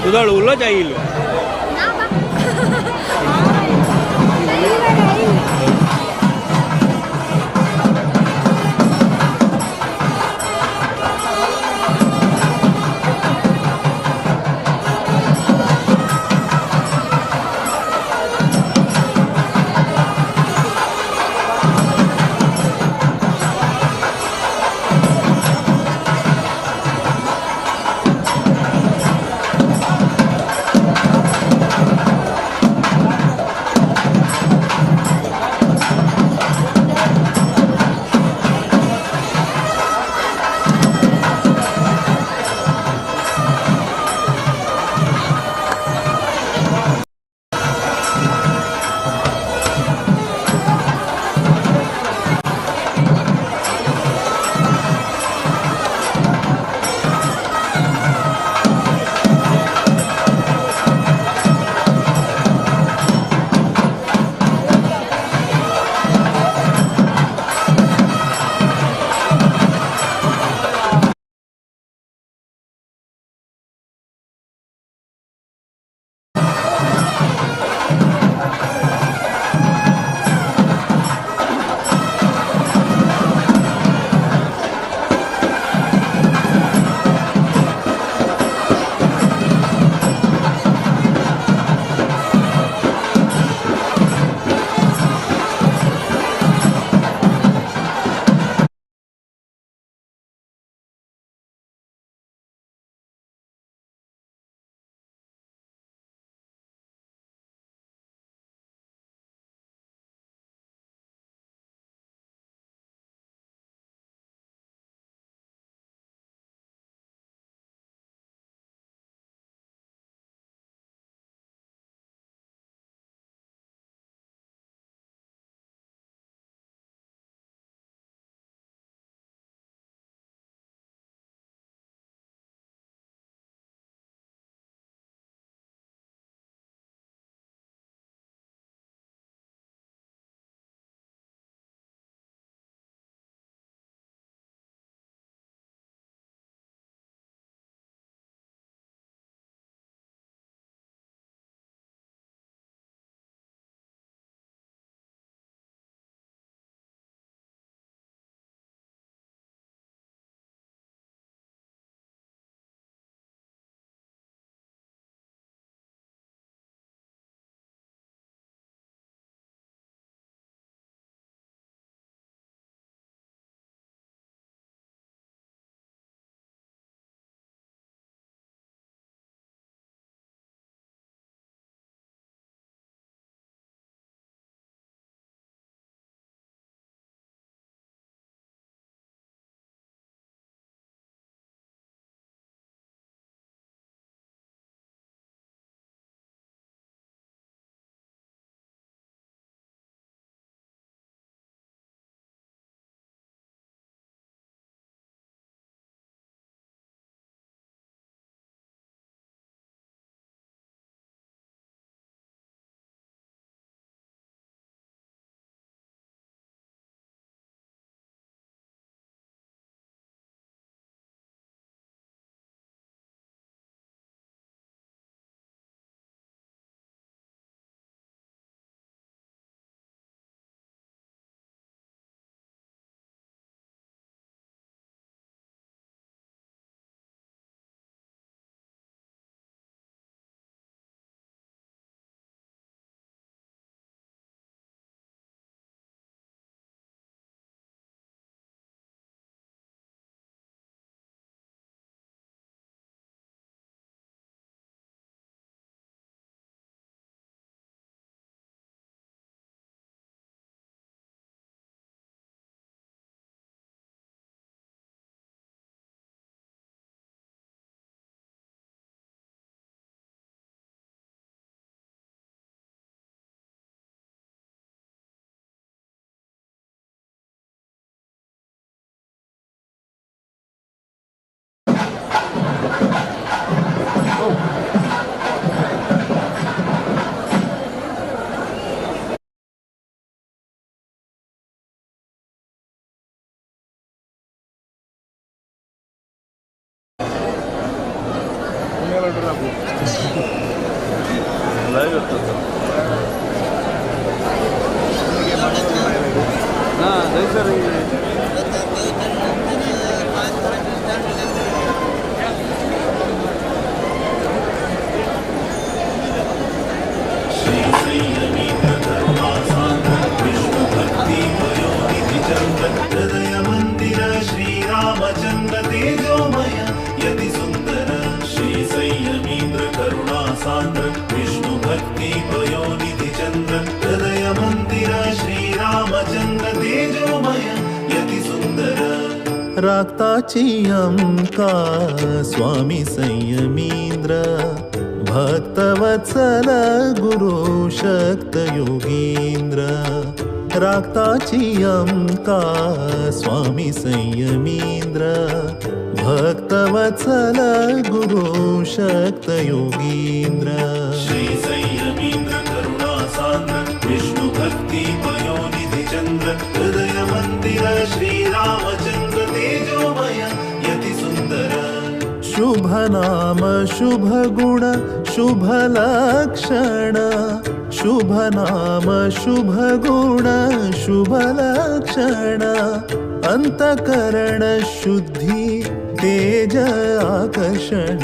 तुझा उल्लो जाईल हृदय मंदिर श्रीरामचंद्र तेजोमय यति सुंदर श्री संयमींद्र करुणा सांद्र विष्णु भक्ति पयोनिधि चंद्र हृदय मंदिर श्रीरामचंद्र तेजोमय यति सुंदर राक्ताची अंका स्वामी संयमींद्र भक्तवत्सल गुरु शक्त योगींद्र राक्ताची अंका स्वामी संयमींद्र भक्तवत्सल गुरु शक्त योगींद्र श्री संयमींद्र करुणा सांद्र विष्णु भक्ति पयोनिधि चंद्र हृदय मंदिर श्रीरामचंद्र तेजोमय यति सुंदर शुभ नाम शुभ गुण शुभ लक्षण शुभ नाम शुभ गुण शुभ लक्षण अंतकरण शुद्धि तेज आकर्षण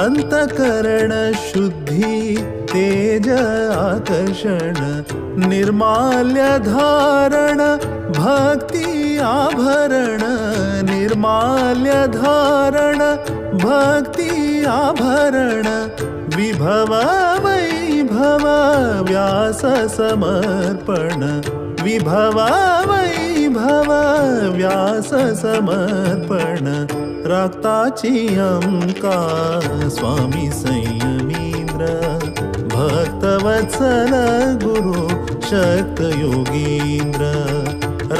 अंतकरण शुद्धि तेज आकर्षण निर्माल्य धारण भक्ति आभरण निर्माल्य धारण भक्ति आभरण विभव वैभव व्यास समर्पण विभव वैभव व्यास समर्पण राक्ताची अंका स्वामी संयमींद्र भक्तवत्सल गुरु शक्त योगींद्र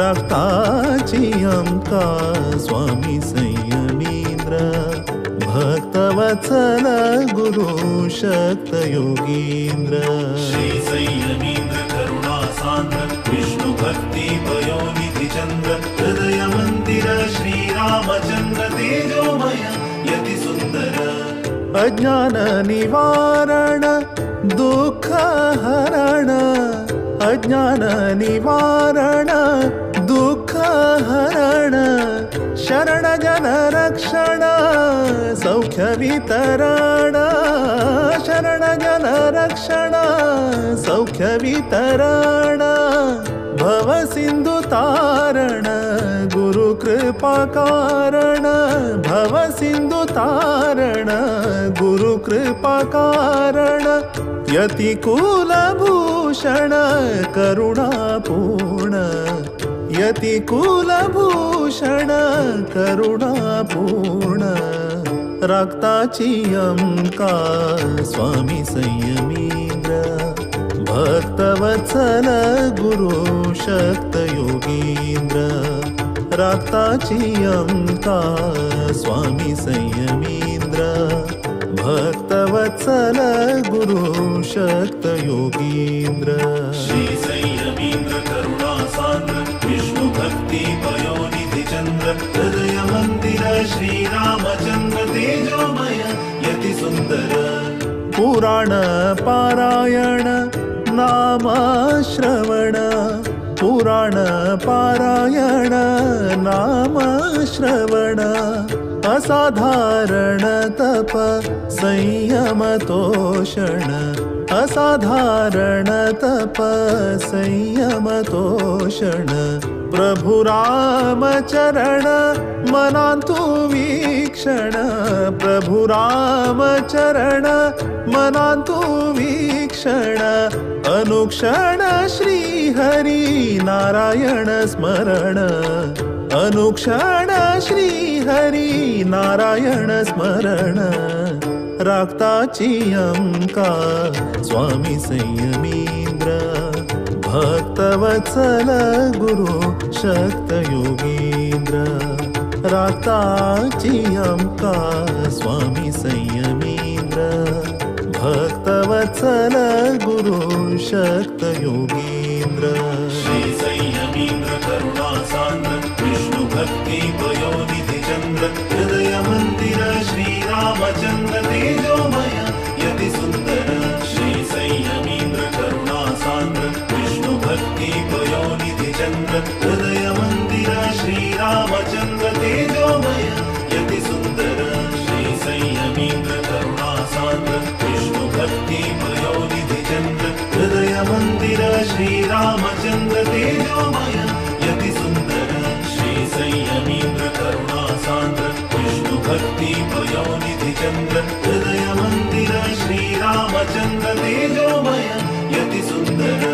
राक्ताची अंका स्वामी संयमींद्र भक्तवत्सल गुरु शक्त योगींद्र श्री संयमींद्र करुणा सांद्र विष्णु भक्ति पयोनिधि चंद्र हृदय मंदिर श्रीरामचंद्र तेजोमय यति सुंदर अज्ञान निवारण दुःख हरण अज्ञान निवारण दुःख हरण शरण जन रक्षण सौख्य वितरण शरण जन रक्षण सौख्य वितरण भव सिंधु तारण गुरु कृपा कारण भव सिंधु तारण गुरु कृपा कारण यति कुलभूषण करुणापूर्ण यति कुलभूषण करुणापूर्ण राक्ताची अंका स्वामी संयमींद्र भक्तवत्सल गुरु शक्त योगींद्र राक्ताची अंका स्वामी संयमींद्र भक्तवत्सल गुरु शक्त योगींद्र श्री संयमींद्र करुणा सांद्र विष्णु भक्ति पयोनिधि चंद्र हृदय मंदिर श्रीरामचंद्र तेजोमय यति सुंदर पुराण पारायण नाम श्रवण पुराण पारायण नाम श्रवण असाधारण तप संयम तोषण असाधारण तप संयम तोषण प्रभु राम चरण मनांतु वीक्षण प्रभु राम चरण मनांतु वीक्षण अनुक्षण श्री हरि नारायण स्मरण अनुक्षण श्री हरि नारायण स्मरण राक्ताची अंका स्वामी संयमींद्र भक्तवत्सल गुरु शक्त योगींद्र राक्ताची अंका स्वामी संयमींद्र भक्तवत्सल गुरु शक्त योगींद्र श्री संयमींद्र करुणा सांद्र विष्णु भक्ति पयोनिधि चंद्र हृदय मंदिर श्रीरामचंद्र तेजोमय चंद्र हृदय मंदिर श्रीरामचंद्र तेजोमय यति सुंदर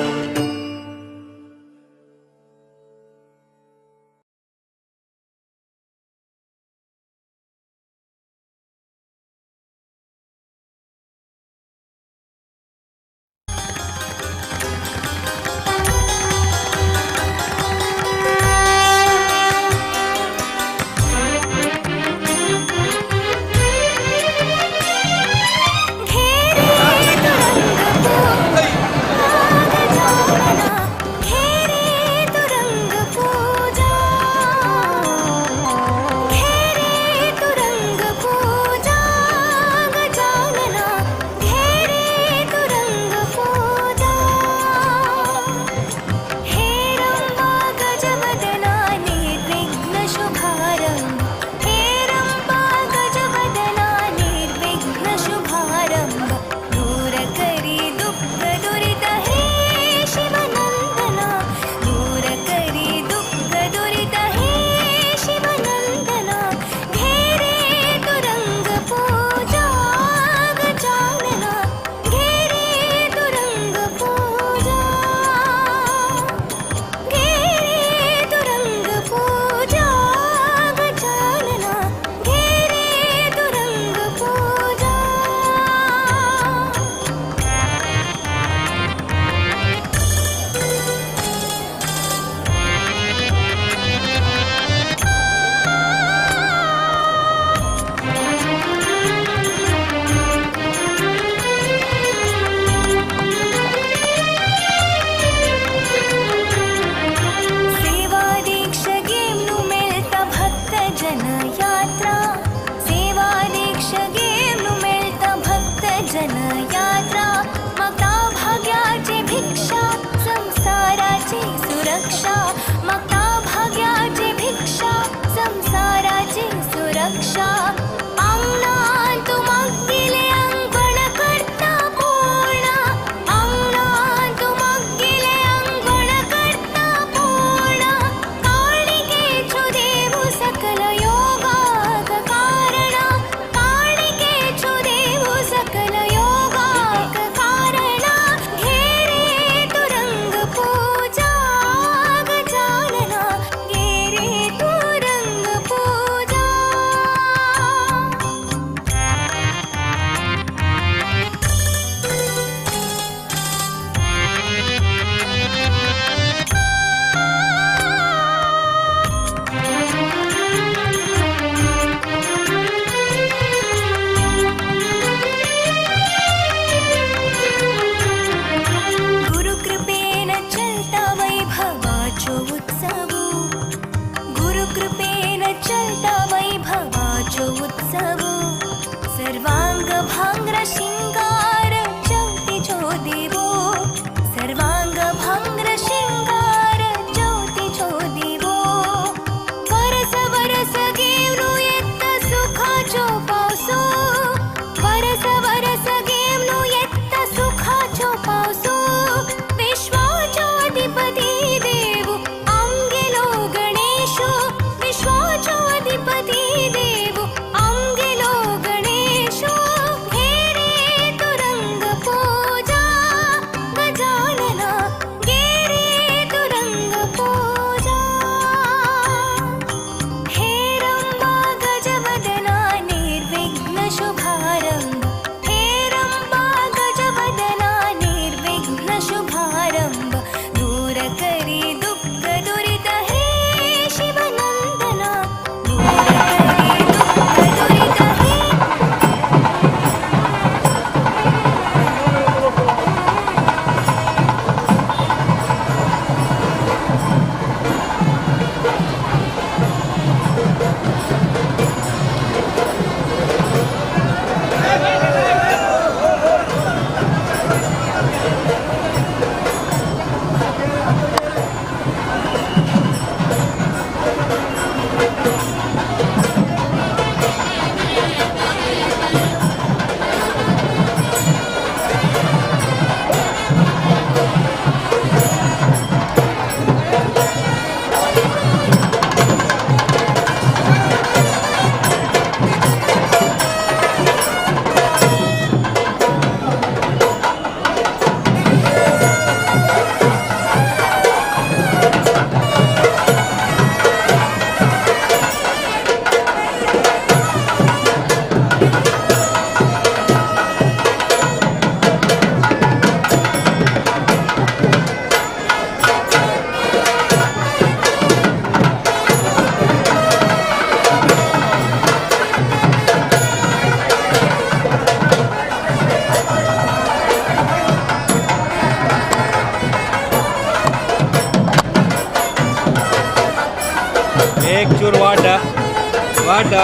वाट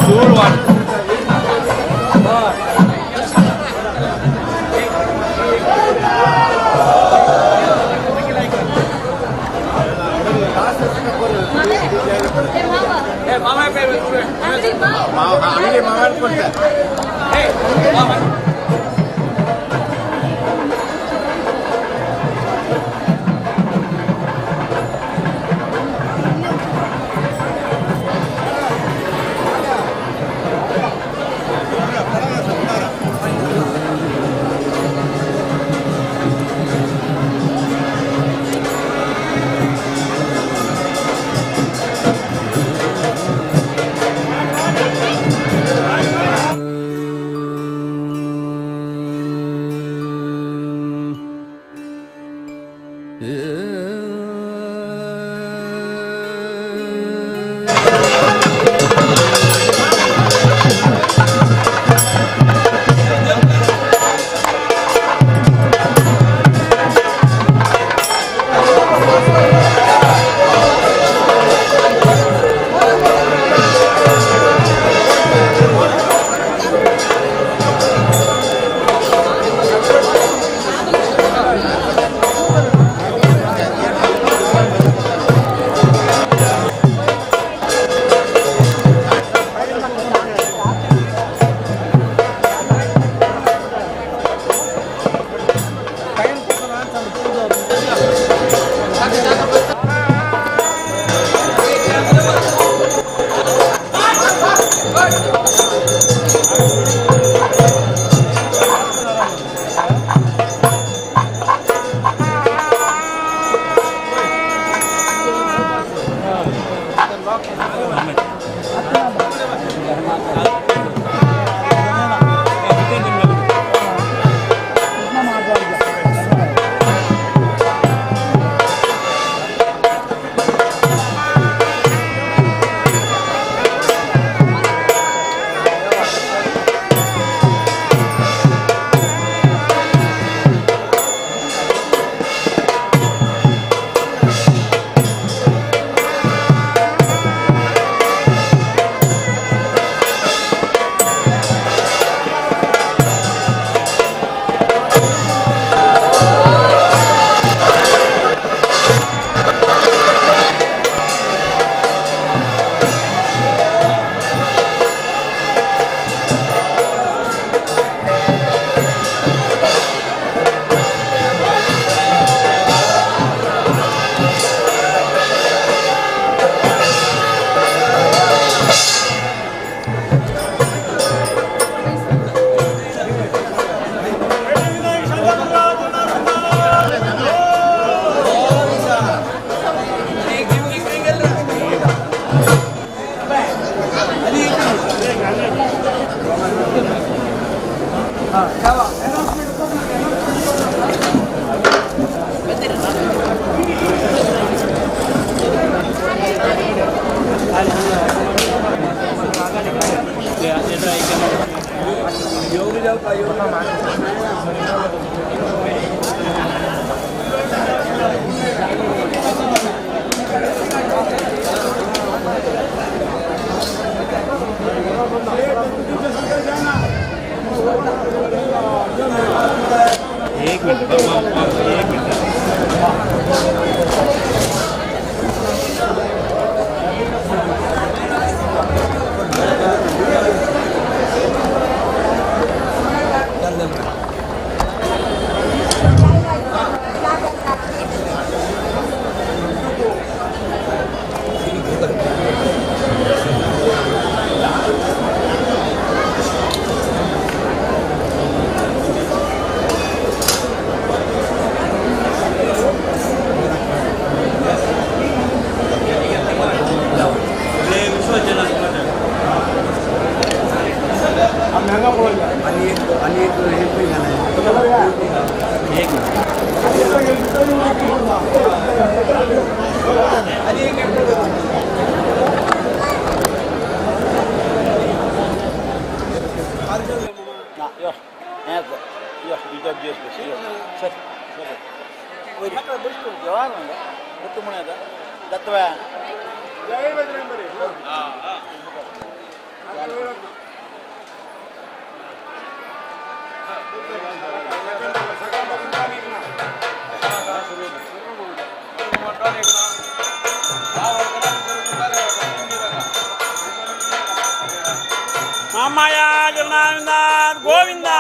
चूर वाट ಮಾಮಾಯ ಜಗನ್ನಾಥ ಗೋವಿಂದ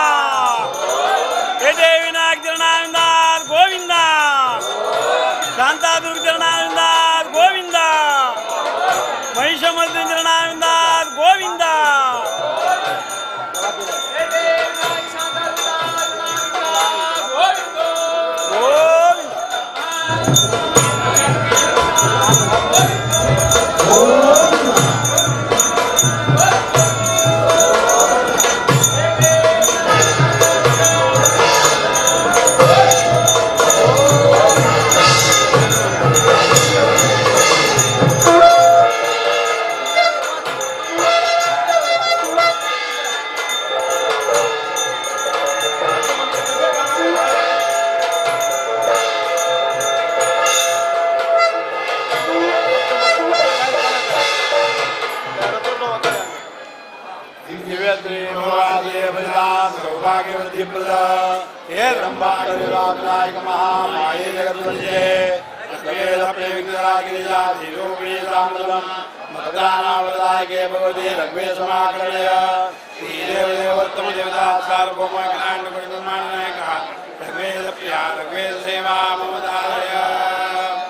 ಪೇಟೆ ವಿನಾಯಕ ಜಗನ್ನಾಥ ಗೋವಿಂದ ಶಾಂತಾದುರ್ಗ ಜಗನ್ನಾಥ ಗೋವಿಂದ ಮಹಿಷಮರ್ದಿನಿ ಜಗನ್ನಾಥ ಗೋವಿಂದ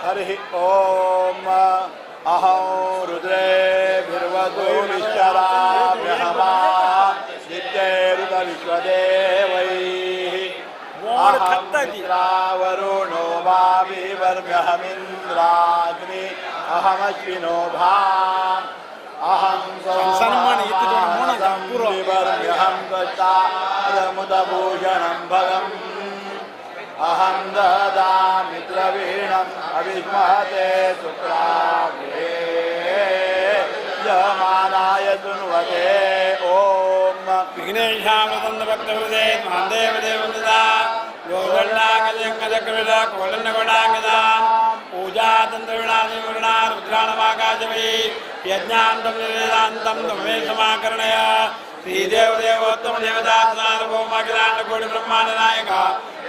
हरि ओम अहं रुद्रेभिर्वधू निश्चराम्यहमा नित्यैरुत विश्वदेवैः अहमिन्द्रावरुणो वाविवर्म्यहमिन्द्राग्नि अहमश्विनो भाम् अहं विवर्म्यहं त्वचारमुदभूषणं भगम् अहं ददामि द्रवीणम् अविस्मते शुक्राग्रे यमानाय सुन्वते ॐ विघ्नेशामृतन्दभक्तहृदे महादेवदेवन्ददा गोवर्णागजङ्गजकविद कोलन्नगुणाङ्गदा पूजातन्त्रविणादिविगुणा रुद्राणमाकाशवै यज्ञान्तं वेदान्तं तमे समाकर्णय श्रीदेवदेवोत्तम देवता सार्वभौमखिलाण्डकोटि ब्रह्माण्डनायक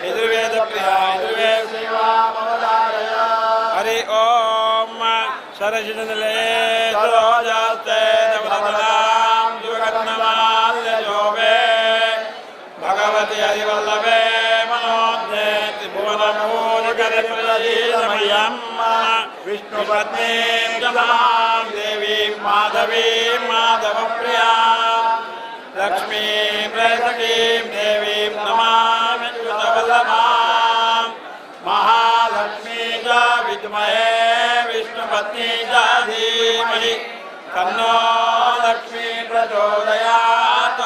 यजुर्वेद प्रिया यजुर्वेद सेवा ममदारय हरि ओम सरसिजनले सरोजास्ते नवरतनां जुगन्नमाल्य जोबे भगवति हरिवल्लभे मनोज्ञे त्रिभुवनमूलकरिप्रदीसमयम् विष्णुपत्नीं जनां देवीं माधवीं माधवप्रियां लक्ष्मीं प्रेसकीं देवीं नमामि वल्लभां महालक्ष्मी च विद्महे विष्णुपत्नी च धीमहि तन्नो लक्ष्मी प्रचोदयात्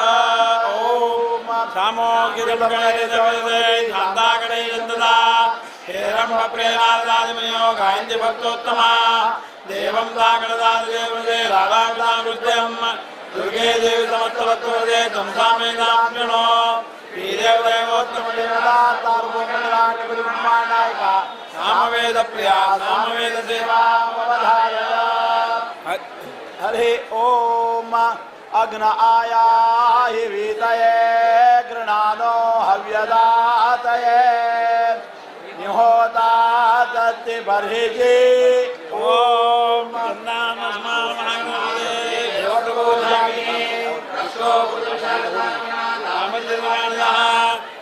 ॐ सामोगिरिपगणेशवदे शान्तागणेशन्ददा हेरम्ब प्रेणादादिमयो गायन्ति भक्तोत्तमा देवं दागणदादिदेवदे राधावदामृत्यम् दुर्गे देवी समस्तवत्वदे तं सामेनाप्यणो श्रीदेवदेवोत्तमदेवता सार्वभौमनायका सामवेद प्रिया सामवेद सेवा ममधारय हरि ओम अग्न आयाहि वीतये गृणानो हव्यदातये निहोता तत्ति बर्हिजि ओम नाम स्मरणं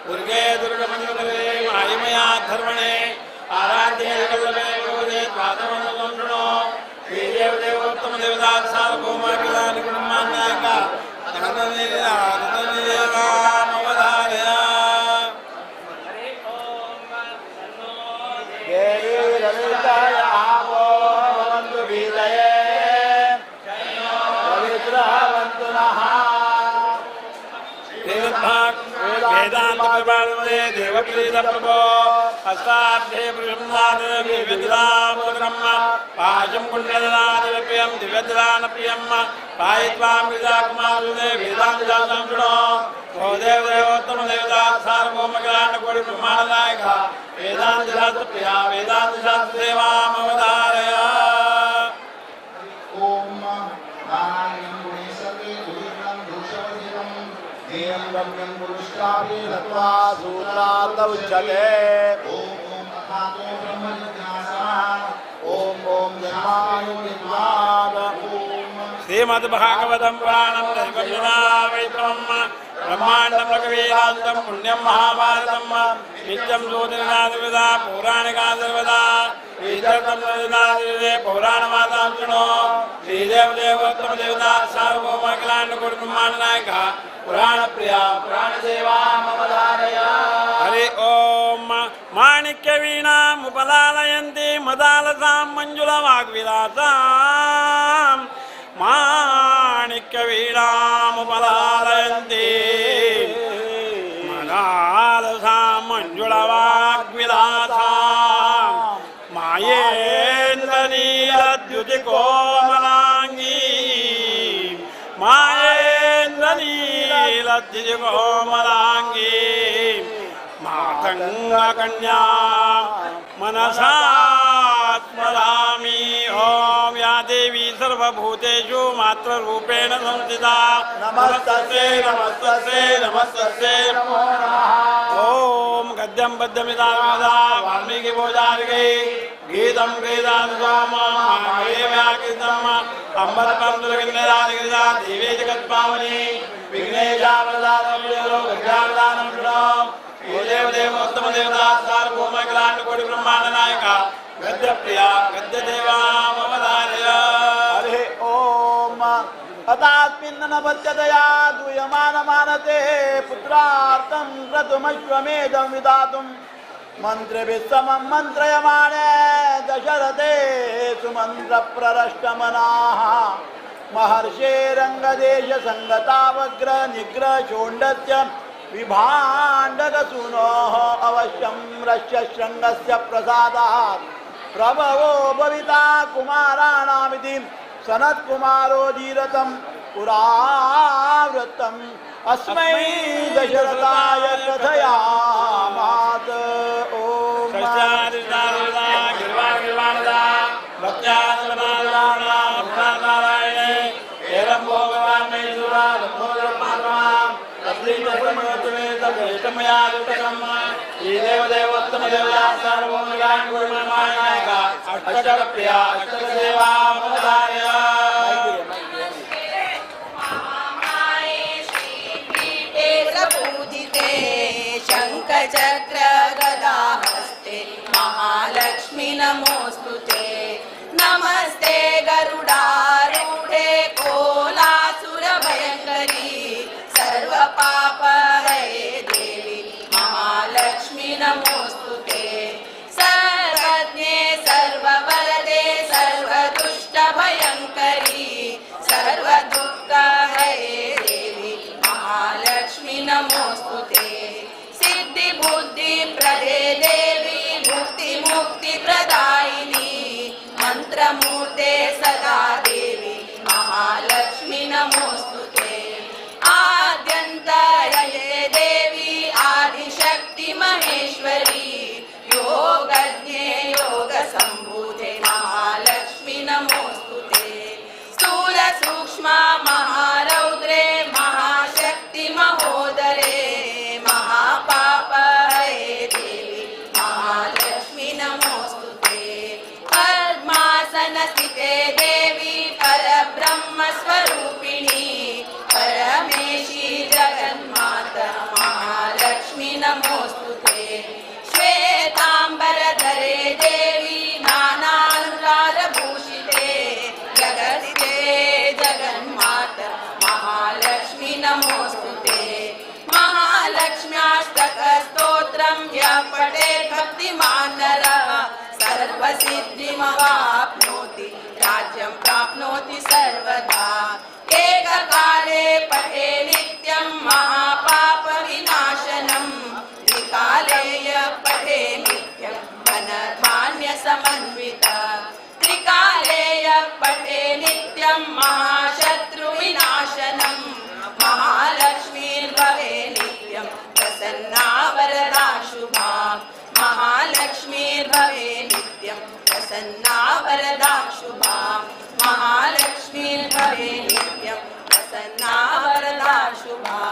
दुर्गे दुर्गमंगले मायमया धर्मणे आराध्य श्रीदेवदेवोत्तम देवता सार्वभौम अखिलानिगुणमान्यायक नवधारय देवी रविताय आवो भवन्तु भीतये पवित्रवन्तु नः वेदांत प्रभावे देवप्रीत प्रभो हस्ताब्धे ब्रह्मादे विद्रामोदकम् पाशं कुण्डलनादिप्रियं दिव्यदानप्रियं पायित्वां विदाकुमारुदे वेदान्तजातं शृणो ओ देवदेवोत्तम देवता सार्वभौमज्ञानकोटि ब्रह्माण्डनायक वेदान्तशास्त्रप्रिया वेदान्तशास्त्रसेवा ममधारय ओम नारायणं गुणेशते ज्ञेयं गम्यं पुरुष्कापि नत्वा सूत्रार्थ उच्यते। ओम ओम जन्माय श्रीमद्भागवतं पुराणं दैवज्ञानवेदं ब्रह्माण्डं लोकवेदान्तं पुण्यं महाभारतं नित्यं ज्योतिर्नादिवेदा पौराणिकादिवेदा ईश्वरं नादिवे पौराणमातां शृणु श्रीदेवदेवोत्तमदेवता सार्वभौमकिलाण्डकोटि ब्रह्माण्डनायक पुराणप्रिया पुराणसेवा मम धारय। हरि ओम माणिक्यवीणामुपलालयन्ति मदालसां मञ्जुलवाग्विलासां माणिक्यवीणामुपलालयन्ति मदालसां मञ्जुलवाग्विलासां मायेन्द्रनीलद्युतिकोमलाङ्गी मायेन्द्रनीलद्युतिकोमलाङ्गी मातङ्गकन्या मनसा स्मरामि। ओम या देवी सर्वभूतेषु मातृरूपेण संस्थिता नमस्तस्यै नमस्तस्यै नमस्तस्यै नमो नमः। ओम गद्यं पद्यमिदानमदा वाल्मीकिभोजार्गे गीतं वेदान्तसामवेव्याकृतम् अम्बरपं दुर्गन्धरादिगिरिजा देवी जगत्पावनी विघ्नेशावरदानं गजावदानं शृणु। ओ देवदेवोत्तम देवता सार्वभौमकिलाण्डकोटि ब्रह्माण्डनायक गद्यप्रिया गद्यदेवा मम धारय। हरि ओम अतास्मिन्नपत्यतया दूयमानमानते पुत्रार्थं क्रतुमश्वमेधं विधातुं मन्त्रिभिः समं मन्त्रयमाणे दशरथे सुमन्त्रप्ररष्टमनाः महर्षेरङ्गदेशसङ्गतावग्र निग्रह शोण्डस्य विभाण्डकसूनोः अवश्यं रश्यशृङ्गस्य प्रसादात् प्रभवो भविता कुमाराणामिति सनत्कुमारोदीरतं पुरावृत्तम् अस्मै दशरथाय कथयामास। ओम पूजिते शङ्खचक्र गदाहस्ते महालक्ष्मी नमोस्तुते। नमस्ते गरुडारूढे कोलासुरभयङ्करी सर्वपापहरे देवी महालक्ष्मी नमोस्तुते। सर्वज्ञे सर्ववरदे सर्वदुष्टभयङ्करी सर्वदुःखहरे देवी महालक्ष्मी नमोस्तुते। सिद्धि बुद्धि प्रदे देवी मुक्ति मुक्ति प्रदायिनी मंत्रमूर्ते सदा देवी महालक्ष्मी नमोस्तुते। आद्यन्तरये देवी आदिशक्ति महेश्वरी योगज्ञे योगसम्भूते महालक्ष्मी नमोस्तुते। स्थूल सूक्ष्म महारौद्रे महाशक्ति महोदरे महापापहरे देवी महालक्ष्मी नमोस्तुते। पद्मासनस्थिते देवी परब्रह्म स्वरूपिणी परमेशी जगन्माता महालक्ष्मी नमोस्तुते। श्वेतांबरधरे देवी नानालंकारभूषिते जगदिते जगन्माता महालक्ष्मी नमोस्तुते। महालक्ष्म्याष्टकस्तोत्रं यः पठेत् भक्तिमान् नरः सर्वसिद्धिमवाप्नोति राज्यं प्राप्नोति सर्वदा। एककाले पठे नित्यं महापापविनाशनं त्रिकाले यः पठे नित्यं धनधान्यसमन्वितः। त्रिकाले यः पठे नित्यं महाशत्रुविनाशनं महालक्ष्मीर्भवे नित्यं प्रसन्ना वरदा शुभा। महालक्ष्मीर्भवे नित्यं प्रसन्ना वरदा शुभा। महालक्ष्मीर्भवे नित्यं प्रसन्ना वरदा शुभा।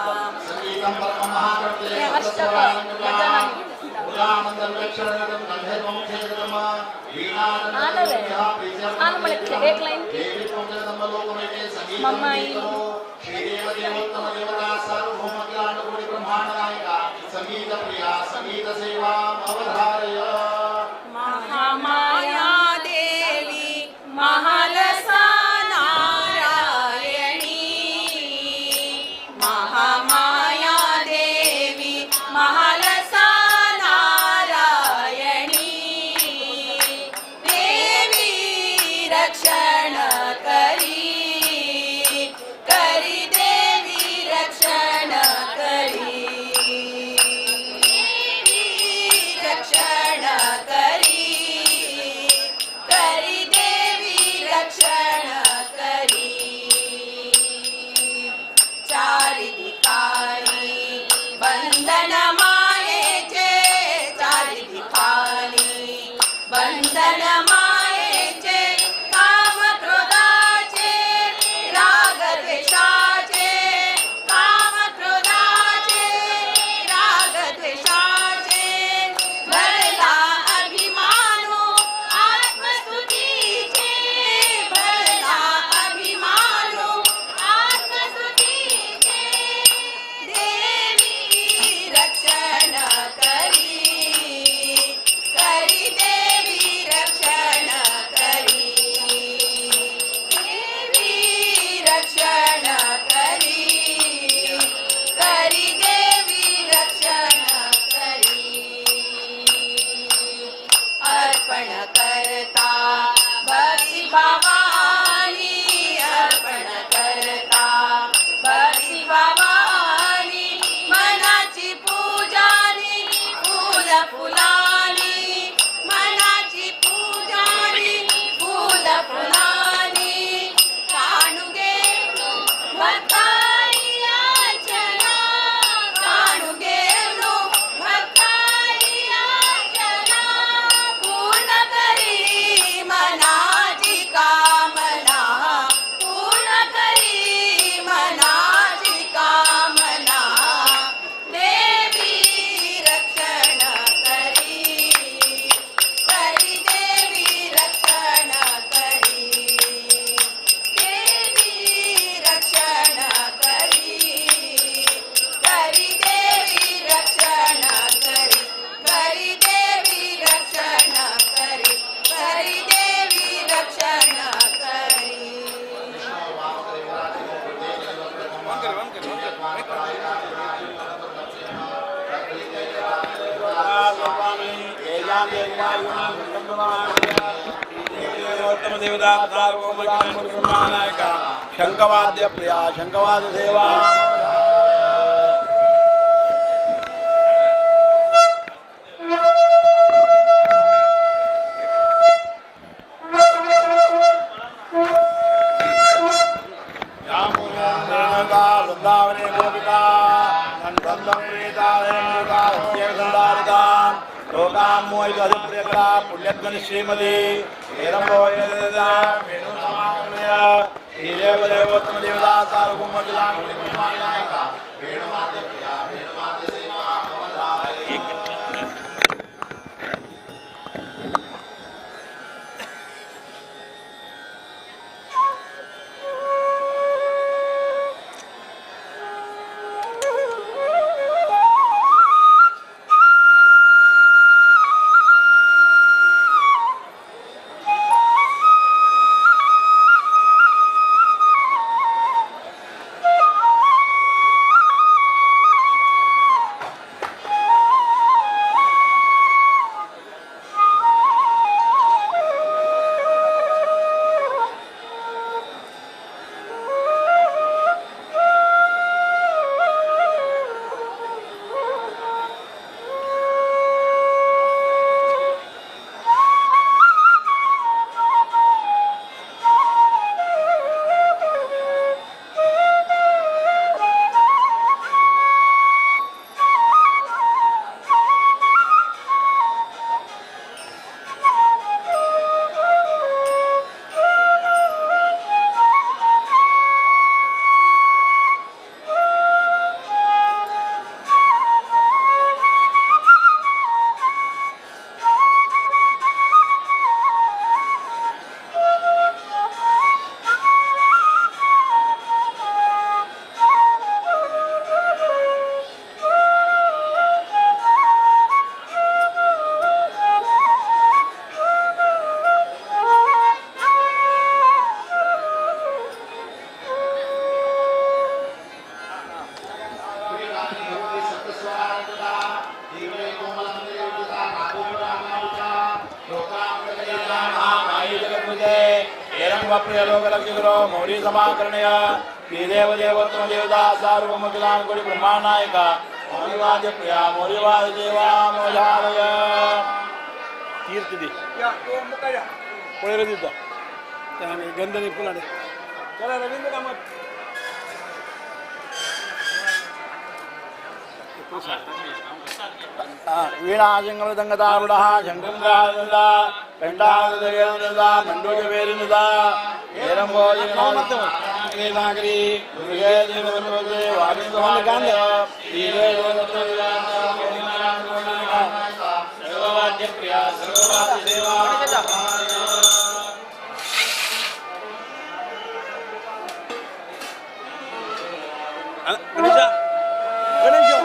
महामाया देवी महालसा नारायणी महामाया देवी महालसा नारायणी देवी रक्षण करी करी देवी रक्षण करी रक्षण करी करी देवी रक्षण करी चारि दिकानी बंधन मायेचे चारि दिकानी बंधन मायेचे काम क्रोधाचे राग द्वेषाचे काम क्रोधाचे राग द्वेषाचे भरला अभिमानो आत्मस्तुतीचे भरला अभिमानो आत्मस्तुतीचे देवी रक्षण करी करी देवी रक्षण करी देवी रक्षण करी करी देवी रक्षण करी अर्पण करता भक्ति भावानी अर्पण करता भक्ति भावानी मनाची पूजानी फूल फुलानी मनाची पूजानी फूल फुलानी काणुगे भक्ताई याचना काणुगे भक्ताई याचना पूर्ण करी मनाची कामना पूर्ण करी मनाची कामना देवी रक्षण करी करी देवी रक्षण करी देवी रक्षण करी करी देवी रक्षण करी करी देवी रक्षण करी करी देवी रक्षण करी शंखवाद्य प्रिया शंखवाद सेवा वृंदावने गोपिका लोकान्मोहितप्रियकरा पुण्यत्मनि श्रीमती देवोत्तम देवता सार्वभौमकला प्रिय लोकलक्षिगुरो मौर्य समाकरणय श्रीदेव देवोत्तम देवता सार्वभौमकिलान कोटि ब्रह्मांड नायक मौर्यवाद्य प्रिया मौर्यवाद देवा मोजालय कीर्ति पळे दिता त्याने गंधनी फुलाडे चला रवींद्र कामत वीणा जंगल दंगदारुड़ा जंगमराजुदा पेंडादुदा मंडोजवेरुदा एरंबोजनामत केनागरी दुर्गे देवनोजे वारिसोहन गांध ईरे देवनोजे सर्ववाद्य प्रिया सर्ववाद्य देवा गणेशा गणेशो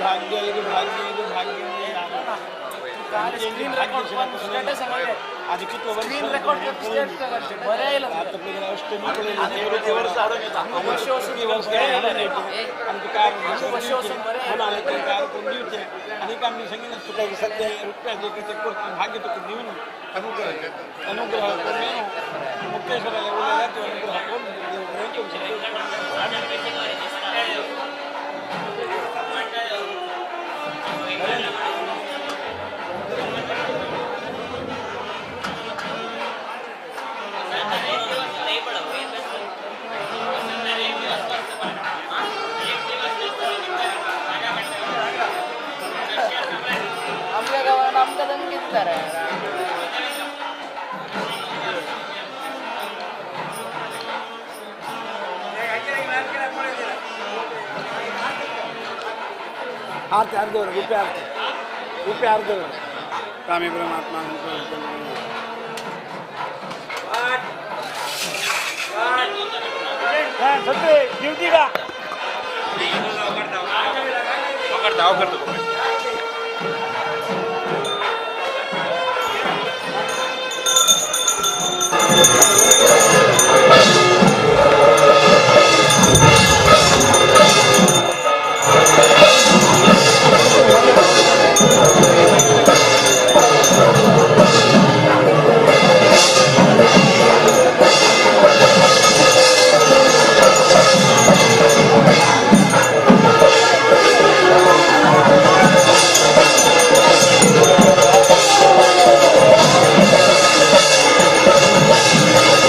भाग्य ಇದು ಭಾಗ್ಯ ಇದು ಭಾಗ್ಯ ಸ್ಕ್ರೀನ್ ರೆಕಾರ್ಡ್ ಸ್ಟೇಟಸ್ ಆಗಿದೆ ಅದಕ್ಕೆ तो ಸ್ಕ್ರೀನ್ ರೆಕಾರ್ಡ್ ಸ್ಟೇಟಸ್ ಬರೇ ಇಲ್ಲ आपल्याला अष्ट निकले ते वर्ष आडोनिता वर्ष वर्ष आणि काय वर्ष वर्ष बरे म्हणाले की काय कोण दिवचे आणि काम मी सांगितलं तुला सध्या रुपयाचे किती करतो भाग्य तो देऊन अनुग्रह करून मुक्तेश्वराला बोलायला तो अनुग्रह करून आमच्या गावात आमचं दंगीत करा आरती अर्ध रुपये अर्ध कामी परमात्मा सत्य ड्यूटी का करतो Thank you.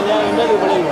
ಇಂಡಲ್ಲಿ ಬೆಳೆಯುವ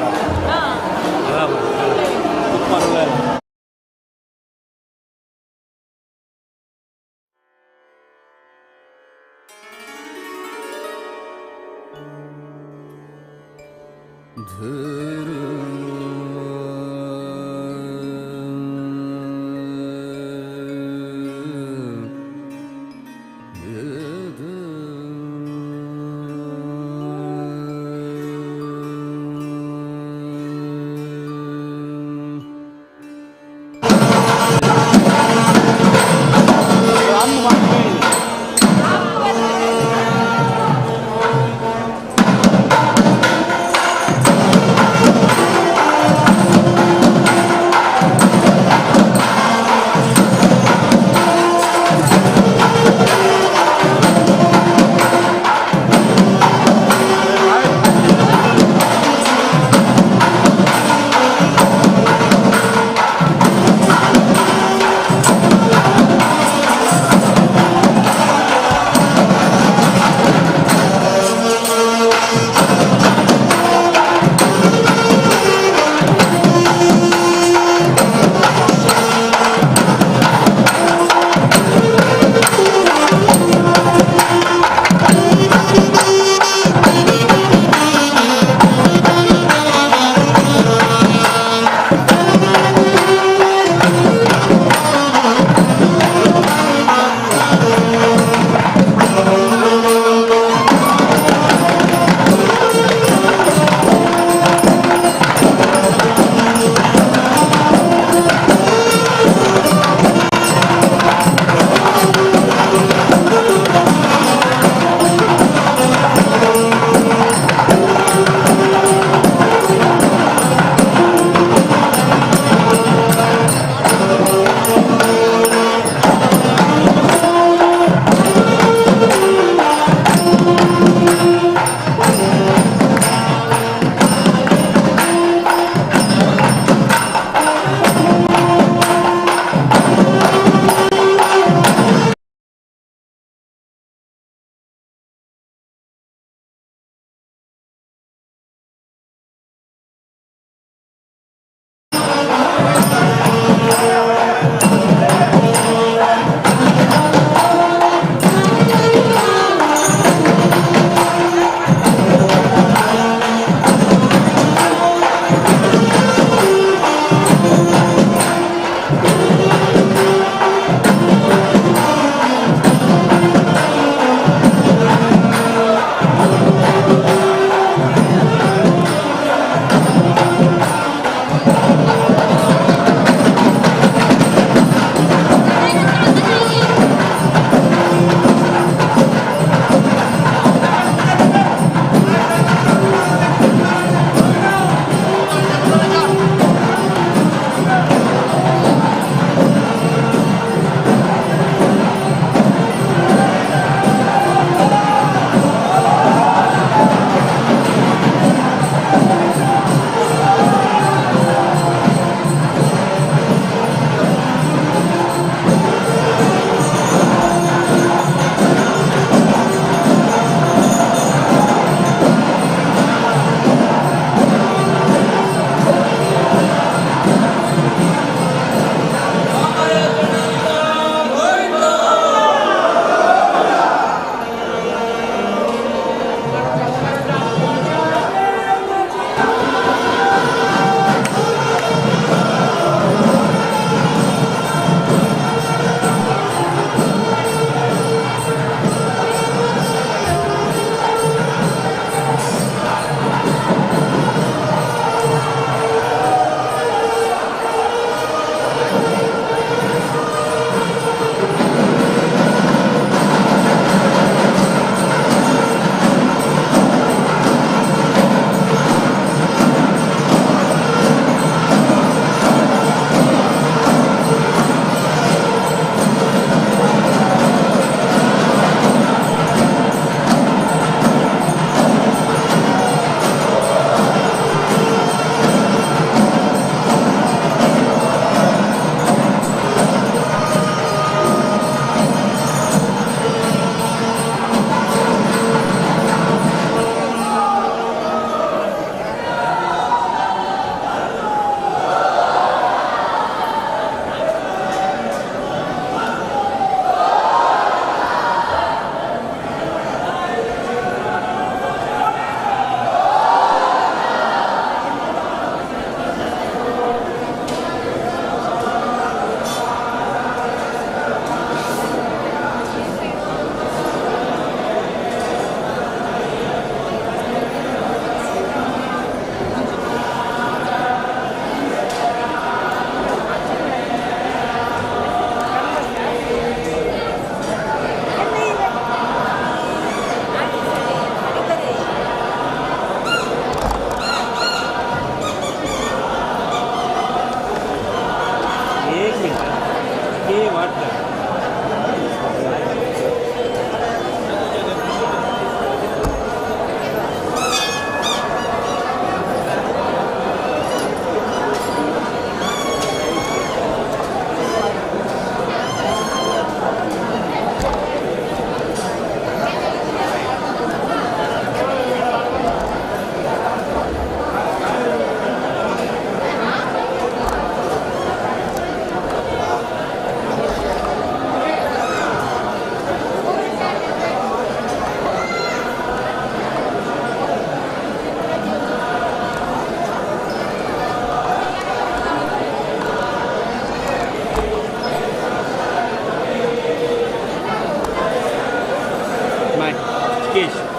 ऋषिकेश.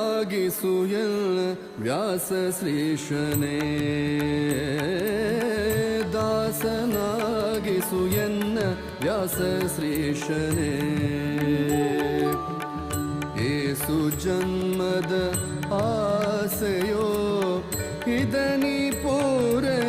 ದಾಸನಾಗಿಸುಯಲ್ ವ್ಯಾಸ ಶ್ರೀಶನೇ ದಾಸನಾಗಿಸುಯನ್ನ ವ್ಯಾಸ ಶ್ರೀಶನೇ ಏಸು ಜನ್ಮದ ಆಸೆಯೋ ಇದನಿ ಪೂರೈಸೋ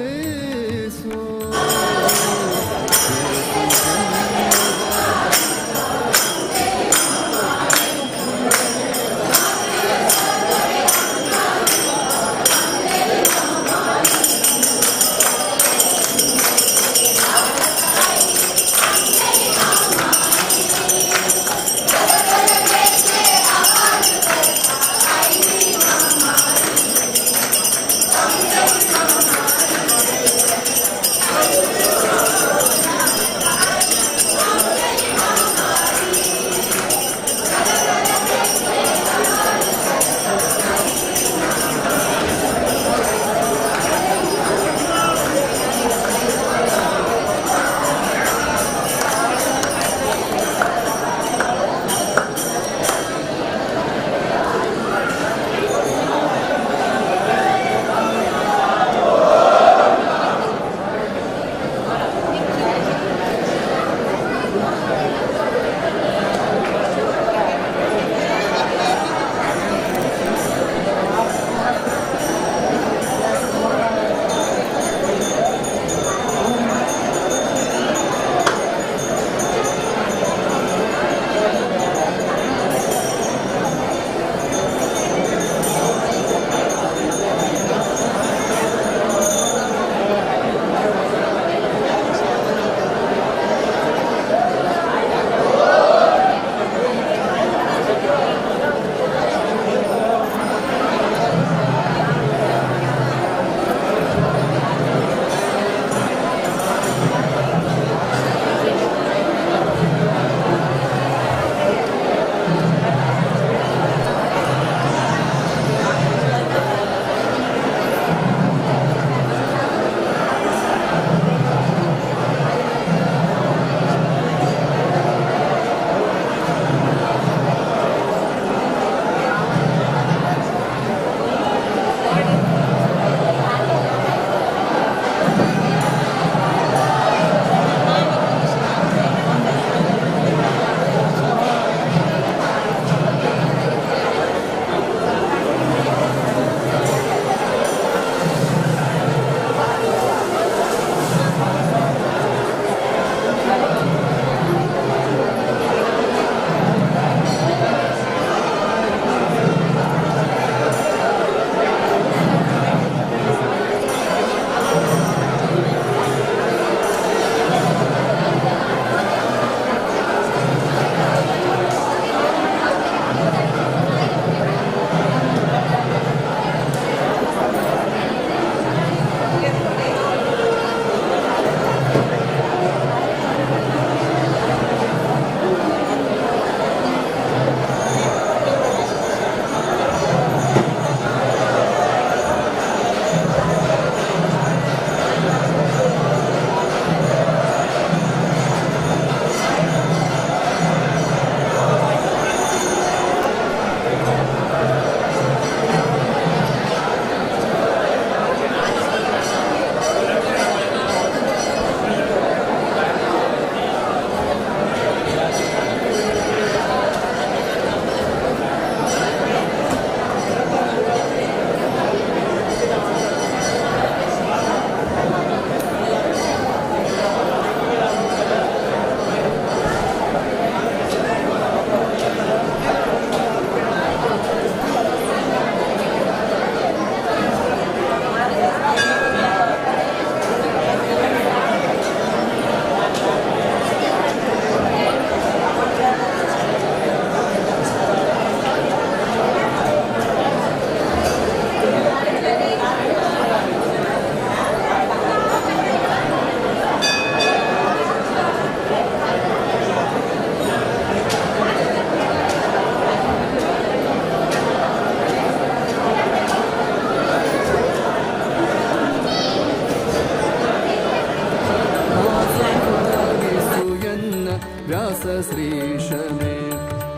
व्यासश्रीशने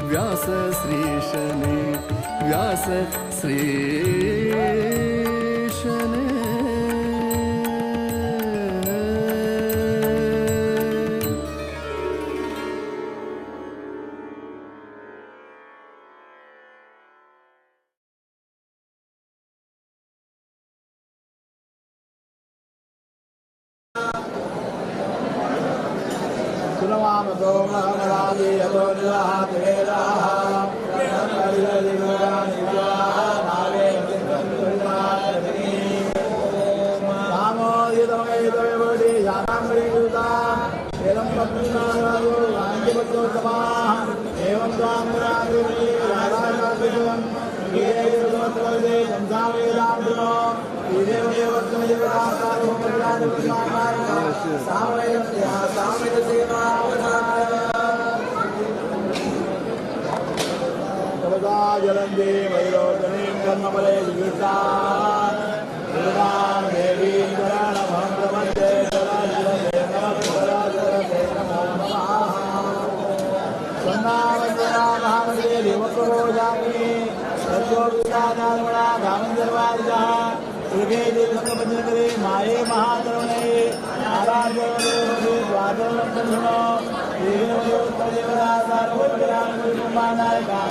व्यासश्रीशने व्यासश्रीशने जलंदे वैरोचने कर्मबले जीविता देवी जलानमहंतमन्ते जलाजलते जलाजलते नमो नमः सन्नावन्दना महामन्दे देवप्रोजाग्नि सत्योविदानार्मणा धामञ्जर्वादिजः दुर्गे देवसंगपञ्चकरे माये महातरुणे नारायणदेवते द्वादशं बन्धनो देवदेवता सार्वभौमनायका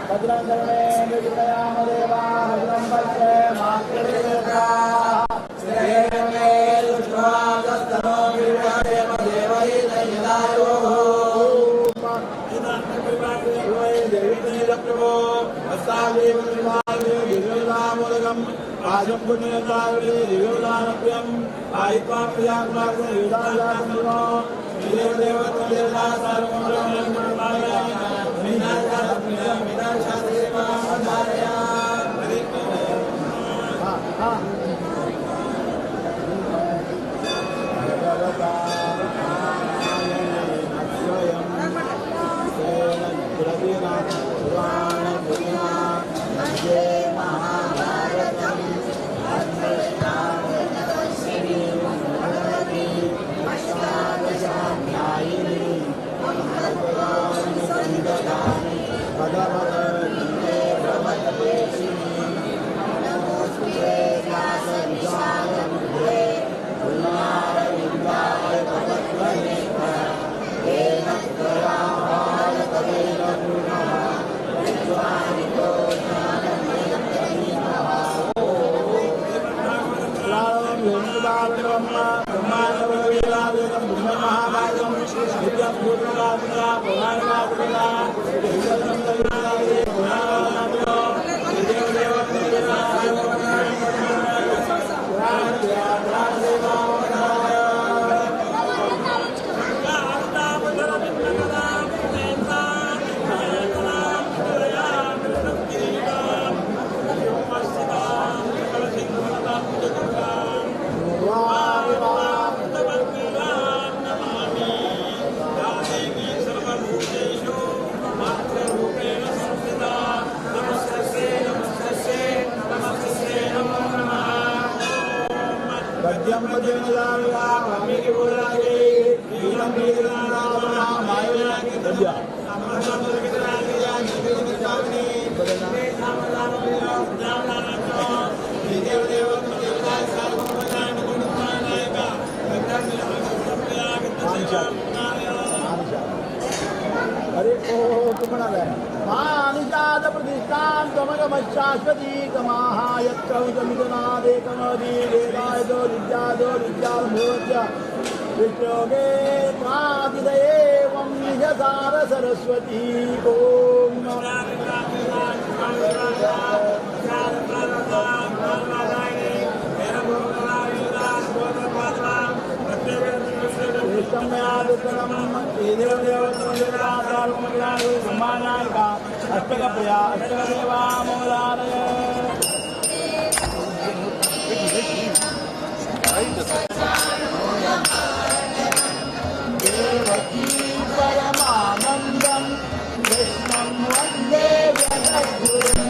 भद्रंकरणे निर्दयामदेवा भद्रं पश्ये मातृदेवता श्रेयमे दुष्टवागस्तनो विवेदेव देवैतयदायो देवीप्रभो अस्तादेवनिर्माणे दिव्योदामोदकम् आजं पुण्यकाले दिव्योदानप्रियं आयित्वा प्रियाकुमारं युधायासनो देवदेवता सर्वमङ्गलमङ्गलाय मीनाशास्त्रेवा आचार्या शाश्वती कमाहायत्कवितमितनादेकमदीवेदायदो विद्यादो विद्याभूत्य विष्णोगे त्वादिदेवं निजसार सरस्वती ओम अष्टकप्रिया अष्टकदेवा मोदारय देवकी परमानन्दं कृष्णं वन्दे जगद्गुरुम्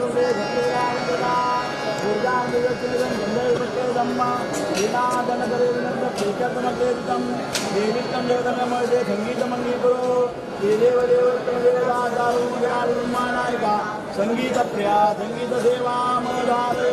ऊर्जारूढे घटलेला ऊर्जानुजत्वेदं गंधर्वकेदम्मा लीलादनकरेविनन्द प्रीत्यर्थमग्रेदितं देवीत्तं देवतममध्ये संगीतमङ्गीकुरु देवदेवोत्तमदेवताचारुमनायिका संगीतप्रिया संगीतसेवामदालय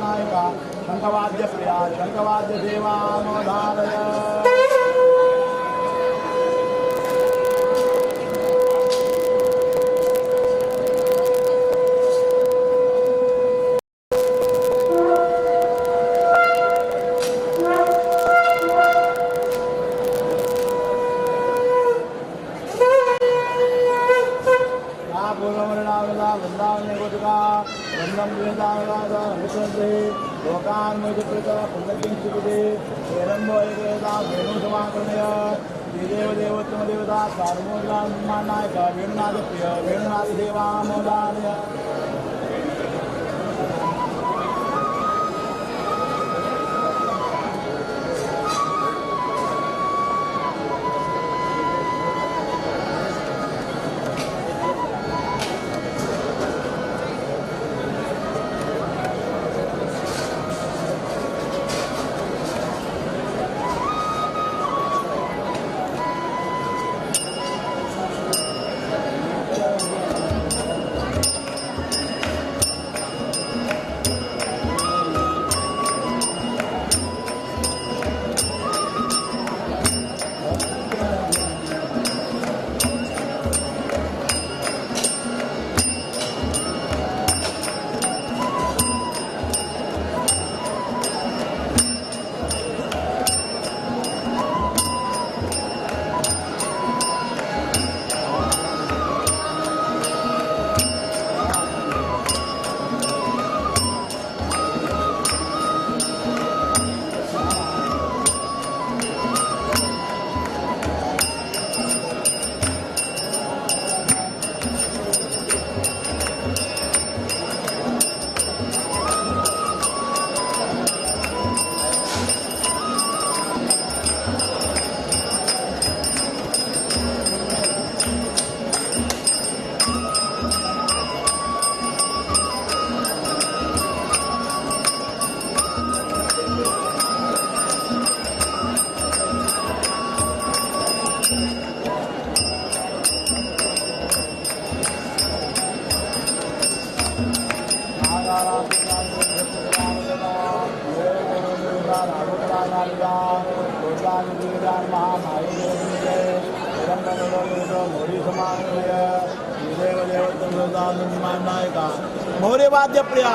नायिका शंखवाद्य प्रिया शंखवाद्य देवामोदालय नायिका वेणुनाथ प्रिय वेणुनाथ देवामोदालय मौर्यवाद्य प्रिया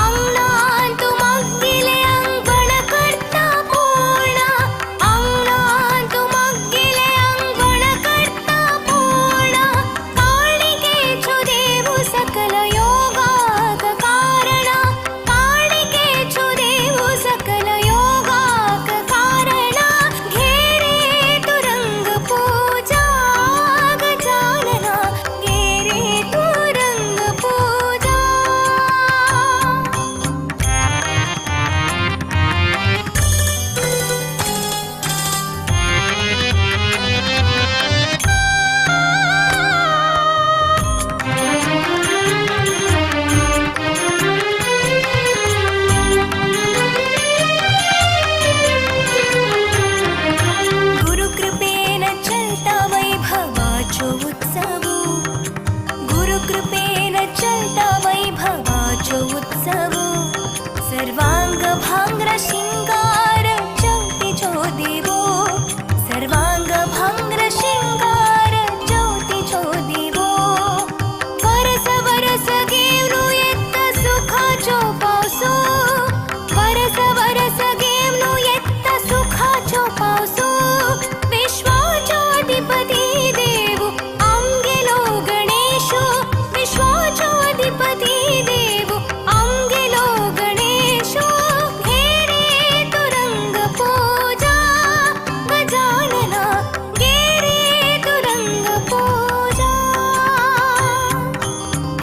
अंगणांतु मग्गिले अंगण करता पूर्ण अंगणांतु मग्गिले अंगण करता पूर्ण काळिकेचु देवु सकल योगाक कारण काळिकेचु देवु सकल योगाक कारण घेरे तुरंग पूजा गजानना घेरे तुरंग पूजा गुरुकृपेन चलता वैभवाचो उत्सवो गुरुकृपेन चलता वैभवाचो उत्सवो सर्वांग भांग्र शिंगार ज्योतिचो देवो सर्वांग भांग्र शिंगार ज्योतिचो देवो वरस वरस गेवनु येत्त सुखाचो पावसो वरस वरस गेवनु येत्त सुखाचो पावसो विश्वाचो अधिपती देवो आमगेलो गणेशो विश्वाचो अधिपती देवो आमगेलो गणेशो घेरे तुरंग पूजा गजानना घेरे तुरंग पूजा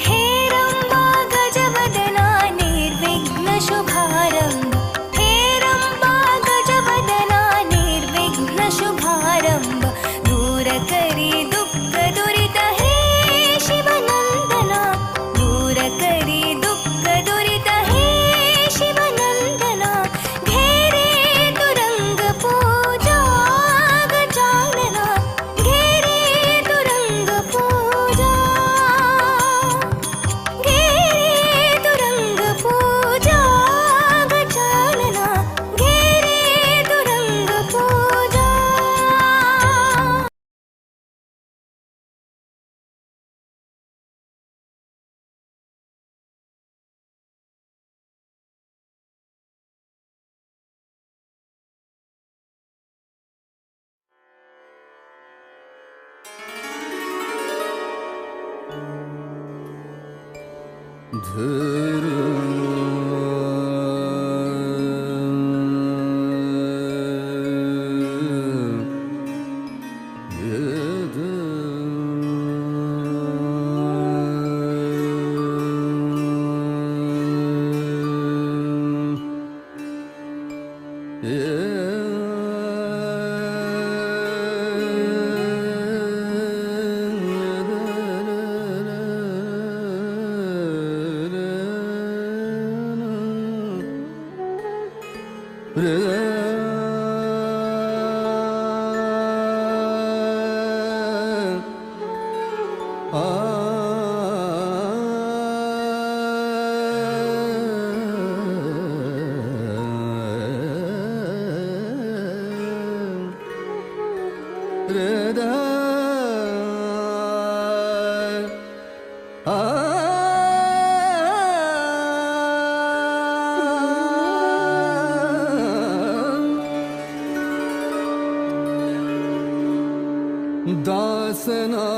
हेरंबा गजवदना निर्विघ्न शुभारंभ हेरंबा गजवदना निर्विघ्न शुभारंभ दूर करी दुःख दुरित हे शिवनंदना दूर करी दुःख दुरित हे शिवनंदना घेरे तुरंग पूजा गजानना घेरे तुरंग पूजा घेरे तुरंग पूजा गजानना घेरे तुरंग पूजा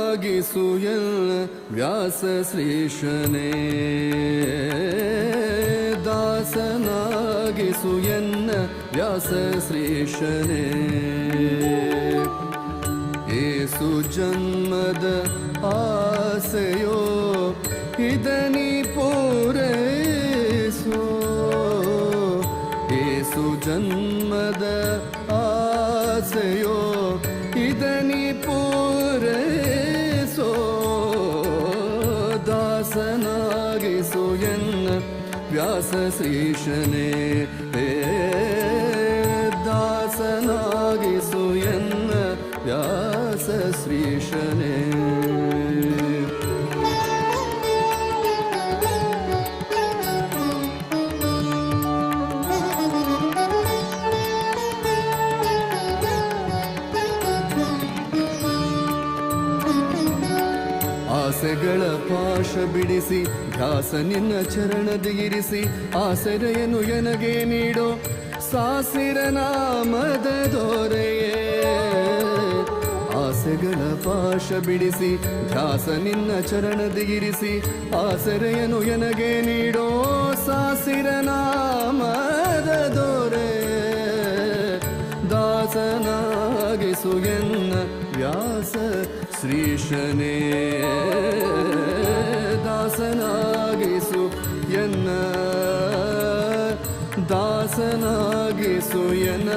ದಾಸನಾಗಿಸುಯಲ್ ವ್ಯಾಸ ಶ್ರೀಶನೇ ದಾಸನಾಗಿಸುಯನ್ನ ವ್ಯಾಸ ಶ್ರೀಶನೇ ಏಸು ಜನ್ಮದ ಆಸೆಯೋ ಇದನಿ ಪೂರೈಸೋ ಏಸು ಜನ್ಮದ ಆಸೆಯೋ ಇದನಿ ಪೂರೈಸೋ ದಾಸನಾಗಿಸು ಎನ್ನ ವ್ಯಾಸ ಶ್ರೀಶನೇ ದಾಸನಾಗಿಸು ಎನ್ನ ವ್ಯಾಸ ಶ್ರೀಶನೇ ಆಸೆಗಳ ಪಾಶ ಬಿಡಿಸಿ ಧ್ಯಾಸ ನಿನ್ನ ಚರಣದಿರಿಸಿ ಆಸರೆಯನ್ನು ಎನಗೆ ನೀಡೋ ಸಾಸಿರ ನಾಮದ ದೊರೆಯೇ ಆಸೆಗಳ ಪಾಶ ಬಿಡಿಸಿ ಧ್ಯಾಸ ನಿನ್ನ ಚರಣದಿರಿಸಿ ಆಸರೆಯನ್ನು ಎನಗೆ ನೀಡೋ ಸಾಸಿರ ನಾಮದ ದೊರೆ ದಾಸನಾಗಿಸು ಎನ್ನ ವ್ಯಾಸ ಶ್ರೀಶನೇ ದಾಸನಾಗಿಸು ಎನ್ನ ದಾಸನಾಗಿಸು ಎನ್ನ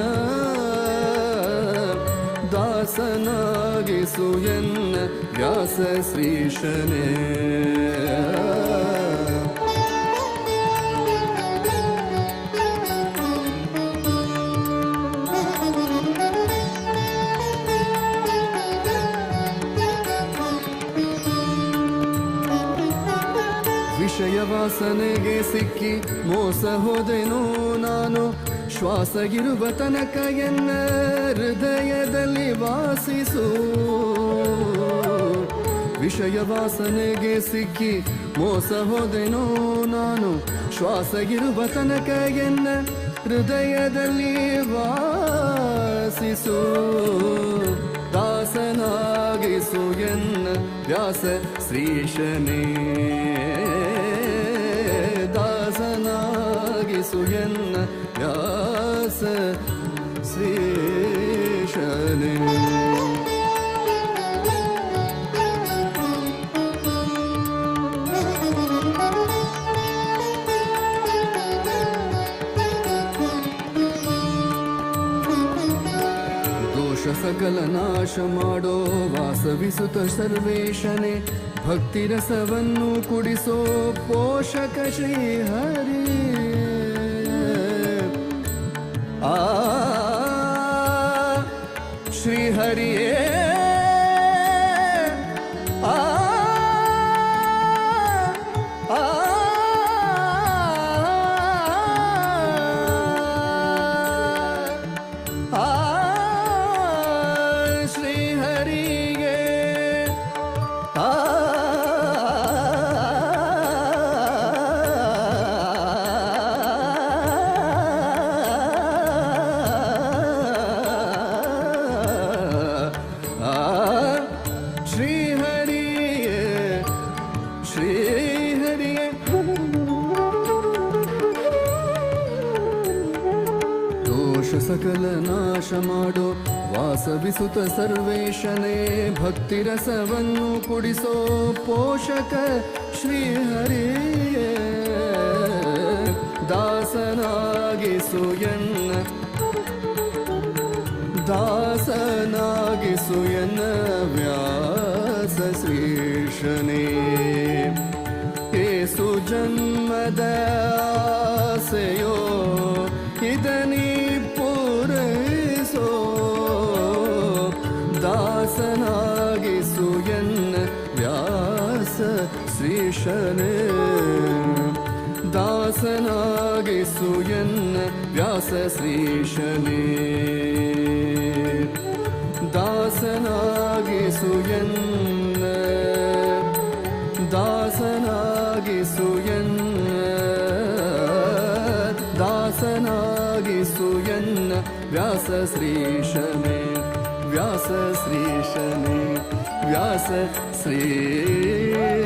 ದಾಸನಾಗಿಸು ಎನ್ನ ವ್ಯಾಸ ಶ್ರೀಶನೇ ವಿಷಯ ವಾಸನೆಗೆ ಸಿಕ್ಕಿ ಮೋಸ ಹೋದೆನೋ ನಾನು ಶ್ವಾಸಗಿರುವ ತನಕ ಎನ್ನ ಹೃದಯದಲ್ಲಿ ವಾಸಿಸು ವಿಷಯ ವಾಸನೆಗೆ ಸಿಕ್ಕಿ ಮೋಸ ಹೋದೆನೋ ನಾನು ಶ್ವಾಸಗಿರುವ ತನಕ ಎನ್ನ ಹೃದಯದಲ್ಲಿ ವಾಸಿಸು ದಾಸನಾಗಿಸು ಎನ್ನ ವ್ಯಾಸ ಶ್ರೀಶನೇ ದಾಸನಾಗಿಸು ಎನ್ನ ವ್ಯಾಸ ಶ್ರೀಶನೇ ದೋಷ ಸಕಲ ನಾಶ ಮಾಡೋ ವಾಸವಿಸುತ್ತ ಸರ್ವೇಶನೇ ಭಕ್ತಿ ರಸವನ್ನು ಕುಡಿಸೋ ಪೋಷಕ ಶ್ರೀಹರಿ ಆ ಶ್ರೀಹರಿಯೇ ಆ ಆ ಶ್ರೀಹರಿಗೆ ಆ ಶ್ರೀಹರಿಯೇ ಶ್ರೀಹರಿಯೇ ದೋಷ ಸಕಲ ನಾಶ ಮಾಡೋ ವಾಸವಿಸುತ್ತ ಸರ್ವೇಶನೇ ಭಕ್ತಿ ರಸವನ್ನು ಕುಡಿಸೋ ಪೋಷಕ ಶ್ರೀಹರಿಯೇ ದಾಸನಾಗಿಸು ಎನ್ನ ದಾಸನಾಗಿಸು ಎನ್ನ ವ್ಯಾಸ ಶ್ರೀಶನೇ ಏಸು ಜನ್ಮದ ಆಸೆಯೋ ಇದನಿ ಪೂರೈಸೋ ದಾಸನಾಗಿಸು ಎನ್ನ ವ್ಯಾಸ ಶ್ರೀಶನೇ ದಾಸನಾಗಿಸು ಎನ್ನ ವ್ಯಾಸ ಶ್ರೀಶನೇ ದಾಸನಾಗಿಸು ಎನ್ನ ದಾಸನಾಗಿಸು ಎನ್ನ ದಾಸನಾಗಿಸು ಎನ್ನ ವ್ಯಾಸ ಶ್ರೀಶನೇ ವ್ಯಾಸ ಶ್ರೀಶನೇ ವ್ಯಾಸ ಶ್ರೀಶನೇ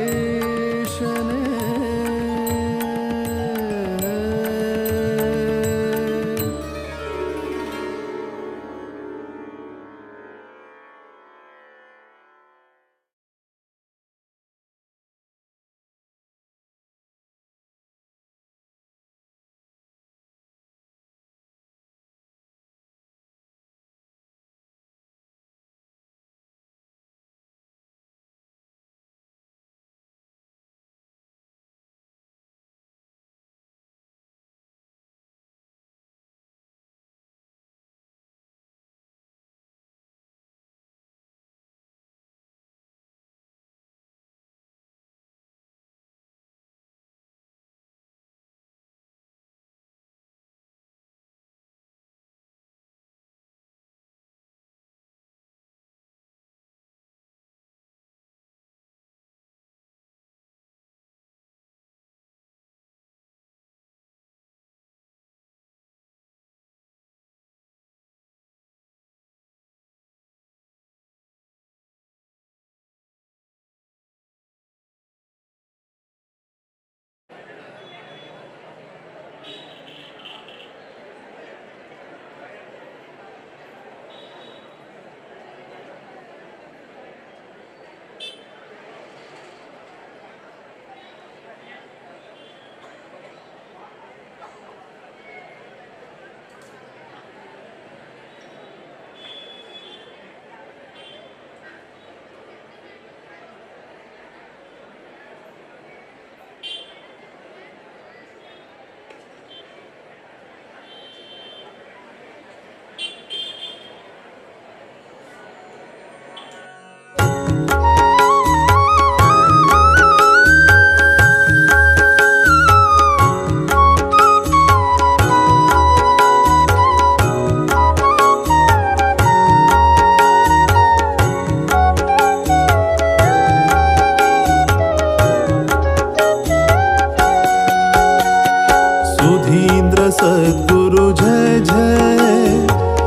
सद्गुरु जय जय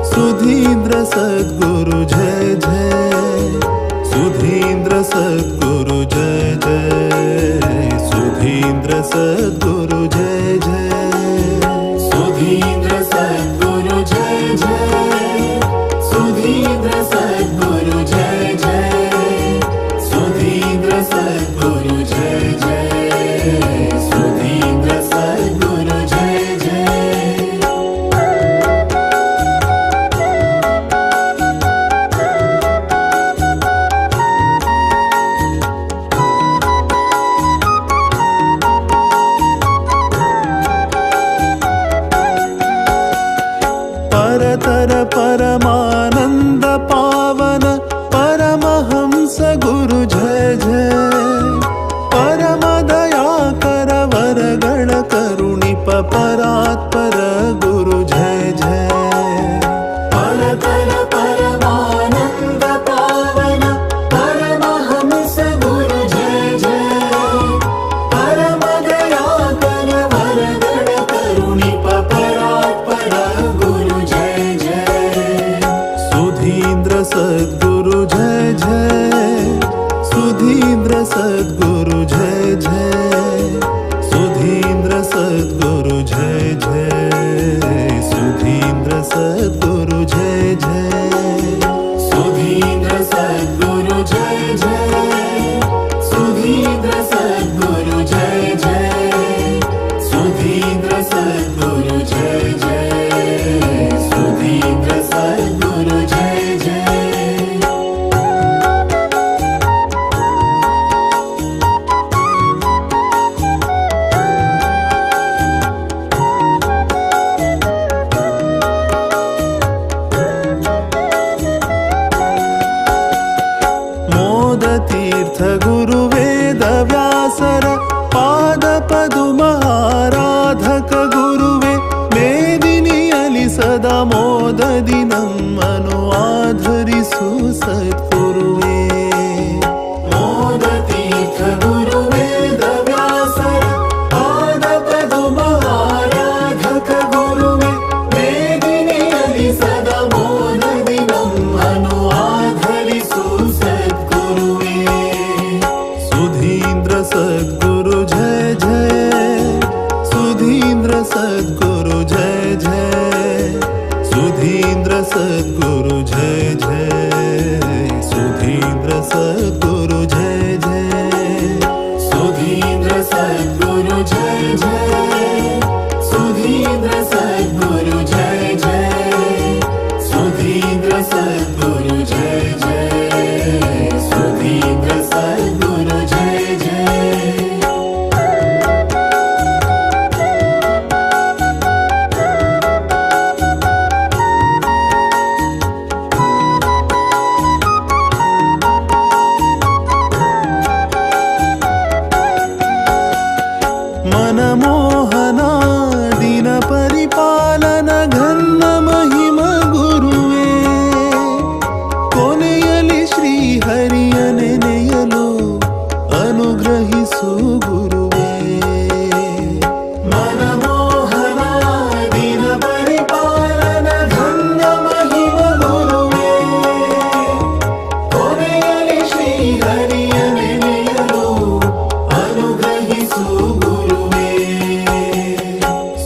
सुधीन्द्र सद्गुरु जय जय सुधीन्द्र सद्गुरु जय जय सुधीन्द्र सद्गुरु जय जय सुधीन्द्र सद्गुरु जय जय सुधीन्द्र सद्गुरु जय जय सुधीन्द्र सद्गुरु जय जय सुधीन्द्र सद्गुरु जय जय परतर परमानंद पावन परमहंस गुरु जय जय परम दया कर वरगण करुणिप परात्पर गुरु जय जय परतर परमानंद पावन परमहंस गुरु जय जय परम दया कर वरगण करुणिप परात्पर गुरु जय जय सुधीन्द्र सद्गुरु जय जय सुधीन्द्र सद्गुरु जय जय सुधीन्द्र सद्गुरु जय जय सुधीन्द्र सद्गुरु जय जय सुधीन्द्र सद्गुरु जय जय सुधीन्द्र सद्गुरु जय जय सुधीन्द्र सद्गुरु जय जय सुधीन्द्र सद्गुरु जय जय मोद तीर्थ गुरु वेद व्यासर पाद पदुम आराधक गुरुवे मेदिनियलि सदा मोददि नಮ್ಮನು ಆಧರಿಸು ಸದ್ಗುರುವೇ मोद तीर्थ गुरु वेद व्यासर पाद पदुम आराधक गुरुवे मेदिनियलि सदा मोददि नಮ್ಮನು ಆಧರಿಸು सद्गुरुवे सुधीन्द्र सद्गुरु जय जय सुधीन्द्र सद्गुरु जय जय सुधीन्द्र सद्गुरु जय जय सुधीन्द्र सद्गुरु जय जय सुधीन्द्र सद्गुरु जय जय सुधीन्द्र सद्गुरु जय जय सुधीन्द्र सद्गुरु जय जय सुधीन्द्र सद्गुरु जय जय मनमोहना दिन परिपालन घन्न महिम गुरुवे ಕೊನೆಯಲಿ ಶ್ರೀ ಹರಿಯ ನೆನೆಯಲು ಅನುಗ್ರಹಿಸು ಗುರುವೇ ಮನಮೋಹನ ದಿನ ಪರಿಪಾಲನ ಘನ್ನ ಮಹಿಮ ಗುರುವೇ ಕೊನೆಯಲಿ ಶ್ರೀ ಹರಿಯ ನೆನೆಯಲು ಅನುಗ್ರಹಿಸು ಗುರುವೇ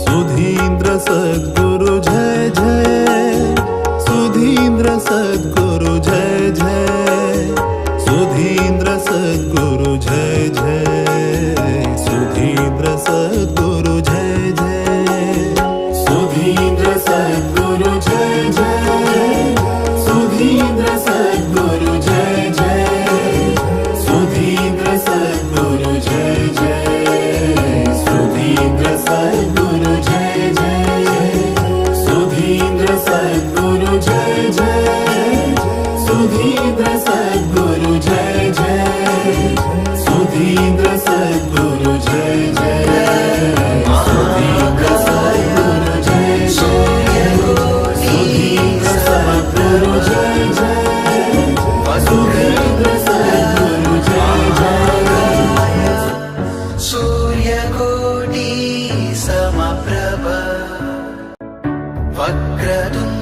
सुधीन्द्र सद्गुरु जय जय सुधीन्द्र सद्गुरु जय जय सुधीन्द्र सद्गुरु जय जय सुधीन्द्र सद्गुरु जय जय सुधीन्द्र सद्गुरु जय जय सुधीन्द्र सद्गुरु जय जय सुधीन्द्र सद्गुरु जय जय सुधीन्द्र सद्गुरु जय जय सुधीन्द्र सद्गुरु जय जय सुधीन्द्र सद्गुरु जय जय सुधीन्द्र सद्गुरु जय जय सुधीन्द्र सद्गुरु जय जय सुधीन्द्र सद्गुरु जय जय सुधीन्द्र सद्गुरु जय जय सूर्यकोटि समप्रभ वक्रतुण्ड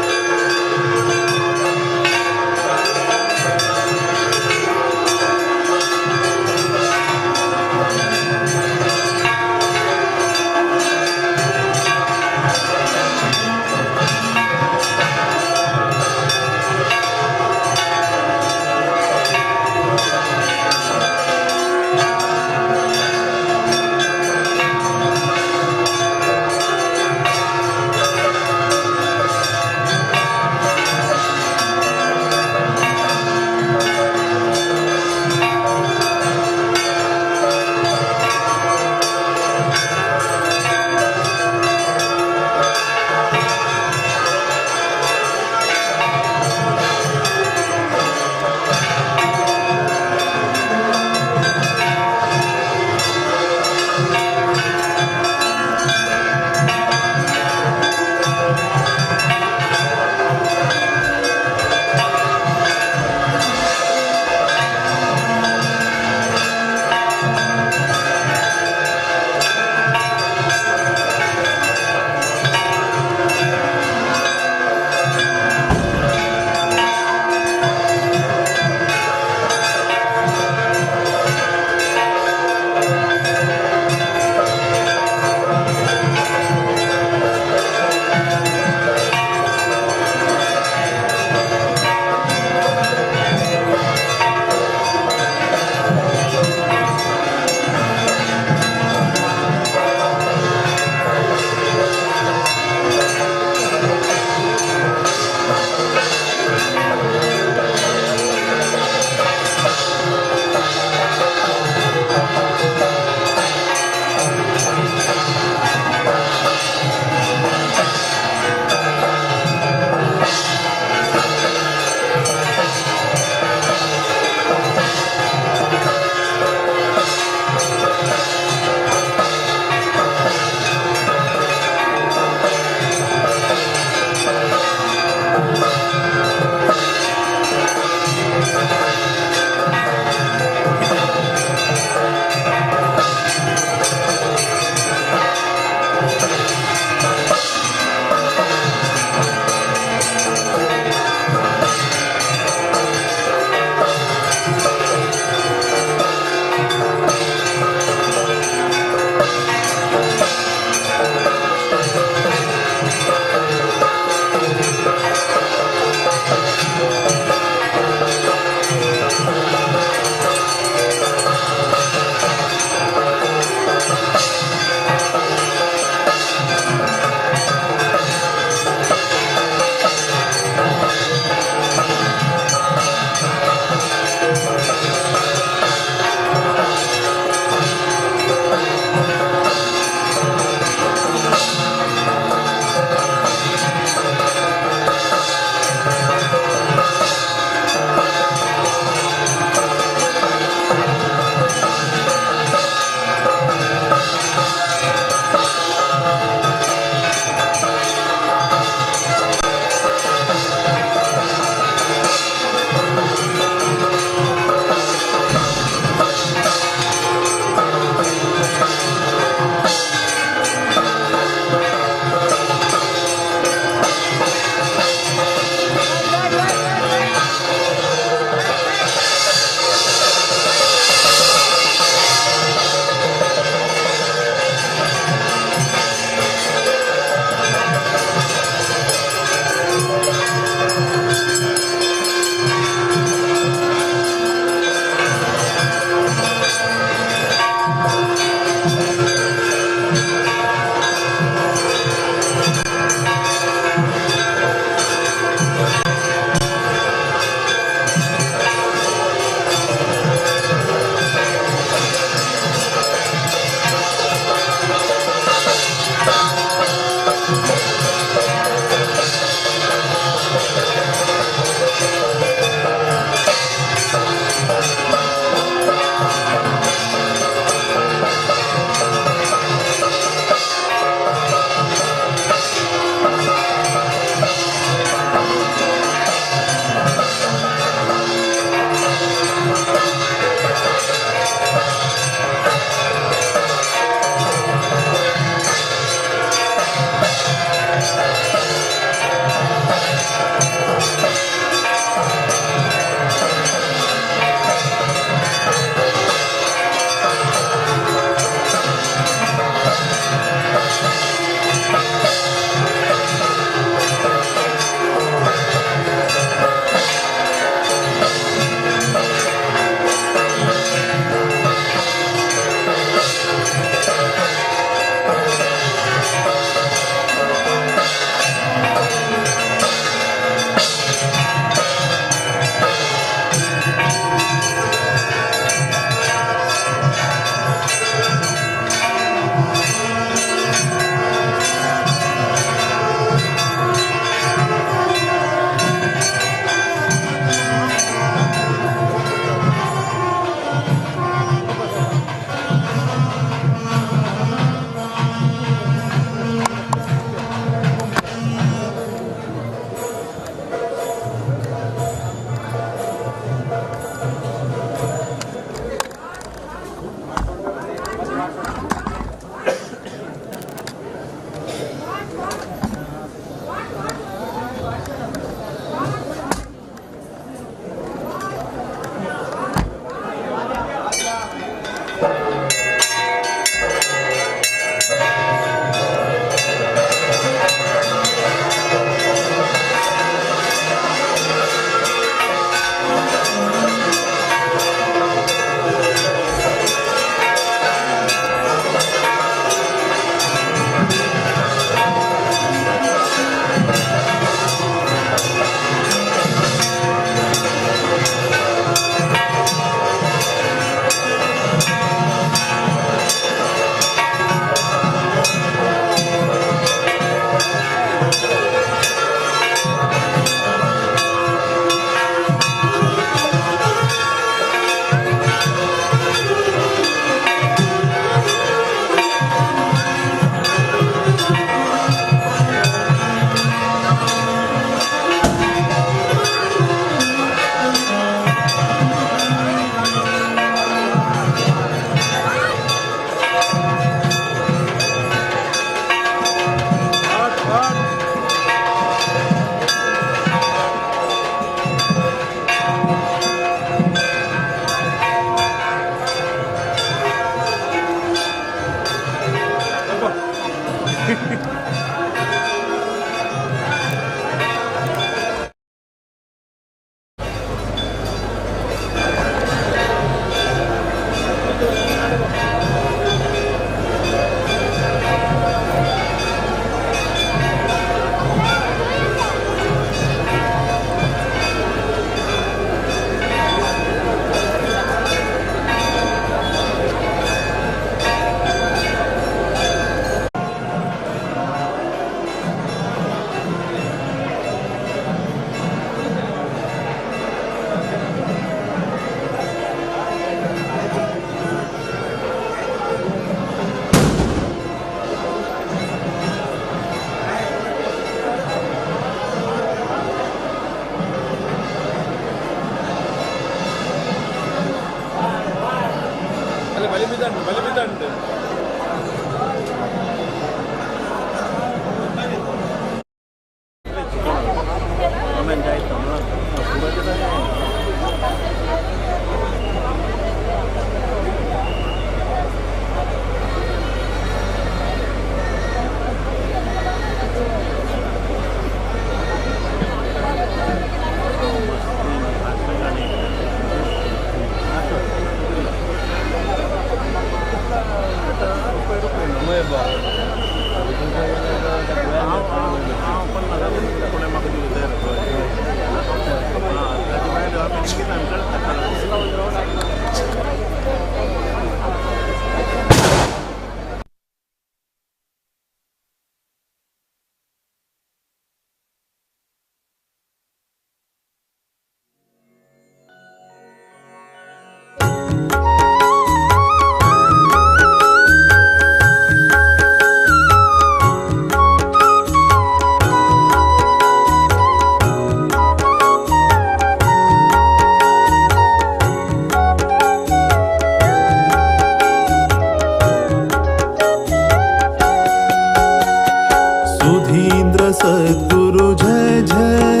सद्गुरु जय जय,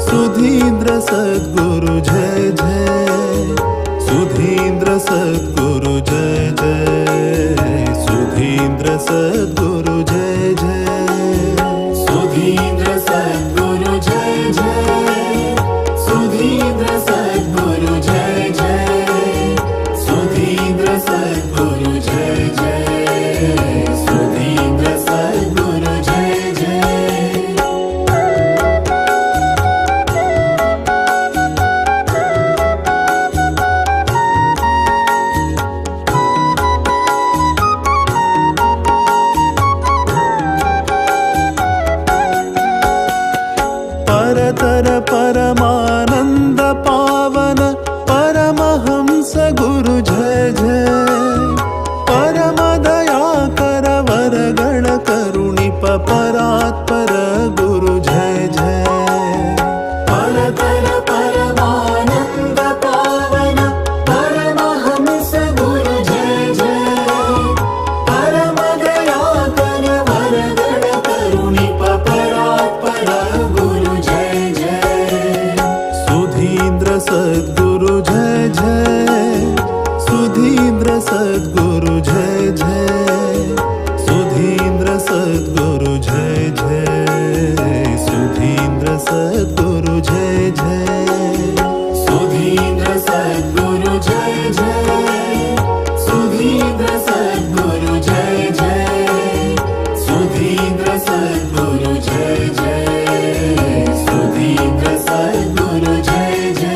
सुधींद्र सद्गुरु जय जय, सुधींद्र सद्गुरु जय जय, सुधींद्र सद्गुरु जय जय, सुधींद्र सद्गुरु जय जय, सुधींद्र सद्गुरु जय जय, सुधींद्र सद्गुरु जय जय, सुधींद्र सद्गुरु जय जय। परतर परमानंद पावन परमहंस गुरु जय जय, परम दयाकर वरगण करुणिप परात्पर गुरु जय जय, परतर परमानंद पावन परमहंस गुरु जय जय, परम दयाकर वरगण करुणिप परात्पर गुरु जय जय, सुधींद्र सद्गुरु जय जय, सुधींद्र सद्गुरु जय जय, सुधींद्र सद्गुरु जय जय, सुधींद्र सद्गुरु जय जय, सुधींद्र सद्गुरु जय जय, सुधींद्र सद्गुरु जय जय, सुधींद्र सद्गुरु जय जय, सुधींद्र सद्गुरु जय जय।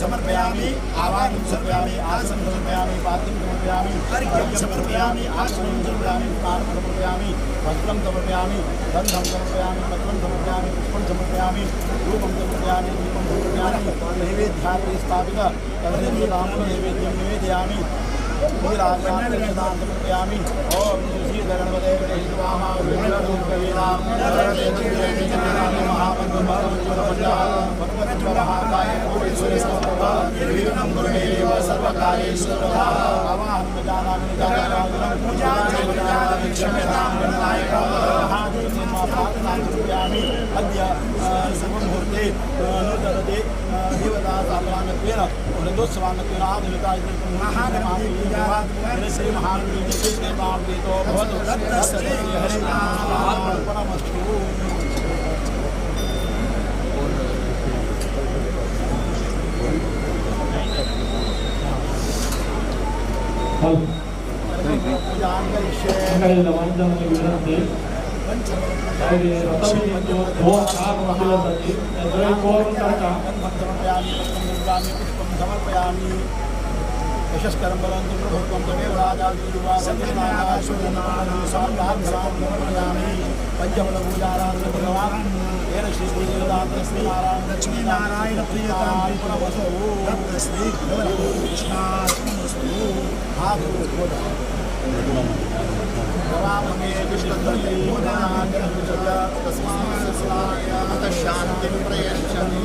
समर्पयामि समर्पयामि आवाहनं समर्पयामि आसनं समर्पयामि पात्रं समर्पयामि अर्घ्यं समर्पयामि आचमनं समर्पयामि पानं समर्पयामि वस्त्रं समर्पयामि गन्धं समर्पयामि पत्रं समर्पयामि पुष्पं समर्पयामि धूपं समर्पयामि दीपं समर्पयामि नैवेद्याग्रे स्थापित तदनैवेद्यं निवेदयामि नीराजनां समर्पयामि ओम श्रीधरणवदे स्वाहा विष्णुदेववेदां महामन्त्रमहामन्त्रमहाकाय निर्विघ्नं सर्वकार्येषु सर्वदा आवाहनं जानामि पूजां क्षम्यतां गणनायक महादेव प्रार्थनां कुर्यामि अद्य शुभमुहूर्ते नूतनते देवता सामगानत्वेन वृन्दोत्सवाङ्गत्वेन आदिवता महागणपति श्री महावीर कृष्ण नामदेतो भवतु तत्तस्मै हरिनामर्पणमस्तु। समर्पयामि यशस्करं बलन्तु प्रभुत्वं तमेव राजाधियुवा समर्पयामि पंचबलपूजाराधनं भगवान् येन श्रीदेवदातश्रीनारायण लक्ष्मीनारायण प्रियतां श्री कृष्णास्तु रामे तस्मात् शान्तिं प्रयच्छति।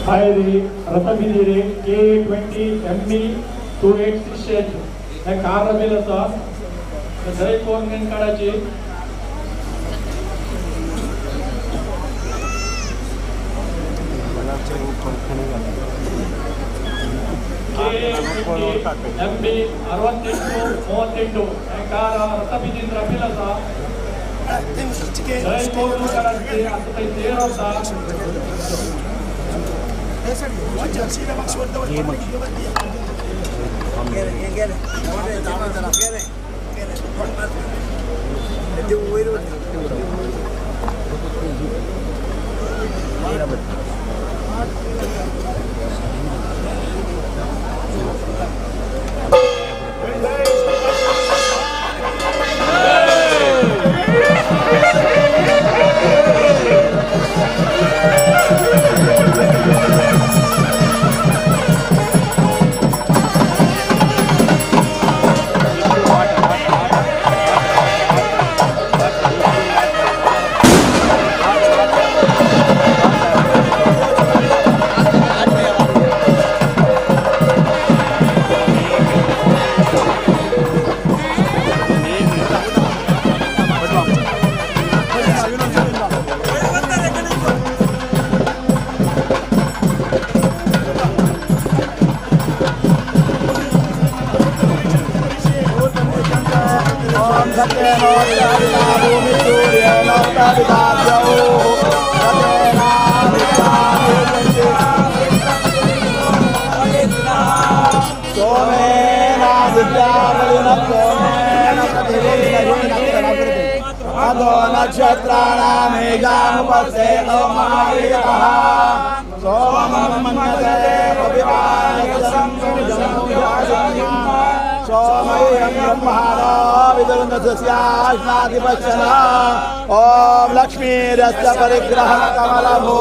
Highway Rathabidire K20 ME 2868 हे कार रबेल आसा दरेक गव्हर्नमेंट कार्डाची MB 6838 हे कार रथबिदीन रबेल आसा दरेक गव्हर्नमेंट कार्डाची आता ते देर आसा नक्षत्राणामेघामुपस्थे अमायितः सोमं मन्यते सोमयं ब्रह्माणो विदुर्नस्याश्नादिपश्चन ॐ लक्ष्मीरस्य परिग्रहं कमलभू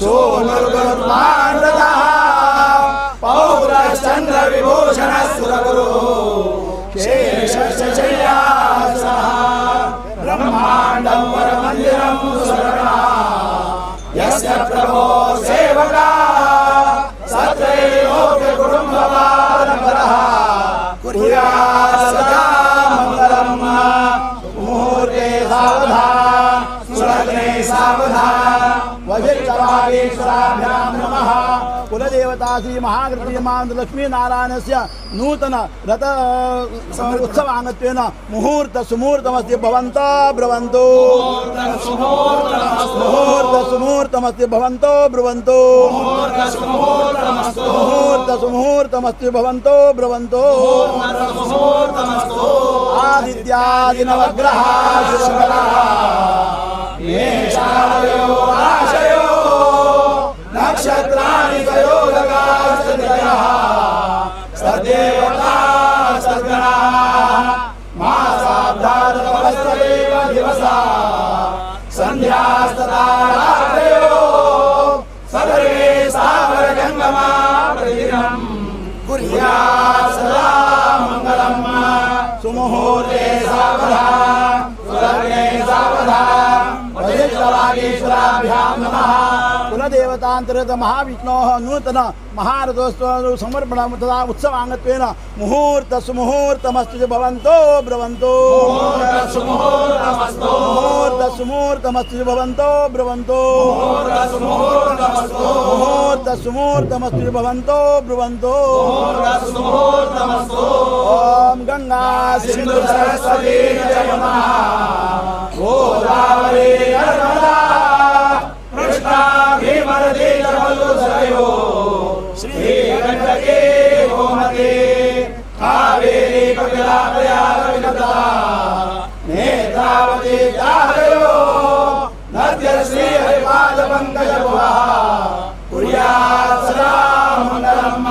सोनुर्गुरुर्मानदः पौत्रश्चन्द्रविभूषणः सुरगुरुः शेषशय्यासनः ब्रह्माण्डं वरमन्दिरं सुवर्णः यस्य प्रभो सेवका सत्रैलोक्यकुटुम्बपारम्परः कुर्यात् सदा मङ्गलम् मुहूर्ते सावधान सुलग्ने सावधान वज्रवागीश्वराभ्यां नमः। कुलदेवता श्री महागणपति लक्ष्मी नारायणस्य नूतन रथ उत्सवांगत्वेन मुहूर्त सुमुहूर्तमस्ति भवन्तो ब्रुवन्तु मुहूर्त सुमुहूर्तमस्ति भवन्तो ब्रुवन्तु मुहूर्त सुमुहूर्तमस्ति भवन्तो ब्रुवन्तु आदित्यादि नवग्रहाः शुभकराः मेषादयो राशयो नक्षत्राणि तयोगकास्तत्रयः सदेवता सद्गणाः मासाब्धारतमस्तदेव दिवसा सन्ध्यास्तदा रात्रयो सर्वे सावरजङ्गमा प्रतिदिनं कुर्यात् सदा मङ्गलम् सुमुहूर्ते सावधान सुलग्ने सावधान वज्रवागीश्वराभ्यां नमः। कुलदेवतान्तर्गत महाविष्णोः नूतन महारथोत्सव समर्पणं तथा उत्सवांगत्वेन मुहूर्त सुमुहूर्तमस्तु भवन्तो ब्रुवन्तु मुहूर्त सुमुहूर्तमस्तु भवन्तो ब्रुवन्तु मुहूर्त सुमुहूर्तमस्तु भवन्तो ब्रुवन्तु। ओम गंगा सिंधु सरस्वती जयमा गोदावरी नर्मदा कृष्णा भीमनदी जलवल्लभयो श्रीगण्डकी गोमती कावेरी कपिला प्रयाग विगता नेत्रावती दाहयो नद्यश्री हरिपाद पंकज कुर्यात् सदा मङ्गलम्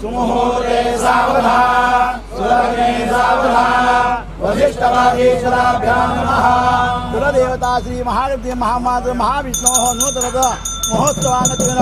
सुमुहूर्ते सावधान सुलग्ने सावधान वसिष्ठवागीश्वराभ्यां नमः। कुलदेवता श्री महागणपति महामाता महाविष्णोः नूतन महोत्सवांगत्वेन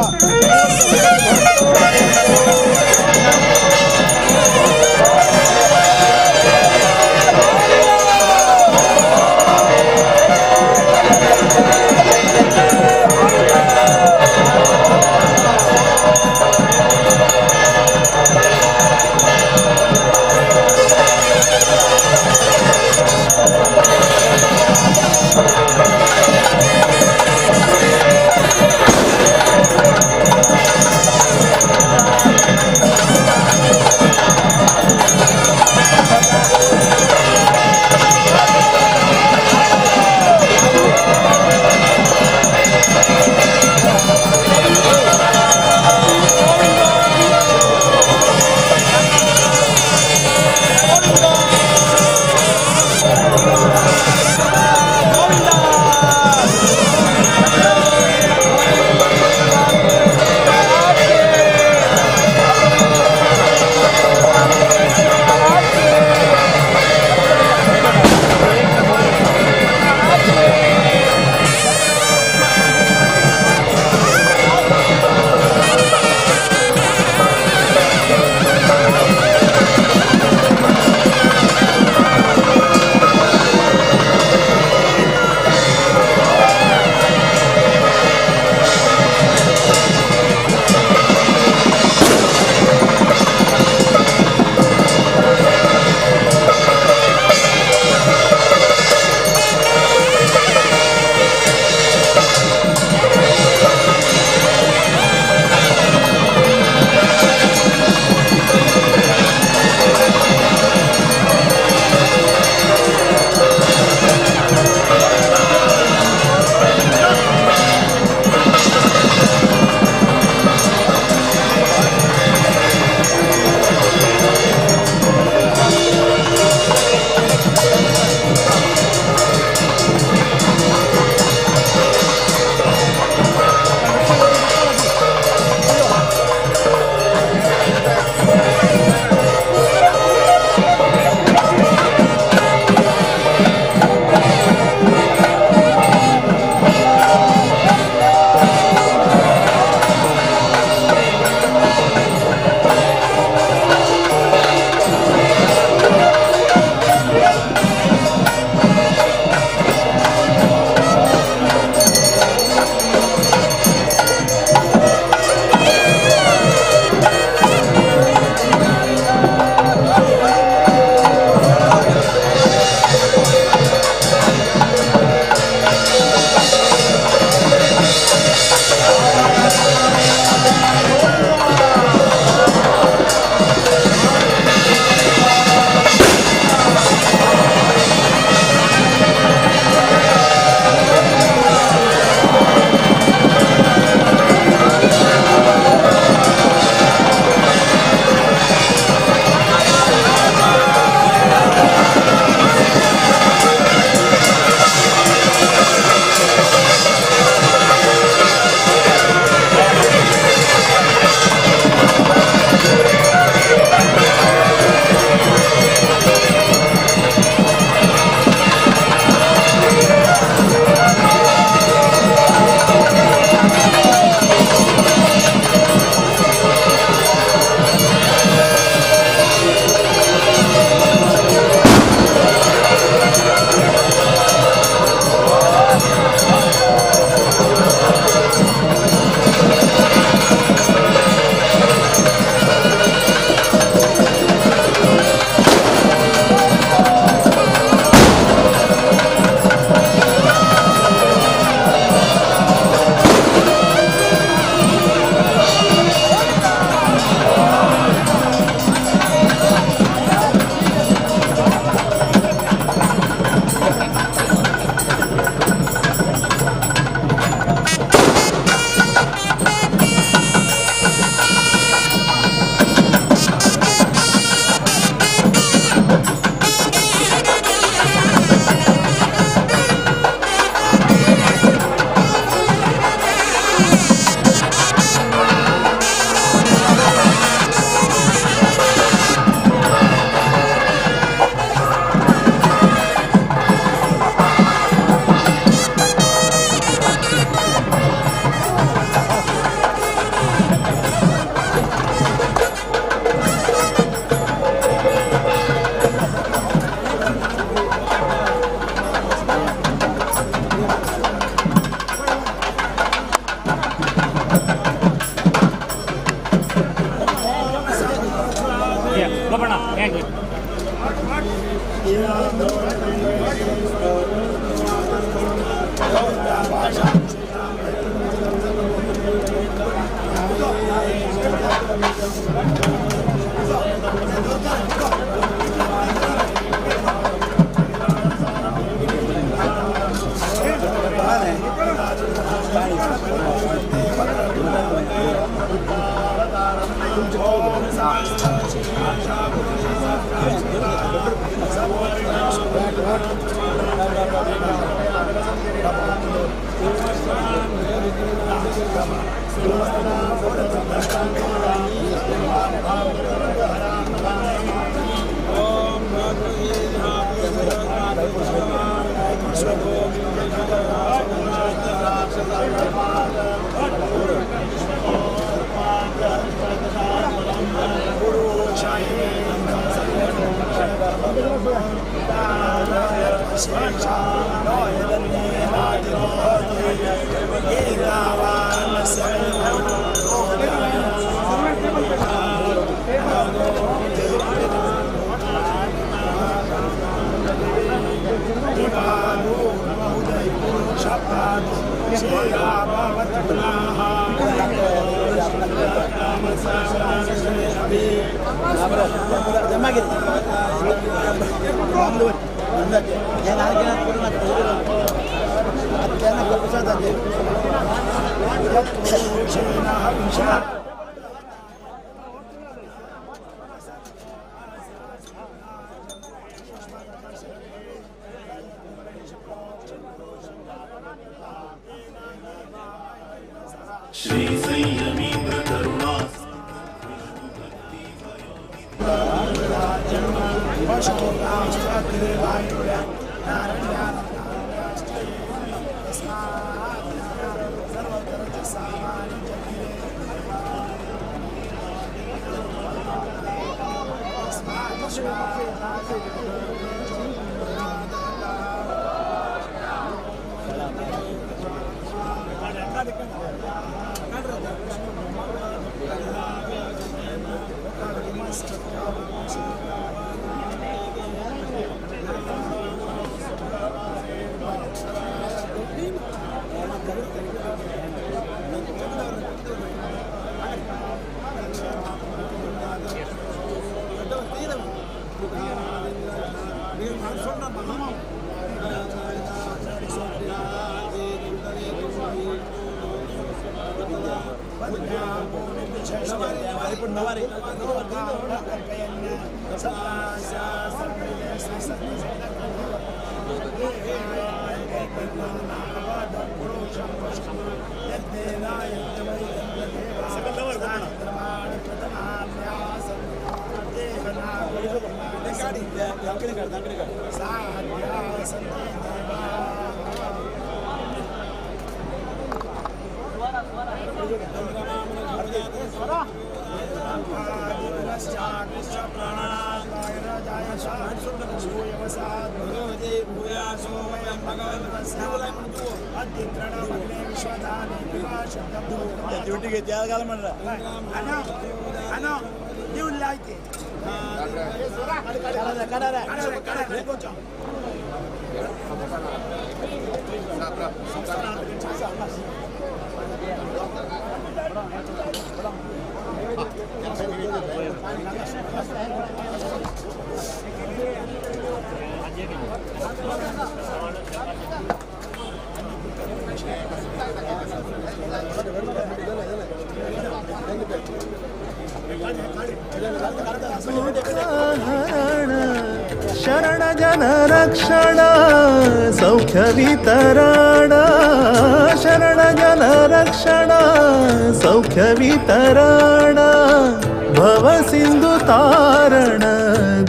श्री संयमींद्र करुणा शरण जन रक्षण सौख्य वितरण शरण जन रक्षण सौख्य वितरण भव सिंधु तारण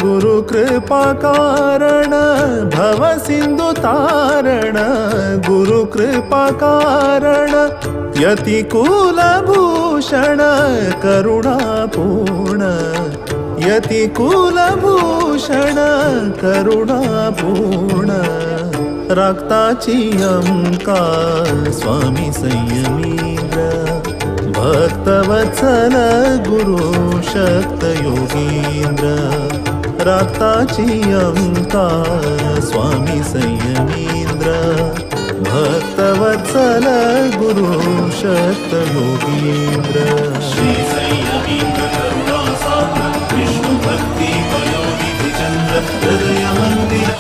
गुरु कृपा कारण भव सिंधु तारण गुरु कृपा कारण यतिकुल भूषण करुणा पूर्ण यतिकुलभूषण करुणापूर्ण रक्ताची अंकार स्वामी संयमींद्र भक्तवत्सल गुरु शक्त योगींद्र रक्ताची अंकार स्वामी संयमींद्र भक्तवत्सल गुरु शक्त योगींद्र श्री संयमींद्र करुणा सागर विष्णु भक्ति वयोनिधि चंद्र हृदय मंदिर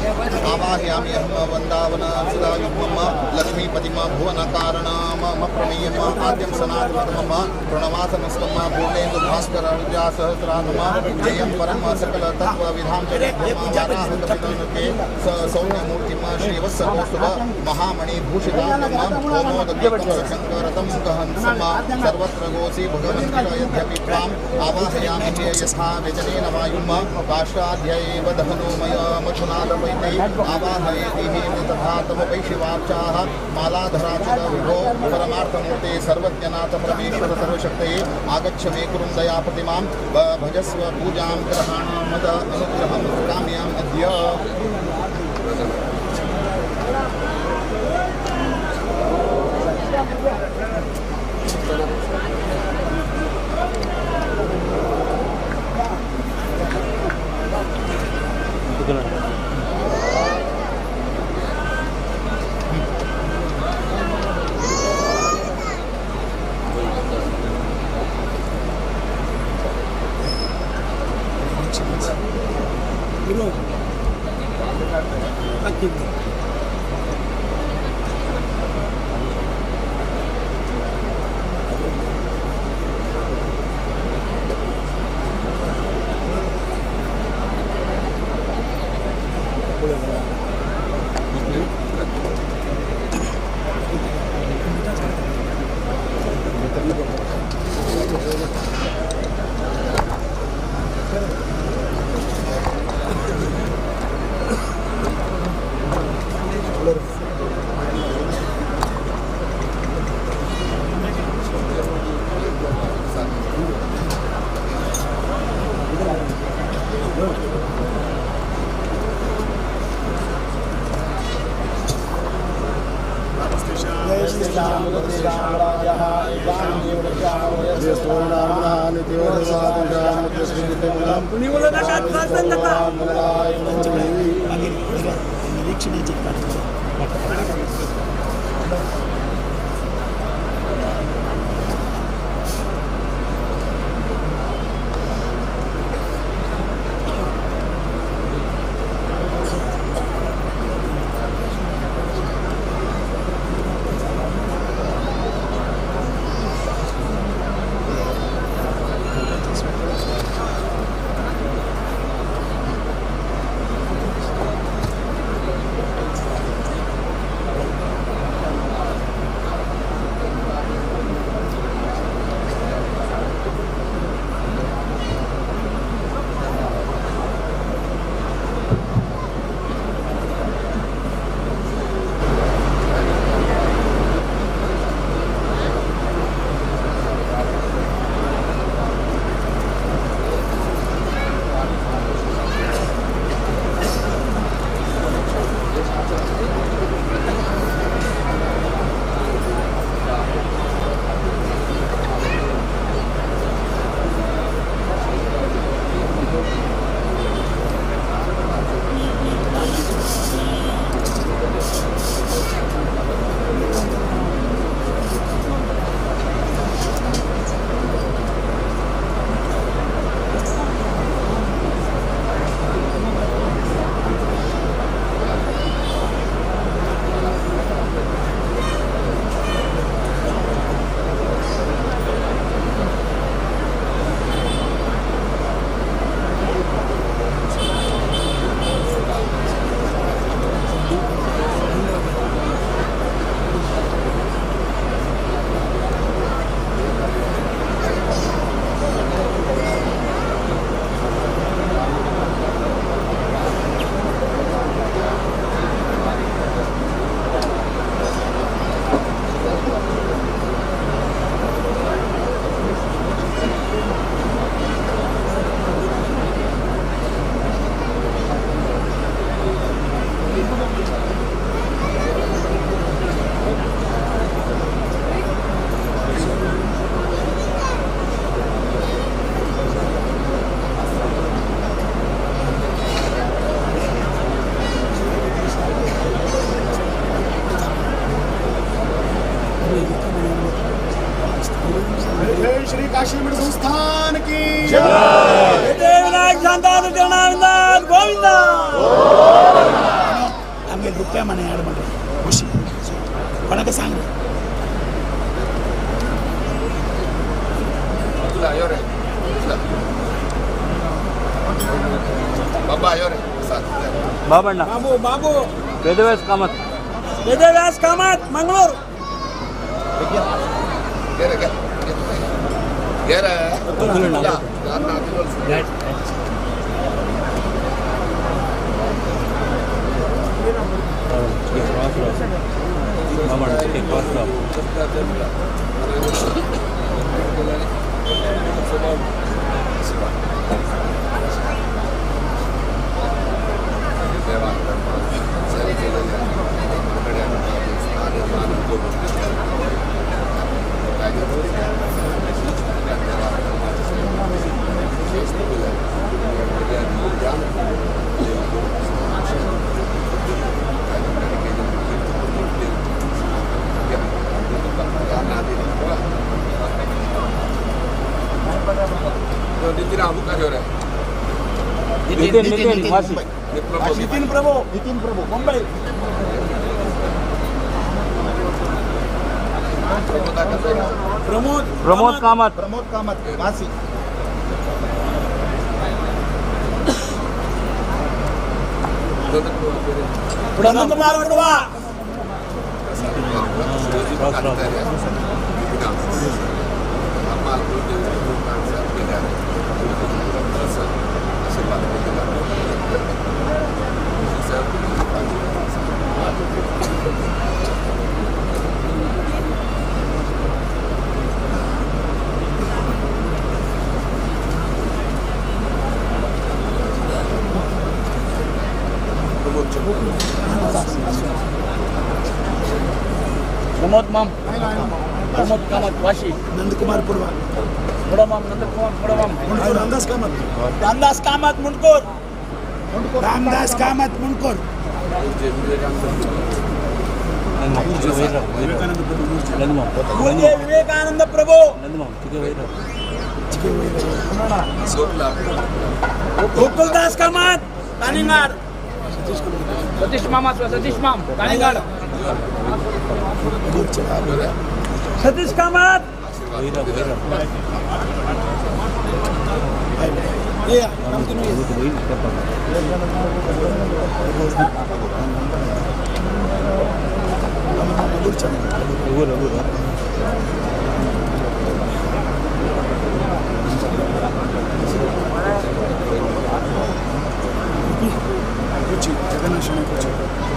आवाहयामि अहम वंदावन सुधायुग्मम लक्ष्मीपतिम भुवनकारणम प्रमेयम आद्यम सनातनम प्रणवासनस्तम पूर्णेन्दु भास्कर सहस्रानम जयं परम सकल तत्व विधाम के सौम्यमूर्तिम श्रीवत्सवस्तुभ महामणि भूषितानम ओमोदीपम शंकरतम गहंसम सर्वत्र गोसी भगवन्ति यद्यपि त्वाम् आवाहयामि यथा व्यजनेन वायुम काष्ठाध्यैव दहनोमय मथुनादपैते आवाहयेति तथा तमपैशिवार्चाः मालाधराचित विभो परमार्थमूर्ते सर्वज्ञनाथ परमेश्वर सर्वशक्तये आगच्छ मे कुरुं दयापतिमां भजस्व पूजां ग्रहाणां मद अनुग्रहं काम्याम् अद्य रुपये मने ऐड ಮಾಡಿ ಖುಷಿ ಕೊನೆಗೆ ಸಾಂಗ್ बाबा आयो रे बाबಣ್ಣ ಬಾಬು ಬಾಬು ವೇದವ್ಯಾಸ ಕಾಮತ್ ವೇದವ್ಯಾಸ್ ಕಾಮತ್ ಮಂಗಳೂರು नितिन वासी नितिन प्रभु मुंबई प्रमोद कामत वासी नंद कुमार वडवा प्रमोद माम प्रमोद कामत वाशी नंद कुमार पुरवा थोड़ा माम नंद कुमार थोड़ा माम रामदास कामत मुंडकोर रामदास कामत मुंडकोर विवेकानंद प्रभु गोकुलदास कामत तानिंगाड सतीश मामा सतीश माम कानीगाड सतीश कामत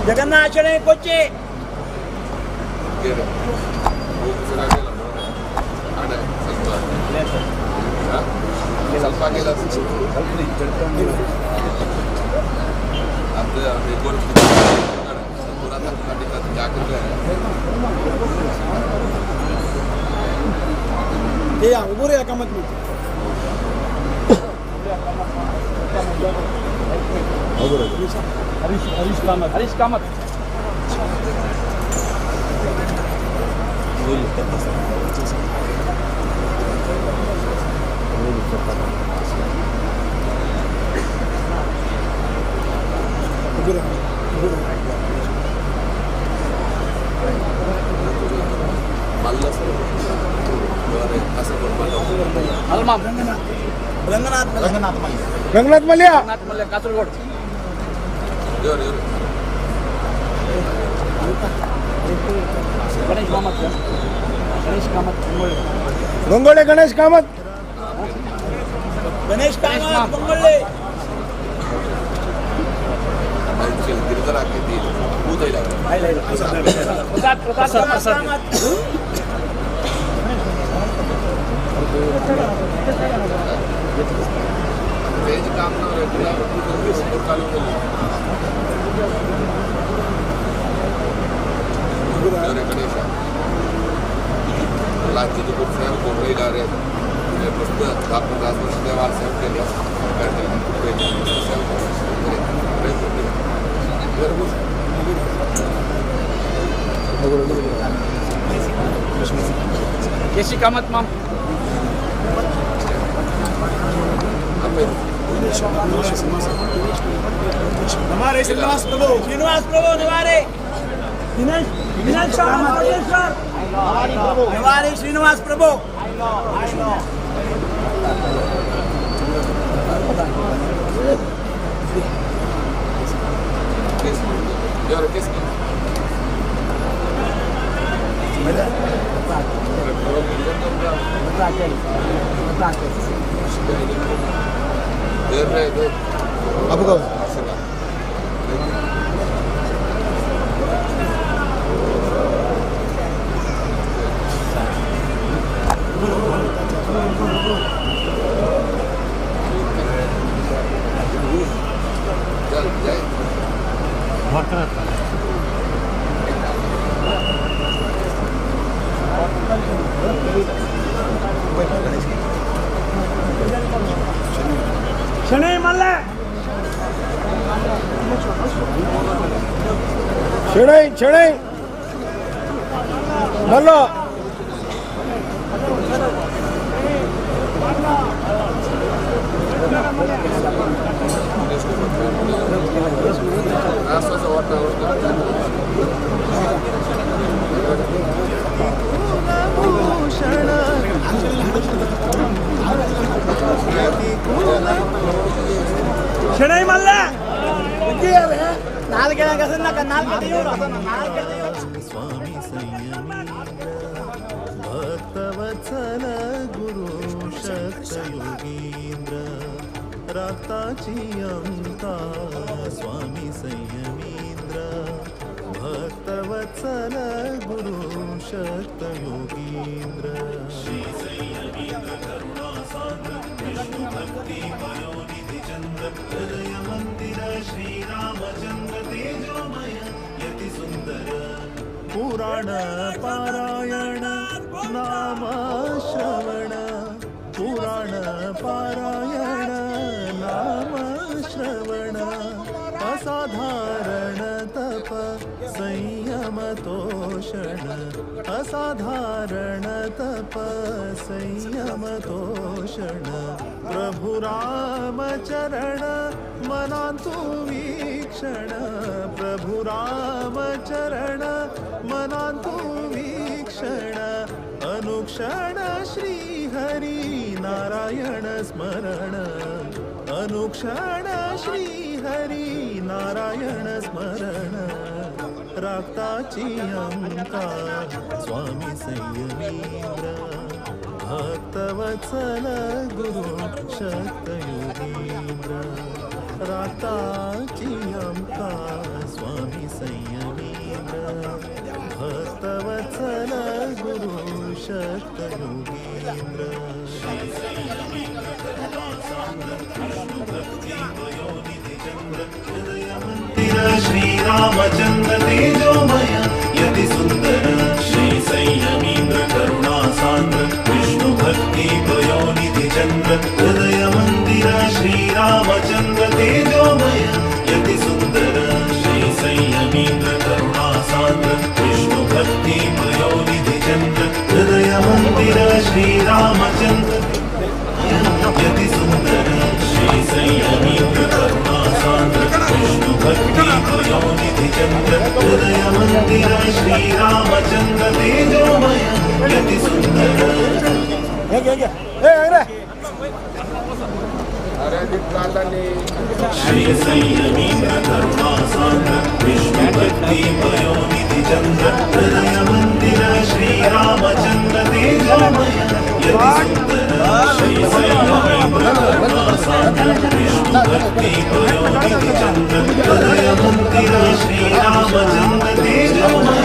जगन्नाथने कोच्ची उभं या कामात हरीश कामत रंगनाथ मल्लिया कासरगोड गणेश कामत रंगोळे गणेश कामत मंगळे केसी कामत माम हमारे श्रीनिवास प्रभु निवारे निवारे श्रीनिवास प्रभु अब कब शनै मल्ल शनै मल्ल शनै मल्ल नाल्के स्वामी संयमींद्र भक्तवत्सल गुरु शक्त योगींद्र रक्ताची अंका स्वामी संयमींद्र भक्तवत्सल गुरु शक्त योगींद्र श्री संयमींद्र करुणासागर विष्णु भक्ति पयोनिधि चंद्र हृदय मंदिर श्री रामचंद्र तेजोमय यति सुंदर पुराण पारायण नाम श्रवण पुराण पारायण नाम श्रवण असाधारण तप संयम तोषण असाधारण तप संयम तोषण प्रभु राम चरण मनांतु वीक्षण प्रभु राम चरण मनांतु वीक्षण अनुक्षण श्री हरि नारायण स्मरण अनुक्षण श्री हरि नारायण स्मरण राक्ताची अंका स्वामी संयमींद्र भक्तवत्सल गुरु शक्त योगींद्र राक्ताची अंका स्वामी संयमींद्र भक्तवत्सल गुरु शक्त योगींद्र श्री संयमींद्र करुणासागर विष्णु भक्ति पयोनिधि चंद्र हृदय मंदिर श्री रामचंद्र तेजोमय यति सुंदर श्री संयमींद्र करुणासागर विष्णु भक्ति पयोनिधि चंद्र हृदय मंदिर श्री रामचंद्र तेजोमय यति सुंदर श्री संयमींद्र करुणासागर विष्णु भक्ति पयोनिधि चंद्र हृदय मंदिर श्री रामचंद्र यति सुंदर श्री संयमींद्र करुणासागर विष्णु भक्ति पयोनिधि चंद्र हृदय मंदिर श्री रामचंद्र तेजोमय यति सुंदर श्री संयमींद्र करुणासागर विष्णु भक्ति पयोनिधि चंद्र हृदय मंदिर श्री रामचंद्र तेजोमय यति सुंदर श्री संयमींद्र करुणासागर विष्णु भक्ति पयोनिधि चंद्र हृदय मंदिर श्री रामचंद्र तेजोमय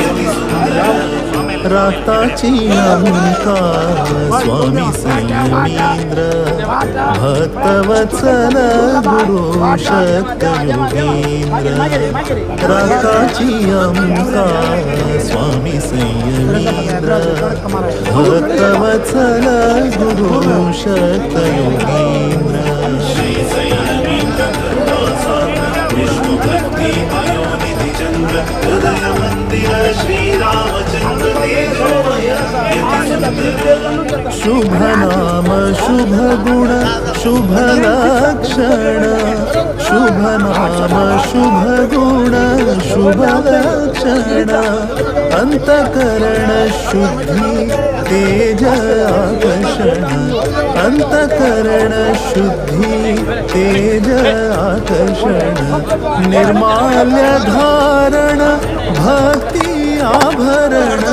यति सुंदर राक्ताची अंका स्वामी संयमींद्र भक्तवत्सल गुरु शक्त योगींद्र राक्ताची अंका स्वामी संयमींद्र भक्तवत्सल गुरु शक्त योगींद्र श्री संयमींद्र करुणासागर विष्णु भक्ति पयोनिधि चंद्र हृदय मंदिर श्री रामचंद्र तेजोमय यति शुभ नाम शुभ गुण शुभ लक्षण शुभ नाम शुभ गुण शुभ लक्षण अंतकरण शुद्धि तेज आकर्षण अंतकरण शुद्धि तेज आकर्षण निर्माल्य धारण भक्ति आभरण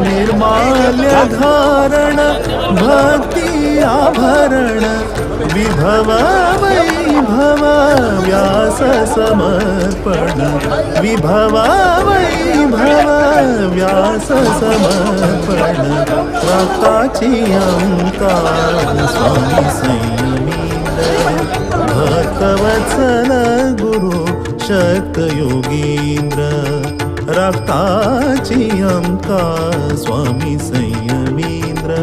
निर्माल्य धारण भक्ति आभरण विभव वैभव व्यास समर्पण विभव वैभव व्यास समर्पण रक्ताची अंकार स्वामी संयमींद्र भक्तवत्सल गुरु शक्त योगींद्र रक्ताची अंकार स्वामी संयमींद्र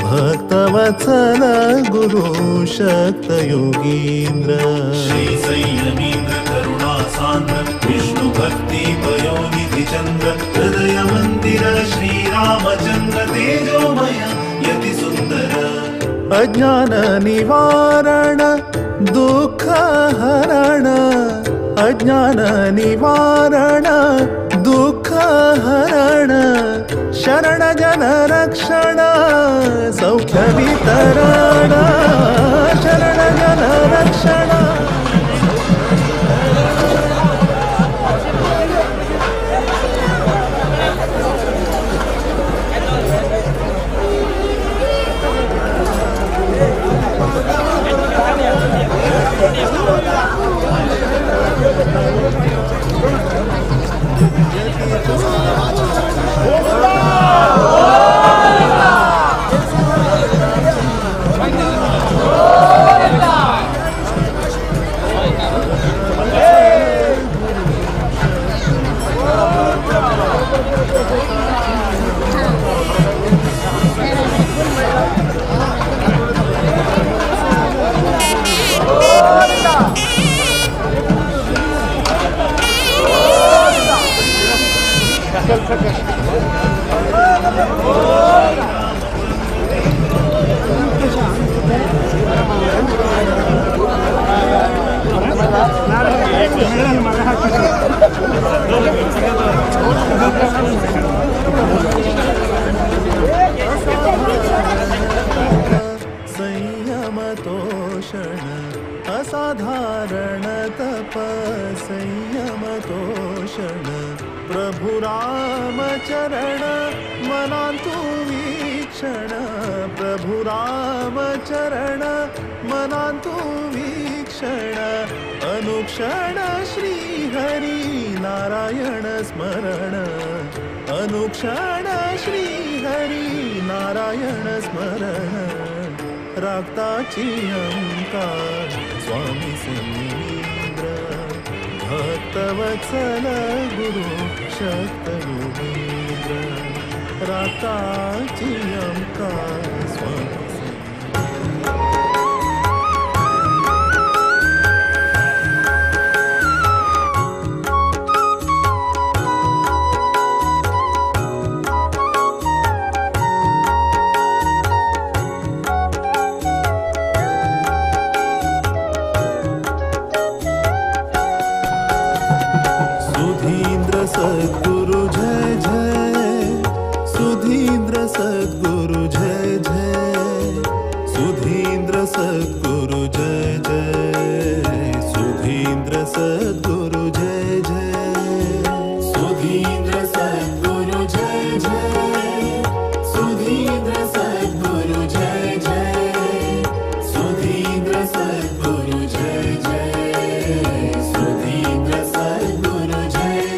भक्तवत्सल गुरु शक्त योगींद्र श्री संयमींद्र करुणा सान्द्र विष्णु भक्ति पयोनिधि चंद्र हृदय मंदिर श्री रामचंद्र तेजोमय यति सुंदर अज्ञान निवारण दुःख हरण अज्ञान निवारण दुःख हरण शरण जन रक्षण सौख्य वितरण शरण जन रक्षण संयमतोषण असाधारण तप संयमतोषण प्रभु रामचरण मनांतु वीक्षण प्रभु रामचरण मनांतु वीक्षण अनुक्षण श्री हरि नारायण स्मरण अनुक्षण श्री हरि नारायण स्मरण राक्ताची अंकार स्वामी संयमींद्र भक्तवत्सल गुरु शक्त योगींद्र राक्ताची अंकार स्वामी सद्गुरु जय जय सुधींद्र सद्गुरु जय जय सुधींद्र सद्गुरु जय जय सुधींद्र सद्गुरु जय जय सुधींद्र सद्गुरु जय जय सुधींद्र सद्गुरु जय जय सुधींद्र सद्गुरु जय जय सुधींद्र सद्गुरु जय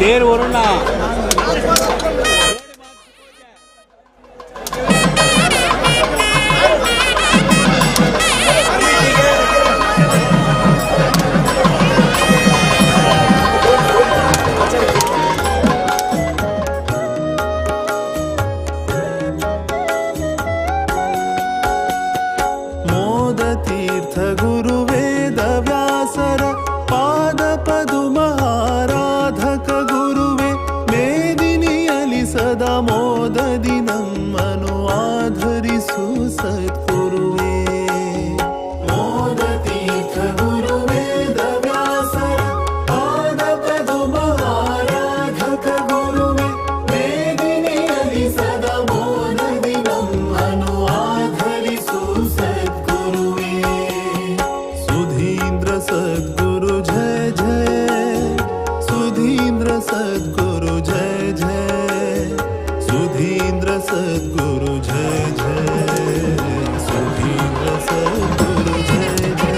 तेरवरून ना मोदतीर्थ गुरुवेद व्यासर पाद पदुम आराधक गुरुवे मेदिनियलि सदा मोददि नಮ್ಮನು ಆಧರಿಸು ಸದ್ಗುರುವೇ मोदतीर्थ गुरुवेद व्यासर पाद पदुम आराधक गुरुवे मेदिनियलि सदा मोददि ನಮ್ಮನು ಆಧರಿಸು सद्गुरुवे सुधीन्द्र सद्गुरु जय जय सुधीन्द्र सद्गुरु जय जय सुधीन्द्र सद्गुरु जय जय सुधीन्द्र सद्गुरु जय जय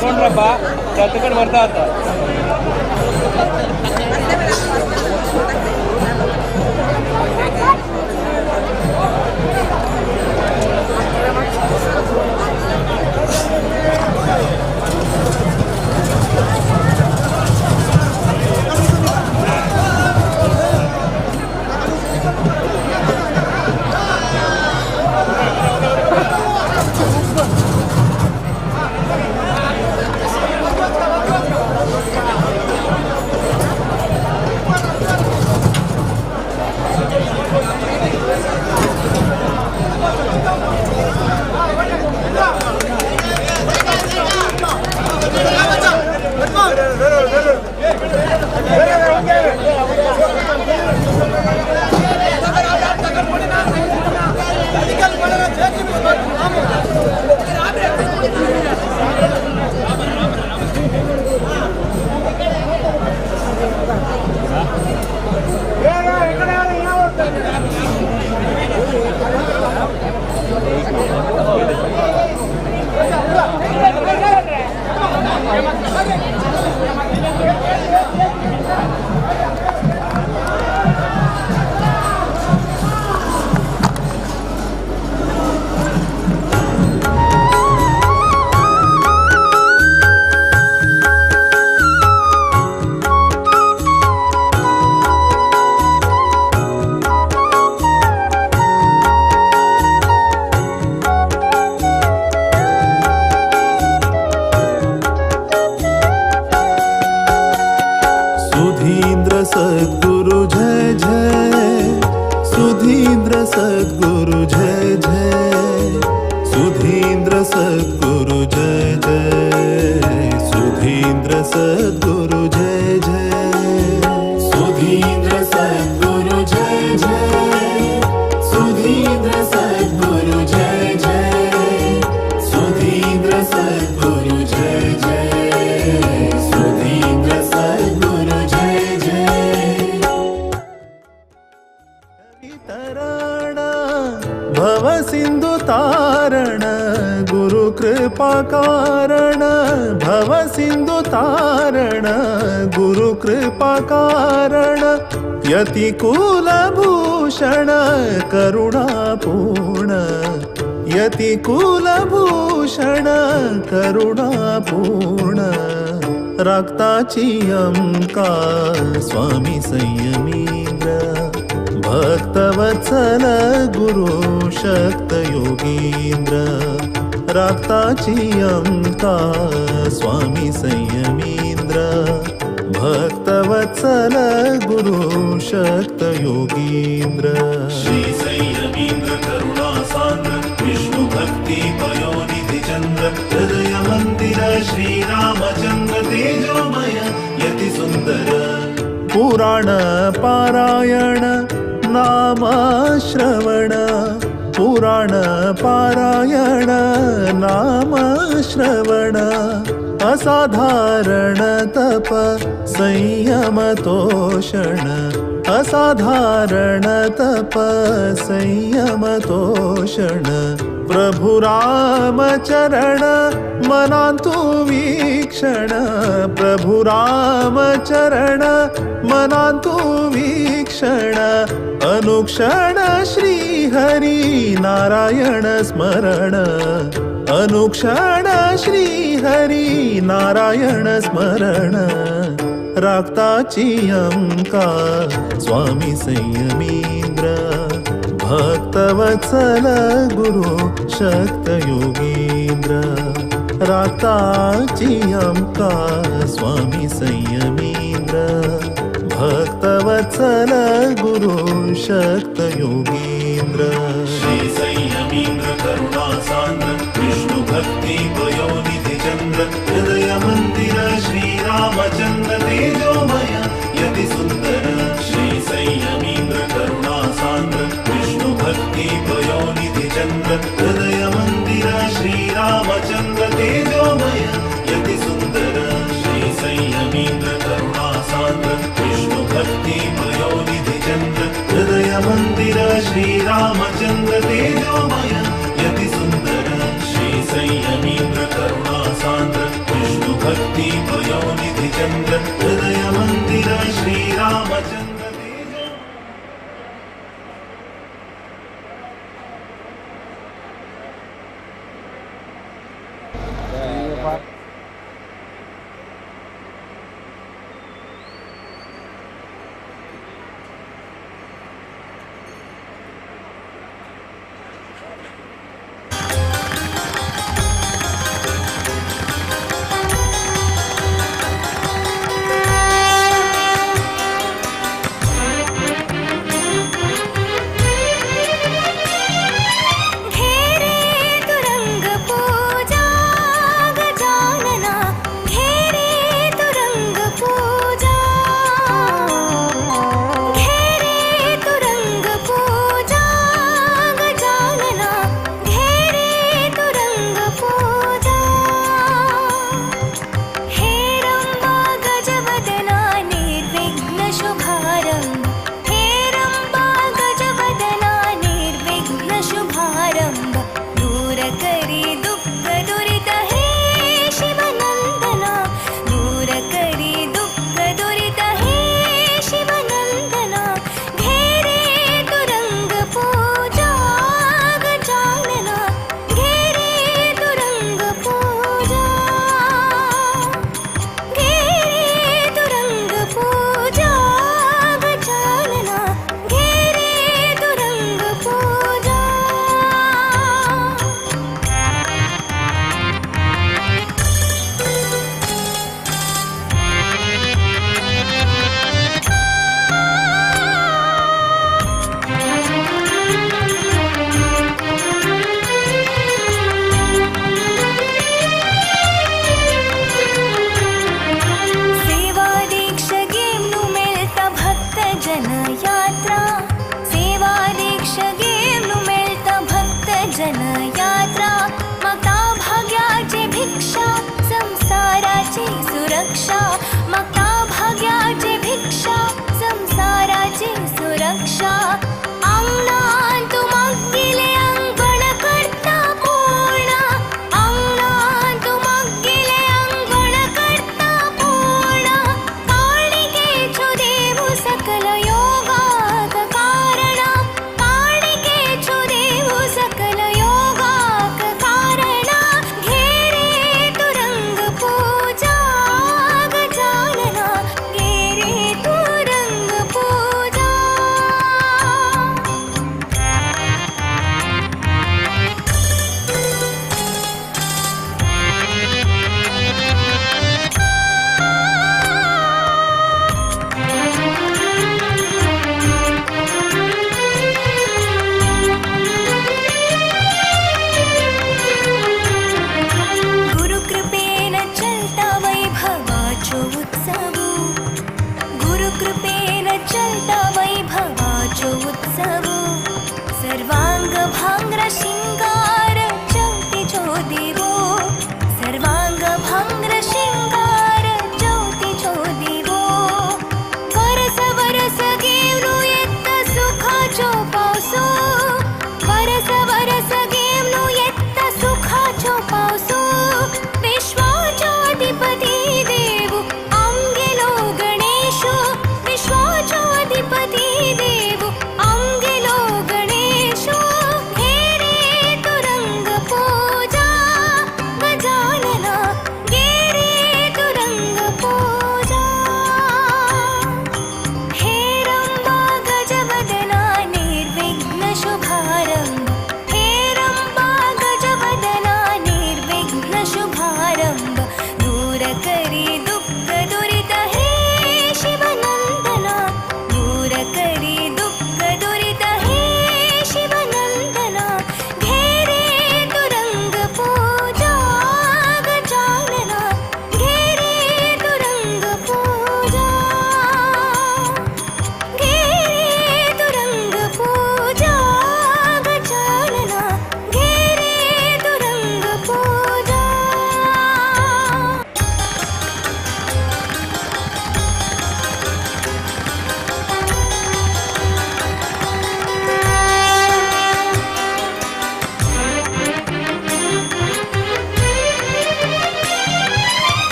ತಗೊಂಡ್ರಪ್ಪ ತಗೊಂಡು ಬರ್ತಾ ಇತ್ತ सद्गुरु जय जय सुधींद्र सद्गुरु जय जय सुधींद्र सद्गुरु जय जय सुधींद्र सद्गुरु जय जय सुधींद्र सद्गुरु जय जय सुधींद्र सद्गुरु जय जय सुधींद्र सद्गुरु जय जय तरण भव सिंधु तारण गुरु कृपा कारण भव सिंधु तारण गुरु कृपा कारण यतिकुल भूषण करुणा पूर्ण यतिकुल भूषण करुणा पूर्ण रक्ताची अंका स्वामी संयमींद्र भक्तवत्सल गुरु शक्त योगींद्र रक्ताची अंका स्वामी संयमींद्र भक्तवत्सल गुरु शक्त योगींद्र श्री संयमींद्र करुणा सांद्र विष्णु भक्ति पयोनिधि चंद्र हृदय मंदिर श्री रामचंद्र तेजोमय यति सुंदर पुराण पारायण नाम श्रवण पुराण पारायण नाम श्रवण असाधारण तप संयम तोषण असाधारण तप संयम तोषण प्रभु राम चरण मनांतु वीक्षण प्रभु राम चरण मनांतु वीक्षण अनुक्षण श्री हरी नारायण स्मरण अनुक्षण श्री हरी नारायण स्मरण राक्ताची अंका स्वामी संयमींद्र भक्तवत्सल गुरु शक्त योगींद्र राक्ताची अंका स्वामी संयमींद्र भक्तवत्सल गुरु शक्त योगींद्र श्री संयमींद्र करुणा सांद्र विष्णु भक्ति पयोनिधि चंद्र हृदय मंदिर श्री रामचंद्र तेजोमय यति सुंदर श्री संयमींद्र करुणा सांद्र विष्णु भक्ति पयोनिधि चंद्र हृदय मंदिर श्री रामचंद्र तेजोमय यति सुंदर श्री संयमींद्र करुणा सांद्र विष्णु भक्ति पयोनिधि चंद्र हृदय मंदिर श्री रामचंद्र तेजोमय यति सुंदर श्री संयमींद्र करुणा सांद्र विष्णु भक्ति पयोनिधि चंद्र हृदय मंदिर श्री रामचंद्र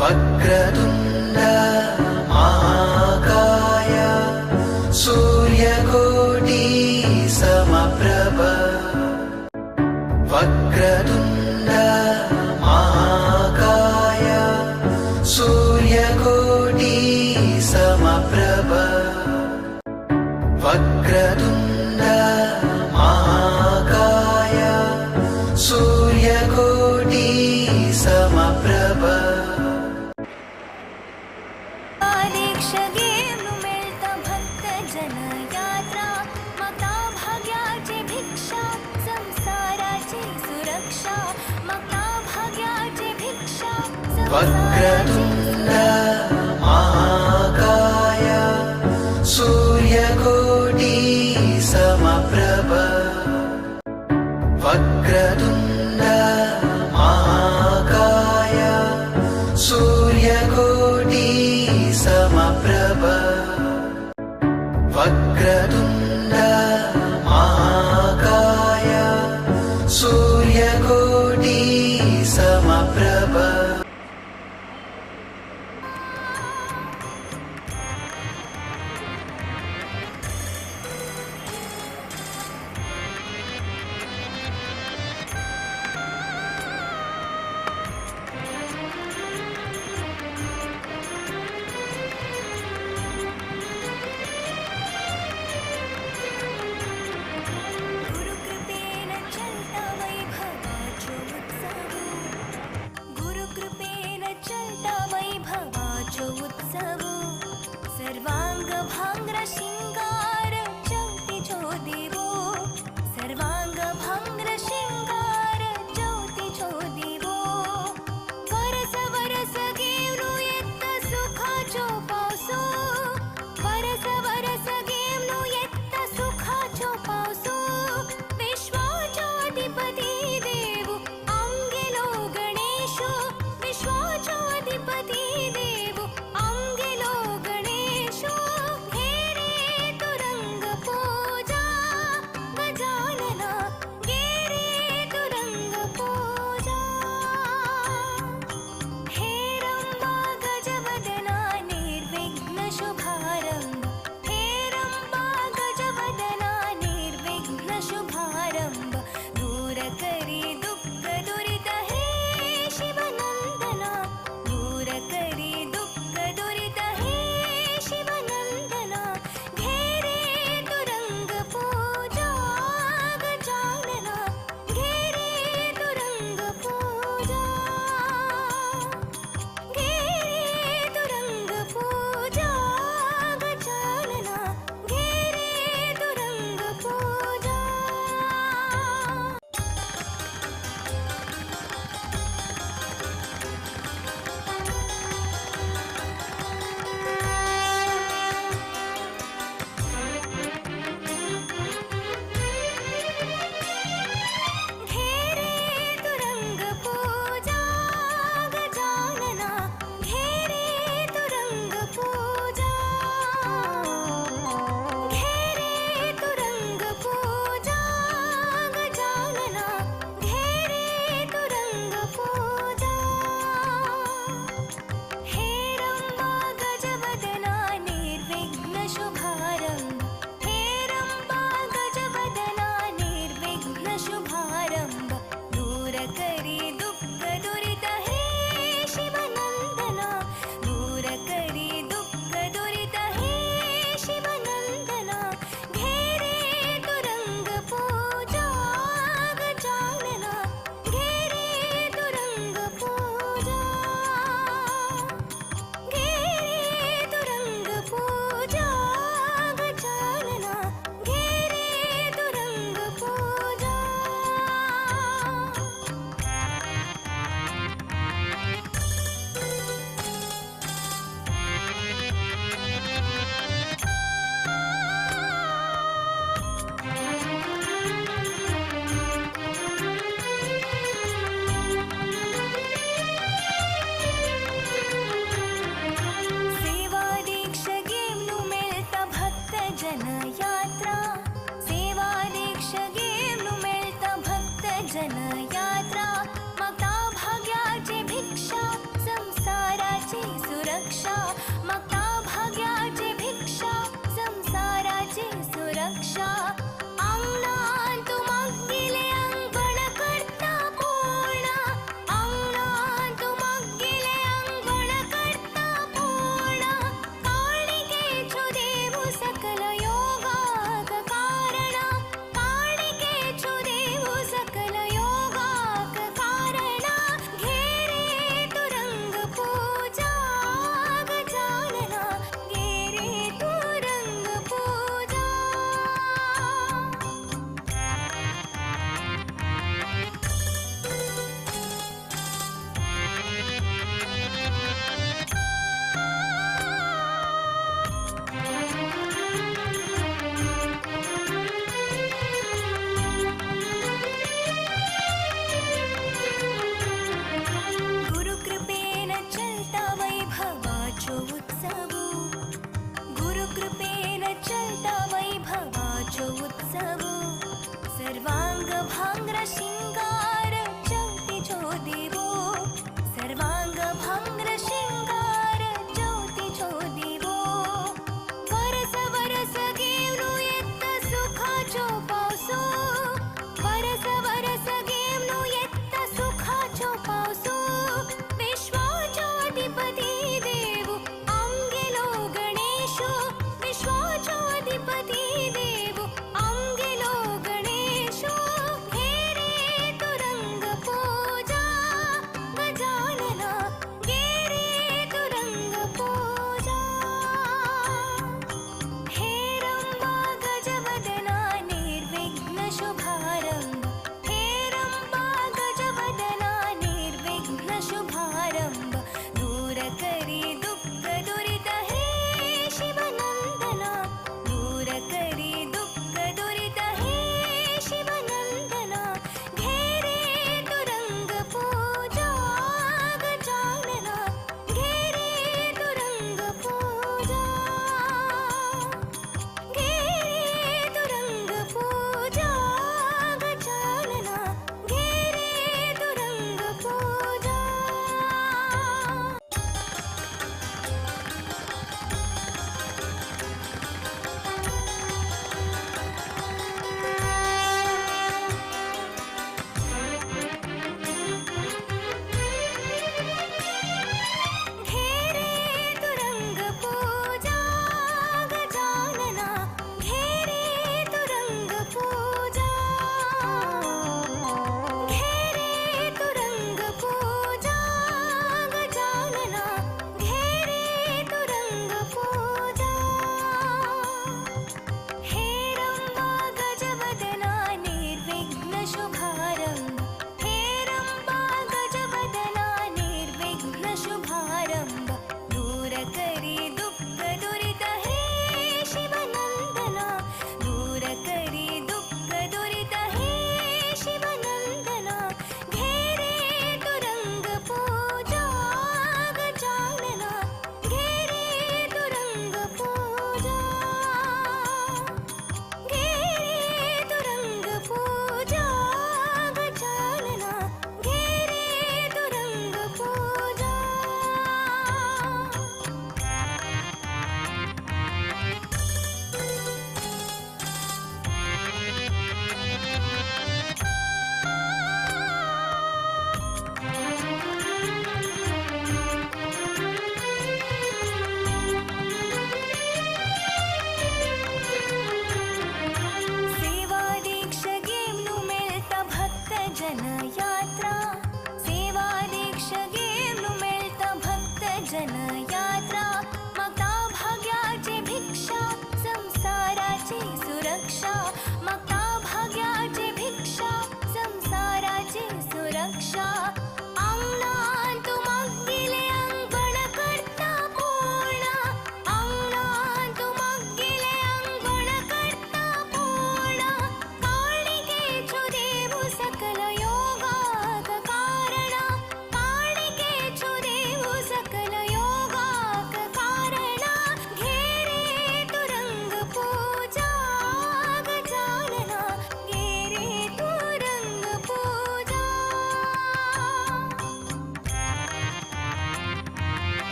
वक्रतुण्ड महाकाय सूर्यकोटि समप्रभ वक्रतुण्ड महाकाय सूर्यकोटि समप्रभ वक्रतुण्ड महाकाय सूर्यकोटि समप्रभ वक्रतुण्ड महाकाय सूर्यकोटि समप्रभ वक्रतुण्ड महाकाय सूर्यकोटि समप्रभ वक्रतुण्ड महाकाय सूर्यकोटि समप्रभ सर्वांग भांग्र शिंगार ज्योति जो देवो सर्वांग भांग्र शिंगार ज्योति जो देवो वरस वरस गेवनु येत्त सुखाचो पावसो वरस वरस गेवनु येत्त सुखाचो पावसो विश्वाचो अधिपती देवो अंगेलो गणेशो विश्वाचो अधिपती देवो अंगेलो गणेशो घेरे तुरंग पूजा गजानना घेरे तुरंग पूजा हे रंबा गजवदना निर्विघ्न शुभारंभ हे रंबा गजवदना निर्विघ्न शुभारंभ दूर करी दुःख दुरित हे शिवनंदना दूर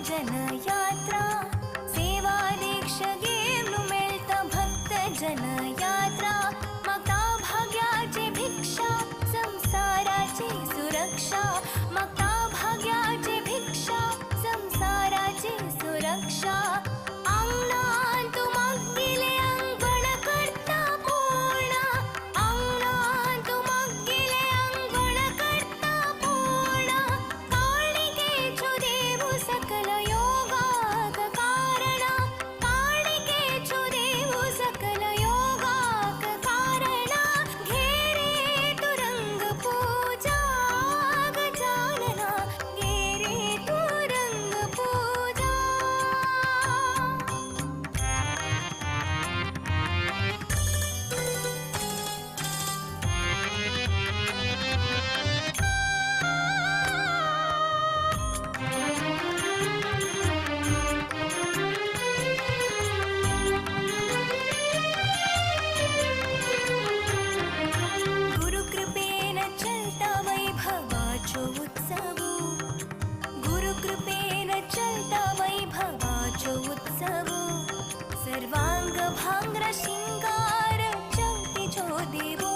जनयात्रा सेवादीक्षगे मेळता भक्त जनयात्रा मागता भाग्याची भिक्षा संसाराची सुरक्षा मागता भाग्याची भिक्षा संसाराची सुरक्षा अंगणात तू मागिले अंगण करता पूर्ण अंगणात तू मागिले अंगण करता पूर्ण काळिकेचो देव सकल योगाक कारण काळिकेचो देव सकल योगाक कारण घेरे तू रंग पूजा गजानना घेरे तू रंग पूजा गुरुकृपेन चलता वैभवाचो उत्सव गुरुकृपेन चलता वैभवाचो उत्सव सर्वांग भांग्र शिंगार ज्योतिचो देवो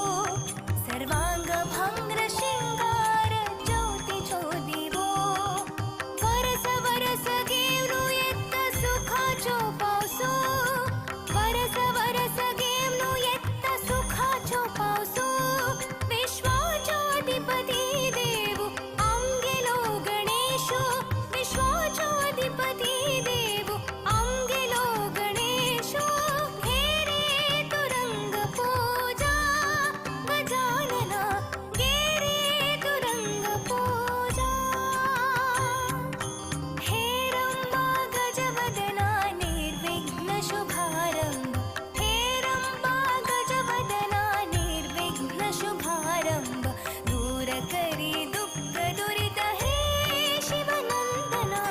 सर्वांग भांग्र शिंगार ज्योतिचो देवो वरस वरस गेवनु येत्ता सुखाचो पावसो वरस वरस गेवनु येत्ता सुखाचो पावसो विश्वाचो अधिपती देव आमगेलो गणेशो विश्वाचो अधिपती देव आमगेलो गणेशो घेरे तू रंग पूजा गजानना घेरे तू रंग पूजा हे रंबा गजवदना निर्विघ्न शुभारंभ हे रंबा गजवदना निर्विघ्न शुभारंभ दूर करी दुःख दुरित हे शिवनंदना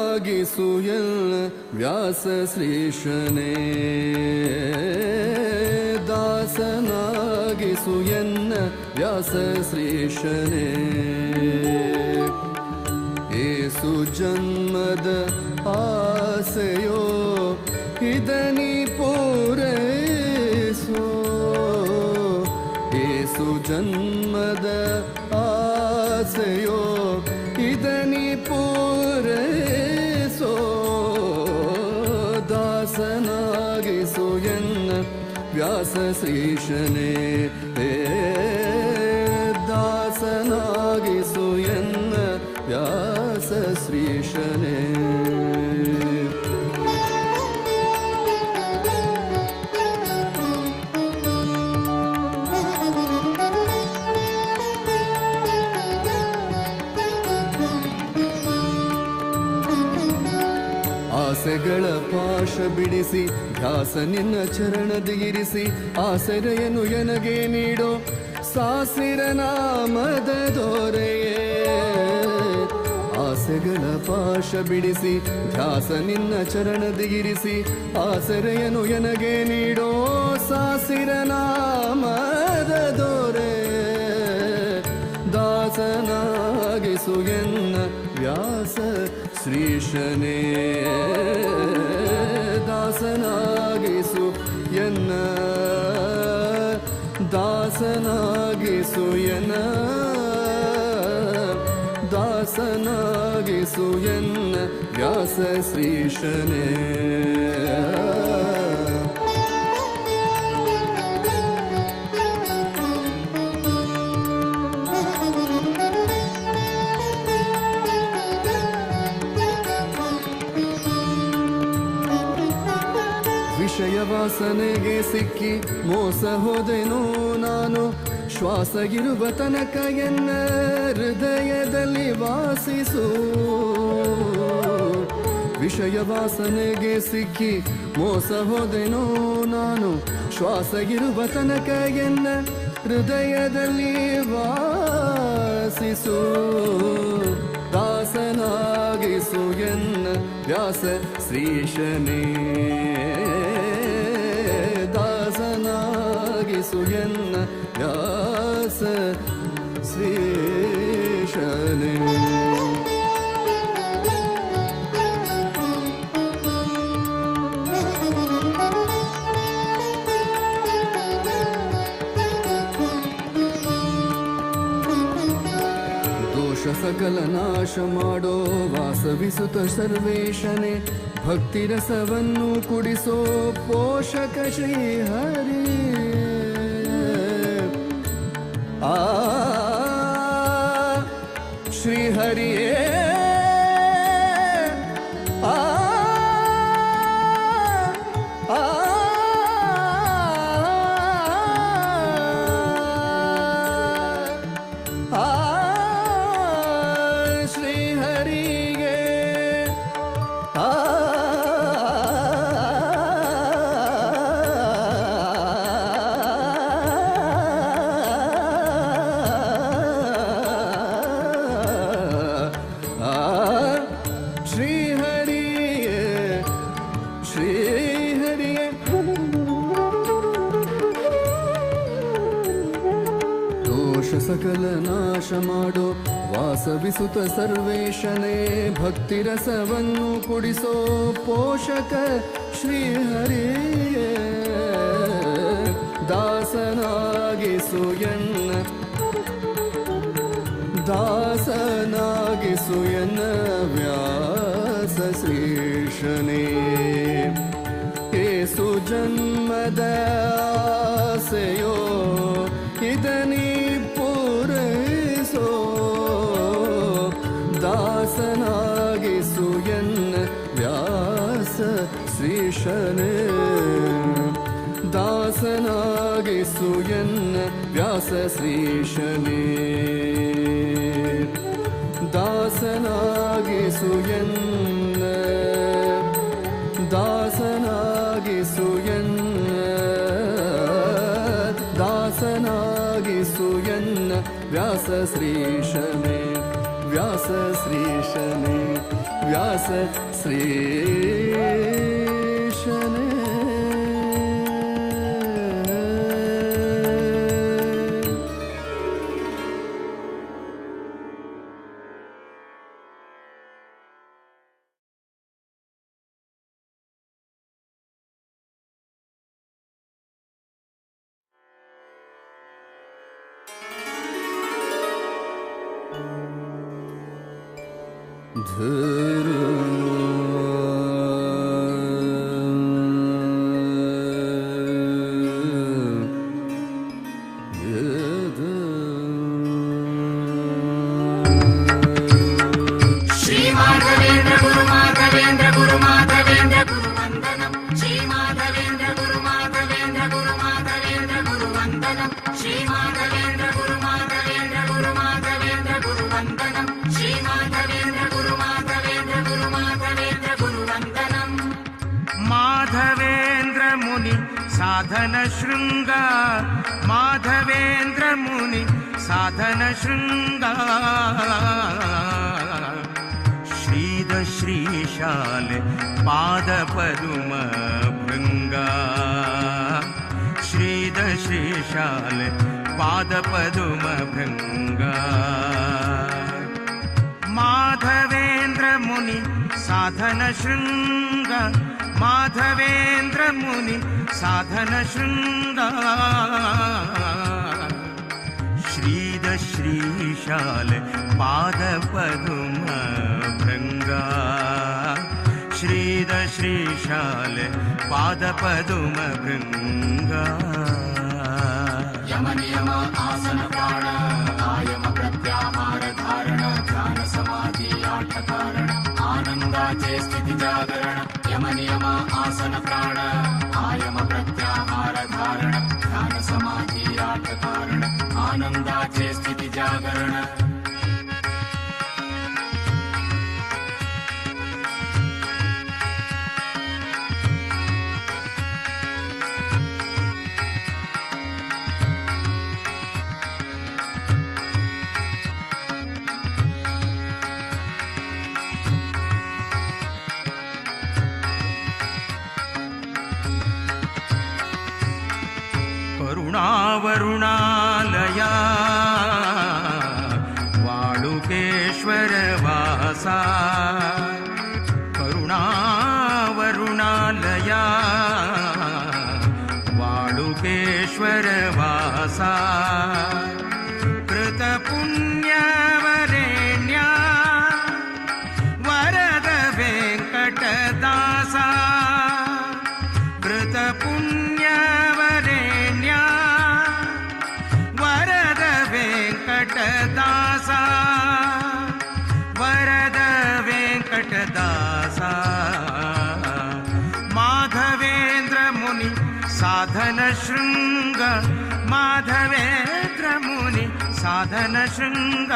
ದಾಸನಾಗಿಸುಯಲ್ ವ್ಯಾಸ ಶ್ರೀಶನೇ ದಾಸನಾಗಿಸುಯನ್ನ ವ್ಯಾಸ ಶ್ರೀಶನೇ ಏಸು ಜನ್ಮದ ಆಸೆಯೋ ಇದನಿ ಪೂರೈಸೋ ಏಸು ಜನ್ಮದ ಆಸೆಯೋ ಇದನಿ ಪೂರೈಸೋ ದಾಸನಾಗಿಸು ಎನ್ನ ವ್ಯಾಸ ಶ್ರೀಶನೇ ದಾಸನಾಗಿಸು ಎನ್ನ ವ್ಯಾಸ ಶ್ರೀಶನೇ ಆಸೆಗಳ ಪಾಶ ಬಿಡಿಸಿ ಧ್ಯಾಸ ನಿನ್ನ ಚರಣದಿರಿಸಿ ಆಸರೆಯನ್ನು ಎನಗೆ ನೀಡೋ ಸಾಸಿರ ನಾಮದ ದೊರೆಯೇ ಆಸೆಗಳ ಪಾಶ ಬಿಡಿಸಿ ಧ್ಯಾಸ ನಿನ್ನ ಚರಣದಿರಿಸಿ ಆಸರೆಯನ್ನು ಎನಗೆ ನೀಡೋ ಸಾಸಿರ ನಾಮದ ದೊರೆ ದಾಸನಾಗಿಸು ಎನ್ನ ವ್ಯಾಸ ಶ್ರೀಶನೇ ದಾಸನಾಗಿಸು ಎನ್ನ ದಾಸನಾಗಿಸು ಎನ್ನ ದಾಸನಾಗಿಸು ಎನ್ನ ವ್ಯಾಸ ಶ್ರೀಶನೇ ವಿಷಯ ವಾಸನೆಗೆ ಸಿಕ್ಕಿ ಮೋಸ ಹೋದೆನೋ ನಾನು ಶ್ವಾಸಗಿರುವ ತನಕ ಎನ್ನ ಹೃದಯದಲ್ಲಿ ವಾಸಿಸು ವಿಷಯ ವಾಸನೆಗೆ ಸಿಕ್ಕಿ ಮೋಸ ಹೋದೆನೋ ನಾನು ಶ್ವಾಸಗಿರುವ ತನಕ ಎನ್ನ ಹೃದಯದಲ್ಲಿ ವಾಸಿಸು ದಾಸನಾಗಿಸು ಎನ್ನ ವ್ಯಾಸ ಶ್ರೀಶನೇ ದಾಸನಾಗಿಸು ಎನ್ನ ವ್ಯಾಸ ಶ್ರೀಶನೇ ಸಕಲ ನಾಶ ಮಾಡೋ ವಾಸವಿಸುತ್ತ ಸರ್ವೇಶನೇ ಭಕ್ತಿ ರಸವನ್ನು ಕುಡಿಸೋ ಪೋಷಕ ಶ್ರೀಹರಿ ಆ ಶ್ರೀಹರಿಯೇ ಆ ಸಕಲ ನಾಶ ಮಾಡೋ ವಾಸವಿಸುತ್ತ ಸರ್ವೇಶನೇ ಭಕ್ತಿ ರಸವನ್ನು ಕುಡಿಸೋ ಪೋಷಕ ಶ್ರೀಹರಿಯೇ ದಾಸನಾಗಿಸು ಎನ್ನ ದಾಸನಾಗಿಸು ಎನ್ನ ವ್ಯಾಸ ಶ್ರೀಶನೇ ಏಸು ಜನ್ಮದ ಆಸೆಯೋ ಇದನಿ ಪೂರೈಸೋ ದಾಸನಾಗಿಸು ಎನ್ನ ವ್ಯಾಸ ಶ್ರೀಶನೇ ದಾಸನಾಗಿಸು ಎನ್ನ ವ್ಯಾಸ ಶ್ರೀಶನೇ ದಾಸನಾಗಿಸು ಎನ್ನ ದಾಸನಾಗಿಸು ಎನ್ನ ದಾಸನಾಗಿಸು ಎನ್ನ ವ್ಯಾಸ ಶ್ರೀಶನೇ ವ್ಯಾಸ ಶ್ರೀಶನೇ ವ್ಯಾಸ ಶ್ರೀಶನೇ साधन शृंग माधवेन्द्र मुनि साधन शृंग श्रीद श्रीशाल पाद पद्म भृंगा श्रीद श्रीशाल पाद पद्म भृंगा माधवेन्द्र मुनि साधन शृंग माधवेन्द्र मुनि साधन शृंग श्रीद श्रीशाल पाद पद्म भृंगा श्रीद श्रीशाल पाद पद्म भृंगा यम नियम आसन प्राण आयम प्रत्याहार धारण ध्यान समाधि आठ कारण आनंदाचे स्थिति जागरण यम नियम आसन प्राण आयम प्रत्याहार धारण ध्यान समाधि आठ कारण आनंदाचे स्थिति जागरण करुणावरुणालया वाळुकेश्वर वासा करुणावरुणालया वाळुकेश्वर वासा कृतपुण्यवरेण्या वरद वेङ्कटदासा कृतपुण्यवरेण्या वरद वेङ्कटदासा वरद वेङ्कटदासा माधवेन्द्र मुनि साधन शृंग माधवेन्द्र मुनि साधन शृंग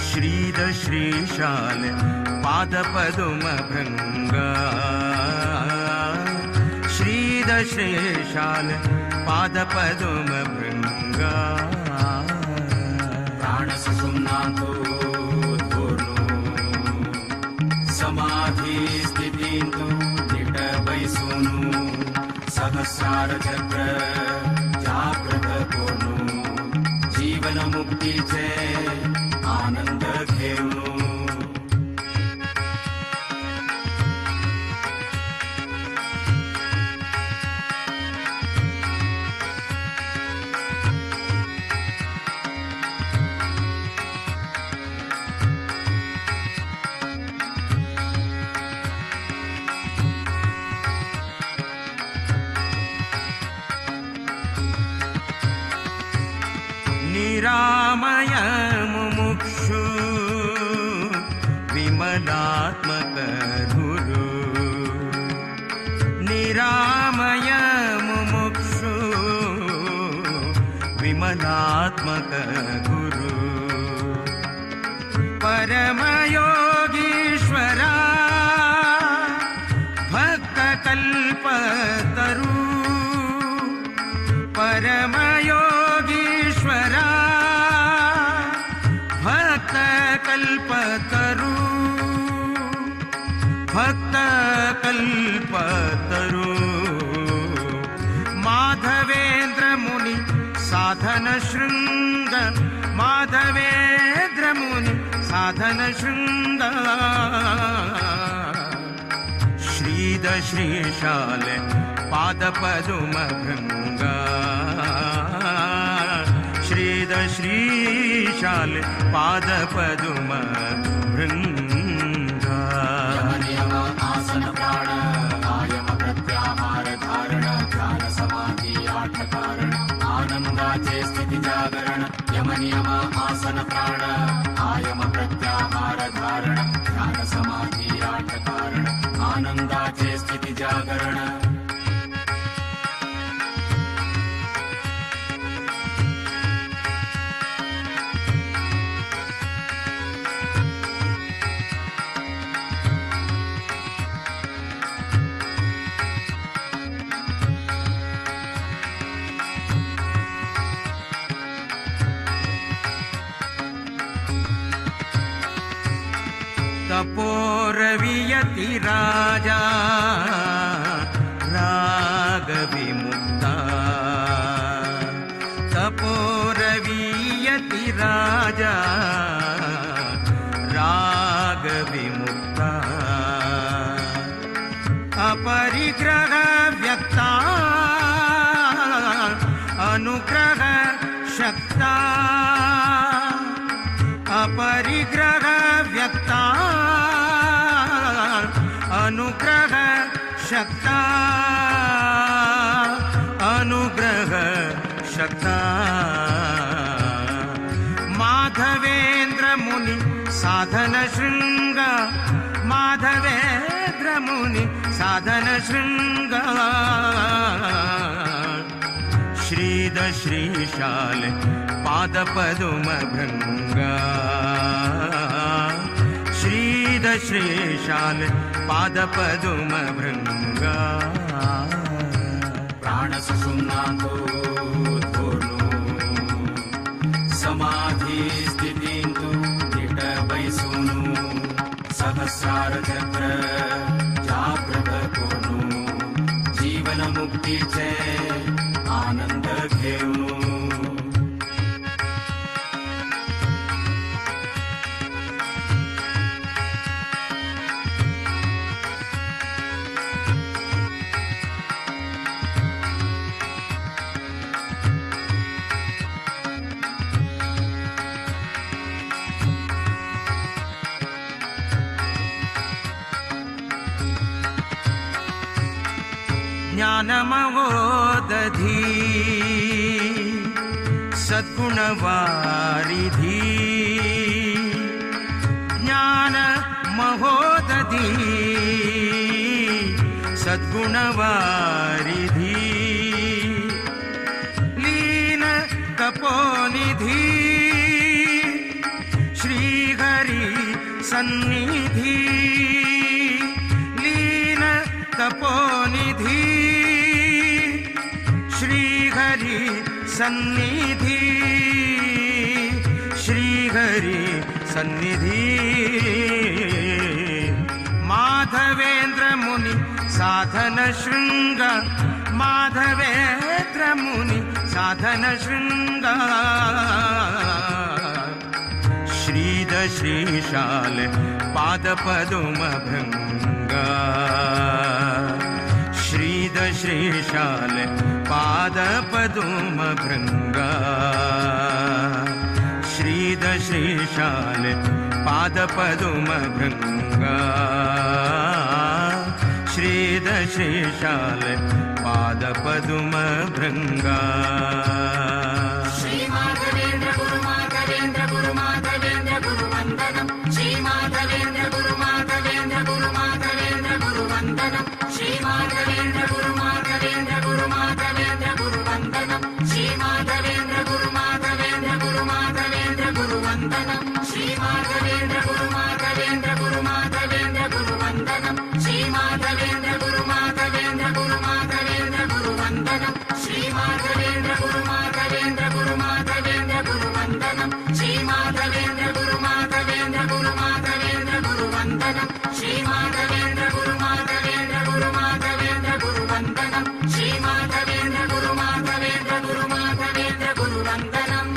श्रीद श्रीशाल पाद पद्म भृंगा श्रीद श्रीशाल पाद पद्म भृंगा प्राण सुषुम्नातो समाधि स्थितिन्तु निट बैसोनु सहस्रार चक्र जागृत कोनु जीवन मुक्तीचे आनंद घेऊनु निरामय मुमुक्षु विमलात्मक गुरु निरामय मुमुक्षु विमलात्मक गुरु परमयोगीश्वरा भक्त कल्पतरु परमयोगीश्वरा भक्त कल्पतरु भक्त कल्पतरु माधवेन्द्र मुनि साधन शृंग माधवेन्द्र मुनि साधन शृंग श्रीद श्रीशाल पाद पद्म भृंगा श्रीद श्रीशाल पाद पद्म भृंगा आसन प्राण आयम प्रत्याहार धारण ध्यान समाधि आठ कारण आनंदाचे स्थिति जागरण यम नियम आसन प्राण आयम प्रत्याहार धारण ध्यान समाधि आठ कारण आनंदाचे स्थिति जागरण तपोरवियति राजा रागविमुक्ता तपोरवियति राजा विमुक्ता अपरिग्रह व्यक्ता अनुग्रह शक्ता अपरिग्रह व्यक्ता अनुग्रह शक्ता अनुग्रह शक्ता माधवेन्द्र मुनि साधन शृंग माधवेन्द्र मुनि साधन शृंग श्रीद श्रीशाल पाद पदुम भृंग श्रीद श्रीशाल पाद पदुम भृंग प्राण सुषुम्नातो समाधि स्थिति दृढ़ बैसुनु सहस्रार चक्र जागृत कोनु जीवन मुक्ति चे आनंद घेऊनु ज्ञानमवोदधी सद्गुणवारिधी ज्ञान महोदधी सद्गुणवारिधी लीन तपोनिधि श्रीहरि सन्निधि लीन तपोनिधि श्रीहरि सन्निधि श्रीहरि सन्निधि माधवेन्द्र मुनि साधन शृंग माधवेन्द्र मुनि साधन शृंग श्रीद श्रीशाल पाद पदुम भृंग श्रीद श्रीशाल पाद पदुम भृंग श्रीद श्रीशाल पाद पदुम भृंग श्रीद श्रीशाल पाद पदुम भृंग श्री माधवेन्द्र गुरु माधवेन्द्र गुरु माधवेन्द्र गुरु वंदनम श्री माधवेन्द्र गुरु माधवेन्द्र गुरु माधवेन्द्र गुरु वंदनम श्री माधवेन्द्र गुरु माधवेन्द्र गुरु माधवेन्द्र गुरु वंदनम श्री माधवेन्द्र गुरु माधवेन्द्र गुरु माधवेन्द्र गुरु वंदनम श्री माधवेन्द्र गुरु माधवेन्द्र गुरु माधवेन्द्र गुरु वंदनम श्री माधवेन्द्र गुरु माधवेन्द्र गुरु माधवेन्द्र गुरु वंदनम श्री माधवेन्द्र गुरु माधवेन्द्र गुरु माधवेन्द्र गुरु वंदनम श्री माधवेन्द्र गुरु माधवेन्द्र गुरु माधवेन्द्र गुरु वंदनम श्री माधवेन्द्र गुरु माधवेन्द्र गुरु माधवेन्द्र गुरु वंदनम श्री माधवेन्द्र गुरु माधवेन्द्र गुरु माधवेन्द्र गुरु वंदनम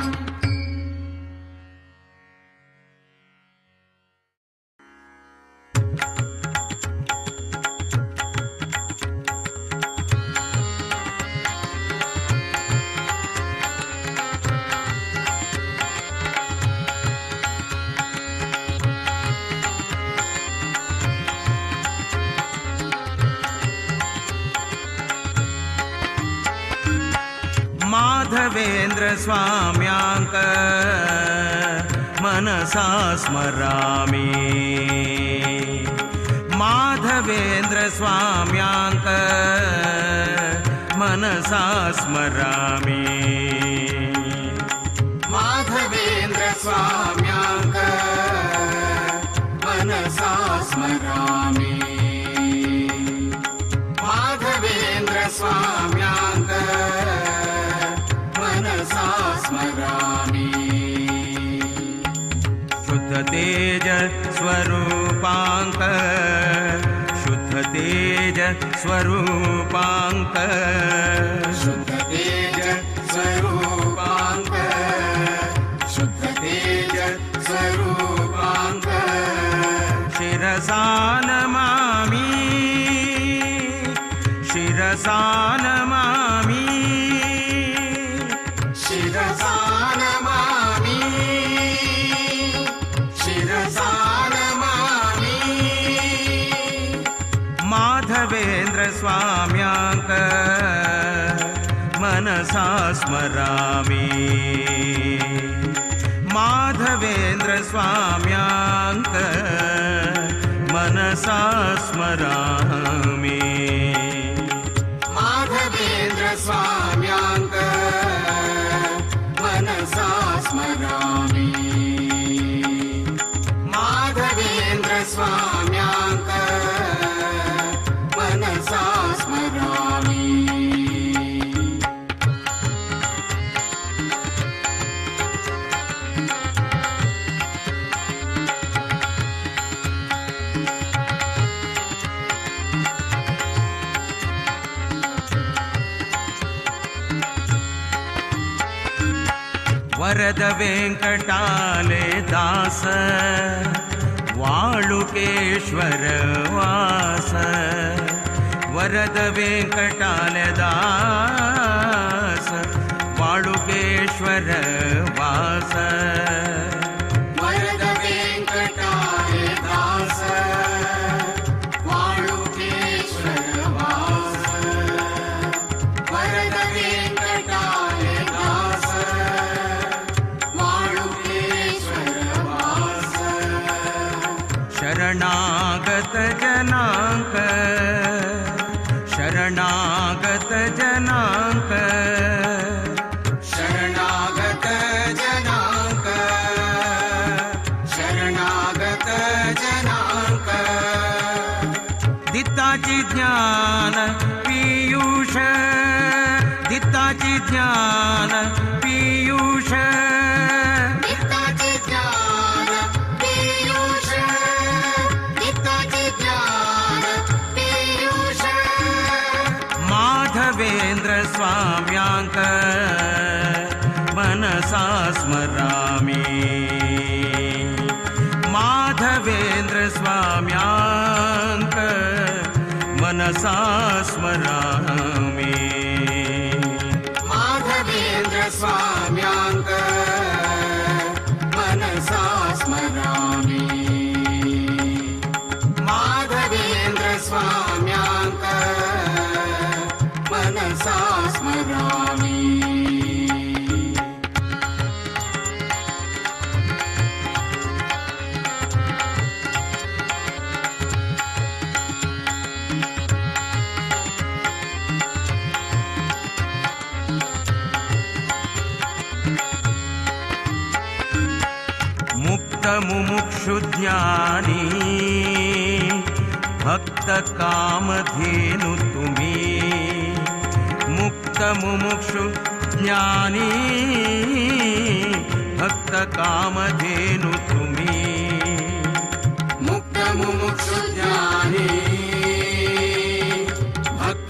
माधवेन्द्र स्वाम्यांक मनसा स्मरामि माधवेन्द्र स्वाम्यांक मनसा स्मरामि माधवेन्द्र स्वाम्यांक मनसा स्मरामि माधवेन्द्र स्वाम्यांक मनसा स्मरामि शुद्ध तेज स्वरूपांक शुद्ध तेज स्वरूपांक शुद्ध तेज स्वरूपांक शुद्ध तेज स्वरूपांक शिरसा नमामि शिरसा नमामि शिरसा नमामि शिरसा नमामि माधवेन्द्र स्वाम्याङ्क मनसा स्मरामि माधवेन्द्र स्वाम्याङ्क मनसा स्मरामि माधवेन्द्र स्वाम्याङ्क मनसा स्मरामि माधवेन्द्र स्वाम्याङ्क मनसा स्मरामि वरद वेंकटाले दास वाळुकेश्वर वास वरद वेंकटाले दास वाळुकेश्वर वास वरद वेंकटाले दास वाळुकेश्वर वास वरद वेंकटाले दास शरणागत जनांक शरणागत जनांक शरणागत जनांक शरणागत जनांक दित्ताची ज्ञान पीयूष दित्ताची ज्ञान पीयूष माधवेन्द्र स्वाम्याङ्क मनसा स्मरामि माधवेन्द्र स्वाम्याङ्क मनसा स्मरामि माधवेन्द्र स्वाम्याङ्क मनसा स्मरामि माधवेन्द्र स्वाम्याङ्क मनसा स्मरामि मुक्त मुमुक्षु ज्ञानी भक्त कामधेनु तुम्ही मुक्त मुमुक्षु ज्ञानी भक्त कामधेनु तुम्ही मुक्त मुमुक्षु ज्ञानी भक्त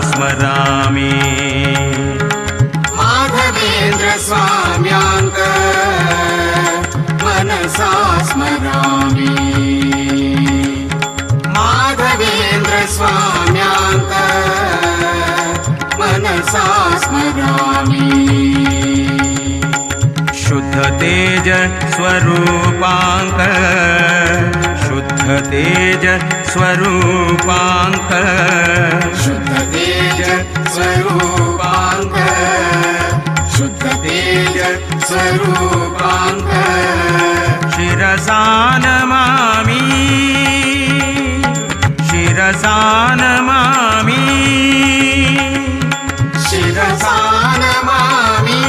स्मरामि माधवेन्द्र स्वाम्याङ्क तेज स्वरूपांक शुद्ध तेज स्वरूपांक शुद्ध तेज स्वरूपांक शुद्ध तेज स्वरूपांक शिरसा नमामि शिरसा नमामि शिरसा नमामि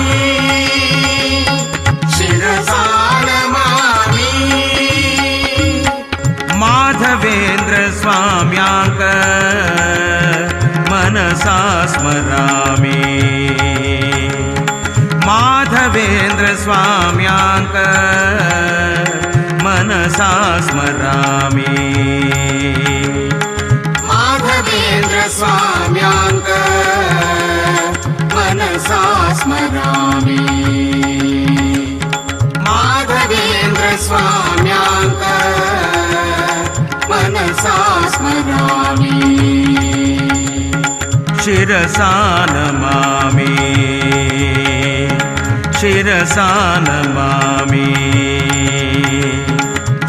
शिरसा नमामि माधवेन्द्र स्वाम्याङ्क मनसा स्मरामि माधवेन्द्र स्वाम्याङ्क मनसा स्मरामि माधवेन्द्र स्वाम्याङ्क मनसा स्मरामि माधवेन्द्र स्वाम्याङ्क मनसा स्मरामि शिरसा नमामि शिरसा नमामि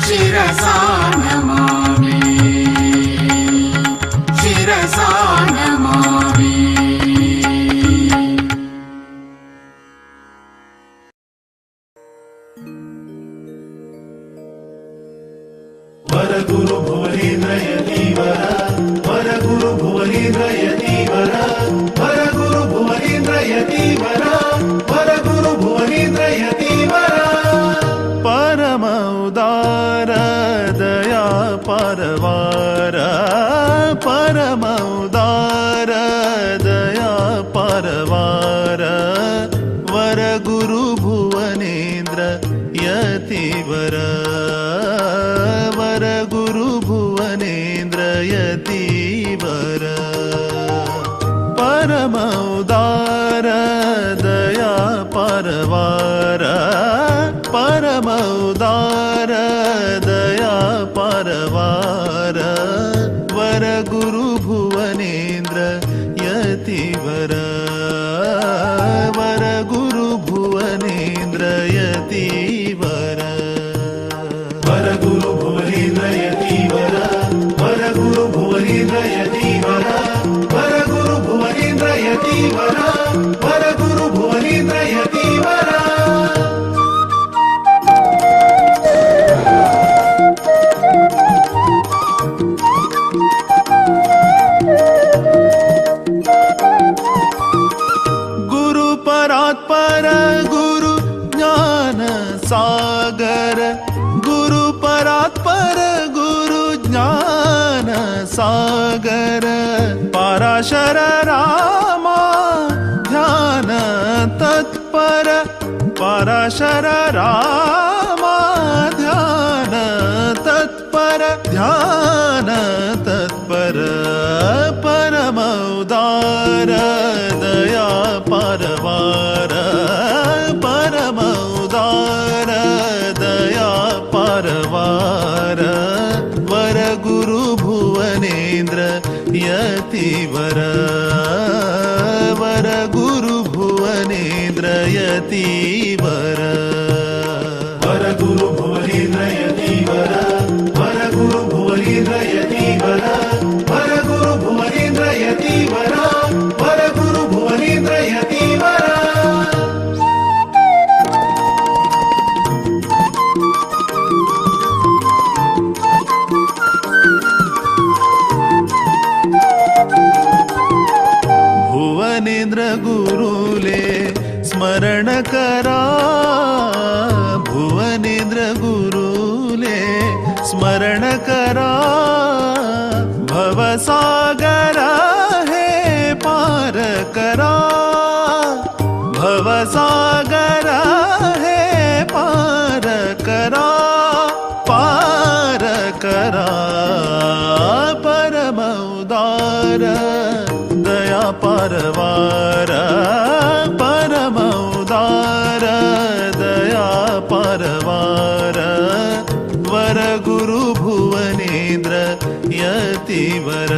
शिरसा नमामि शिरसा नमामि वरगुरु भुवनेन्द्र यतीवर वरगुरु भुवनेन्द्र यतीवर वरगुरु भुवनेन्द्र यतीवर वरगुरु भुवनेन्द्र यतीवर परम उदार दया परवार परम उदार दया परवार वर गुरु भुवनेन्द्र यतिवर वर गुरु भुवनेन्द्र यतिवर परम उदार दया परवार परम उदार दया परवार वर गुरु भुवनेन्द्र यतिवर वर गुरु भुवनेन्द्र यतिवर वरगुरु भुवनेन्द्र यतीवर वरगुरु भुवनेन्द्र यतीवर वरगुरु भुवनेन्द्र यतीवर वरगुरु भुवनेन्द्र यतीवर गुरु परात्पर गुरु ज्ञान सागर गुरु परात्पर गुरु ज्ञान सागर पराशर रामा ध्यान तत्पर पराशर रामा ध्यान तत्पर ध्यान तत्पर परम उदार दया परवार परम उदार दया परवार वर गुरु भुवनेन्द्र यतिवर वर गुरु भुवनेन्द्र यतिवर वरगुरु भुवनेन्द्र यतीवर वरगुरु भुवनेन्द्र यतीवर वरगुरु भुवनेन्द्र यतीवर वरगुरु भुवनेन्द्र यतीवर भुवनेन्द्र गुरुले स्मरण करा भुवनेन्द्र गुरुले स्मरण करा भवसागर हे पार करा भवसागर हे पार करा पार करा परम उदार दया परवार परम उदार दया परवार वर गुरु भुवनेन्द्र यतिवर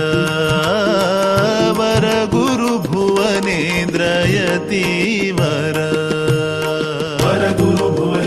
वर गुरु भुवनेन्द्र यतिवर वरगुरु भुवनेन्द्र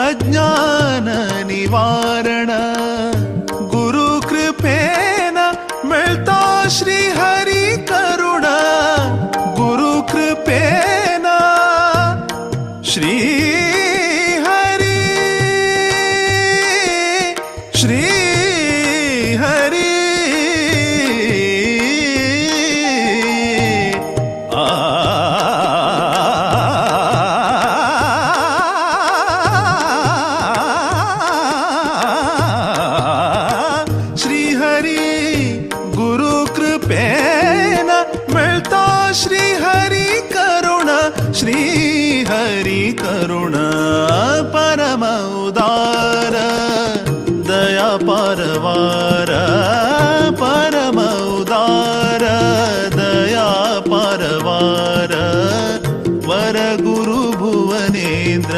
अज्ञान निवारण गुरु कृपेन मिळतो श्री हरी करुण गुरु कृपेन श्री हरी श्री हरी श्री हरि करुण परम उदार दया पारवार परम उदार दया पारवार वर गुरु भुवनेन्द्र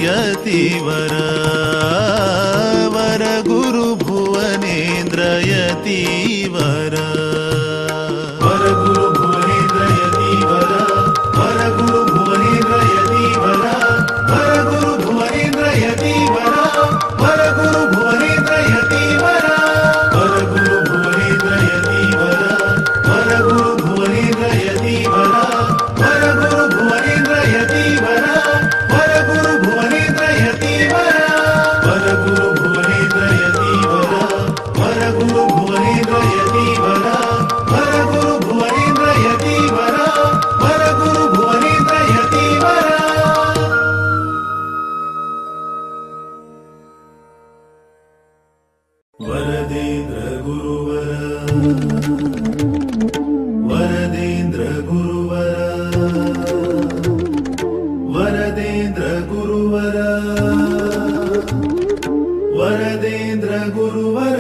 यतिवर वर गुरु भुवनेन्द्र यतिवर वर गुरु भुवनेन्द्र यतिवर वर गुरु भुवनेन्द्र यतिवर वर गुरु भुवनेन्द्र यतिवर वर गुरु भुवनेन्द्र यतिवर वर गुरु भुवनेन्द्र यतिवर वर गुरु भुवनेन्द्र यतिवर वर गुरु भुवनेन्द्र यतिवर वर गुरु भुवनेन्द्र यतिवर वर गुरु भुवनेन्द्र यतिवर वर गुरु भुवनेन्द्र यतिवर वर गुरु भुवनेन्द्र यतिवर वर गुरु भुवनेन्द्र यतिवर वरदेन्द्र गुरुवर वरदेन्द्र गुरुवर वरदेन्द्र गुरुवर वरदेन्द्र गुरुवर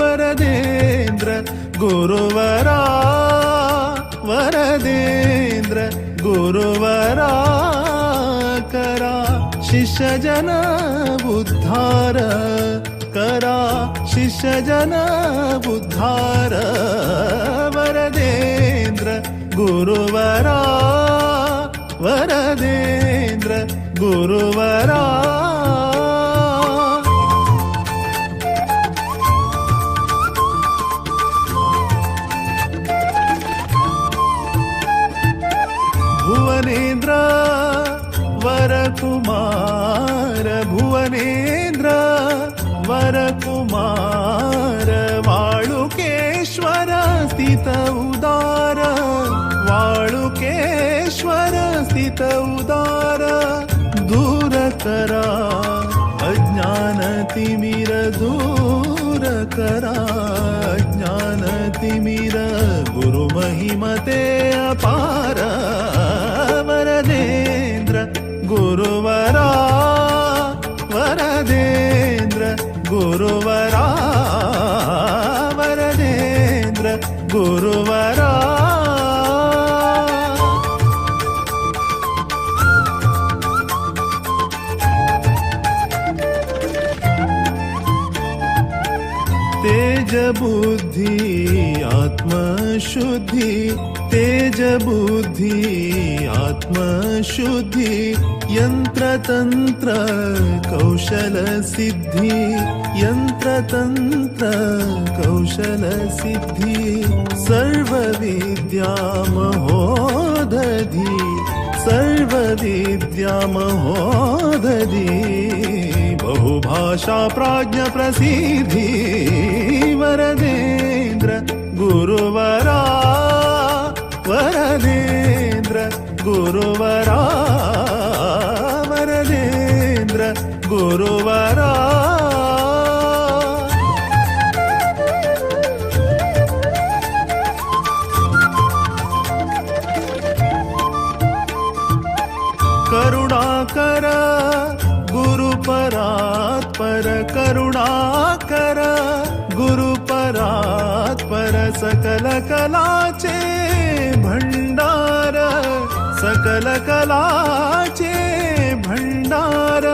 वरदेन्द्र गुरुवरा वरदेन्द्र गुरुवरा करा शिष्य जन उद्धार करा शिष्य जन उद्धार वरदेन्द्र गुरुवरा वरदेन्द्र गुरुवरा भुवनेन्द्र वरकुमार भुवनेन्द्र वरकुमार वाळुकेश्वर स्थित उदार वाळुकेश्वर स्थित उदार दूर करा अज्ञान तिमिर दूर करा अज्ञान तिमिर गुरु महिमते अपार वरदेन्द्र गुरुवरा वरदेन्द्र गुरुवरा वरदेन्द्र गुरुवरा तेज बुद्धि आत्मशुद्धि तेज बुद्धि आत्मशुद्धि यंत्र तंत्र कौशल सिद्धि यंत्र तंत्र कौशल सिद्धि सर्व विद्या महोदधि सर्व विद्या महोदधि बहुभाषा प्राज्ञ प्रसिद्धि वरदेन्द्र गुरुवरा वरदेन्द्र गुरुवरा वरदेन्द्र गुरुवरा करुणाकर गुरुपरात्पर करुणाकर गुरुपरात्पर सकल कलाचे भंडार सकल कलाचे भंडार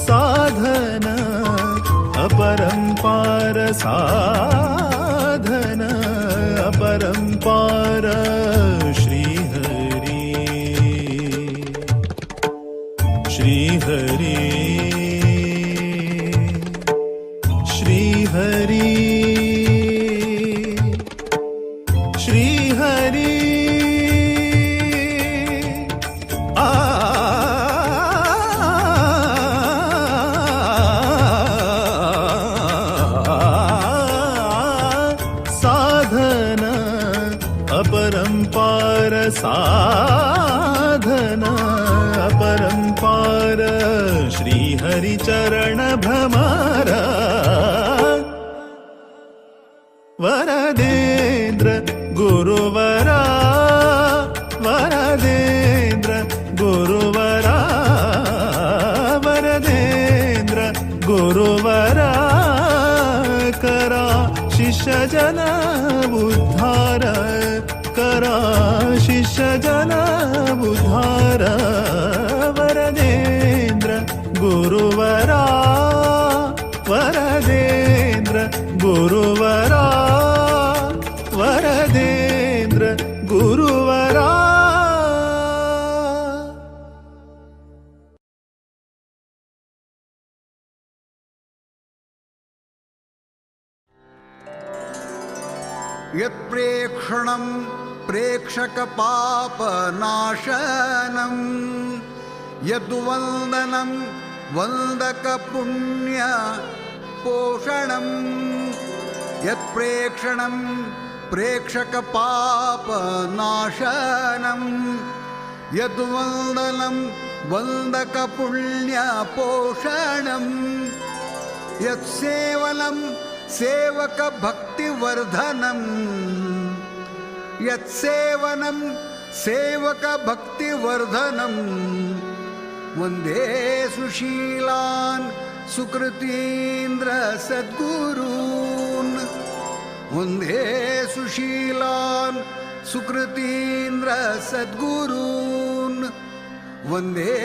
साधन अपरंपार साधन अपरंपार अपरंपार साधन अपरंपार श्री हरि चरण भ्रमर वरदेन्द्र गुरुवरा वरदेन्द्र गुरुवरा वरदेन्द्र गुरुवरा करा शिष्य जन उद्धार करा शिष्य जन उद्धार वरदेन्द्र गुरुवरा वरदेन्द्र गुरुवरा वरदेन्द्र गुरुवरा यत्प्रेक्षणं प्रेक्षकपापनाशनं यद्वन्दनं वन्दकपुण्यपोषणं यत्प्रेक्षणं प्रेक्षकपापनाशनं यद्वन्दनं वन्दकपुण्यपोषणं यत्सेवनं सेवकभक्तिवर्धनं यत्सेवनं सेवकभक्तिवर्धनं वन्दे सुशीलान् सुकृतीन्द्र सद्गुरून् वन्दे सुशीलान् सुकृतीन्द्र सद्गुरून् वन्दे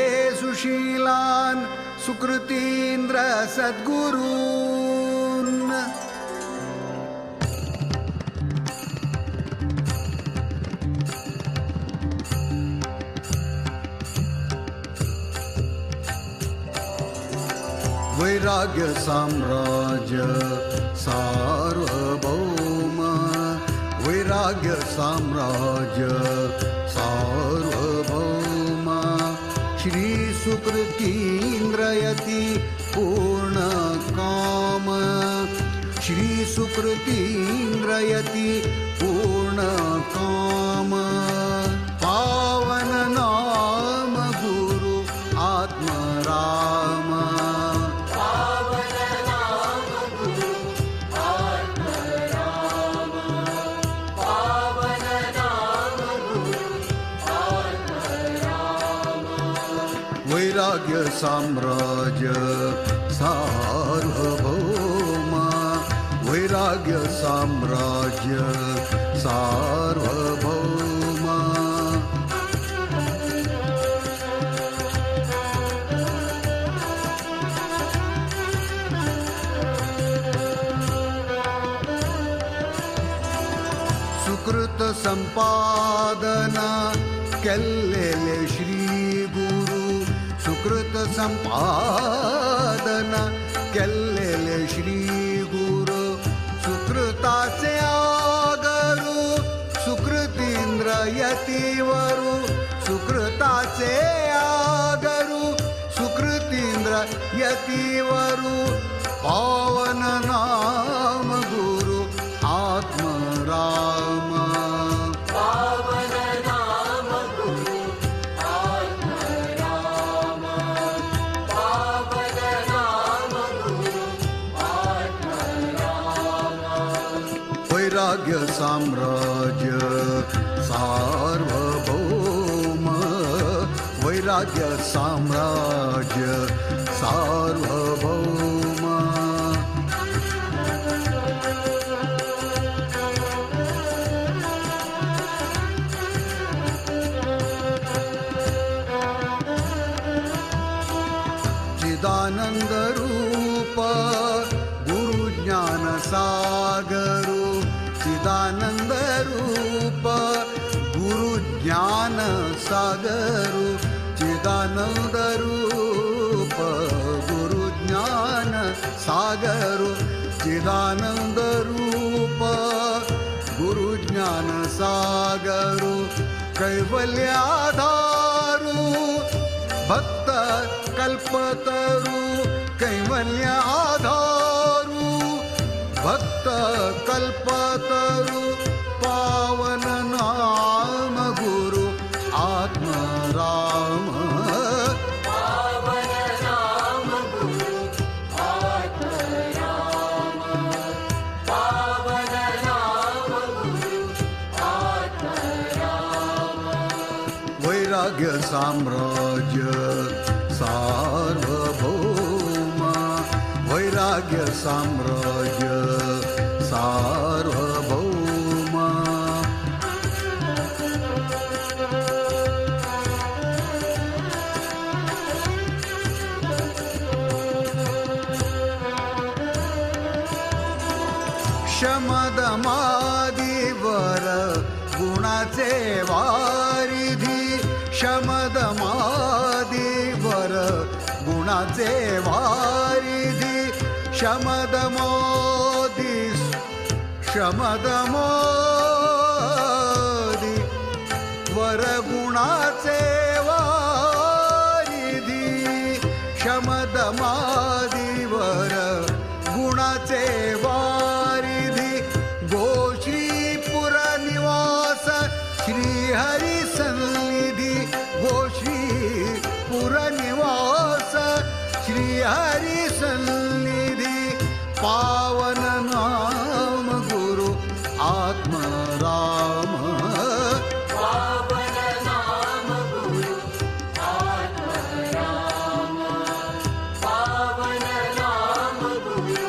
सुशीलान् सुकृतीन्द्र सद्गुरून् वैराग्य साम्राज्य सार्वभौम वैराग्य साम्राज्य सार्वभौम श्री सुकृतीन्द्रयति पूर्ण काम श्री सुकृतीन्द्रयति पूर्ण काम पावन नाम गुरु आत्मराम वैराग्य साम्राज्य सार्वभौम वैराग्य साम्राज्य सार्वभौम सुकृत संपादन केल्लेले श्री सुकृत संपादन केल्लेले श्री गुरु सुकृताचे आगरू सुकृतींद्र यतीवरू सुकृताचे आगरू सुकृतींद्र यतीवरू पावन नाम गुरु आत्मराम वैराग्य साम्राज्य सार्वभौम वैराग्य साम्राज्य सार्वभौम चिदानंद रूप गुरु ज्ञान सागरू चिदानंद रूप गुरु ज्ञान सागरू चिदानंद रूप गुरु ज्ञान सागरू चिदानंद रूप गुरु ज्ञान सागरू कैवल्याधारू भक्त कल्पतरू कैवल्याधारू भक्त कल्पतरू पावन वैराग्य साम्राज्य सार्वभौम वैराग्य साम्राज्य सार्वभौम शमदमादिवर गुणाचे वारिधी शमदमादिवर गुणाचे वारिधी शमदमोदी शमदमोदी वर गुणाचे वारिधी शमदमादिवर गुणाचे वारिधी गोश्रीपुर निवास श्रीहरी सन्निधी गोश्रीपुर निवास श्रीहरी सन्निधी पावन नाम गुरु आत्मराम पावन नाम गुरु आत्मराम पावन नाम गुरु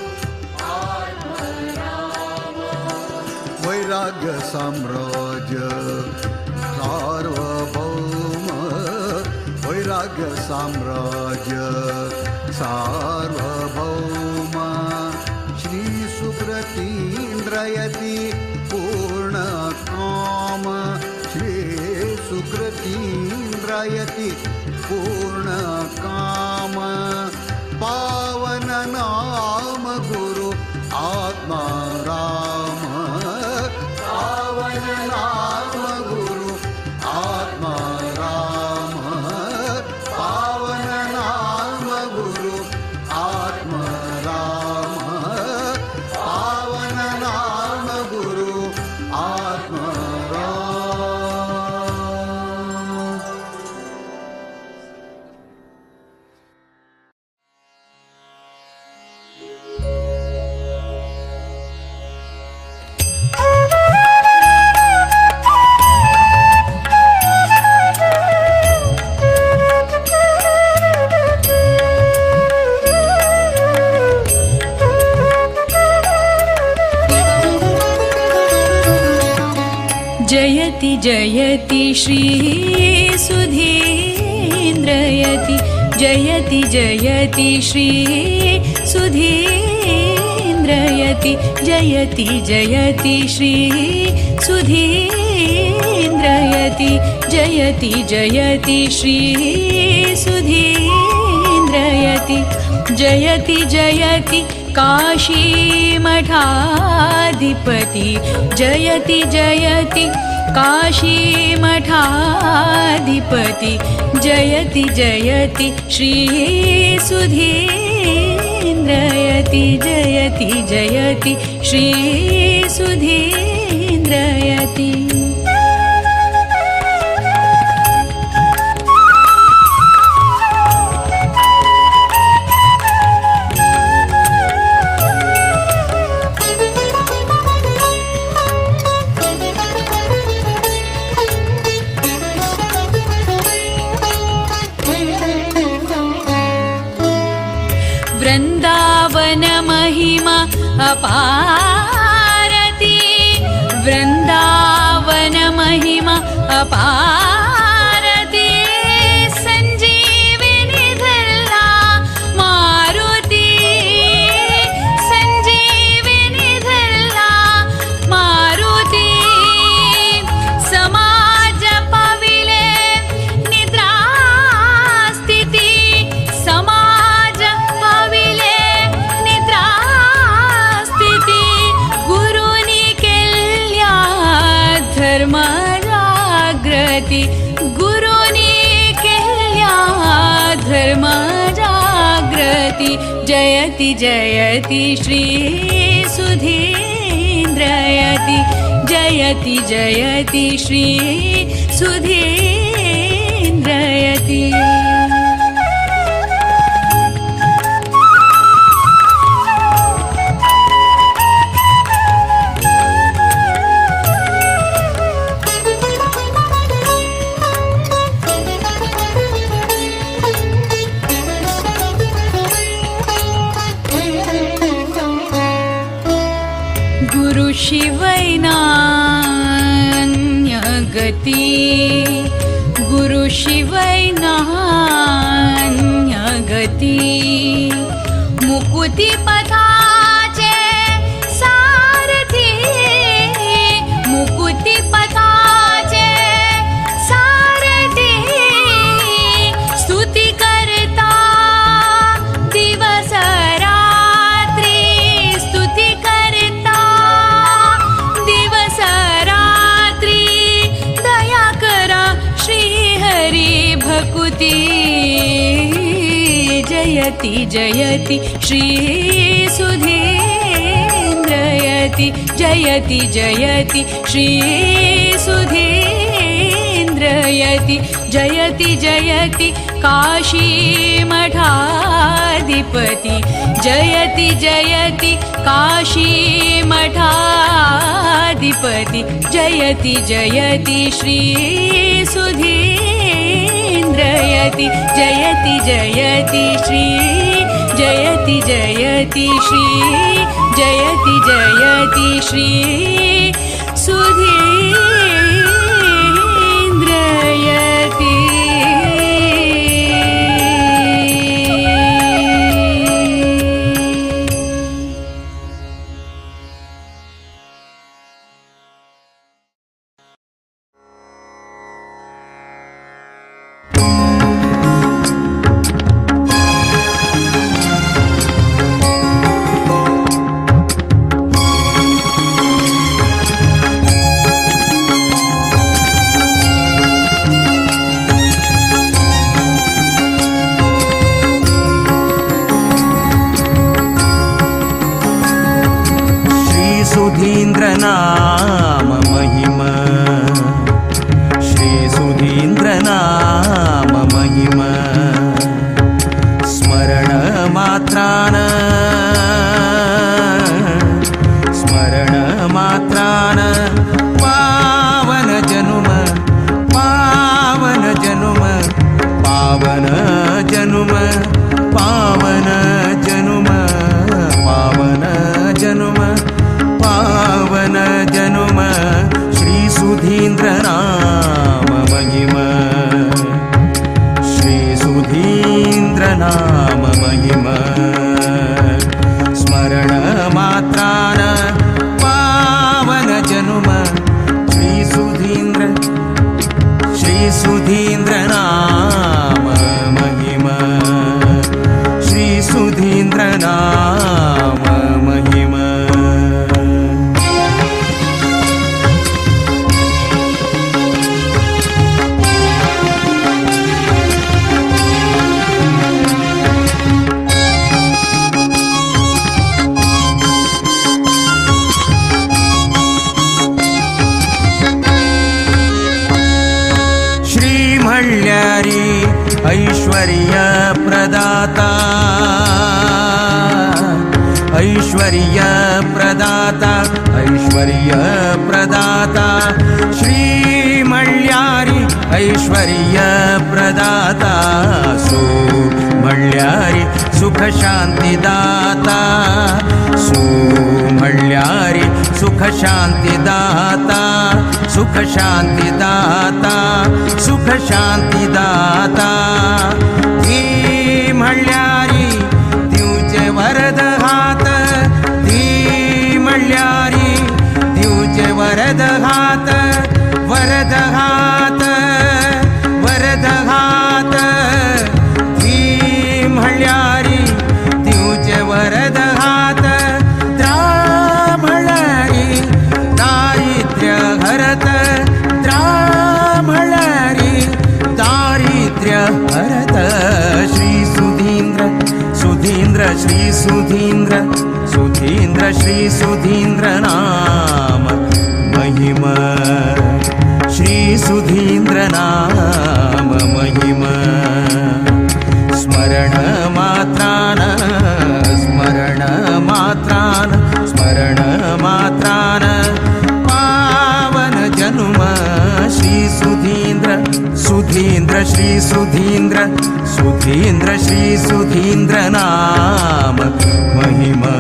आत्मराम वैराग्य साम्राज्य सार्वभौम वैराग्य साम्राज्य सार्वभौम श्री सुकृतीन्द्रयति पूर्ण काम श्री सुकृतीन्द्रयति पूर्ण काम पावन नाम गुरु आत्माराम पावन नाम गुरु आत्माराम पावन नाम गुरु आत्माराम पावन नाम गुरु आत्माराम जयति जयति श्री सुधीन्द्रयति जयति जयति श्री सुधीन्द्रयति जयति जयति श्री सुधीन्द्रयति जयति जयति श्री सुधीन्द्रयति जयति जयति काशी मठाधिपति जयति जयति काशी मठाधिपति जयति जयति श्री सुधीन्द्रयति जयति जयति श्री सुधीन्द्रयति वृंदावन महिमा अपारति वृंदावन महिमा अपारति संजीविनी धल्ला मारुति संजीविनी धल्ला मारुति समाज पविले निद्रा स्थिति समाज पविले निद्रा स्थिति गुरुनि केल्या धर्म जागृति गुरुनि केल्या धर्म जागृति जयति जयति श्री सुधीन्द्रयति जयति जयति श्री सुधीन्द्रयति शिवैनान्यगति गुरु शिवैनान्यगति मुकुति पथाचे सारथी मुकुति पथाचे सारथी स्तुति करता दिवस रात्रि स्तुति करता दिवस रात्रि दया करा श्री हरि भकुति जयति जयति श्री सुधीन्द्रयति जयति जयति श्री सुधीन्द्रयति जयति जयति काशी मठाधिपति जयति जयति काशी मठाधिपति जयति जयति श्री सुधीन्द्रयति जयति जयति श्री जयति जयति श्री जयति जयति श्री सुधीन्द्रयति नाम महिमा श्री सुधीन्द्र नाम महिमा स्मरण मात्रान पावन जनुम पावन जनुम पावन जनुम पावन जनुम पावन जनुम पावन जनुम श्री सुधीन्द्र नाम महिमा श्री सुधीन्द्र नाम महिमा स्मरण मात्रान पावन जनुम श्री सुधीन्द्र नाम महिमा श्री सुधीन्द्र नाम महिमा ऐश्वर्य प्रदाता ऐश्वर्य प्रदाता ऐश्वर्य प्रदाता श्री मल्यारी ऐश्वर्य प्रदाता सुमल्यारी सुख शांति दाता सुमल्यारी सुख शांति दाता सुख शांति दाता सुख शांति दाता धी मल्यारी दिवचे वरद हात धी मल्यारी दिवचे वरद हात वरद हात वरद हात धी मल्यारी दिवचे वरद हात द्रामळारी दारिद्र्य हरत द्रामळारी दारिद्र्य हरत श्री सुधीन्द्र सुधीन्द्र श्री सुधीन्द्र सुधीन्द्र श्री सुधीन्द्र नाम महिमा श्री सुधीन्द्र नाम महिमा स्मरण मात्रान स्मरण मात्रान स्मरण मात्रान पावन जनुम श्री सुधीन्द्र सुधीन्द्र श्री सुधीन्द्र सुधीन्द्र श्री सुधीन्द्र नाम महिमा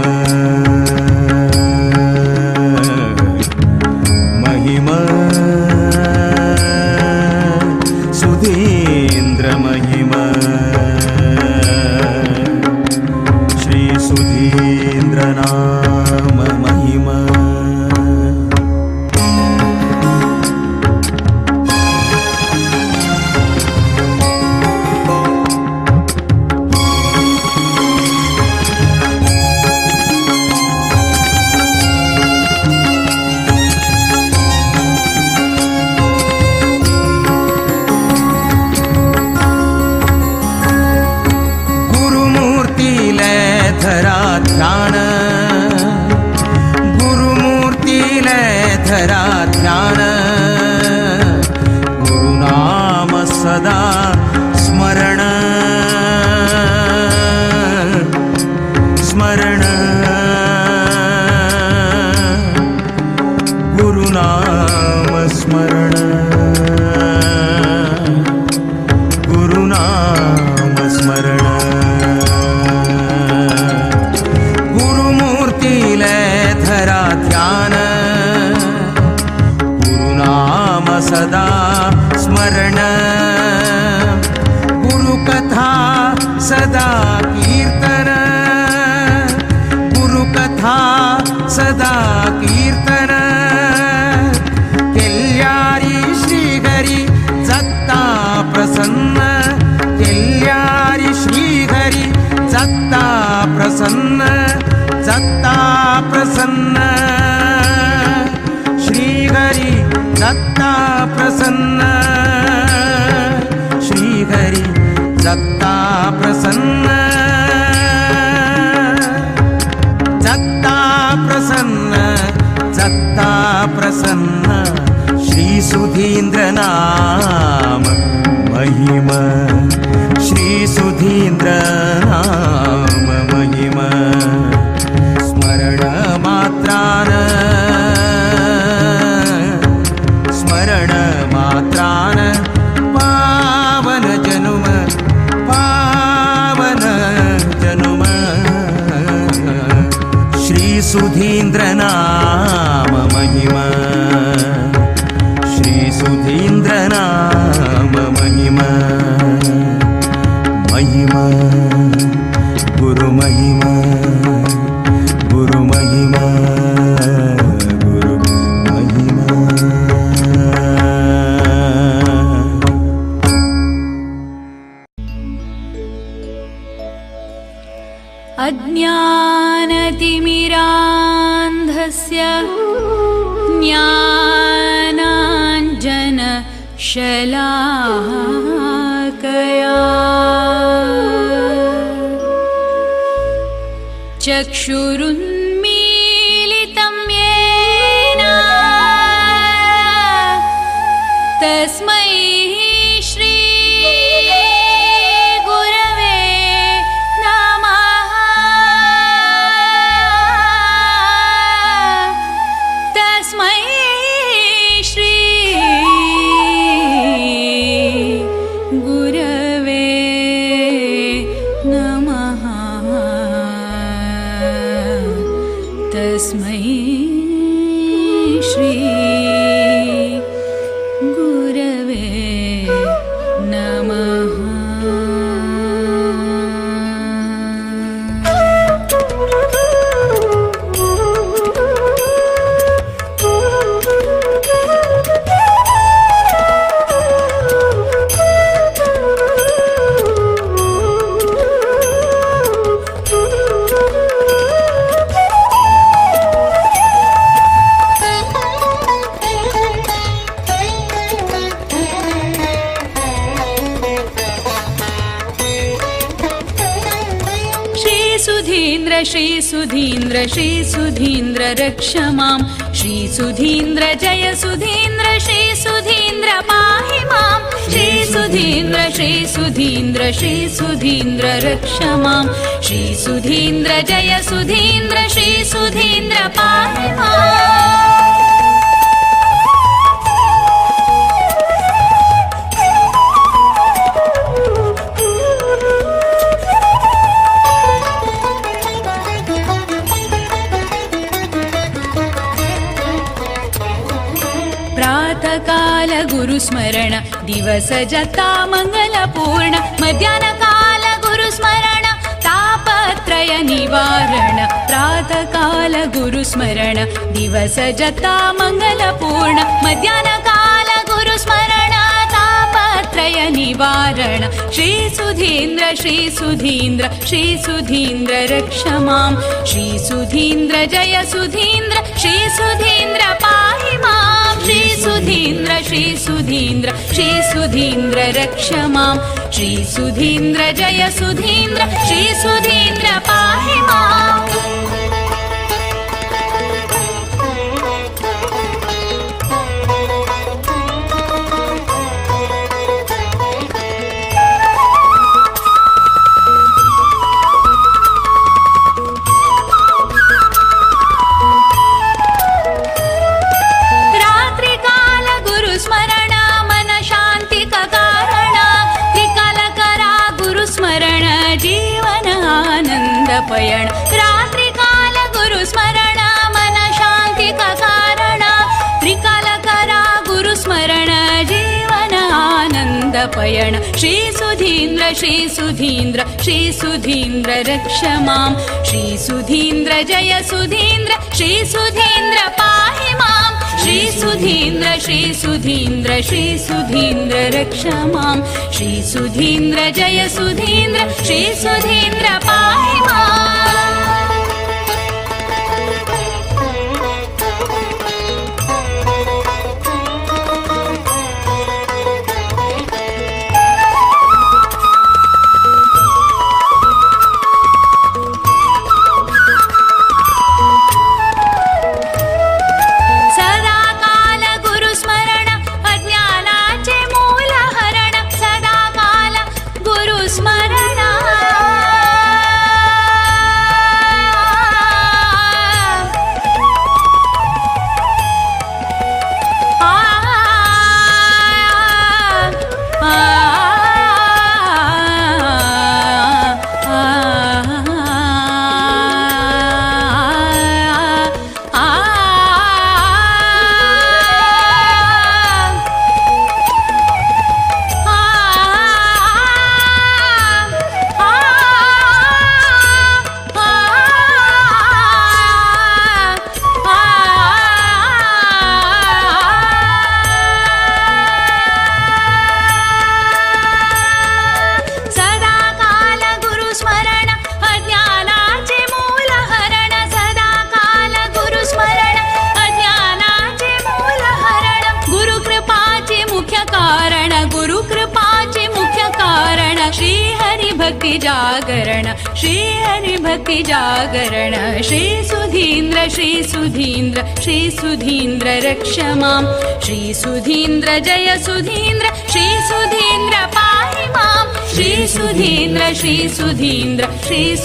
महिमा श्री सुधीन्द्र नाम महिमा ध्यान गुरुमूर्ति लय धरा ध्यान गुरुनाम सदा स्मरण स्मरण गुरुनाम स्मरण गुरुनाम स्मरण सदा स्मरण गुरुकथा सदा कीर्तन गुरुकथा सदा कीर्तन केल्यारी श्रीहरी जगता प्रसन्न केल्यारी श्रीहरी जगता प्रसन्न जगता प्रसन्न श्रीहरी जगता प्रसन्न श्रीहरि जगता प्रसन्न जगता प्रसन्न जगता प्रसन्न श्री सुधीन्द्र नाम महिमा श्री सुधीन्द्र नाम महिमा स्मरण मात्रान मात्रान पावन जनुम श्री सुधीन्द्र नाम महिमा श्री सुधीन्द्र नाम महिमा महिमा गुरु महिमा गुरु महिमा अज्ञानतिमिरान्धस्य ज्ञानाञ्जनशलाकया चक्षुरुन्मीलितं येन तस्मै श्री सुधीन्द्र रक्ष मां श्री सुधीन्द्र जय सुधीन्द्र श्री सुधीन्द्र पाहि मां श्री सुधीन्द्र रक्ष मां श्री सुधीन्द्र जय सुधीन्द्र श्री सुधीन्द्र पाहि मां गुरुस्मरण गुरुस्मरण दिवस जता मङ्गलपूर्ण मध्याह्नकाल गुरुस्मरण तापत्रय निवारण प्रातःकाल गुरुस्मरण दिवस जता मङ्गलपूर्ण मध्याह्नकाल गुरुस्मरण तापत्रय निवारण श्री सुधीन्द्र रक्ष मां श्री सुधीन्द्र जय सुधीन्द्र श्री सुधीन्द्र पाहि मां श्री सुधीन्द्र रक्ष मां श्री सुधीन्द्र जय सुधीन्द्र श्री सुधीन्द्र पाहि मां पयण रात्रिकाल गुरुस्मरण मन शांति का कारण त्रिकाल करा गुरुस्मरण जीवन आनंद पयण श्री सुधीन्द्र रक्ष मां श्री सुधीन्द्र जय सुधीन्द्र श्री सुधीन्द्र पाहि मां श्री सुधीन्द्र रक्ष मां श्री सुधीन्द्र जय सुधीन्द्र श्री सुधीन्द्र पाहि मां श्री हरि भक्ति जागरण श्री सुधीन्द्र रक्ष मां श्री सुधीन्द्र जय सुधीन्द्र श्री सुधीन्द्र पाहि मां श्री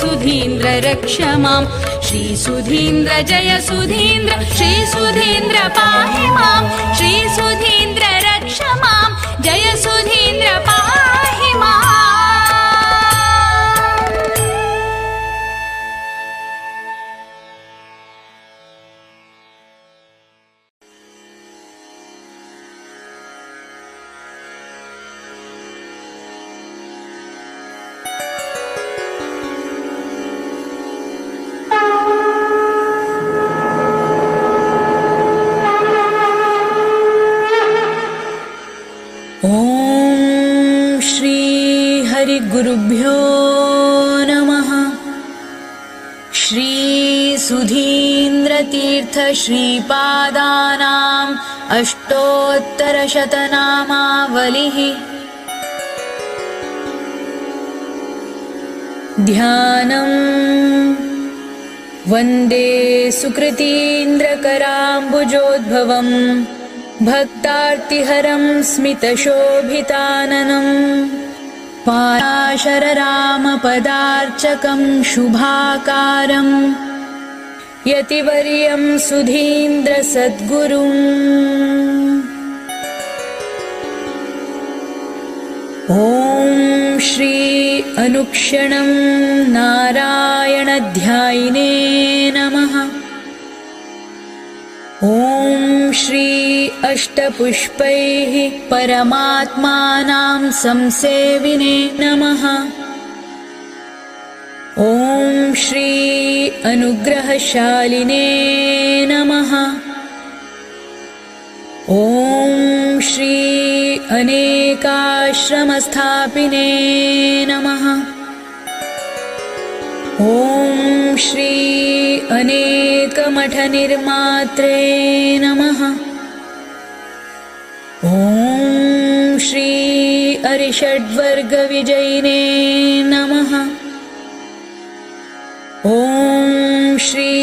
सुधीन्द्र रक्ष मां श्री सुधीन्द्र जय सुधीन्द्र श्री सुधीन्द्र पाहि मां श्री सुधीन्द्र रक्ष मां जय सुधीन्द्र पाहि मां गुरुभ्यो नमः श्री सुधीन्द्र तीर्थ श्रीपादानाम् अष्टोत्तरशतनामावलिः ध्यानं वन्दे सुकृतीन्द्रकराम्बुजोद्भवम् भक्तार्तिहरं स्मितशोभिताननम् पाराशररामपदार्चकं शुभाकारं यतिवर्यं सुधीन्द्र सद्गुरुम् ॐ श्री अनुक्षणं नारायणध्यायिने नमः। ॐ श्री अष्टपुष्पैः परमात्मानां संसेविने नमः। ॐ श्री अनुग्रहशालिने नमः। ॐ श्री अनेकाश्रमस्थापिने नमः। ॐ श्री अनेकमठनिर्मात्रे नमः। ॐ श्री अरिषड्वर्गविजयिने नमः। ॐ श्री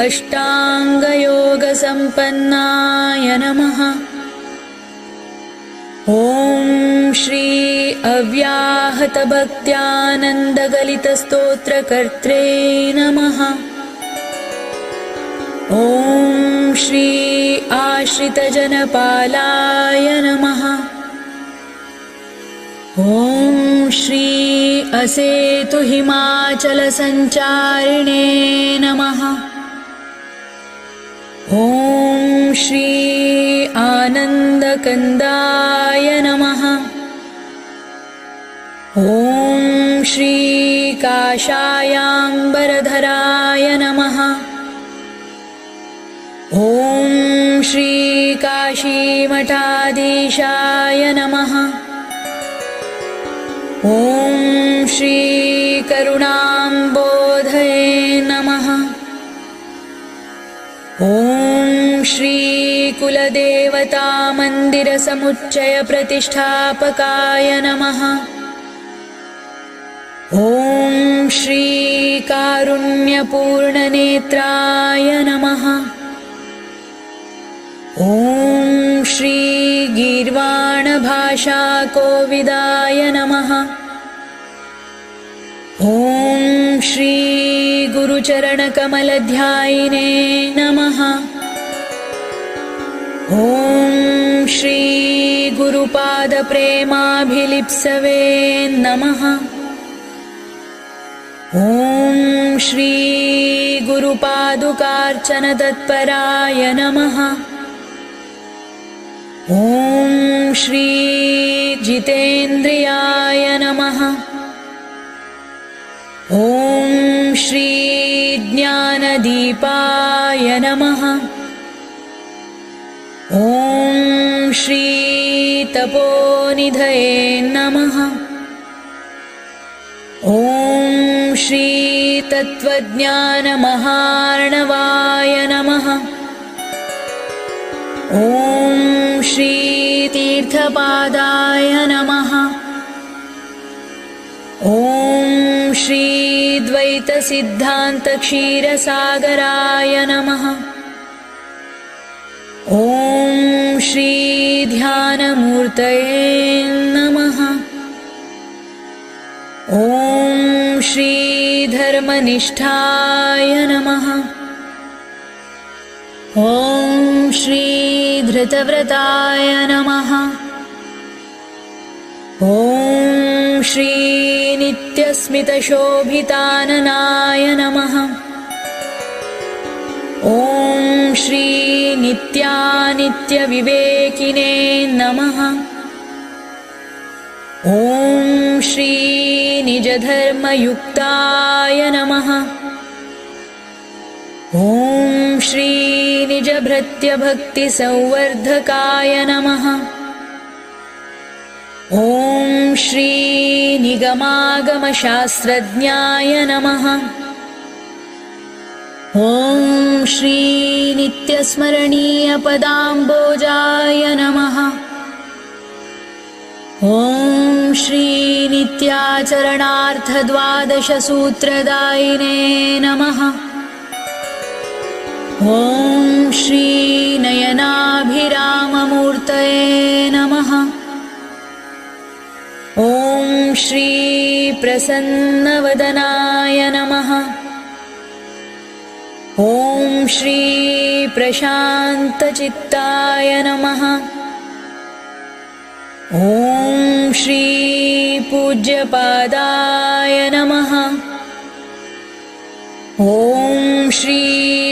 अष्टाङ्गयोगसम्पन्नाय नमः। ॐ श्री अव्याहतभक्त्यानन्दगलितस्तोत्रकर्त्रे नमः। ॐ श्री आश्रितजनपालाय नमः। ॐ श्री असेतुहिमाचलसञ्चारिणे नमः। ॐ श्री आनन्दकन्दाय नमः। ॐ श्री काषायाम्बरधराय नमः। ॐ श्री काशीमठाधीशाय नमः। ॐ श्री करुणाम्बोधये नमः। ॐ श्री कुलदेवतामन्दिरसमुच्चयप्रतिष्ठापकाय नमः। ॐ श्री कारुण्यपूर्णनेत्राय नमः। ॐ श्री गीर्वाणभाषाकोविदाय नमः। ॐ श्री गुरुचरणकमलध्यायिने नमः। ॐ श्री गुरुपादप्रेमाभिलिप्सवे नमः। ॐ श्री गुरुपादुकार्चनतत्पराय नमः। ॐ श्री जितेन्द्रियाय नमः। ॐ श्री ज्ञानदीपाय नमः। ॐ श्री तपोनिधये नमः। ॐ श्री तत्त्वज्ञानमहार्णवाय नमः। ॐ श्री तीर्थपादाय नमः। ॐ श्री द्वैतसिद्धान्तक्षीरसागराय नमः। ॐ श्री ध्यानमूर्तये नमः। ॐ श्री धर्मनिष्ठाय नमः। ॐ श्री धृतव्रताय नमः। ॐ श्री नित्यस्मितशोभिताननाय नमः। ॐ श्री नित्यानित्यविवेकिने नमः। ॐ श्री निजधर्मयुक्ताय नमः। ॐ श्री निजभृत्यभक्तिसंवर्धकाय नमः। ॐ श्री निगमागमशास्त्रज्ञाय नमः। ॐ श्री नित्यस्मरणीयपदाम्बोजाय नमः। ॐ श्री नित्याचरणार्थद्वादशसूत्रदायिने नमः। ॐ श्री नयनाभिराममूर्तये नमः। ॐ श्री प्रसन्नवदनाय नमः। ॐ श्री प्रशान्तचित्ताय नमः। ॐ श्री पूज्यपादाय नमः। ॐ श्री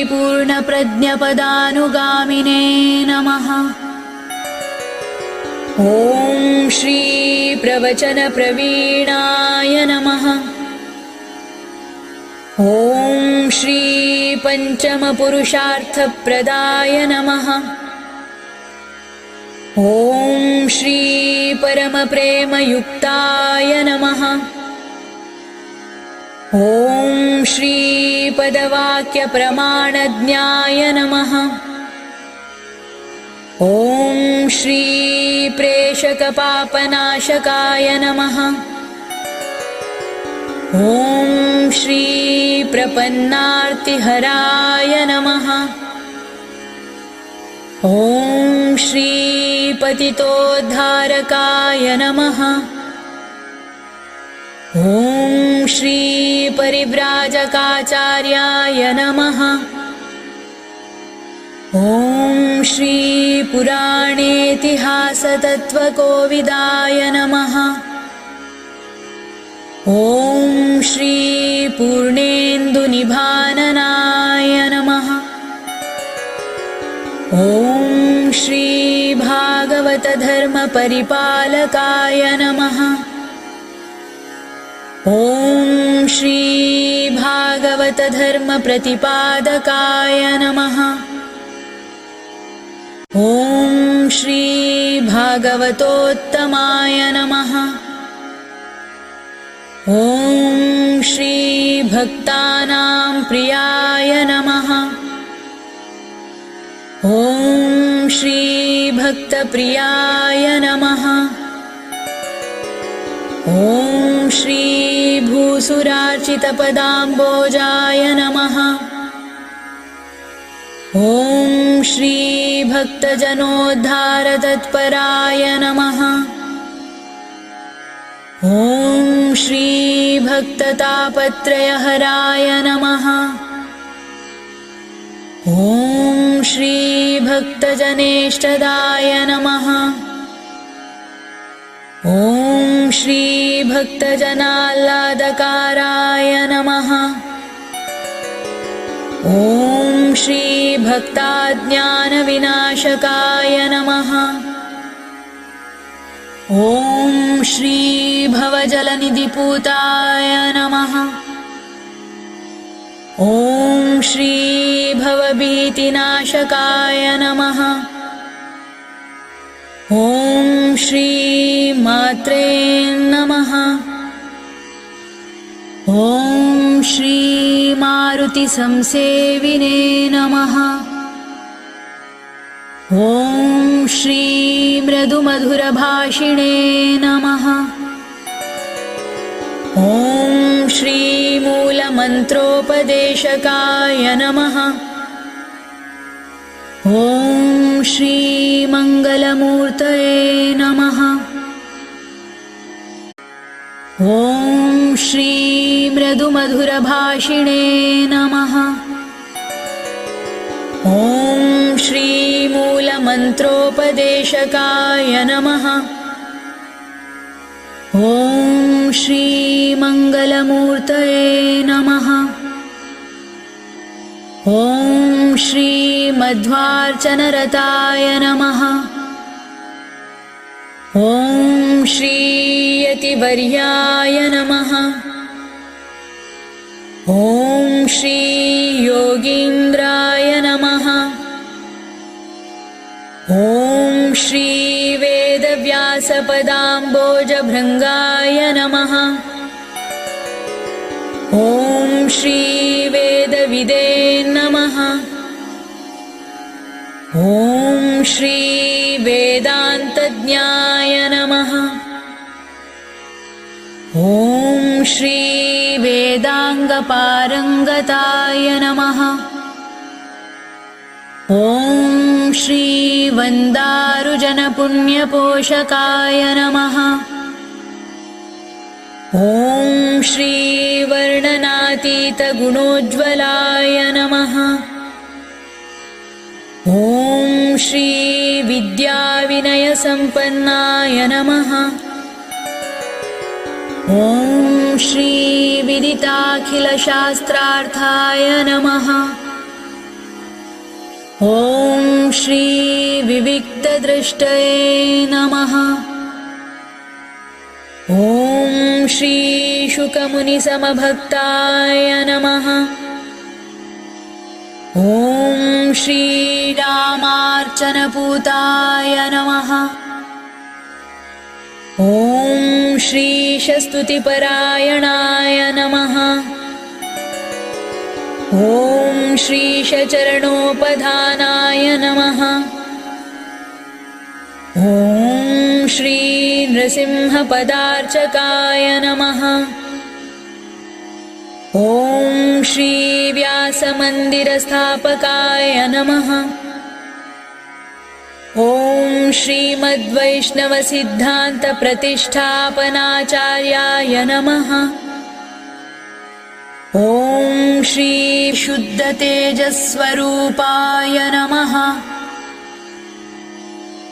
पूर्णप्रज्ञपदानुगामिने नमः। ॐ श्री प्रवचनप्रवीणाय नमः। ॐ श्री पञ्चमपुरुषार्थप्रदाय नमः। ॐ श्री परमप्रेमयुक्ताय नमः। ॐ श्री पदवाक्यप्रमाणज्ञाय नमः। ॐ श्री प्रेषकपापनाशकाय नमः। ॐ श्री प्रपन्नार्तिहराय नमः। ॐ श्री पतितोद्धारकाय नमः। ॐ श्री परिव्राजकाचार्याय नमः। ॐ श्री पुराणेतिहासतत्त्वकोविदाय नमः। ॐ श्री पूर्णेन्दुनिभाननाय नमः। ॐ श्री भागवतधर्मपरिपालकाय नमः। ॐ श्री भागवतधर्मप्रतिपादकाय नमः। ॐ श्री भागवतोत्तमाय नमः। ॐ श्री भक्तानां प्रियाय नमः। ॐ श्री भक्तप्रियाय नमः। ॐ श्री भूसुरार्चितपदाम्बोजाय नमः। ॐ श्री भक्तजनोद्धारतत्पराय नमः। ॐ श्री भक्ततापत्रयहराय नमः। ॐ श्री भक्तजनेष्टदाय नमः। ॐ श्री भक्तजनाह्लादकाराय नमः। ॐ श्री भक्ताज्ञानविनाशकाय नमः। ॐ श्री भवजलनिधिपूताय नमः। ॐ श्री भवभीतिनाशकाय नमः। ॐ श्री मात्रे नमः। ॐ श्री मारुतिसंसेविने नमः। ॐ श्री मृदुमधुरभाषिणे नमः। ॐ श्री मूलमन्त्रोपदेशकाय नमः। ॐ श्री मङ्गलमूर्तये नमः। ॐ श्री मृदुमधुरभाषिणे नमः। ॐ श्री मूलमन्त्रोपदेशकाय नमः। ॐ श्री मङ्गलमूर्तये नमः। ॐ श्री मध्वार्चनरताय नमः। ॐ श्री यतिवर्याय नमः। ॐ श्री योगीन्द्राय नमः। ॐ श्री वेदव्यासपदाम्बोजभृङ्गाय नमः। ॐ श्री वेदविदे नमः। ॐ श्री वेदान्तज्ञाय नमः। ॐ श्री वेदाङ्गपारङ्गताय नमः। ॐ श्री वन्दारुजनपुण्यपोषकाय नमः। ॐ श्री वर्णनातीतगुणोज्ज्वलाय नमः। ॐ श्री विद्याविनयसम्पन्नाय नमः। ॐ श्री विदिताखिलशास्त्रार्थाय नमः। ॐ श्री विविक्तदृष्टये नमः। ॐ श्री शुकमुनिसमभक्ताय नमः। ॐ श्री रामार्चनपूताय नमः। ॐ श्री शस्तुतिपरायणाय नमः। ॐ श्री शचरणोपधानाय नमः। ॐ श्री नृसिंहपदार्चकाय नमः। ॐ श्री व्यासमन्दिरस्थापकाय नमः। ॐ श्रीमद्वैष्णवसिद्धान्तप्रतिष्ठापनाचार्याय नमः। ॐ श्री शुद्धतेजस्वरूपाय नमः।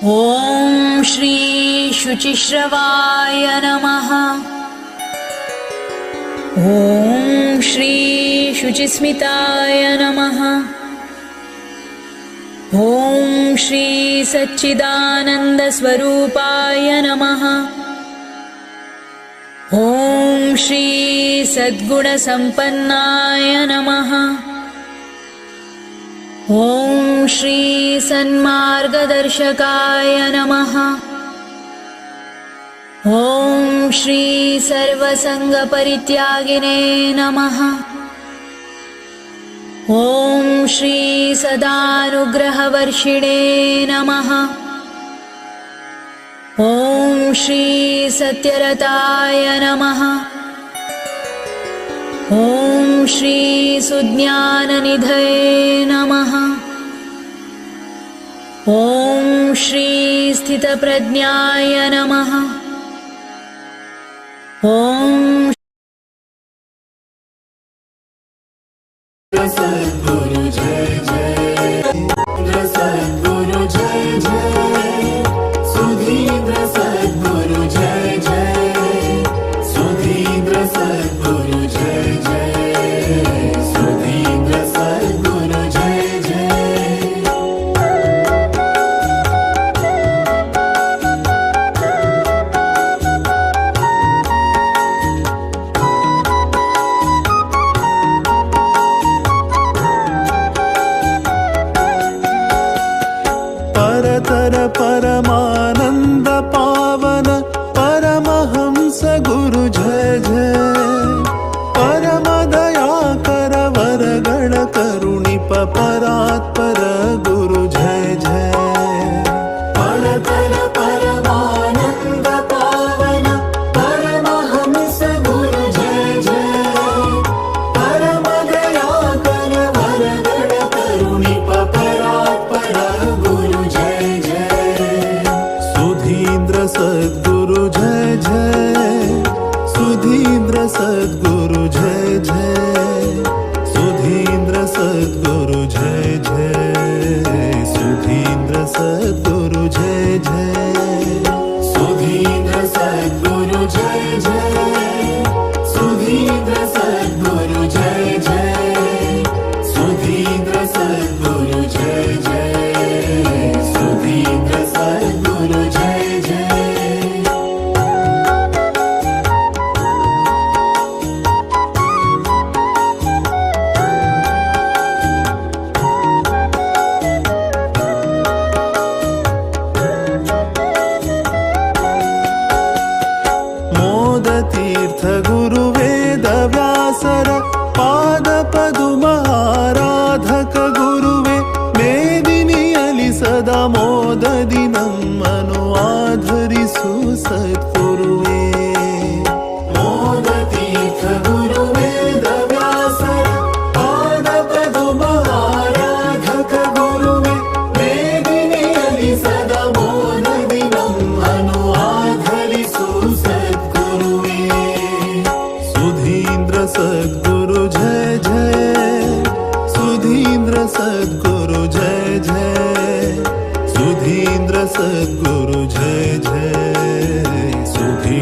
ॐ श्री शुचिश्रवाय नमः। ॐ श्री शुचिस्मिताय नमः। ॐ श्री सच्चिदानन्दस्वरूपाय नमः। ॐ श्री सद्गुणसम्पन्नाय नमः। ॐ श्री सन्मार्गदर्शकाय नमः। ॐ श्री सर्वसङ्गपरित्यागिने नमः। ॐ श्री सदानुग्रहवर्षिणे नमः। ॐ श्री सत्यरताय नमः। ॐ श्री सुज्ञाननिधये नमः। ॐ श्री स्थितप्रज्ञाय नमः। ॐ सद्गुरु जय जय, सद्गुरु जय जय, सुधींद्र सद्गुरु जय जय, सुधींद्र सद्गुरु जय जय, सुधींद्र सद्गुरु जय जय। परतर परमानंद पावन परमहंस गुरु जय जय, परम दयाकर वरगण करुणिप परात्पर गुरु जय जय। परतर परमानंद पावन परमहंस गुरु जय जय, परम दयाकर वरगण करुणिप परात्पर गुरु जय जय। सुधींद्र सद्गुरु जय जय, सुधींद्र सद्गुरु जय जय, सुधींद्र सद्गुरु जय जय, सुधींद्र सद्गुरु जय जय, सुधींद्र सद्गुरु जय जय, सुधींद्र सद्गुरु जय जय, सुधींद्र सद्गुरु जय जय, सुधींद्र सद्गुरु जय जय। मोदतीर्थ गुरु वेद व्यासर पाद पदुम आराधक गुरुवे, मेदिनियलि सदा मोददि नಮ್ಮನು ಆಧರಿಸು ಸದ್ಗುರುವೇ। मोदतीर्थ गुरु वेद व्यासर पाद पदुम आराधक गुरुवे, मेदिनियलि सदा मोददि नಮ್ಮನು ಆಧರಿಸು सद्गुरुवे। सुधींद्र सद्गुरु जय जय, सुधींद्र सद्गुरु जय जय, सुधींद्र सद्गुरु जय जय, सुधींद्र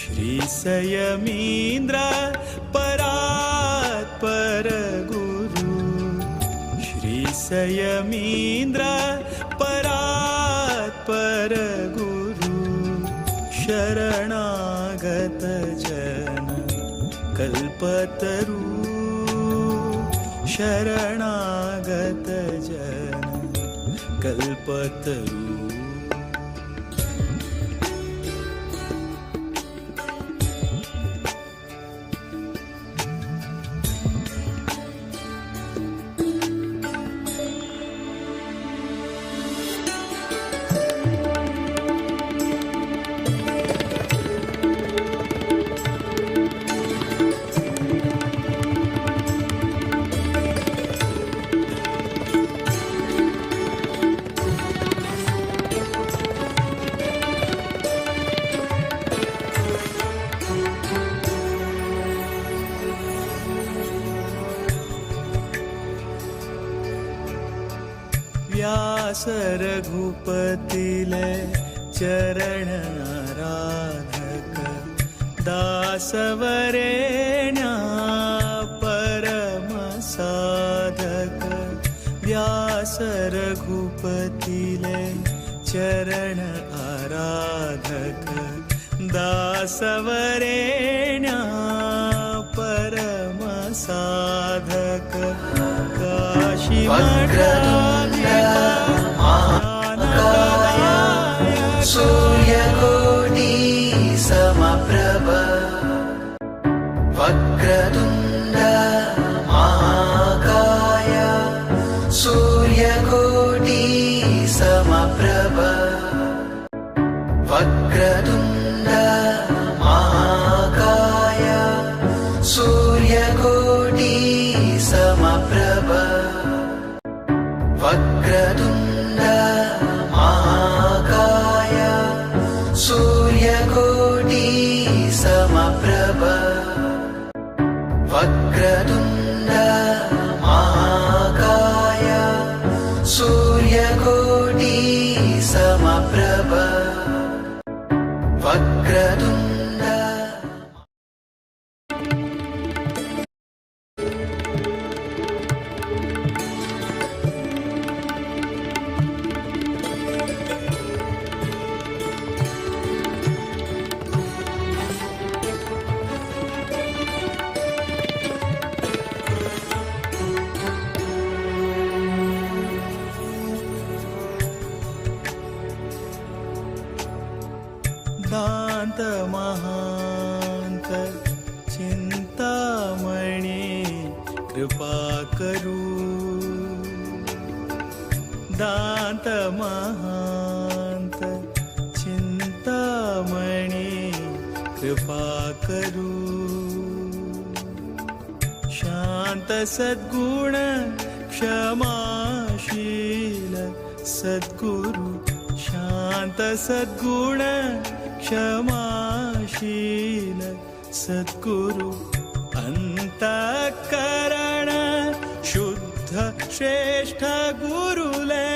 श्री संयमीन्द्र परात्पर गुरु श्री संयमीन्द्र परात्पर गुरु शरणागत जन कल्पतरु शरणागत जन कल्पतरु व्यास रघुपतिले चरण आराधक दासवरेण्या परम साधक व्यास रघुपतिले चरण आराधक दासवरेण्या परम साधक काशी सूर्यकोटि समप्रभ वक्रतुण्ड महाकाय सूर्यकोटि समप्रभ वक्रतुण्ड महाकाय सूर्यकोटि समप्रभ वक्रतुण्ड महाकाय सूर्यकोटि समप्रभ वक्रतुण्ड महाकाय सूर्यकोटि समप्रभ वक्रतुण्ड दांत महांत चिंतामणि कृपा करू दांत महांत चिंतामणि कृपा करू शांत सद्गुण क्षमाशील सद्गुरु शांत सद्गुण क्षमाशील सद्गुरु अंतःकरण शुद्ध श्रेष्ठ गुरुले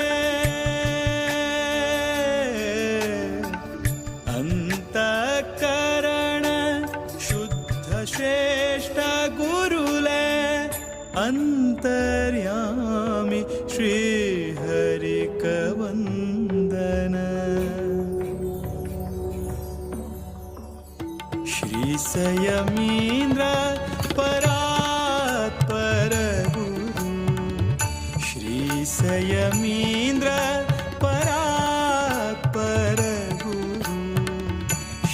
अंतःकरण शुद्ध श्रेष्ठ गुरुले अंतर्यामी श्री हरिक वंदन श्री संयमीन्द्र परात्पर गुरु श्री संयमीन्द्र परात्पर गुरु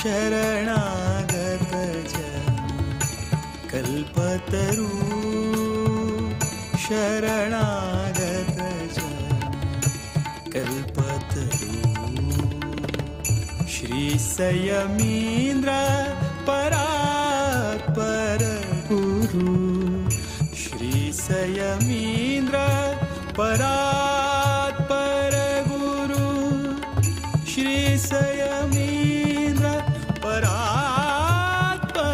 शरणागत जन कल्पतरु शरणागत जन कल्पतरु श्री संयमीन्द्र परात्पर गुरु श्री संयमीन्द्र परात्पर गुरु श्री संयमीन्द्र परात्पर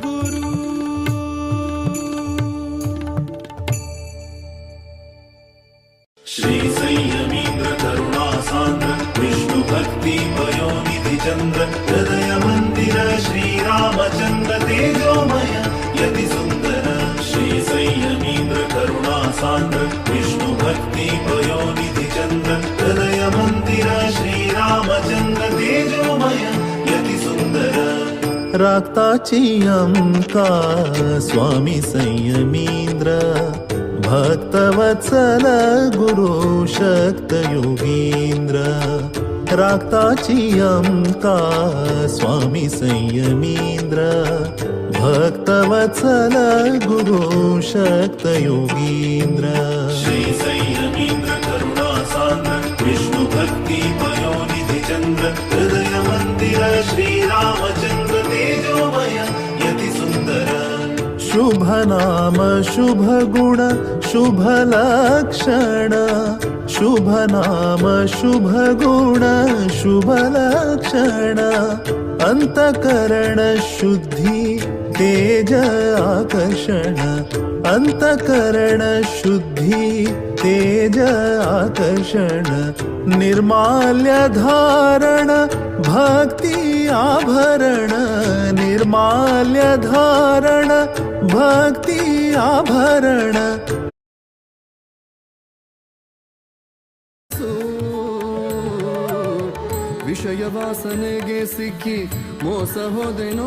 गुरु श्री संयमीन्द्र करुणा सान्द्र विष्णु भक्ति वयोनिधि चंद्र हृदय श्रीरामचन्द्र तेजोमय यति सुन्दर श्री संयमीन्द्र करुणा सान्द्र विष्णु भक्ति पयोनिधि चन्द्र हृदय मन्दिर श्रीरामचन्द्र तेजोमय यति सुन्दर राक्ताची अंका स्वामी संयमीन्द्र भक्तवत्सल गुरु शक्त योगींद्र राक्ताची अंका स्वामी संयमीन्द्र भक्तवत्सल गुरु शक्त योगींद्र श्री संयमीन्द्र करुणा सान्द्र विष्णु भक्ति पयोनिधि चन्द्र हृदय मंदिर श्रीरामचन्द्र तेजोमय यति सुन्दर शुभ नाम शुभ गुण शुभ लक्षण शुभ नाम शुभ गुण शुभ लक्षण अंतकरण शुद्धि तेज आकर्षण अंतकरण शुद्धि तेज आकर्षण निर्माल्य धारण भक्ति आभरण निर्माल्य धारण भक्ति आभरण ವಿಷಯ ವಾಸನೆಗೆ ಸಿಕ್ಕಿ ಮೋಸ ಹೋದೆನೋ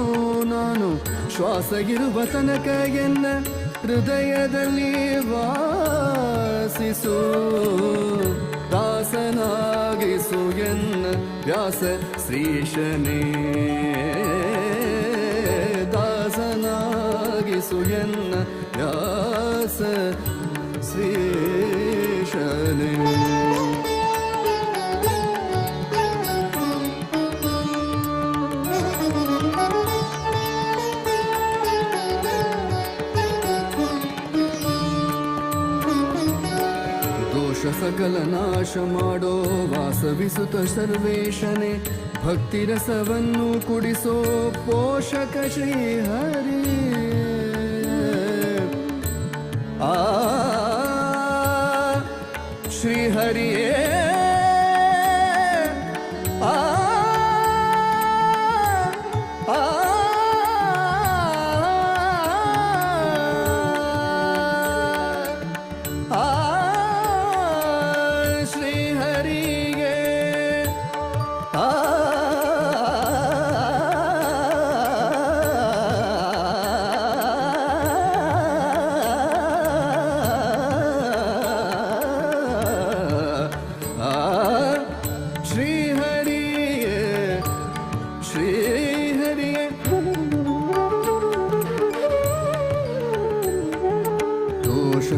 ನಾನು ಶ್ವಾಸಗಿರುವ ತನಕ ಎನ್ನ ಹೃದಯದಲ್ಲಿ ವಾಸಿಸು ದಾಸನಾಗಿಸು ಎನ್ನ ವ್ಯಾಸ ಶ್ರೀಶನೇ ದಾಸನಾಗಿಸು ಎನ್ನ ವ್ಯಾಸ ಶ್ರೀಶನೇ सकल नाश माडो वासविसुत सर्वेशने भक्ति रसवन्नु कुडिसो पोषक श्री हरि आ श्री हरि आ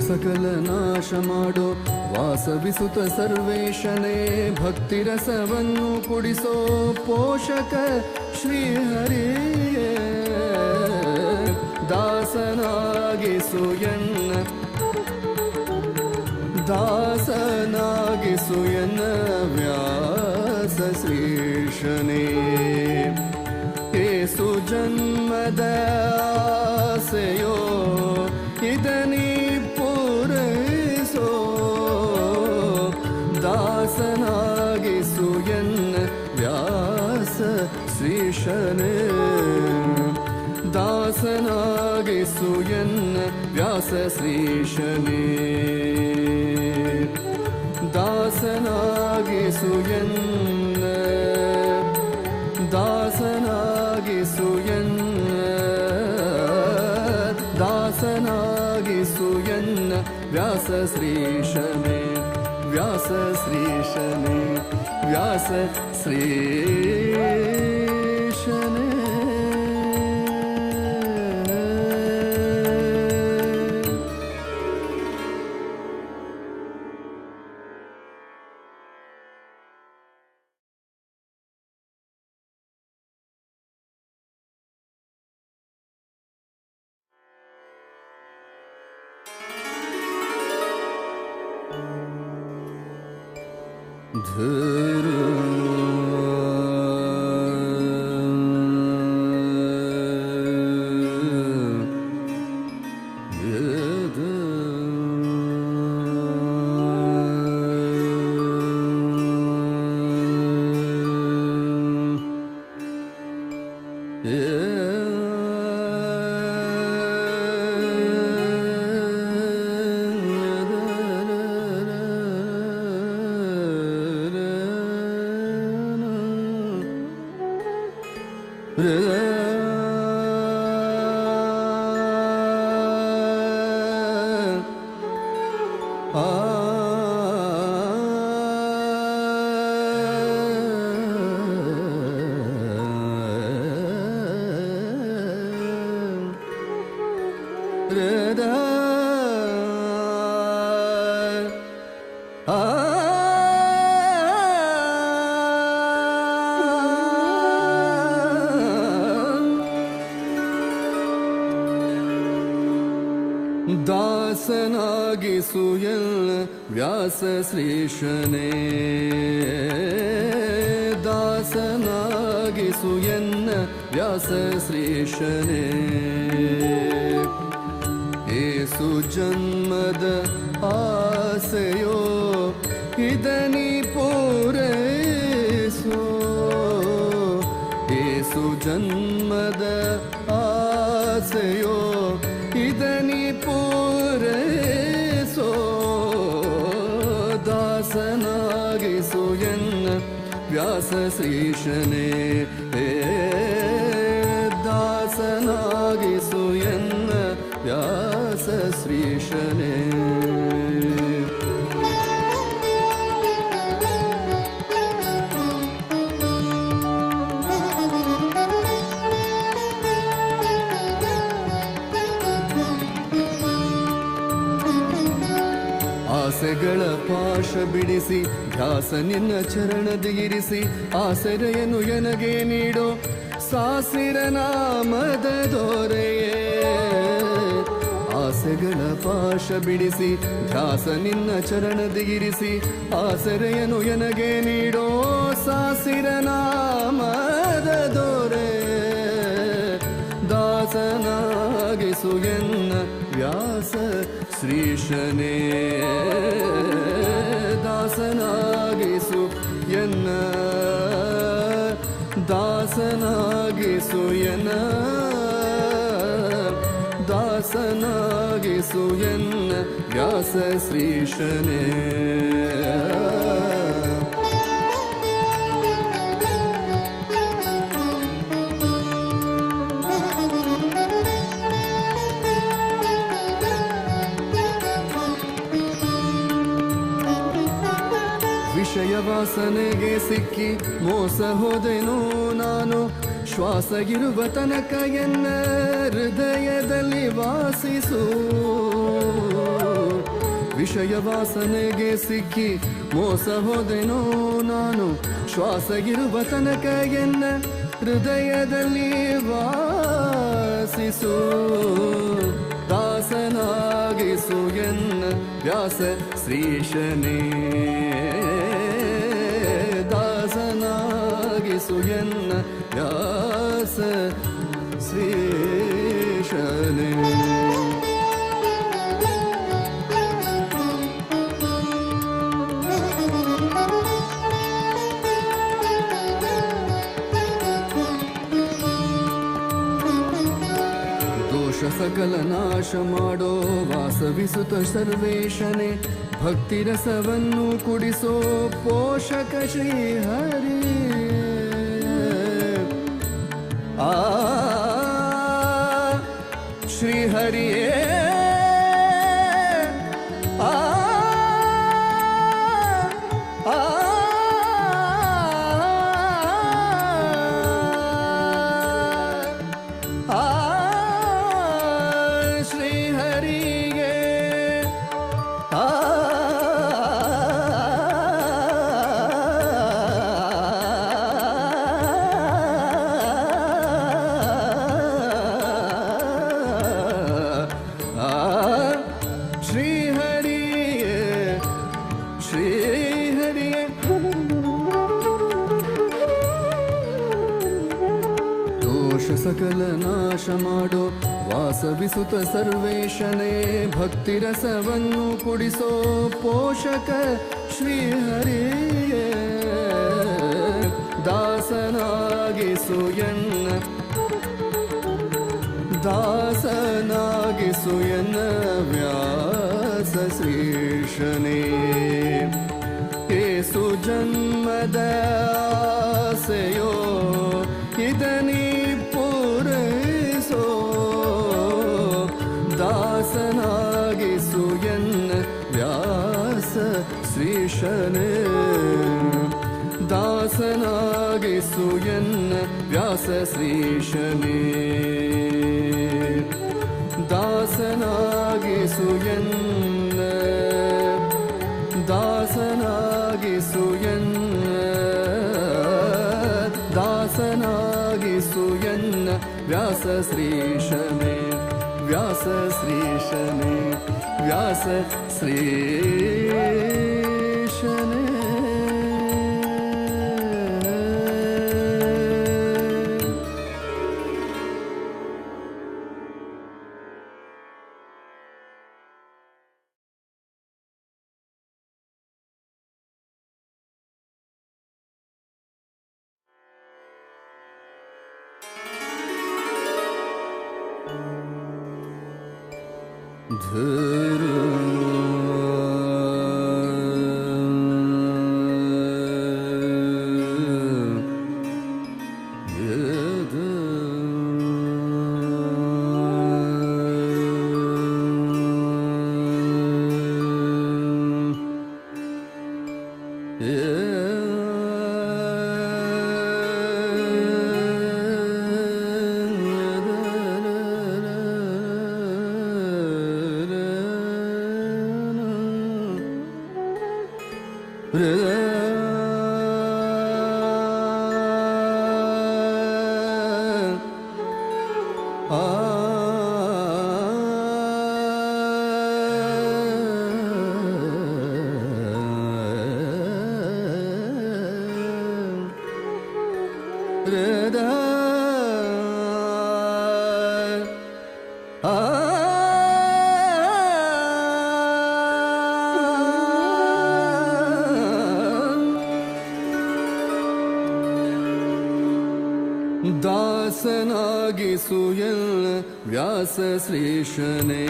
सकल नाश माडो वासविसुत सर्वेशने भक्ति रसवन्नु कुडिसो पोषक श्री हरि दासनागिसु यन्न दासनागिसु यन्न व्यास श्रीशने येसु जन्मद आसेयो इदनी दासनागिसु यन्न व्यास श्रीशने दासनागिसु यन्न व्यास श्रीशने दासनागिसु यन्न दासनागिसु यन्न दासनागिसु यन्न व्यास श्रीशने व्यास श्रीशने व्यास श्रीशने Yeah. ದಾಸನಾಗಿಸುಯಲ್ ವ್ಯಾಸ ಶ್ರೀಶನೇ ದಾಸನಾಗಿಸುಯನ್ನ ವ್ಯಾಸ ಶ್ರೀಶನೇ ಏಸು ಜನ್ಮದ ಆಸೆಯೋ ಇದನಿ ಪೂರೈಸೋ ಏಸು ಜನ್ಮದ ಆಸೆಯೋ ಇದನಿ ಪೂರೈಸೋ ದಾಸನಾಗಿಸು ಎನ್ನ ವ್ಯಾಸ ಶ್ರೀಶನೇ ದಾಸನಾಗಿಸು ಎನ್ನ ವ್ಯಾಸ ಶ್ರೀಶನೇ ಆಸೆಗಳ ಪಾಶ ಬಿಡಿಸಿ ಧ್ಯಾಸ ನಿನ್ನ ಚರಣದಿರಿಸಿ ಆಸರೆಯನ್ನು ಎನಗೆ ನೀಡೋ ಸಾಸಿರ ನಾಮದ ದೊರೆಯೇ ಆಸೆಗಳ ಪಾಶ ಬಿಡಿಸಿ ಧ್ಯಾಸ ನಿನ್ನ ಚರಣದಿರಿಸಿ ಆಸರೆಯನ್ನು ಎನಗೆ ನೀಡೋ ಸಾಸಿರ ನಾಮದ ದೊರೆ ದಾಸನಾಗಿಸು ಎನ್ನ ವ್ಯಾಸ ಶ್ರೀಶನೇ ದಾಸನಾಗಿಸು ಎನ್ನ ದಾಸನಾಗಿಸು ಎನ್ನ ದಾಸನಾಗಿಸು ಎನ್ನ ವ್ಯಾಸ ಶ್ರೀಶನೇ ವಿಷಯ ವಾಸನೆಗೆ ಸಿಕ್ಕಿ ಮೋಸ ಹೋದೆನು ನಾನು ಶ್ವಾಸ ಇರುವ ತನಕ ಎನ್ನ ಹೃದಯದಲ್ಲಿ ವಾಸಿಸು ವಿಷಯ ವಾಸನೆಗೆ ಸಿಕ್ಕಿ ಮೋಸ ಹೋದೆನು ನಾನು ಶ್ವಾಸ ಇರುವ ತನಕ ಎನ್ನ ಹೃದಯದಲ್ಲಿ ವಾಸಿಸು ದಾಸನಾಗಿಸು ಎನ್ನ ವ್ಯಾಸ ಶ್ರೀಶನೇ ದಾಸನಾಗಿಸು ಎನ್ನ ವ್ಯಾಸ ಶ್ರೀಶನೇ ದೋಷ ಸಕಲ ನಾಶ ಮಾಡೋ ವಾಸವಿಸುತ್ತ ಸರ್ವೇಶನೇ ಭಕ್ತಿ ರಸವನ್ನು ಕುಡಿಸೋ ಪೋಷಕ ಶ್ರೀಹರಿ ಆ ಶ್ರೀಹರಿಯೇ ಆ ಶ್ರೀಹರಿಗೆ ಶ್ರೀಹರಿಯೇ ಶ್ರೀಹರಿಯೇ ದೋಷ ಸಕಲ ನಾಶ ಮಾಡೋ ವಾಸವಿಸುತ್ತ ಸರ್ವೇಶನೇ ಭಕ್ತಿ ರಸವನ್ನು ಕುಡಿಸೋ ಪೋಷಕ ಶ್ರೀಹರಿಯೇ ದಾಸನಾಗಿಸು ಎನ್ನ ದಾಸನಾಗಿಸು ಎನ್ನ ವ್ಯಾಸ ಶ್ರೀಶನೇ ಏಸು ಜನ್ಮದ ಆಸೆಯೋ ಇದನಿ ಪೂರೈಸೋ ದಾಸನಾಗಿಸು ಎನ್ನ ವ್ಯಾಸ ಶ್ರೀಶನೇ ದಾಸನಾಗಿಸು ಎನ್ನ ವ್ಯಾಸ ಶ್ರೀಶನೇ ದಾಸನ ಎನ್ನ ದಾಸನಾಗಿಸು ಎನ್ನ ದಾಸನಾಗಿಸು ಎನ್ನ ವ್ಯಾಸ ಶ್ರೀಶನೇ ವ್ಯಾಸ ಶ್ರೀಶನೇ ವ್ಯಾಸ ಶ್ರೀಶನೇ. ದಾಸನಾಗಿಸು ಎನ್ನ ವ್ಯಾಸ ಶ್ರೀಶನೇ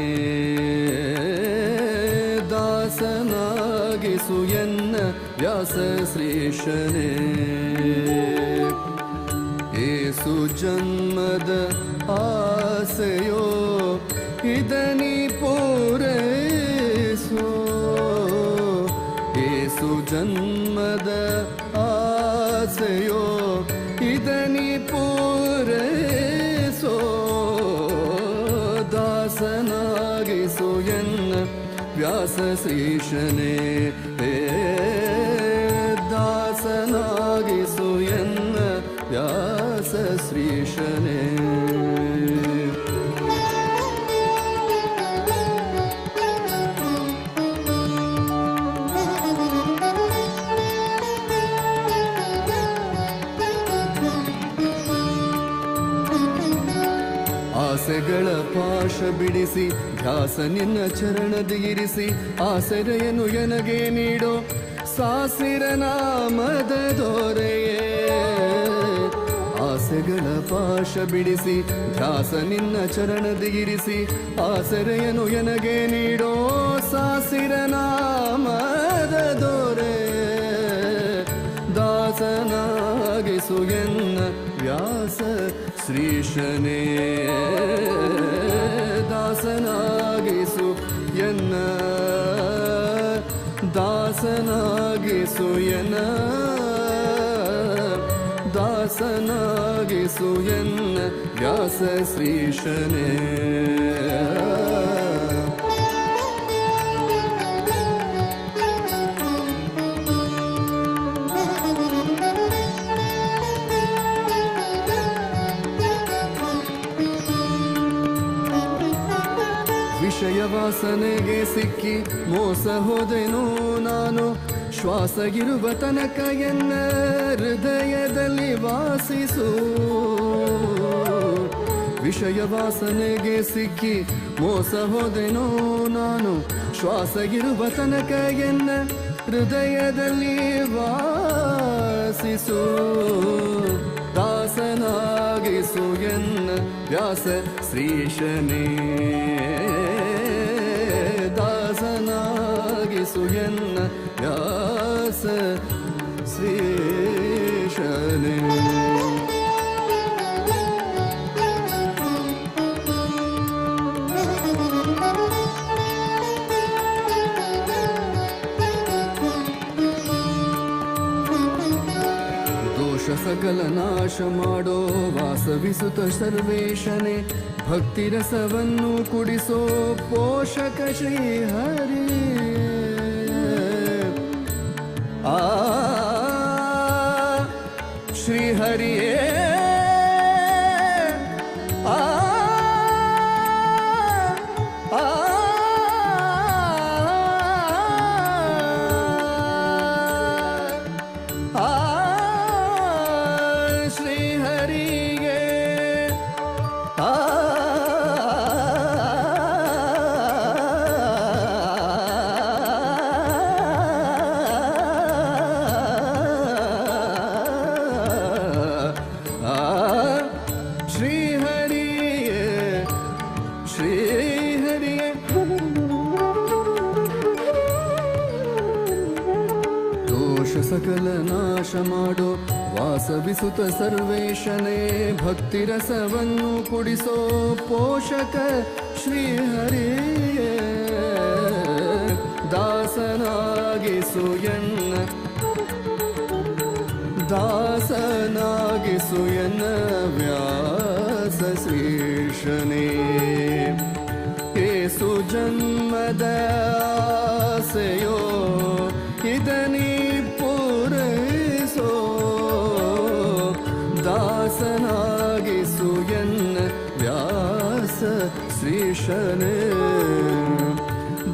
ದಾಸನಾಗಿಸು ಎನ್ನ ವ್ಯಾಸ ಶ್ರೀಶನೇ. ಏಸು ಜನ್ಮದ ಆಸೆಯೋ ಇದನಿ ಪೂರೈಸೋ ಏಸು ಜನ್ಮದ ಆಸೆಯೋ ಇದನಿ ಪೂರೈಸೋ ದಾಸನಾಗಿಸು ಎನ್ನ ವ್ಯಾಸ ಶ್ರೀಶನೇ ದಾಸನಾಗಿಸು ಎನ್ನ ವ್ಯಾಸ ಶ್ರೀಶನೇ. ಆಸೆಗಳ ಪಾಶ ಬಿಡಿಸಿ ಧ್ಯಾಸ ನಿನ್ನ ಚರಣದಿ ಇರಿಸಿ ಆಸರೆಯನ್ನು ಎನಗೆ ನೀಡೋ ಸಾಸಿರ ನಾಮದ ದೊರೆಯೇ. ಆಸೆಗಳ ಪಾಶ ಬಿಡಿಸಿ ಧ್ಯಾಸ ನಿನ್ನ ಚರಣದಿ ಇರಿಸಿ ಆಸರೆಯನ್ನು ಎನಗೆ ನೀಡೋ ಸಾಸಿರ ನಾಮದ ದೊರೆ. ದಾಸನಾಗಿಸು ಎನ್ನ ವ್ಯಾಸ ಶ್ರೀಶನೇ ದಾಸನಾಗಿಸು ಎನ್ನ ದಾಸನಾಗಿಸು ಎನ್ನ ದಾಸನಾಗಿಸು ಎನ್ನ ವ್ಯಾಸ ಶ್ರೀಶನೇ. ವಿಷಯ ವಾಸನೆಗೆ ಸಿಕ್ಕಿ ಮೋಸ ಹೋದೆನೋ ನಾನು ಶ್ವಾಸಗಿರುವ ತನಕ ಎನ್ನ ಹೃದಯದಲ್ಲಿ ವಾಸಿಸು. ವಿಷಯ ವಾಸನೆಗೆ ಸಿಕ್ಕಿ ಮೋಸ ಹೋದೆನೋ ನಾನು ಶ್ವಾಸಗಿರುವ ತನಕ ಎನ್ನ ಹೃದಯದಲ್ಲಿ ವಾಸಿಸು. ದಾಸನಾಗಿಸು ಎನ್ನ ವ್ಯಾಸ ಶ್ರೀಶನೇ ದಾಸನಾಗಿಸು ಎನ್ನ ವ್ಯಾಸ ಶ್ರೀಶನೇ. ದೋಷ ಸಕಲ ನಾಶ ಮಾಡೋ ವಾಸವಿಸುತ್ತ ಸರ್ವೇಶನೇ ಭಕ್ತಿರಸವನ್ನು ಕುಡಿಸೋ ಪೋಷಕ ಶ್ರೀಹರಿ ಆ ಶ್ರೀಹರಿಯೇ ಆ ಆ ಶ್ರೀಹರಿಗೆ ಆ ಶ್ರೀಹರಿಯೇ ಶ್ರೀಹರಿಯೇ ದೋಷ ಸಕಲ ನಾಶ ಮಾಡೋ ವಾಸವಿಸುತ್ತ ಸರ್ವೇಶನೇ ಭಕ್ತಿರಸವನ್ನು ಕುಡಿಸೋ ಪೋಷಕ ಶ್ರೀಹರಿಯೇ ದಾಸನಾಗಿಸು ಎನ್ನ ದಾಸನಾಗಿಸು ಎನ್ನ ವ್ಯಾಸ ಶ್ರೀಶನೇ ಏಸು ಜನ್ಮದ ಆಸೆಯೋ ಇದನಿ ಪೂರೈಸೋ ದಾಸನಾಗಿಸು ಎನ್ನ ವ್ಯಾಸ ಶ್ರೀಶನೇ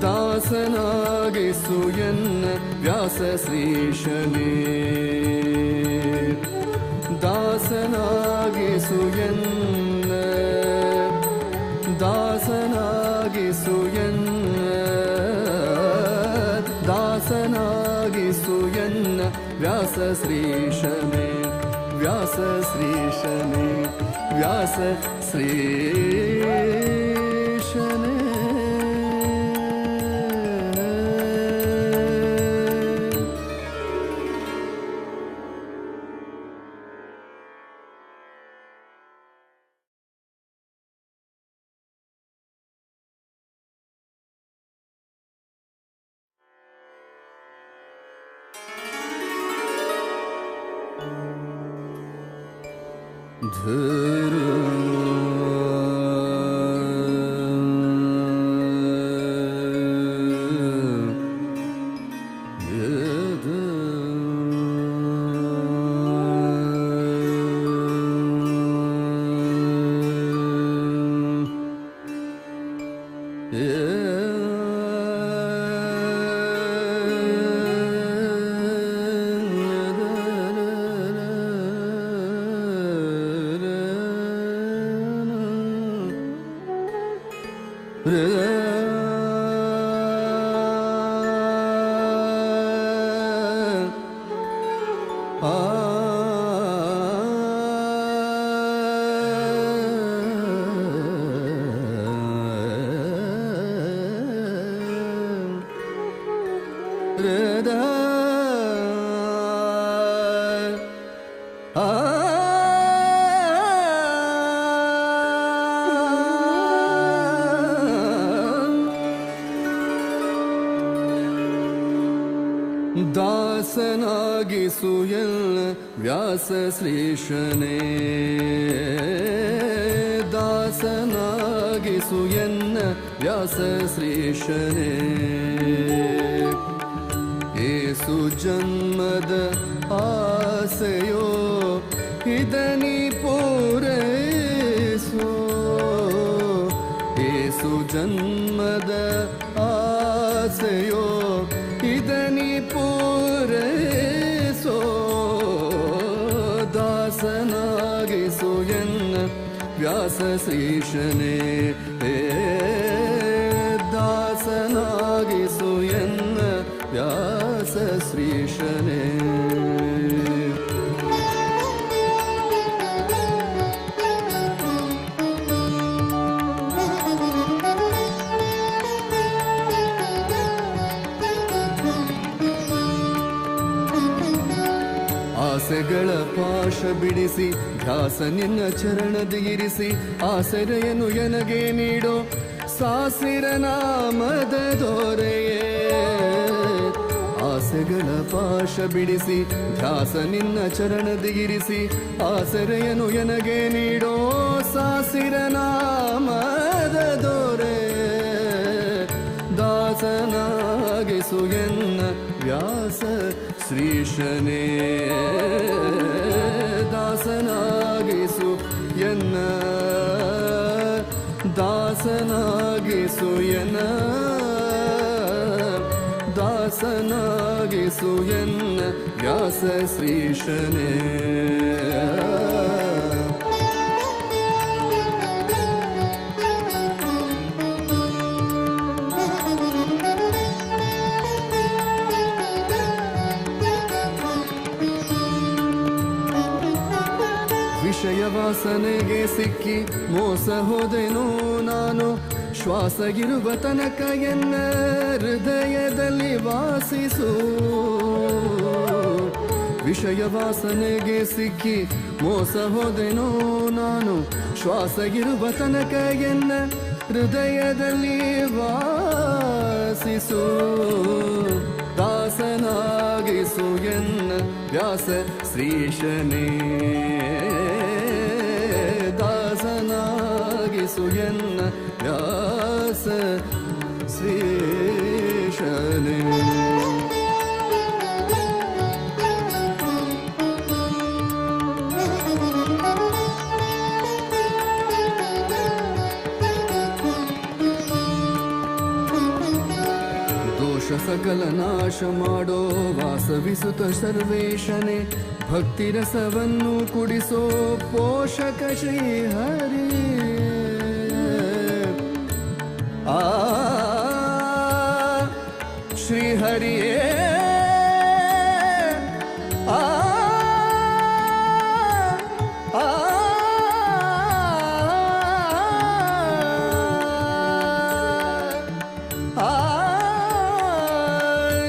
ದಾಸನಾಗಿಸು ಎನ್ನ ವ್ಯಾಸ ಶ್ರೀಶನೇ ದಾಸನಾಗಿಸು ಎನ್ನ ದಾಸನಾಗಿಸು ಎನ್ನ ದಾಸನಾಗಿಸು ಎನ್ನ ವ್ಯಾಸ ಶ್ರೀಶನೇ ವ್ಯಾಸ ಶ್ರೀಶನೇ ವ್ಯಾಸ ಶ್ರೀಶನೇ ದಾಸನಾಗಿಸು ಎಲ್ಲ ವ್ಯಾಸ ಶ್ರೀಶನೇ ದಾಸನಾಗಿಸು ಎನ್ನ ವ್ಯಾಸ ಶ್ರೀಶನೇ ಏಸು ಜನ್ಮದ ಆಸೆಯೋ ಇದನಿ ಪೂರೈಸೋ ಏಸು ಜನ್ಮದ ಆಸೆಯೋ ಇದನಿ ಪೂರೈಸೋ ದಾಸನಾಗಿಸು ಎನ್ನ ವ್ಯಾಸ ಶ್ರೀಶನೇ ದಾಸನಾಗಿಸು ಎನ್ನ ವ್ಯಾಸ ಶ್ರೀಶನೇ ಆಸೆಗಳ ಪಾಶ ಬಿಡಿಸಿ ಧ್ಯಾಸ ನಿನ್ನ ಚರಣದ ಇರಿಸಿ ಆಸರೆಯನ್ನು ಎನಗೆ ನೀಡೋ ಸಾಸಿರ ನಾಮದ ದೊರೆಯೇ ಆಸೆಗಳ ಪಾಶ ಬಿಡಿಸಿ ಧ್ಯಾಸ ನಿನ್ನ ಚರಣದ ಇರಿಸಿ ಆಸರೆಯನ್ನು ಎನಗೆ ನೀಡೋ ಸಾಸಿರ ನಾಮ ಶ್ರೀಶನೇ ದಾಸನಾಗಿಸು ಎನ್ನ ದಾಸನಾಗಿಸು ಎನ್ನ ದಾಸನಾಗಿಸು ಎನ್ನ ವ್ಯಾಸ ಶ್ರೀಶನೇ ವಿಷಯ ವಾಸನೆಗೆ ಸಿಕ್ಕಿ ಮೋಸ ಹೋದೆನೋ ನಾನು ಶ್ವಾಸಗಿರುವ ತನಕ ಎನ್ನ ಹೃದಯದಲ್ಲಿ ವಾಸಿಸು ವಿಷಯ ವಾಸನೆಗೆ ಸಿಕ್ಕಿ ಮೋಸ ಹೋದೆನೋ ನಾನು ಶ್ವಾಸಗಿರುವ ತನಕ ಎನ್ನ ಹೃದಯದಲ್ಲಿ ವಾಸಿಸು ದಾಸನಾಗಿಸು ಎನ್ನ ವ್ಯಾಸ ಶ್ರೀಶನೇ ದಾಸನಾಗಿಸು ಎನ್ನ ವ್ಯಾಸ ಶ್ರೀಶನೇ ದೋಷ ಸಕಲ ನಾಶ ಮಾಡೋ ವಾಸವಿಸುತ್ತ ಸರ್ವೇಶನೇ ಭಕ್ತಿ ರಸವನ್ನು ಕುಡಿಸೋ ಪೋಷಕ ಶ್ರೀಹರಿ ಆ ಶ್ರೀಹರಿಯೇ ಆ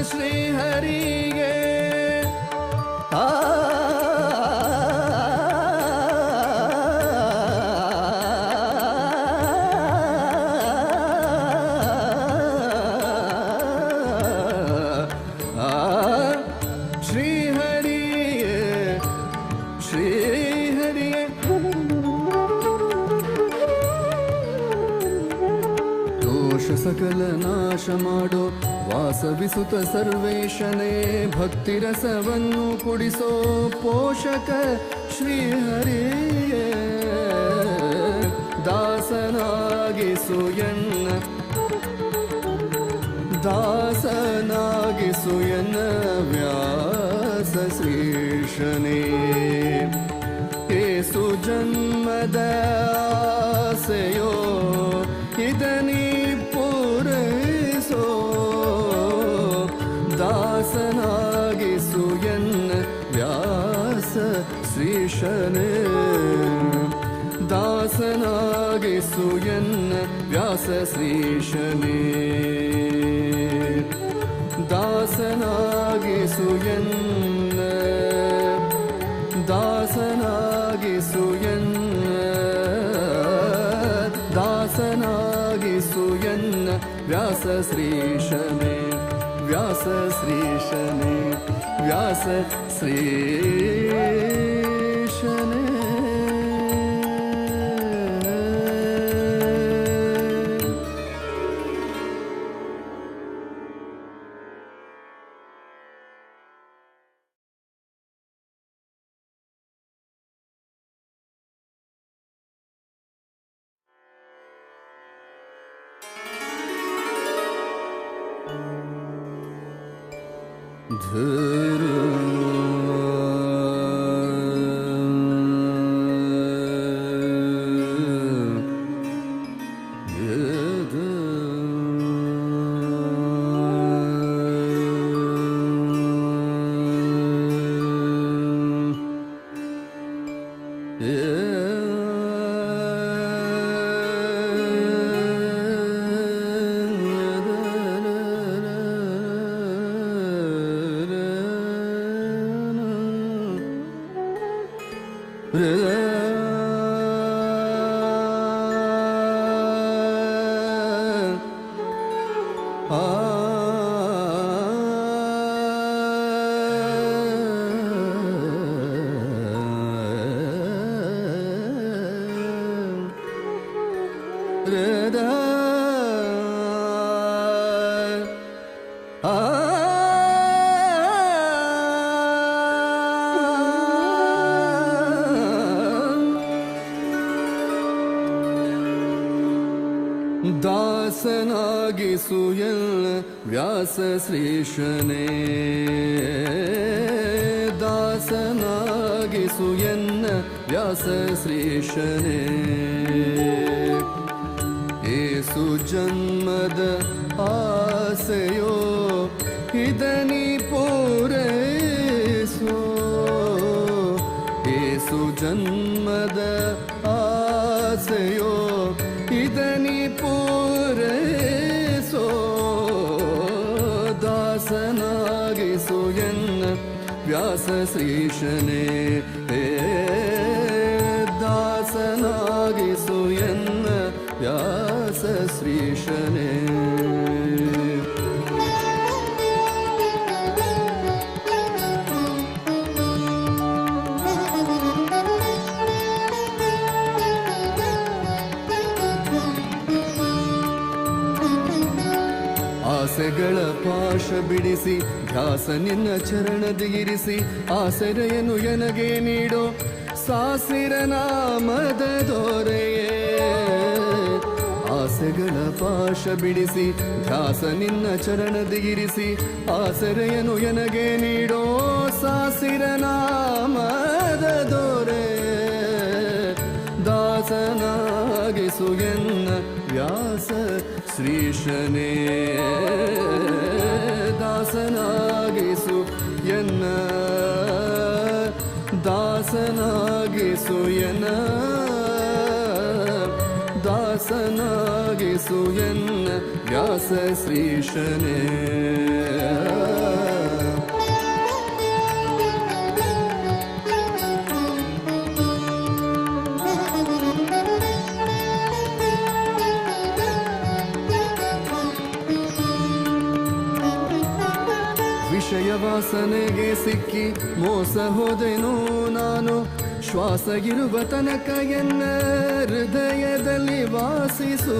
ಶ್ರೀಹರಿಗೆ ಶ್ರೀಹರಿಯೇ ಶ್ರೀಹರಿಯೇ ದೋಷ ಸಕಲ ನಾಶ ಮಾಡೋ ವಾಸವಿಸುತ್ತ ಸರ್ವೇಶನೇ ಭಕ್ತಿ ರಸವನ್ನು ಕುಡಿಸೋ ಪೋಷಕ ಶ್ರೀಹರಿಯೇ ದಾಸನಾಗಿಸು ಎನ್ನ ದಾಸನಾಗಿಸು ಎನ್ನ ವ್ಯಾಸ ಶ್ರೀಶನೇ ಏಸು ಜನ್ಮದ ಆಸೆಯೋ ಇದನಿ ಪೂರೈಸೋ ದಾಸನಾಗಿಸು ಎನ್ನ ವ್ಯಾಸ ಶ್ರೀಶನೇ ದಾಸನಾಗಿಸು ಎನ್ನ ವ್ಯಾಸ ಶ್ರೀಶನೇ ದಾಸನಾಗಿಸು ಎನ್ನ ದಾಸನಾಗಿಸು ಎನ್ನ ದಾಸನಾಗಿಸು ಎನ್ನ ವ್ಯಾಸ ಶ್ರೀಶನೇ ವ್ಯಾಸ ಶ್ರೀಶನೇ ವ್ಯಾಸ ಶ್ರೀಶನೇ ದಾಸನಾಗಿಸುಯಲ್ ವ್ಯಾಸ ಶ್ರೀಶನೇ ದಾಸನಾಗಿಸುಯನ್ನ ವ್ಯಾಸ ಶ್ರೀಶನೇ ಏಸು ಜನ್ಮದ ಆಸೆಯೋ ಇದನಿ ಪೂರೈಸೋ ಏಸು ಜನ್ಮದ ಆಸೆಯೋ ಇದನಿ ಪೂರೈಸೋ ದಾಸನಾಗಿಸು ಎನ್ನ ವ್ಯಾಸ ಶ್ರೀಶನೇ ದಾಸನಾಗಿಸು ಎನ್ನ ವ್ಯಾಸ ಶ್ರೀಶನೇ ಆಸೆಗಳ ಪಾಶ ಬಿಡಿಸಿ ಧ್ಯಾಸ ನಿನ್ನ ಚರಣದಿ ಇರಿಸಿ ಆಸರೆಯನ್ನು ಎನಗೆ ನೀಡೋ ಸಾಸಿರ ನಾಮದ ದೊರೆಯೇ ಆಸೆಗಳ ಪಾಶ ಬಿಡಿಸಿ ಧ್ಯಾಸ ನಿನ್ನ ಚರಣದಿ ಇರಿಸಿ ಆಸರೆಯನ್ನು ಎನಗೆ ನೀಡೋ ಸಾಸಿರ ನಾಮದ ದೊರೆ ದಾಸನಾಗಿಸು ಎನ್ನ ವ್ಯಾಸ ಶ್ರೀಶನೇ ದಾಸನಾಗಿಸು ಎನ್ನ ದಾಸನಾಗಿಸು ಎನ್ನ ದಾಸನಾಗಿಸು ಎನ್ನ ವ್ಯಾಸ ಶ್ರೀಶನೇ ವಿಷಯ ವಾಸನೆಗೆ ಸಿಕ್ಕಿ ಮೋಸ ಹೋದೆನೋ ನಾನು ಶ್ವಾಸ ಇರುವ ತನಕ ಎನ್ನ ಹೃದಯದಲ್ಲಿ ವಾಸಿಸು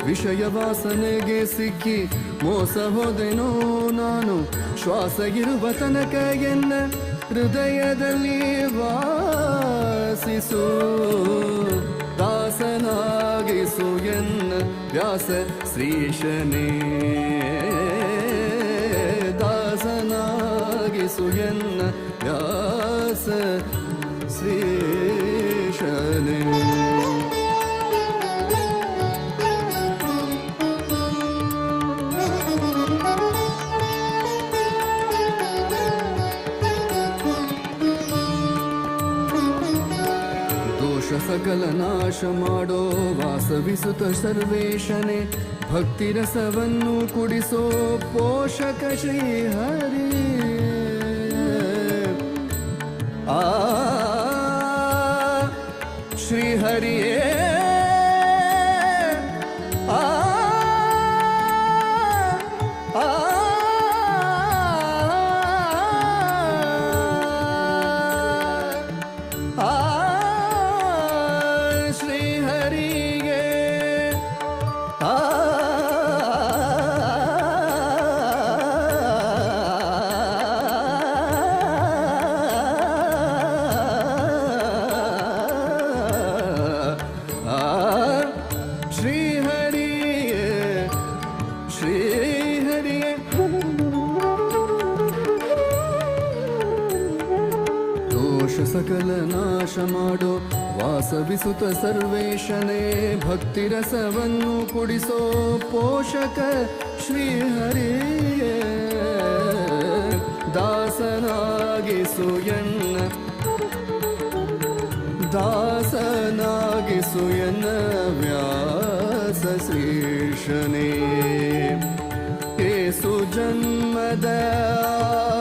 ವಿಷಯ ವಾಸನೆಗೆ ಸಿಕ್ಕಿ ಮೋಸ ಹೋದೆನೋ ನಾನು ಶ್ವಾಸ ಇರುವ ತನಕ ಎನ್ನ ಹೃದಯದಲ್ಲಿ ವಾಸಿಸು ದಾಸನಾಗಿಸು ಎನ್ನ ವ್ಯಾಸ ಶ್ರೀಶನೇ ದಾಸನಾಗಿಸು ಎನ್ನ ವ್ಯಾಸ ಶ್ರೀಶನೇ ದೋಷ ಸಕಲ ನಾಶ ಮಾಡೋ ವಾಸವಿಸುತ್ತ ಸರ್ವೇಶನೇ ಭಕ್ತಿ ರಸವನ್ನು ಕುಡಿಸೋ ಪೋಷಕ ಶ್ರೀಹರಿ ಆ ಶ್ರೀಹರಿಯೇ ಆ ಶ್ರೀಹರಿಗೆ ಶ್ರೀಹರಿಗೆ ಶ್ರೀಹರಿಗೆ ದೋಷ ಸಕಲ ನಾಶ ಮಾಡೋ ವಾಸವಿಸುತ್ತ ಸರ್ವೇಶನೇ ಭಕ್ತಿ ರಸವನ್ನು ಕುಡಿಸೋ ಪೋಷಕ ಶ್ರೀಹರಿಯೇ ದಾಸನಾಗಿಸು ಎನ್ನ ದಾಸನಾಗಿಸು ಎನ್ನ ವ್ಯಾಸ ಶ್ರೀಶನೇ ಏಸು ಜನ್ಮದ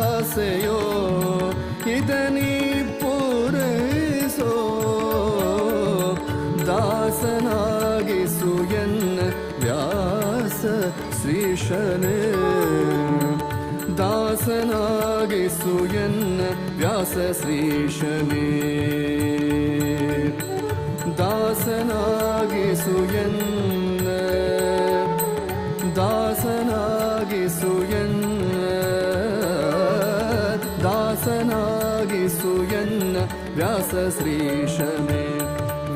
ಆಸೆಯೋ ಇದನಿ ಪೂರೈಸೋ ದಾಸನಾಗಿಸು ಎನ್ನ ವ್ಯಾಸ ಶ್ರೀಶನೇ ದಾಸನಾಗಿಸು ಎನ್ನ ವ್ಯಾಸ ಶ್ರೀಶನೇ ದಾಸನಾಗಿಸು ಎನ್ನ ದಾಸನಾಗಿಸು ಎನ್ನ ದಾಸನಾಗಿಸು ಎನ್ನ ವ್ಯಾಸ ಶ್ರೀಶನೇ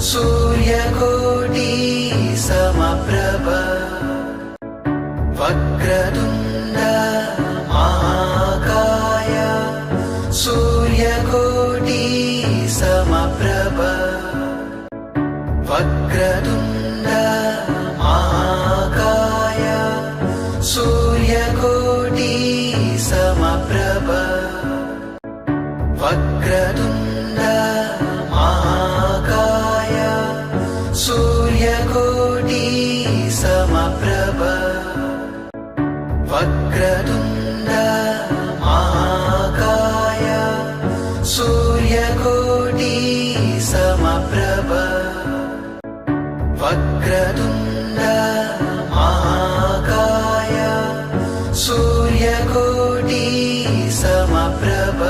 सूर्यकोटि समप्रभ वक्रतुण्ड महाकाय सूर्यकोटि समप्रभ वक्रतुण्ड महाकाय सूर्यकोटि समप्रभ वक्रतुण्ड महाकाय सूर्यकोटि समप्रभ वक्रतुण्ड महाकाय सूर्यकोटि समप्रभ वक्रतुण्ड महाकाय सूर्यकोटि समप्रभ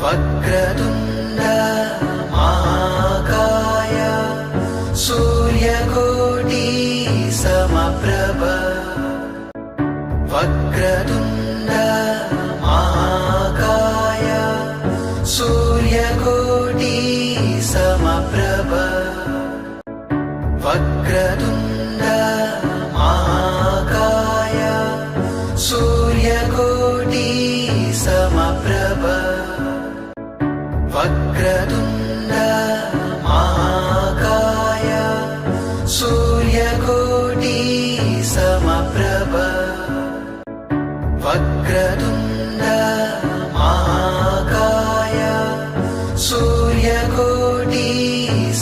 वक्रतुण्ड महाकाय सूर्यकोटि समप्रभ वक्रतुण्ड महाकाय सूर्यकोटि समप्रभ वक्रतुण्ड महाकाय सूर्यकोटि समप्रभ वक्रतुण्ड महाकाय सूर्यकोटि समप्रभ वक्रतुण्ड महाकाय सूर्यकोटि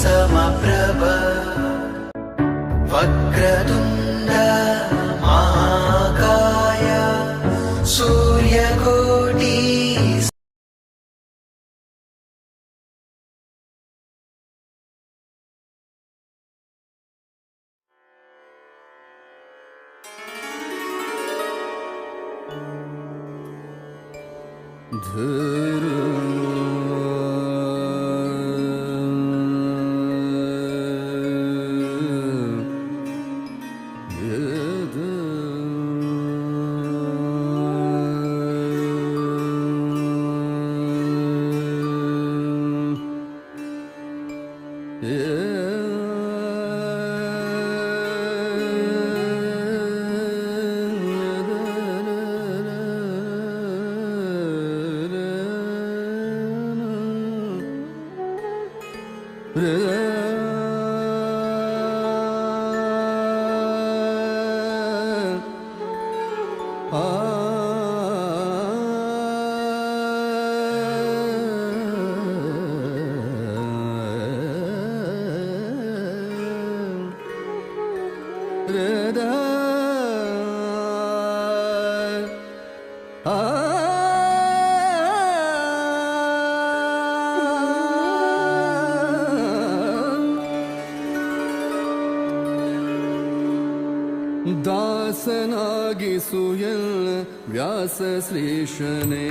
समप्रभ वक्रतुण्ड महाकाय सूर्यकोटि ದಾಸನಾಗಿಸುಯಲ್ ವ್ಯಾಸ ಶ್ರೀಶನೇ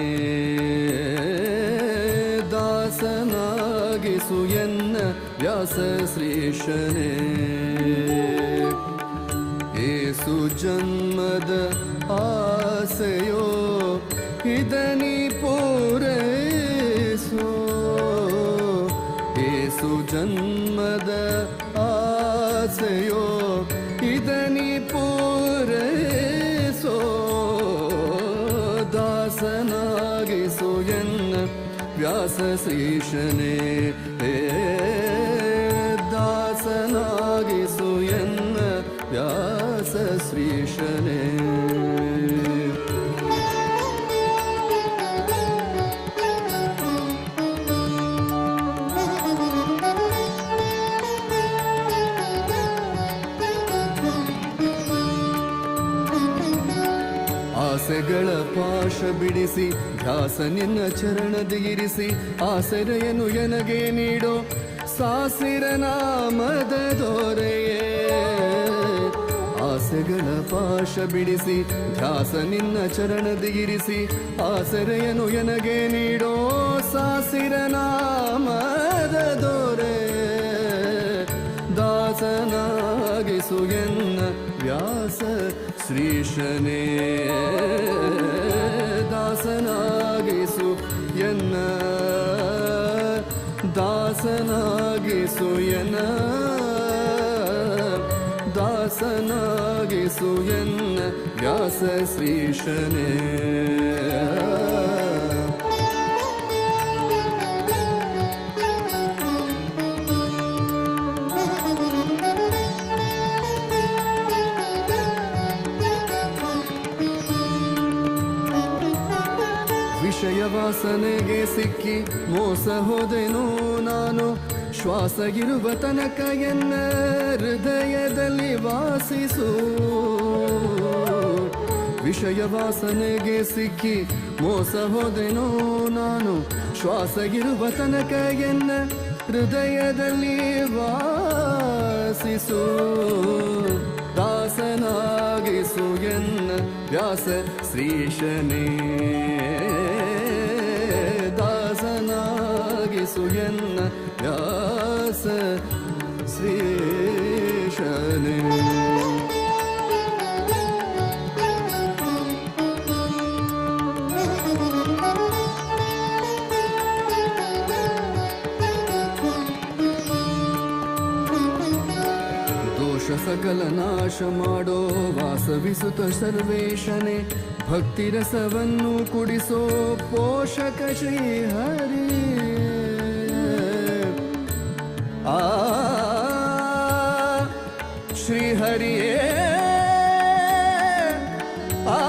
ದಾಸನಾಗಿಸುಯನ್ನ ವ್ಯಾಸ ಶ್ರೀಶನೇ ಏಸು ಜನ್ಮದ ಆಸೆಯೋ ಇದನಿ ಪೂರೈಸೋ ಏಸು ಜನ್ಮದ ಆಸೆಯೋ ಇದನಿ ಪೂರೈಸೋ ದಾಸನಾಗಿಸು ಎನ್ನ ವ್ಯಾಸ ಶ್ರೀಶನೇ ದಾಸನಾಗಿಸು ಎನ್ನ ವ್ಯಾಸ ಶ್ರೀಶನೇ ಆಸೆಗಳ ಪಾಶ ಬಿಡಿಸಿ ಧ್ಯಾಸ ನಿನ್ನ ಚರಣದಿ ಇರಿಸಿ ಆಸರೆಯನ್ನು ಎನಗೆ ನೀಡೋ ಸಾಸಿರ ನಾಮದ ದೊರೆಯೇ ಆಸೆಗಳ ಪಾಶ ಬಿಡಿಸಿ ಧ್ಯಾಸ ನಿನ್ನ ಚರಣದಿ ಇರಿಸಿ ಆಸರೆಯನ್ನು ಎನಗೆ ನೀಡೋ ಸಾಸಿರ ನಾಮದ ದೊರೆ ದಾಸನಾಗಿಸು ಎನ್ನ ವ್ಯಾಸ ಶ್ರೀಶನೇ ದಾಸನಾಗಿಸು ಎನ್ನ ದಾಸ ದಾಸನಾಗಿಸುಯನ ದಾಸನಾಗಿಸುಯನ್ನ ವ್ಯಾಸ ಶ್ರೀಶನೇ ವಿಷಯ ವಾಸನೆಗೆ ಸಿಕ್ಕಿ ಮೋಸ ಹೋದೆನೋ ನಾನು ಶ್ವಾಸಗಿರುವ ತನಕ ಎನ್ನ ಹೃದಯದಲ್ಲಿ ವಾಸಿಸು ವಿಷಯ ವಾಸನೆಗೆ ಸಿಕ್ಕಿ ಮೋಸ ಹೋದೆನೋ ನಾನು ಶ್ವಾಸಗಿರುವ ತನಕ ಎನ್ನ ಹೃದಯದಲ್ಲಿ ವಾಸಿಸು ದಾಸನಾಗಿಸು ಎನ್ನ ವ್ಯಾಸ ಶ್ರೀಶನೇ ದಾಸನಾಗಿಸು ಎನ್ನ ವ್ಯಾಸ ಶ್ರೀಶನೇ ದೋಷ ಸಕಲ ನಾಶ ಮಾಡೋ ವಾಸವಿಸುತ್ತ ಸರ್ವೇಶನೇ ಭಕ್ತಿ ರಸವನ್ನು ಕುಡಿಸೋ ಪೋಷಕ ಶ್ರೀಹರಿ ಆ ಶ್ರೀಹರಿಯೇ ಆ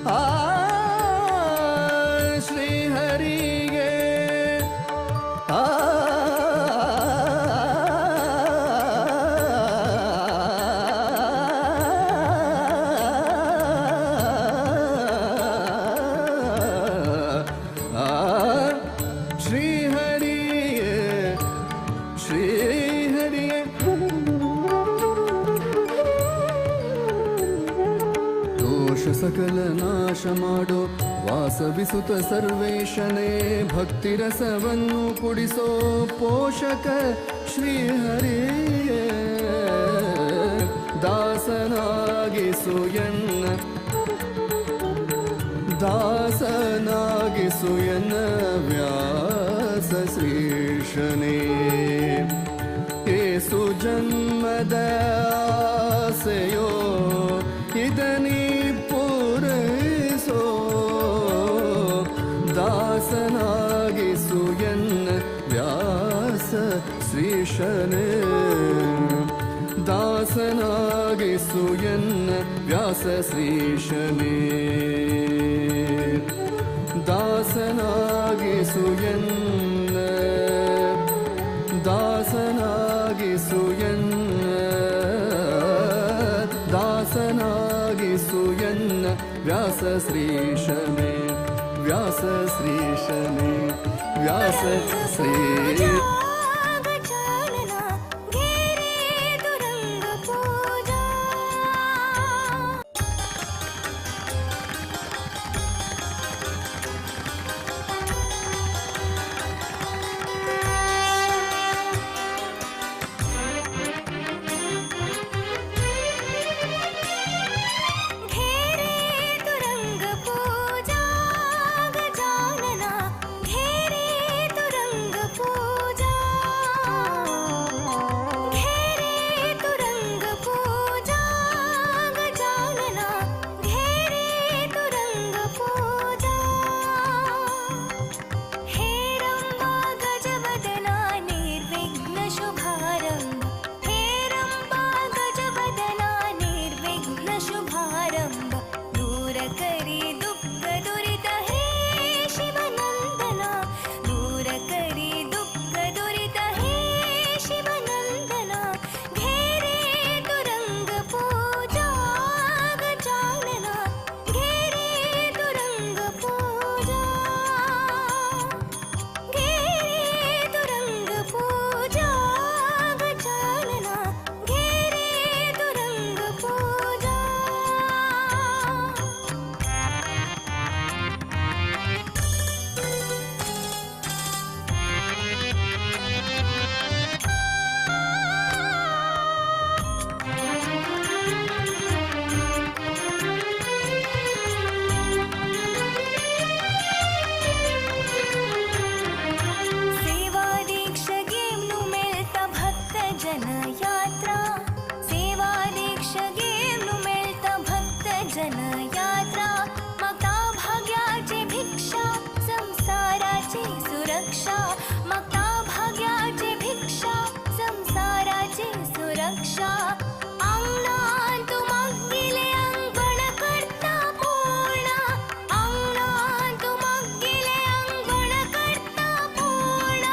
ಆ ಶ್ರೀಹರಿಗೆ ಶ್ರೀಹರಿಯೇ ಶ್ರೀಹರಿಯೇ ದೋಷ ಸಕಲ ನಾಶ ಮಾಡೋ ವಾಸವಿಸುತ್ತ ಸರ್ವೇಶನೇ ಭಕ್ತಿ ರಸವನ್ನು ಕುಡಿಸೋ ಪೋಷಕ ಶ್ರೀಹರಿಯೇ ದಾಸನಾಗಿಸು ಎನ್ನ ದಾಸನಾಗಿಸು ಎನ್ನ ವ್ಯಾಸ ಶ್ರೀಶನೇ ಏಸು ಜನ್ಮದ ಆಸೆಯೋ ಇದನಿ ಪೂರೈಸೋ ದಾಸನಾಗಿಸು ಎನ್ನ ವ್ಯಾಸ ಶ್ರೀಶನೇ ದಾಸನಾಗಿಸು ಎನ್ನ ವ್ಯಾಸ ಶ್ರೀಶನೇ ದಾಸನಾಗಿಸು ಎನ್ನ ದಾಸನಾಗಿಸು ಎನ್ನ ದಾಸನಾಗಿಸು ಎನ್ನ ವ್ಯಾಸ ಶ್ರೀಶನೇ ವ್ಯಾಸ ಶ್ರೀಶನೇ ವ್ಯಾಸ ಶ್ರೀ पूजा जनयात्रा मागता भाग्याची भिक्षा संसाराची सुरक्षा मागता भाग्याची भिक्षा संसाराची सुरक्षा अंगणात मागिले अंगण करता पूर्ण अंगणात मागिले अंगण करता पूर्ण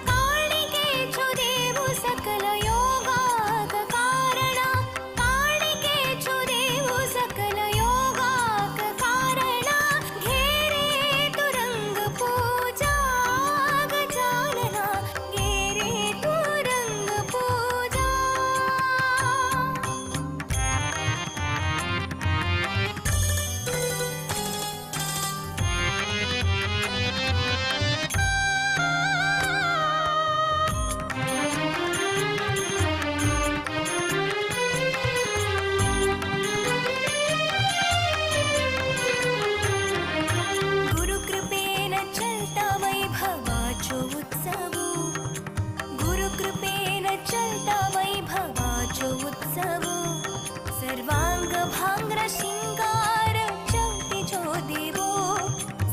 काणिकेचो देव सकल योगाक कारण काणिकेचो देव सकल योगाक कारण घेरे तुरंग पूजा गजानना घेरे तुरंग पूजा गुरुकृपेन चलता वैभवाचो उत्सव गुरुकृपेन चलता वैभवाचो उत्सव सर्वांग भांग्र शिंगार ज्योतिचो देवो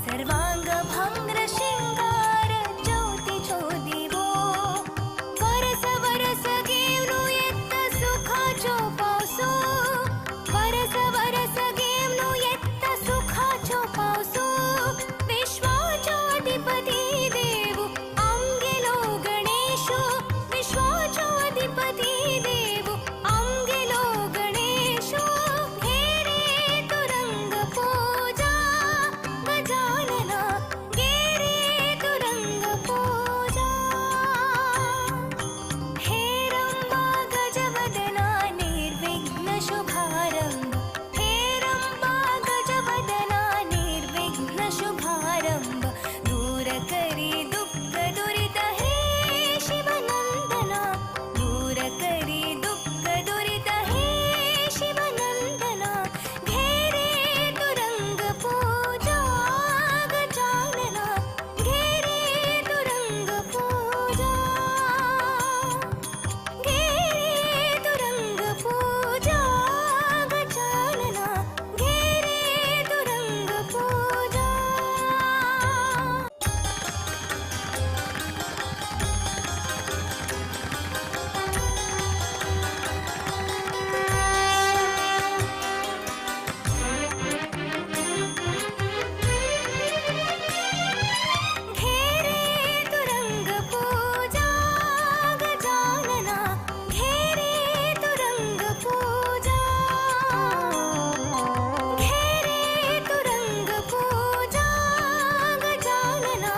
सर्वांग भांग्र शिंगार ज्योतिचो देवो वरस वरस गेवनु येत्त सुखाचो पावसो वरस वरस गेवनु येत्त सुखाचो पावसो विश्वाचो अधिपती देवो आमगेलो गणेशो विश्वाचो अधिपती देवो आमगेलो गणेशो घेरे तुरंग पूजा गजानना घेरे तुरंग पूजा हेरंबा गजवदना निर्विघ्न शुभारंभ हेरंबा गजवदना निर्विघ्न शुभारंभ दूर करी दुःख दुरित हे शिवनंदना दूर करी दुःख दुरित हे शिवनंदना घेरे तुरंग पूजा गजानना घेरे तुरंग पूजा घेरे तुरंग पूजा गजानना घेरे तुरंग पूजा घेरे तुरंग पूजा गजानना घेरे तुरंग पूजा घेरे तुरंग पूजा गजानना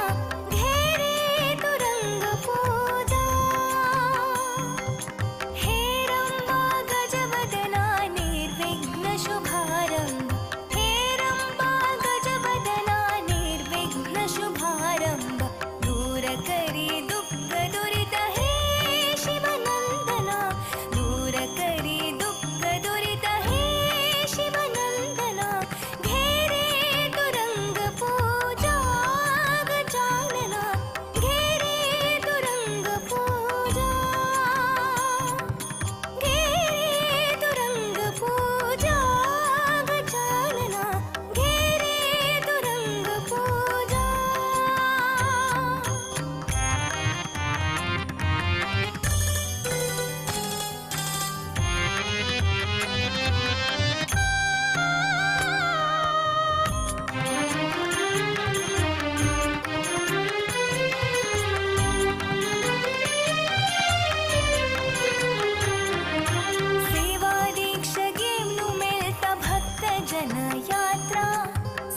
घेरे तुरंग पूजा हेरंबा गजवदना निर्विघ्न शुभारंभ हेरंबा गजवदना निर्विघ्न शुभारंभ दूर करी दुःख दुरित हे शिवनंदना दूर करी दुःख दुरित हे शिवनंदना घेरे तुरंग पूजा गजानना घेरे तुरंग पूजा घेरे तुरंग पूजा गजानना घेरे तुरंग पूजा सेवा दीक्षा गेवनु मिळता भक्त जनयात्रा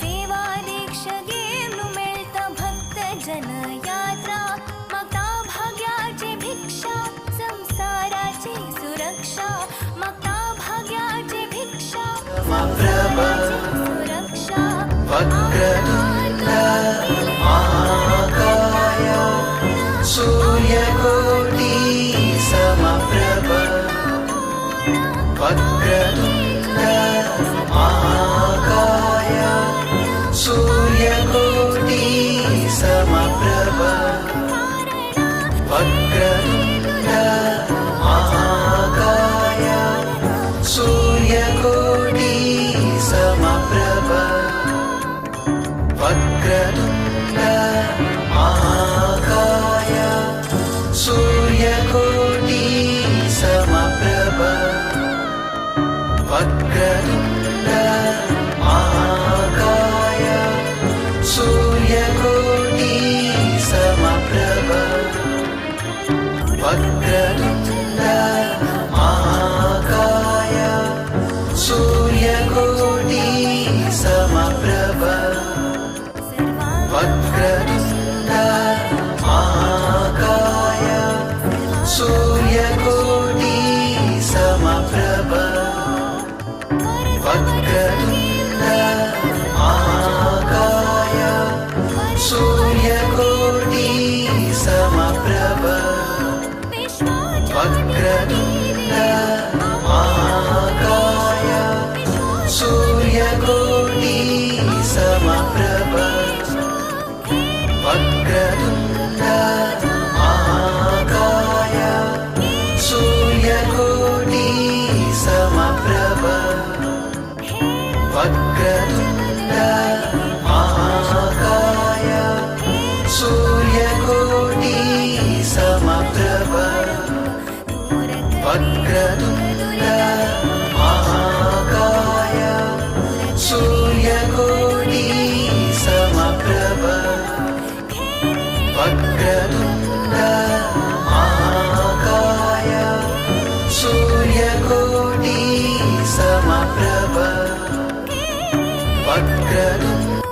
सेवा दीक्षा गेवनु मिळता भक्त जनयात्रा मागता भाग्याची भिक्षा संसाराची सुरक्षा मागता भाग्याची भिक्षा संसाराची सुरक्षा वक्रतुंड महाकाय सूर्यकोटि समप्रभ वक्रतुंड महाकाय सूर्यकोटि समप्रभ वक्रतुंड महाकाय सूर्यकोटि वक्रतुण्ड महाकाय सूर्यकोटि समप्रभ वक्रतुण्ड महाकाय सूर्यकोटि समप्रभ वक्रतुण्ड महाकाय सूर्यकोटि समप्रभ वक्रतुण्ड महाकाय सूर्यकोटि समप्रभ वक्रतुण्ड महाकाय सूर्यकोटि समप्रभ वक्रतुण्ड महाकाय सूर्यकोटि समप्रभ वक्रतुण्ड महाकाय सूर्यकोटि समप्रभ वक्रतुण्ड महाकाय सूर्यकोटि समप्रभ वक्रतुण्ड महाकाय सूर्यकोटि समप्रभ वक्रतुण्ड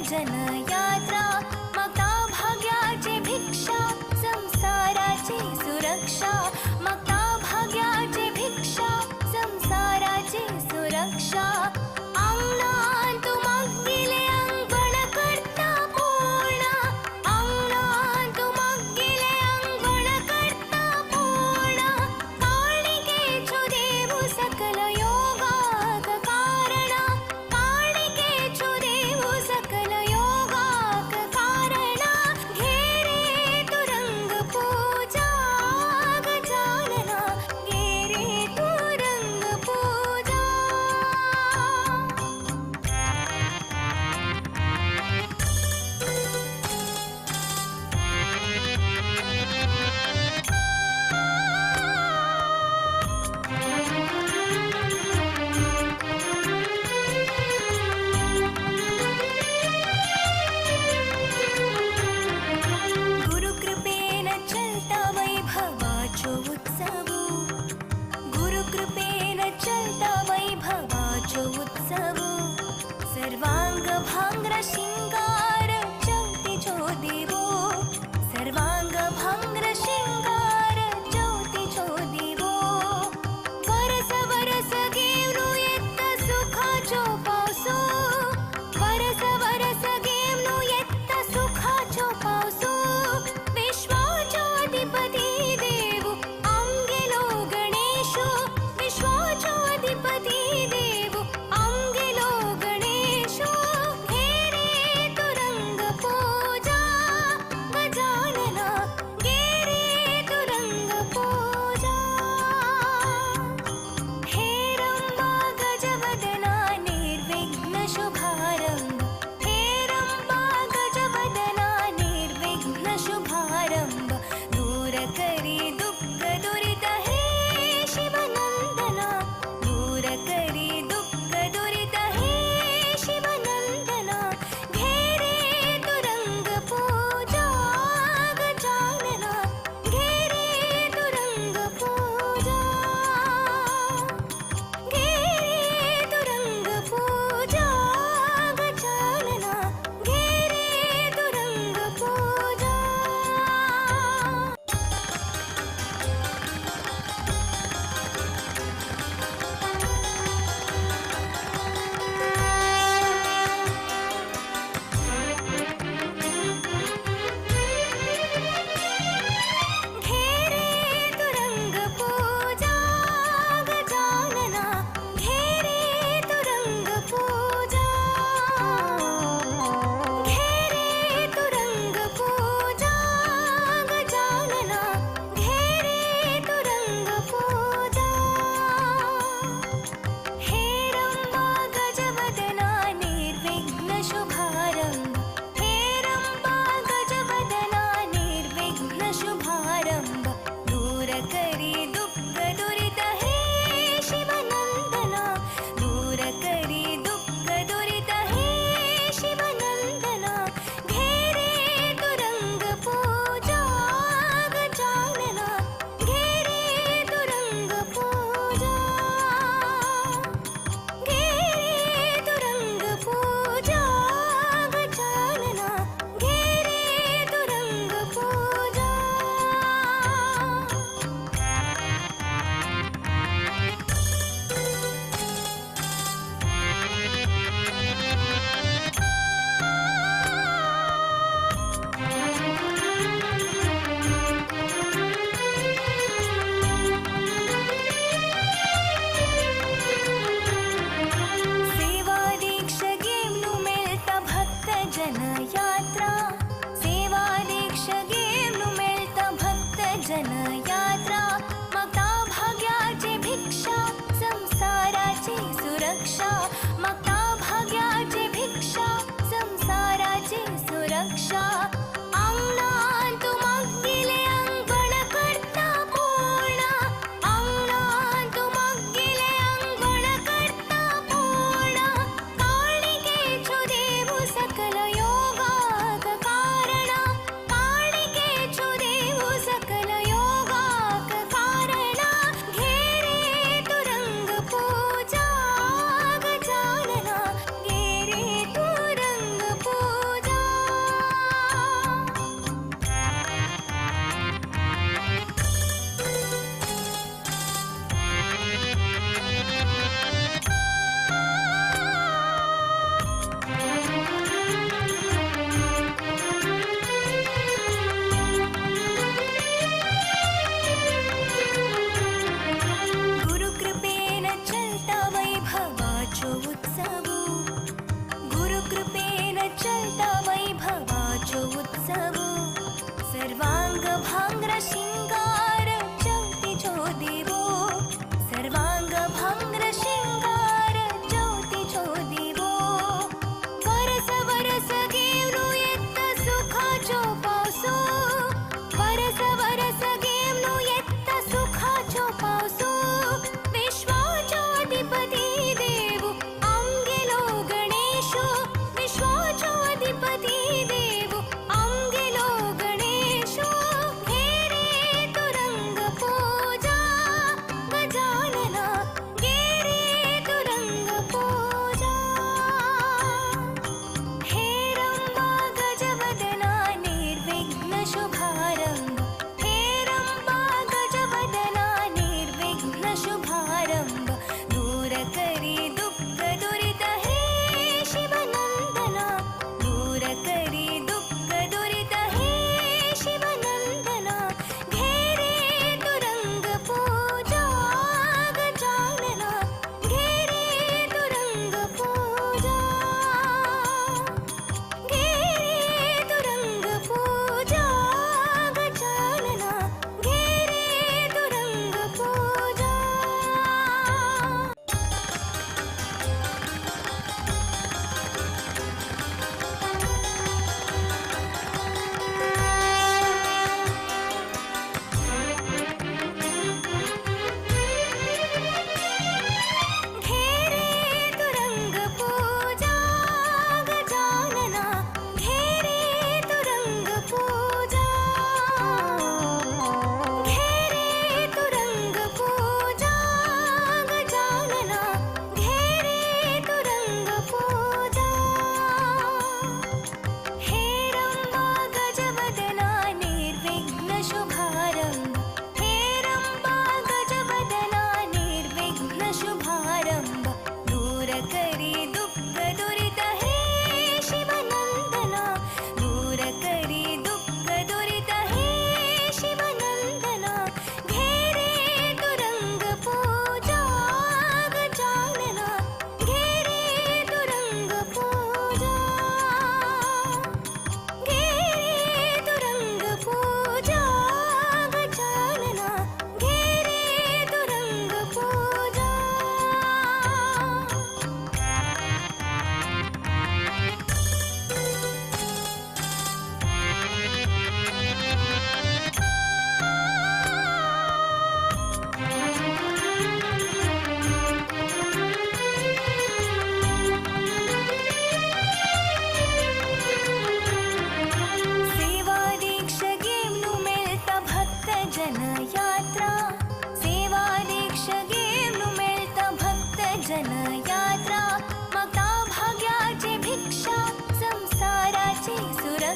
जनयात्रा मागता भाग्याची भिक्षा संसाराची सुरक्षा मागता भाग्याची भिक्षा संसाराची सुरक्षा अंगणात तू मागिले अंगण करता पूर्ण अंगणात तू मागिले अंगण करता पूर्ण काळिकेचो देव सकल योगाक कारण काळिकेचो देव सकल योगाक कारण घेरे तू रंग पूजा गजानना घेरे तू रंग पूजा गुरुकृपेन चलता वैभवाचो उत्सवो गुरुकृपेन चलता वैभवाचो उत्सवो सर्वांग भांग्र शिंगार ज्योतिचो देवो सर्वांग भांग्र शिंगार ज्योतिचो देवो वरस वरस घेवनु येत्ता सुखाचो पावसो वरस वरस घेवनु येत्ता सुखाचो पावसो विश्वाचो अधिपती देव आमगेलो गणेशो विश्वाचो अधिपती देव आमगेलो गणेशो घेरे तू रंग पूजा गजानना घेरे तू रंग पूजा हे रंबा गजवदना निर्विघ्न शुभारंभ हे रंबा गजवदना निर्विघ्न शुभारंभ दूर करी दुःख दुरित हे शिवनंदना दूर करी दुःख दुरित हे शिवनंदना घेरे तू रंग पूजा गजानना घेरे तू रंग पूजा घेरे तू रंग पूजा गजानना घेरे तू रंग पूजा घेरे तू रंग पूजा गजानना घेरे तू रंग पूजा घेरे तू रंग पूजा गजानना घेरे तू रंग पूजा हे रंबा गजवदना निर्विघ्न शुभारंभ हे रंबा गजवदना निर्विघ्न शुभारंभ दूर करी दुःख दुरित हे शिवनंदना दूर करी दुःख दुरित हे शिवनंदना घेरे तू रंग पूजा गजानना घेरे तू रंग पूजा घेरे तू रंग पूजा गजानना घेरे तू रंग पूजा सेवा दीक्षा घेवनु मेळता भक्त जनयात्रा सेवा दीक्षा घेवनु मेळता भक्त जनयात्रा मागता भाग्याची भिक्षा संसाराची सुरक्षा मागता भाग्याची भिक्षा संसाराची सुरक्षा अंगणात तू मागिले अंगण करता पूर्ण अंगणात तू मागिले अंगण करता पूर्ण काळिकेचो देव सकल योगाक कारण काळिकेचो देव सकल योगाक कारण घेरे तू रंग पूजा गजानना घेरे तू रंग पूजा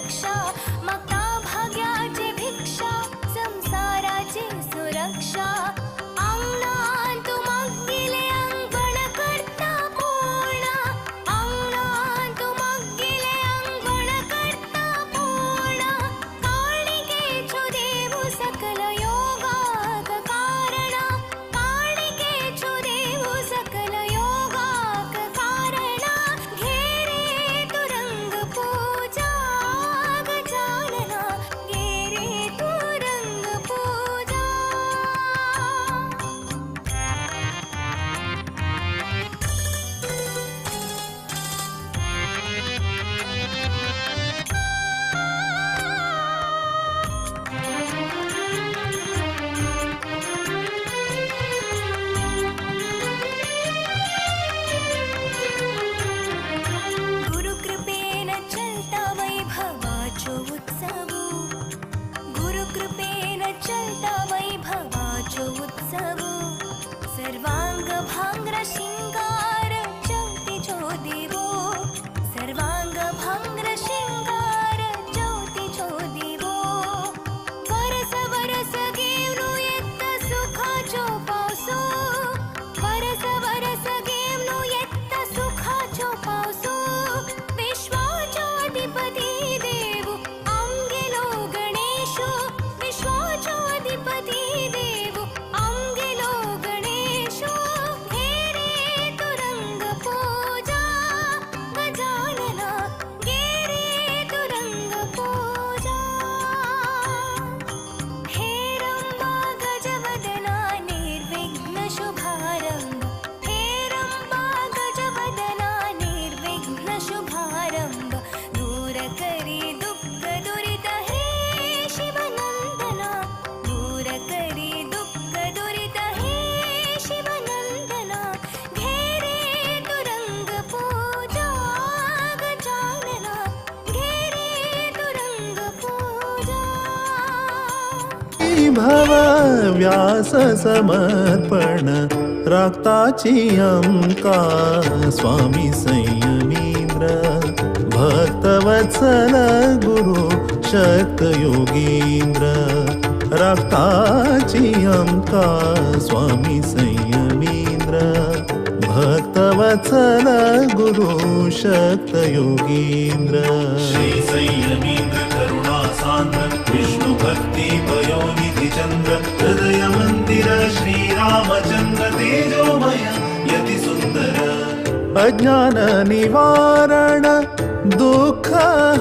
रक्षा मका भाग्याची भिक्षा संसाराची सुरक्षा अंगणात मग गेले अंगण करता पूर्ण अंगणात मग गेले अंगण करता पूर्ण काळिकेचो देव सकल योगाक कारण काळिकेचो देव सकल योगाक कारण घेरे तुरंग पूजा गजानना घेरे तुरंग पूजा गुरुकृपेन चलता वैभवाचो उत्सव गुरुकृपेन चलता वैभवाचो उत्सव सर्वांग भांग्र शिंगार ज्योतिचो देवो सर्वांग भांग्र शिंगार ज्योतिचो देवो वरस वरस गेवनो येत्त सुखाचो पावसो वरस वरस गेवनो येत्त सुखाचो पावसो विश्वाचो अधिपती देव आमगेलो गणेशो विश्वाचो अधिपती देव आमगेलो गणेशो घेरे तुरंग पूजा गजानना घेरे तुरंग पूजा हेरंबा गजवदना निर्विघ्न शुभारंभ हेरंबा गजवदना निर्विघ्न शुभारंभ दूर करी दुःख दुरित हे शिवनंदना दूर करी दुःख दुरित हे शिवनंदना घेरे तुरंग पूजा गजानना घेरे तुरंग पूजा भव व्यास समर्पण रक्ताची अंका स्वामी संयमींद्र भक्तवत्सल गुरु शक्त योगींद्र रक्ताची अंका स्वामी संयमींद्र भक्तवत्सल गुरु शक्त योगींद्र श्री संयमींद्र करुणा सान्द्र विष्णु भक्ति पयोनिधि चंद्र हृदय मंदिर श्री रामचंद्र तेजोमय यति सुंदर अज्ञान निवारण दुःख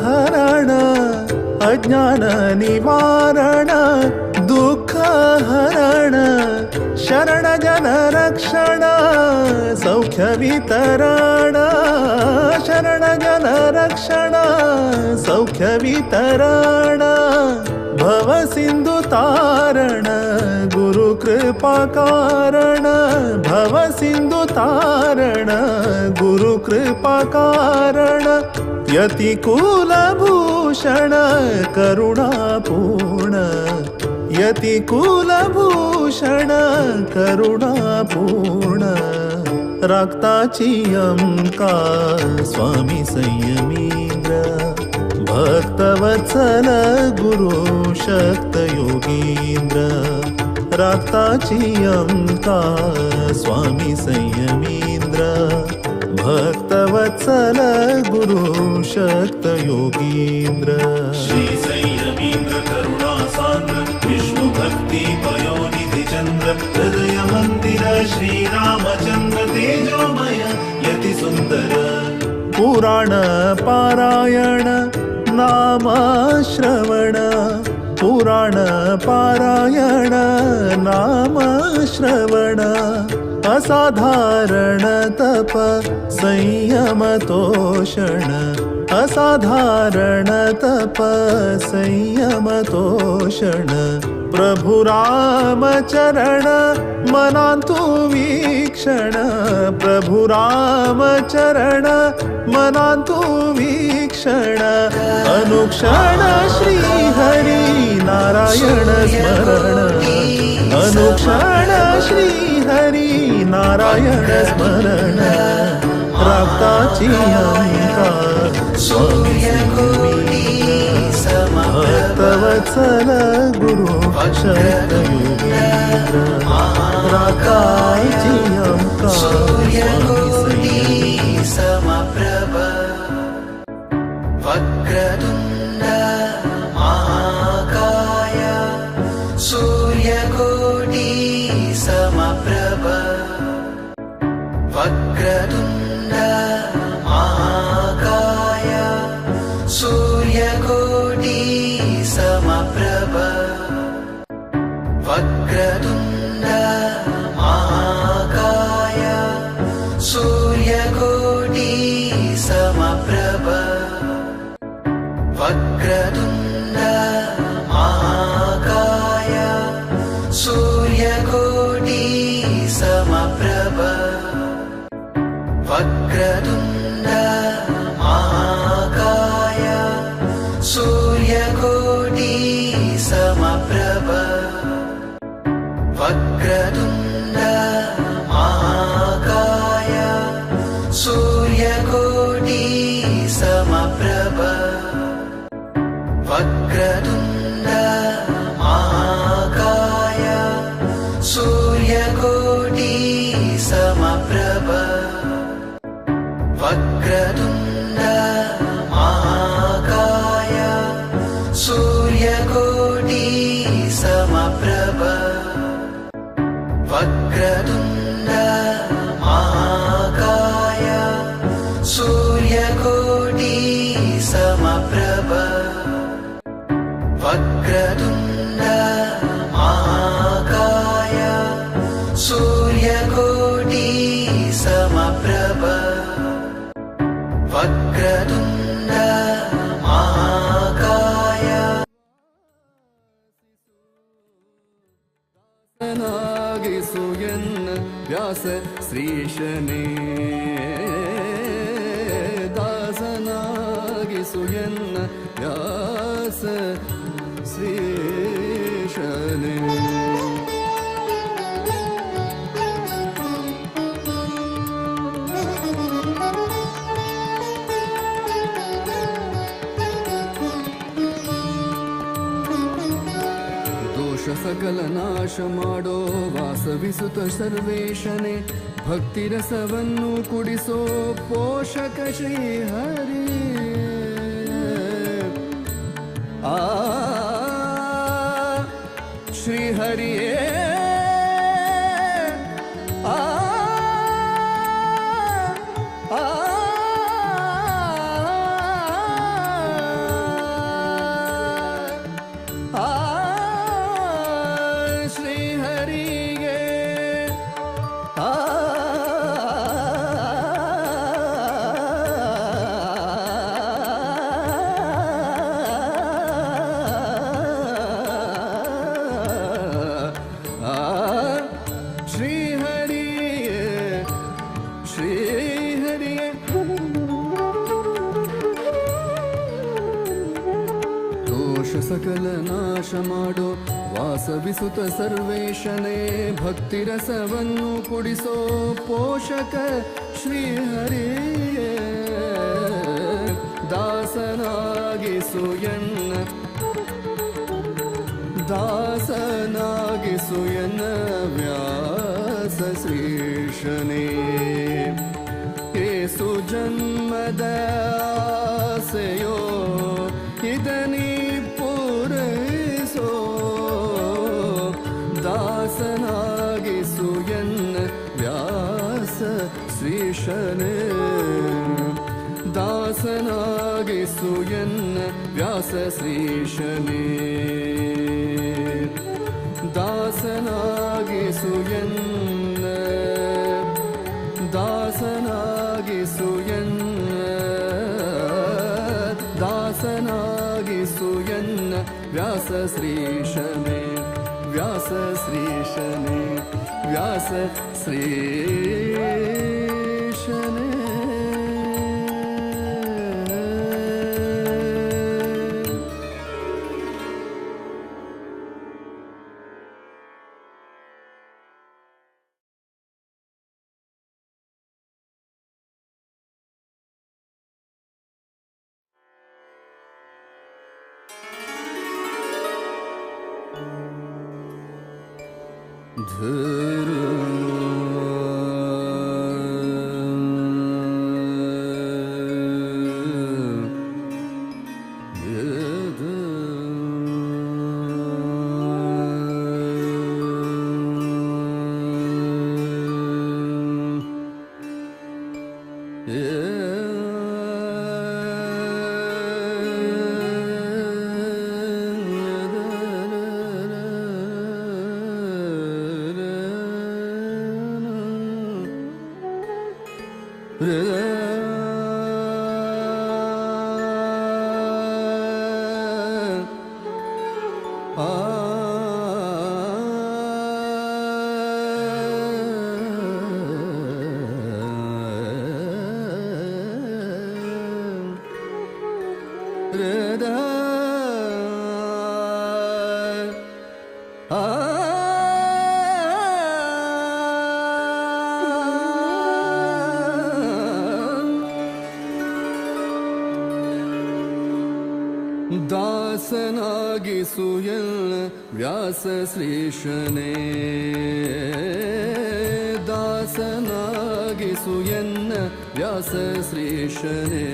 हरण अज्ञान निवारण दुःख हरण शरण जन रक्षण सौख्य वितरण शरण जन रक्षण सौख्य वितरण भव सिंधु तारण गुरु कृपा कारण भव सिंधु तारण गुरु कृपा कारण यति कुलभूषण करुणा पूर्ण यति कुलभूषण करुणा पूर्ण रक्ताची अंका स्वामी संयमींद्र भक्तवत्सल गुरु शक्त योगींद्र रक्ताची अंका स्वामी संयमींद्र भक्तवत्सल गुरु शक्त योगींद्र श्री संयमींद्र करुणा सान्द्र विष्णु भक्ति पयोनिधि चंद्र हृदय मंदिर श्री रामचंद्र तेजोमय यति सुंदर पुराण पारायण नाम श्रवण पुराण पारायण नाम श्रवण असाधारण तप संयम तोषण असाधारण तप संयम तोषण प्रभु राम चरण मनांतु वीक्षण प्रभु राम चरण मनांतु वीक्षण अनुक्षण श्री हरि नारायण स्मरण अनुक्षण श्री हरि नारायण स्मरण रक्ताची अंका स्वामी वत्सल गुरु शतयुगेन्द्र राकाजियं सूर्यकोटि समप्रभ वक्रतुण्ड महाकाय सूर्यकोटि समप्रभ वक्रतुण्ड महाकाय सूर्यकोटि समप्रभ वक्रतुण्ड महाकाय सूर्यकोटि समप्रभ वक्रतुण्ड महाकाय सूर्यकोटि समप्रभ वक्रतुण्ड महाकाय सूर्यकोटि समप्रभ वक्रतुण्ड महाकाय सूर्यकोटि समप्रभ वक्रतुण्ड महाकाय सूर्यकोटि समप्रभ वक्रतुण्ड महाकाय सूर्यकोटि समप्रभ वक्रतुण्ड महाकाय सूर्यकोटि समप्रभ वक्रतुण्ड महाकाय सूर्यकोटि समप्रभ वक्रतुण्ड महाकाय ನಾಗಿಸುಯನ್ನ ವ್ಯಾಸ ಶ್ರೀಶನೇ ದಾಸನಾಗಿಸುಯನ್ನ ವ್ಯಾಸ ಶ್ರೀಶನೇ सकल नाश ಮಾಡೋ ವಾಸವಿಸುತ್ತ ಸರ್ವೇಶನೇ ಭಕ್ತಿರಸವನ್ನು ಕುಡಿಸೋ ಪೋಷಕ ಶ್ರೀ ಹರಿ ಆ ಶ್ರೀ ಹರಿಯೇ ಆ सकल नाश ಮಾಡೋ ವಾಸವಿಸುತ್ತ ಸರ್ವೇಶನೇ ಭಕ್ತಿರಸವನ್ನು ಕುಡಿಸೋ ಪೋಷಕ ಶ್ರೀ ಹರಿಯೇ ದಾಸನಾಗಿಸುಯನ್ನ ವ್ಯಾಸ ಶ್ರೀಶನೇ ಏಸು ಜನ್ಮದ ಆಸೆಯೋ ಇದನಿ ಪೂರೈಸೋ ದಾಸನಾಗಿಸುಯನ್ನ ವ್ಯಾಸ ಶ್ರೀಶನೇ ದಾಸನಾಗಿಸುಯನ್ನ ವ್ಯಾಸ ಶ್ರೀಶನೇ ದಾಸನಾಗಿಸುಯನ್ನ ದಾಸನಾಗಿಸುಯನ್ನ ವ್ಯಾಸ ಶ್ರೀಶನೇ ವ್ಯಾಸ ಶ್ರೀಶನೇ ವ್ಯಾಸ ಶ್ರೀಶನೇ ದಾಸನಾಗಿಸುಯಲ್ಲ ವ್ಯಾಸ ಶ್ರೀಶನೇ ದಾಸನಾಗಿಸುಯನ್ನ ವ್ಯಾಸ ಶ್ರೀಶನೇ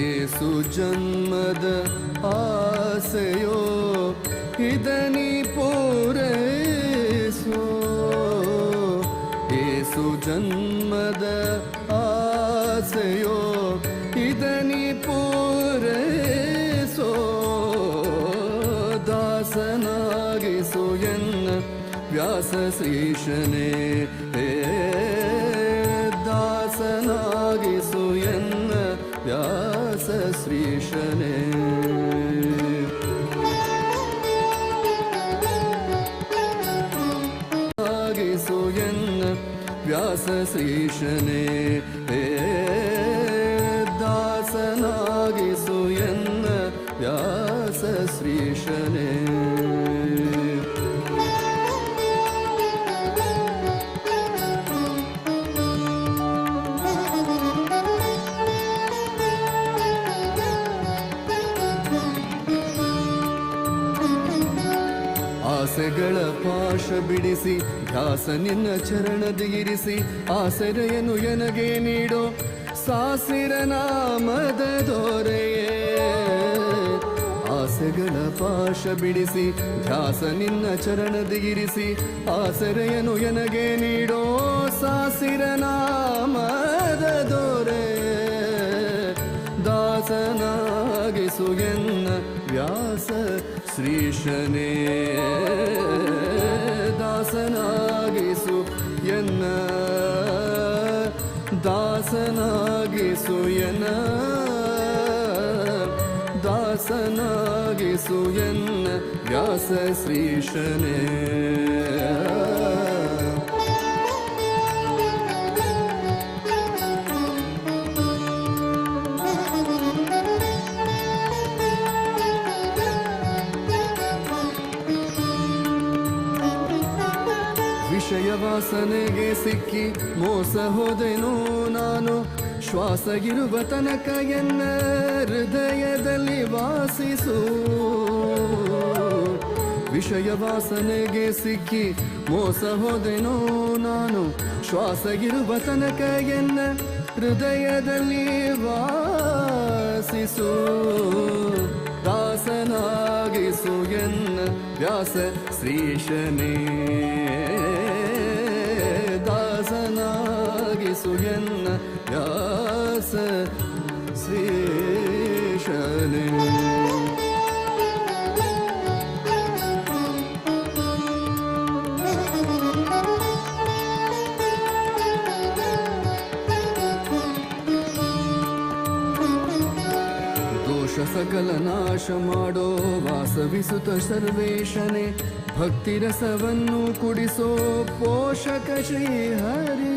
ಏಸು ಜನ್ಮದ ಆಸೆಯೋ ಇದನಿ ಪೂರೈಸೋ ಏಸು ಜನ್ಮದ ಆಸೆಯೋ ಇದನಿ ಪೂರೈಸೋ ದಾಸನಾಗಿಸು ಎನ್ನ ವ್ಯಾಸ ಶ್ರೀಶನೇ ದಾಸನಾಗಿಸು ಎನ್ನ ವ್ಯಾಸ ಶ್ರೀಶನೇ ಆಗಿಸು ಎನ್ನ ವ್ಯಾಸ ಶ್ರೀಶನೇ ದಾಸನಾಗಿಸು ಎನ್ನ ವ್ಯಾಸ ಶ್ರೀಶನೇ ಆಸೆಗಳ ಪಾಶ ಬಿಡಿಸಿ ಧ್ಯಾಸ ನಿನ್ನ ಚರಣದಿ ಇರಿಸಿ ಆಸರೆಯನ್ನು ಎನಗೆ ನೀಡೋ ಸಾಸಿರ ನಾಮದ ದೊರೆಯೇ ಆಸೆಗಳ ಪಾಶ ಬಿಡಿಸಿ ಧ್ಯಾಸ ನಿನ್ನ ಚರಣದಿ ಇರಿಸಿ ಆಸರೆಯನ್ನು ಎನಗೆ ನೀಡೋ ಸಾಸಿರ ನಾಮದ ದೊರೆ ದಾಸನಾಗಿಸು ಎನ್ನ ವ್ಯಾಸ ಶ್ರೀಶನೇ ದಾಸನಾಗಿಸು ಎನ್ನ ದಾಸನಾಗಿಸು ಎನ್ನ ದಾಸನಾಗಿಸು ಎನ್ನ ವ್ಯಾಸ ಶ್ರೀಶನೇ ವಿಷಯ ವಾಸನೆಗೆ ಸಿಕ್ಕಿ ಮೋಸ ಹೋದೆನೋ ನಾನು ಶ್ವಾಸಗಿರುವ ತನಕ ಎನ್ನ ಹೃದಯದಲ್ಲಿ ವಾಸಿಸು ವಿಷಯ ವಾಸನೆಗೆ ಸಿಕ್ಕಿ ಮೋಸ ಹೋದೆನೋ ನಾನು ಶ್ವಾಸಗಿರುವ ತನಕ ಎನ್ನ ಹೃದಯದಲ್ಲಿ ವಾಸಿಸು ದಾಸನಾಗಿಸು ಎನ್ನ ವ್ಯಾಸ ಶ್ರೀಶನೇ ದಾಸನಾಗಿಸು ಎನ್ನ ವ್ಯಾಸ ಶ್ರೀಶನೇ ಸಕಲ ನಾಶ ಮಾಡೋ ವಾಸವಿಸುತ್ತ ಸರ್ವೇಶನೇ ಭಕ್ತಿರಸವನ್ನು ಕುಡಿಸೋ ಪೋಷಕ ಶ್ರೀ ಹರಿ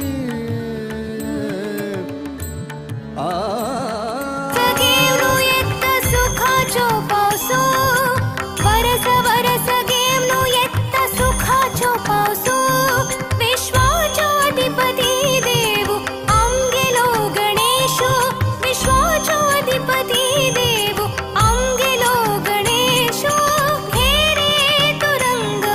सुखाचो पावसो वरस वरस गेमनु येत्त सुखाचो पावसो विश्वाचो अधिपति देवु आमगेलो गणेशो विश्वाचो अधिपति देवु आमगेलो गणेशो हे रे तुरंग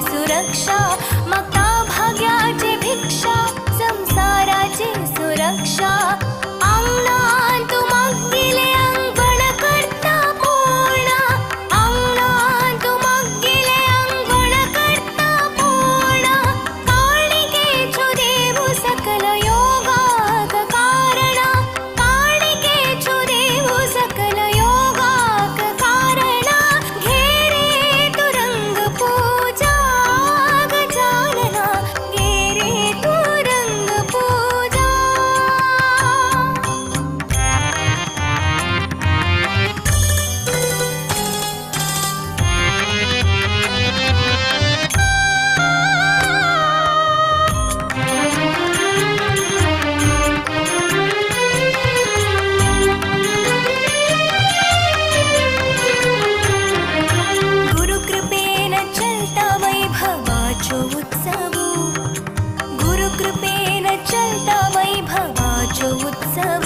सुरक्षा मका भाग्याची भिक्षा संसाराची सुरक्षा अंगणात मागिले अंगण करता पूर्ण अंगणात मागिले अंगण करता पूर्ण काळिकेचो देव सकल योगाक कारण काळिकेचो देव सकल योगाक कारण घेरे तुरंग पूजा गजानना घेरे तुरंग पूजा गुरुकृपेन चलता वैभवाचो उत्सव गुरुकृपेन चलता वैभवाचो उत्सव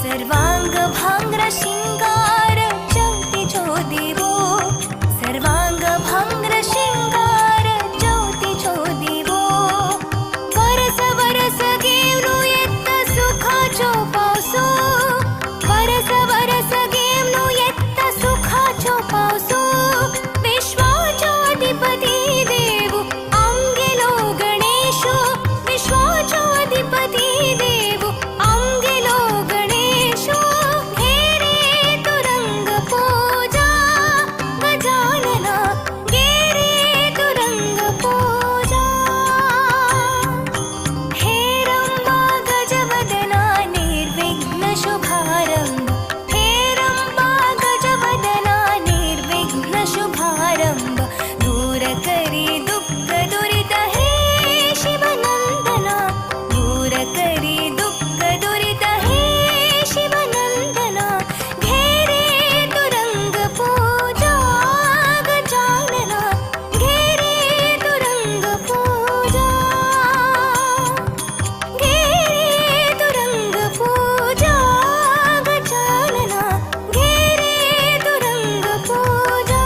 सर्वांग भांग्र शिंगार ज्योतिचो देवो सर्वांग भांग्र शिंगार ज्योतिचो देवो वरस वरस गेवनु येत्त सुखाचो पावसो वरस वरस गेवनु येत्त सुखाचो पावसो विश्वाचो अधिपती देव आमगेलो गणेशो विश्वाचो अधिपती देव आमगेलो गणेशो घेरे तुरंग पूजा गजानना घेरे तुरंग पूजा हेरंबा गजवदना निर्विघ्न शुभारंभ हेरंबा गजवदना निर्विघ्न शुभारंभ दूर करी दुःख दुरित हे शिवनंदना दूर करी दुःख दुरित हे शिवनंदना घेरे तुरंग पूजा गजानना घेरे तुरंग पूजा घेरे तुरंग पूजा गजानना घेरे तुरंग पूजा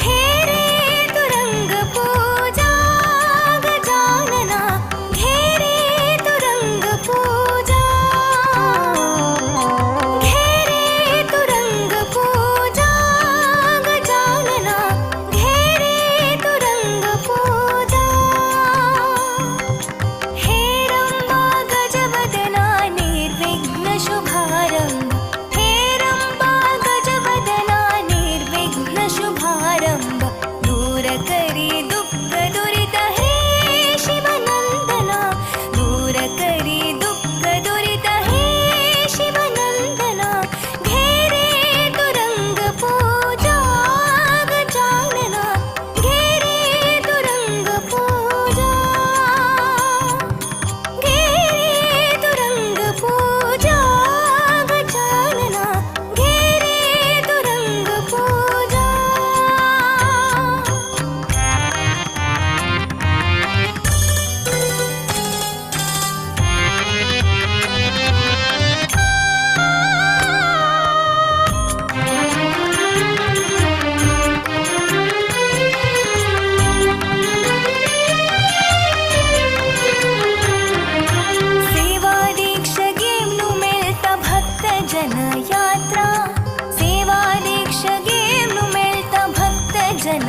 घेरे तुरंग पूजा गजानना घेरे तुरंग पूजा घेरे तुरंग पूजा गजानना घेरे तुरंग पूजा हेरंबा गजवदना निर्विघ्न शुभारंभ हेरंबा गजवदना निर्विघ्न शुभारंभ दूर करी दुःख दुरित हे शिवनंदना दूर करी दुःख दुरित हे शिवनंदना घेरे तुरंग पूजा गजानना घेरे तुरंग पूजा घेरे तुरंग पूजा गजानना घेरे तुरंग पूजा सेवा दीक्ष गेमनु मिळता भक्त जन यात्रा सेवा दीक्ष गेमनु मिळता भक्त जन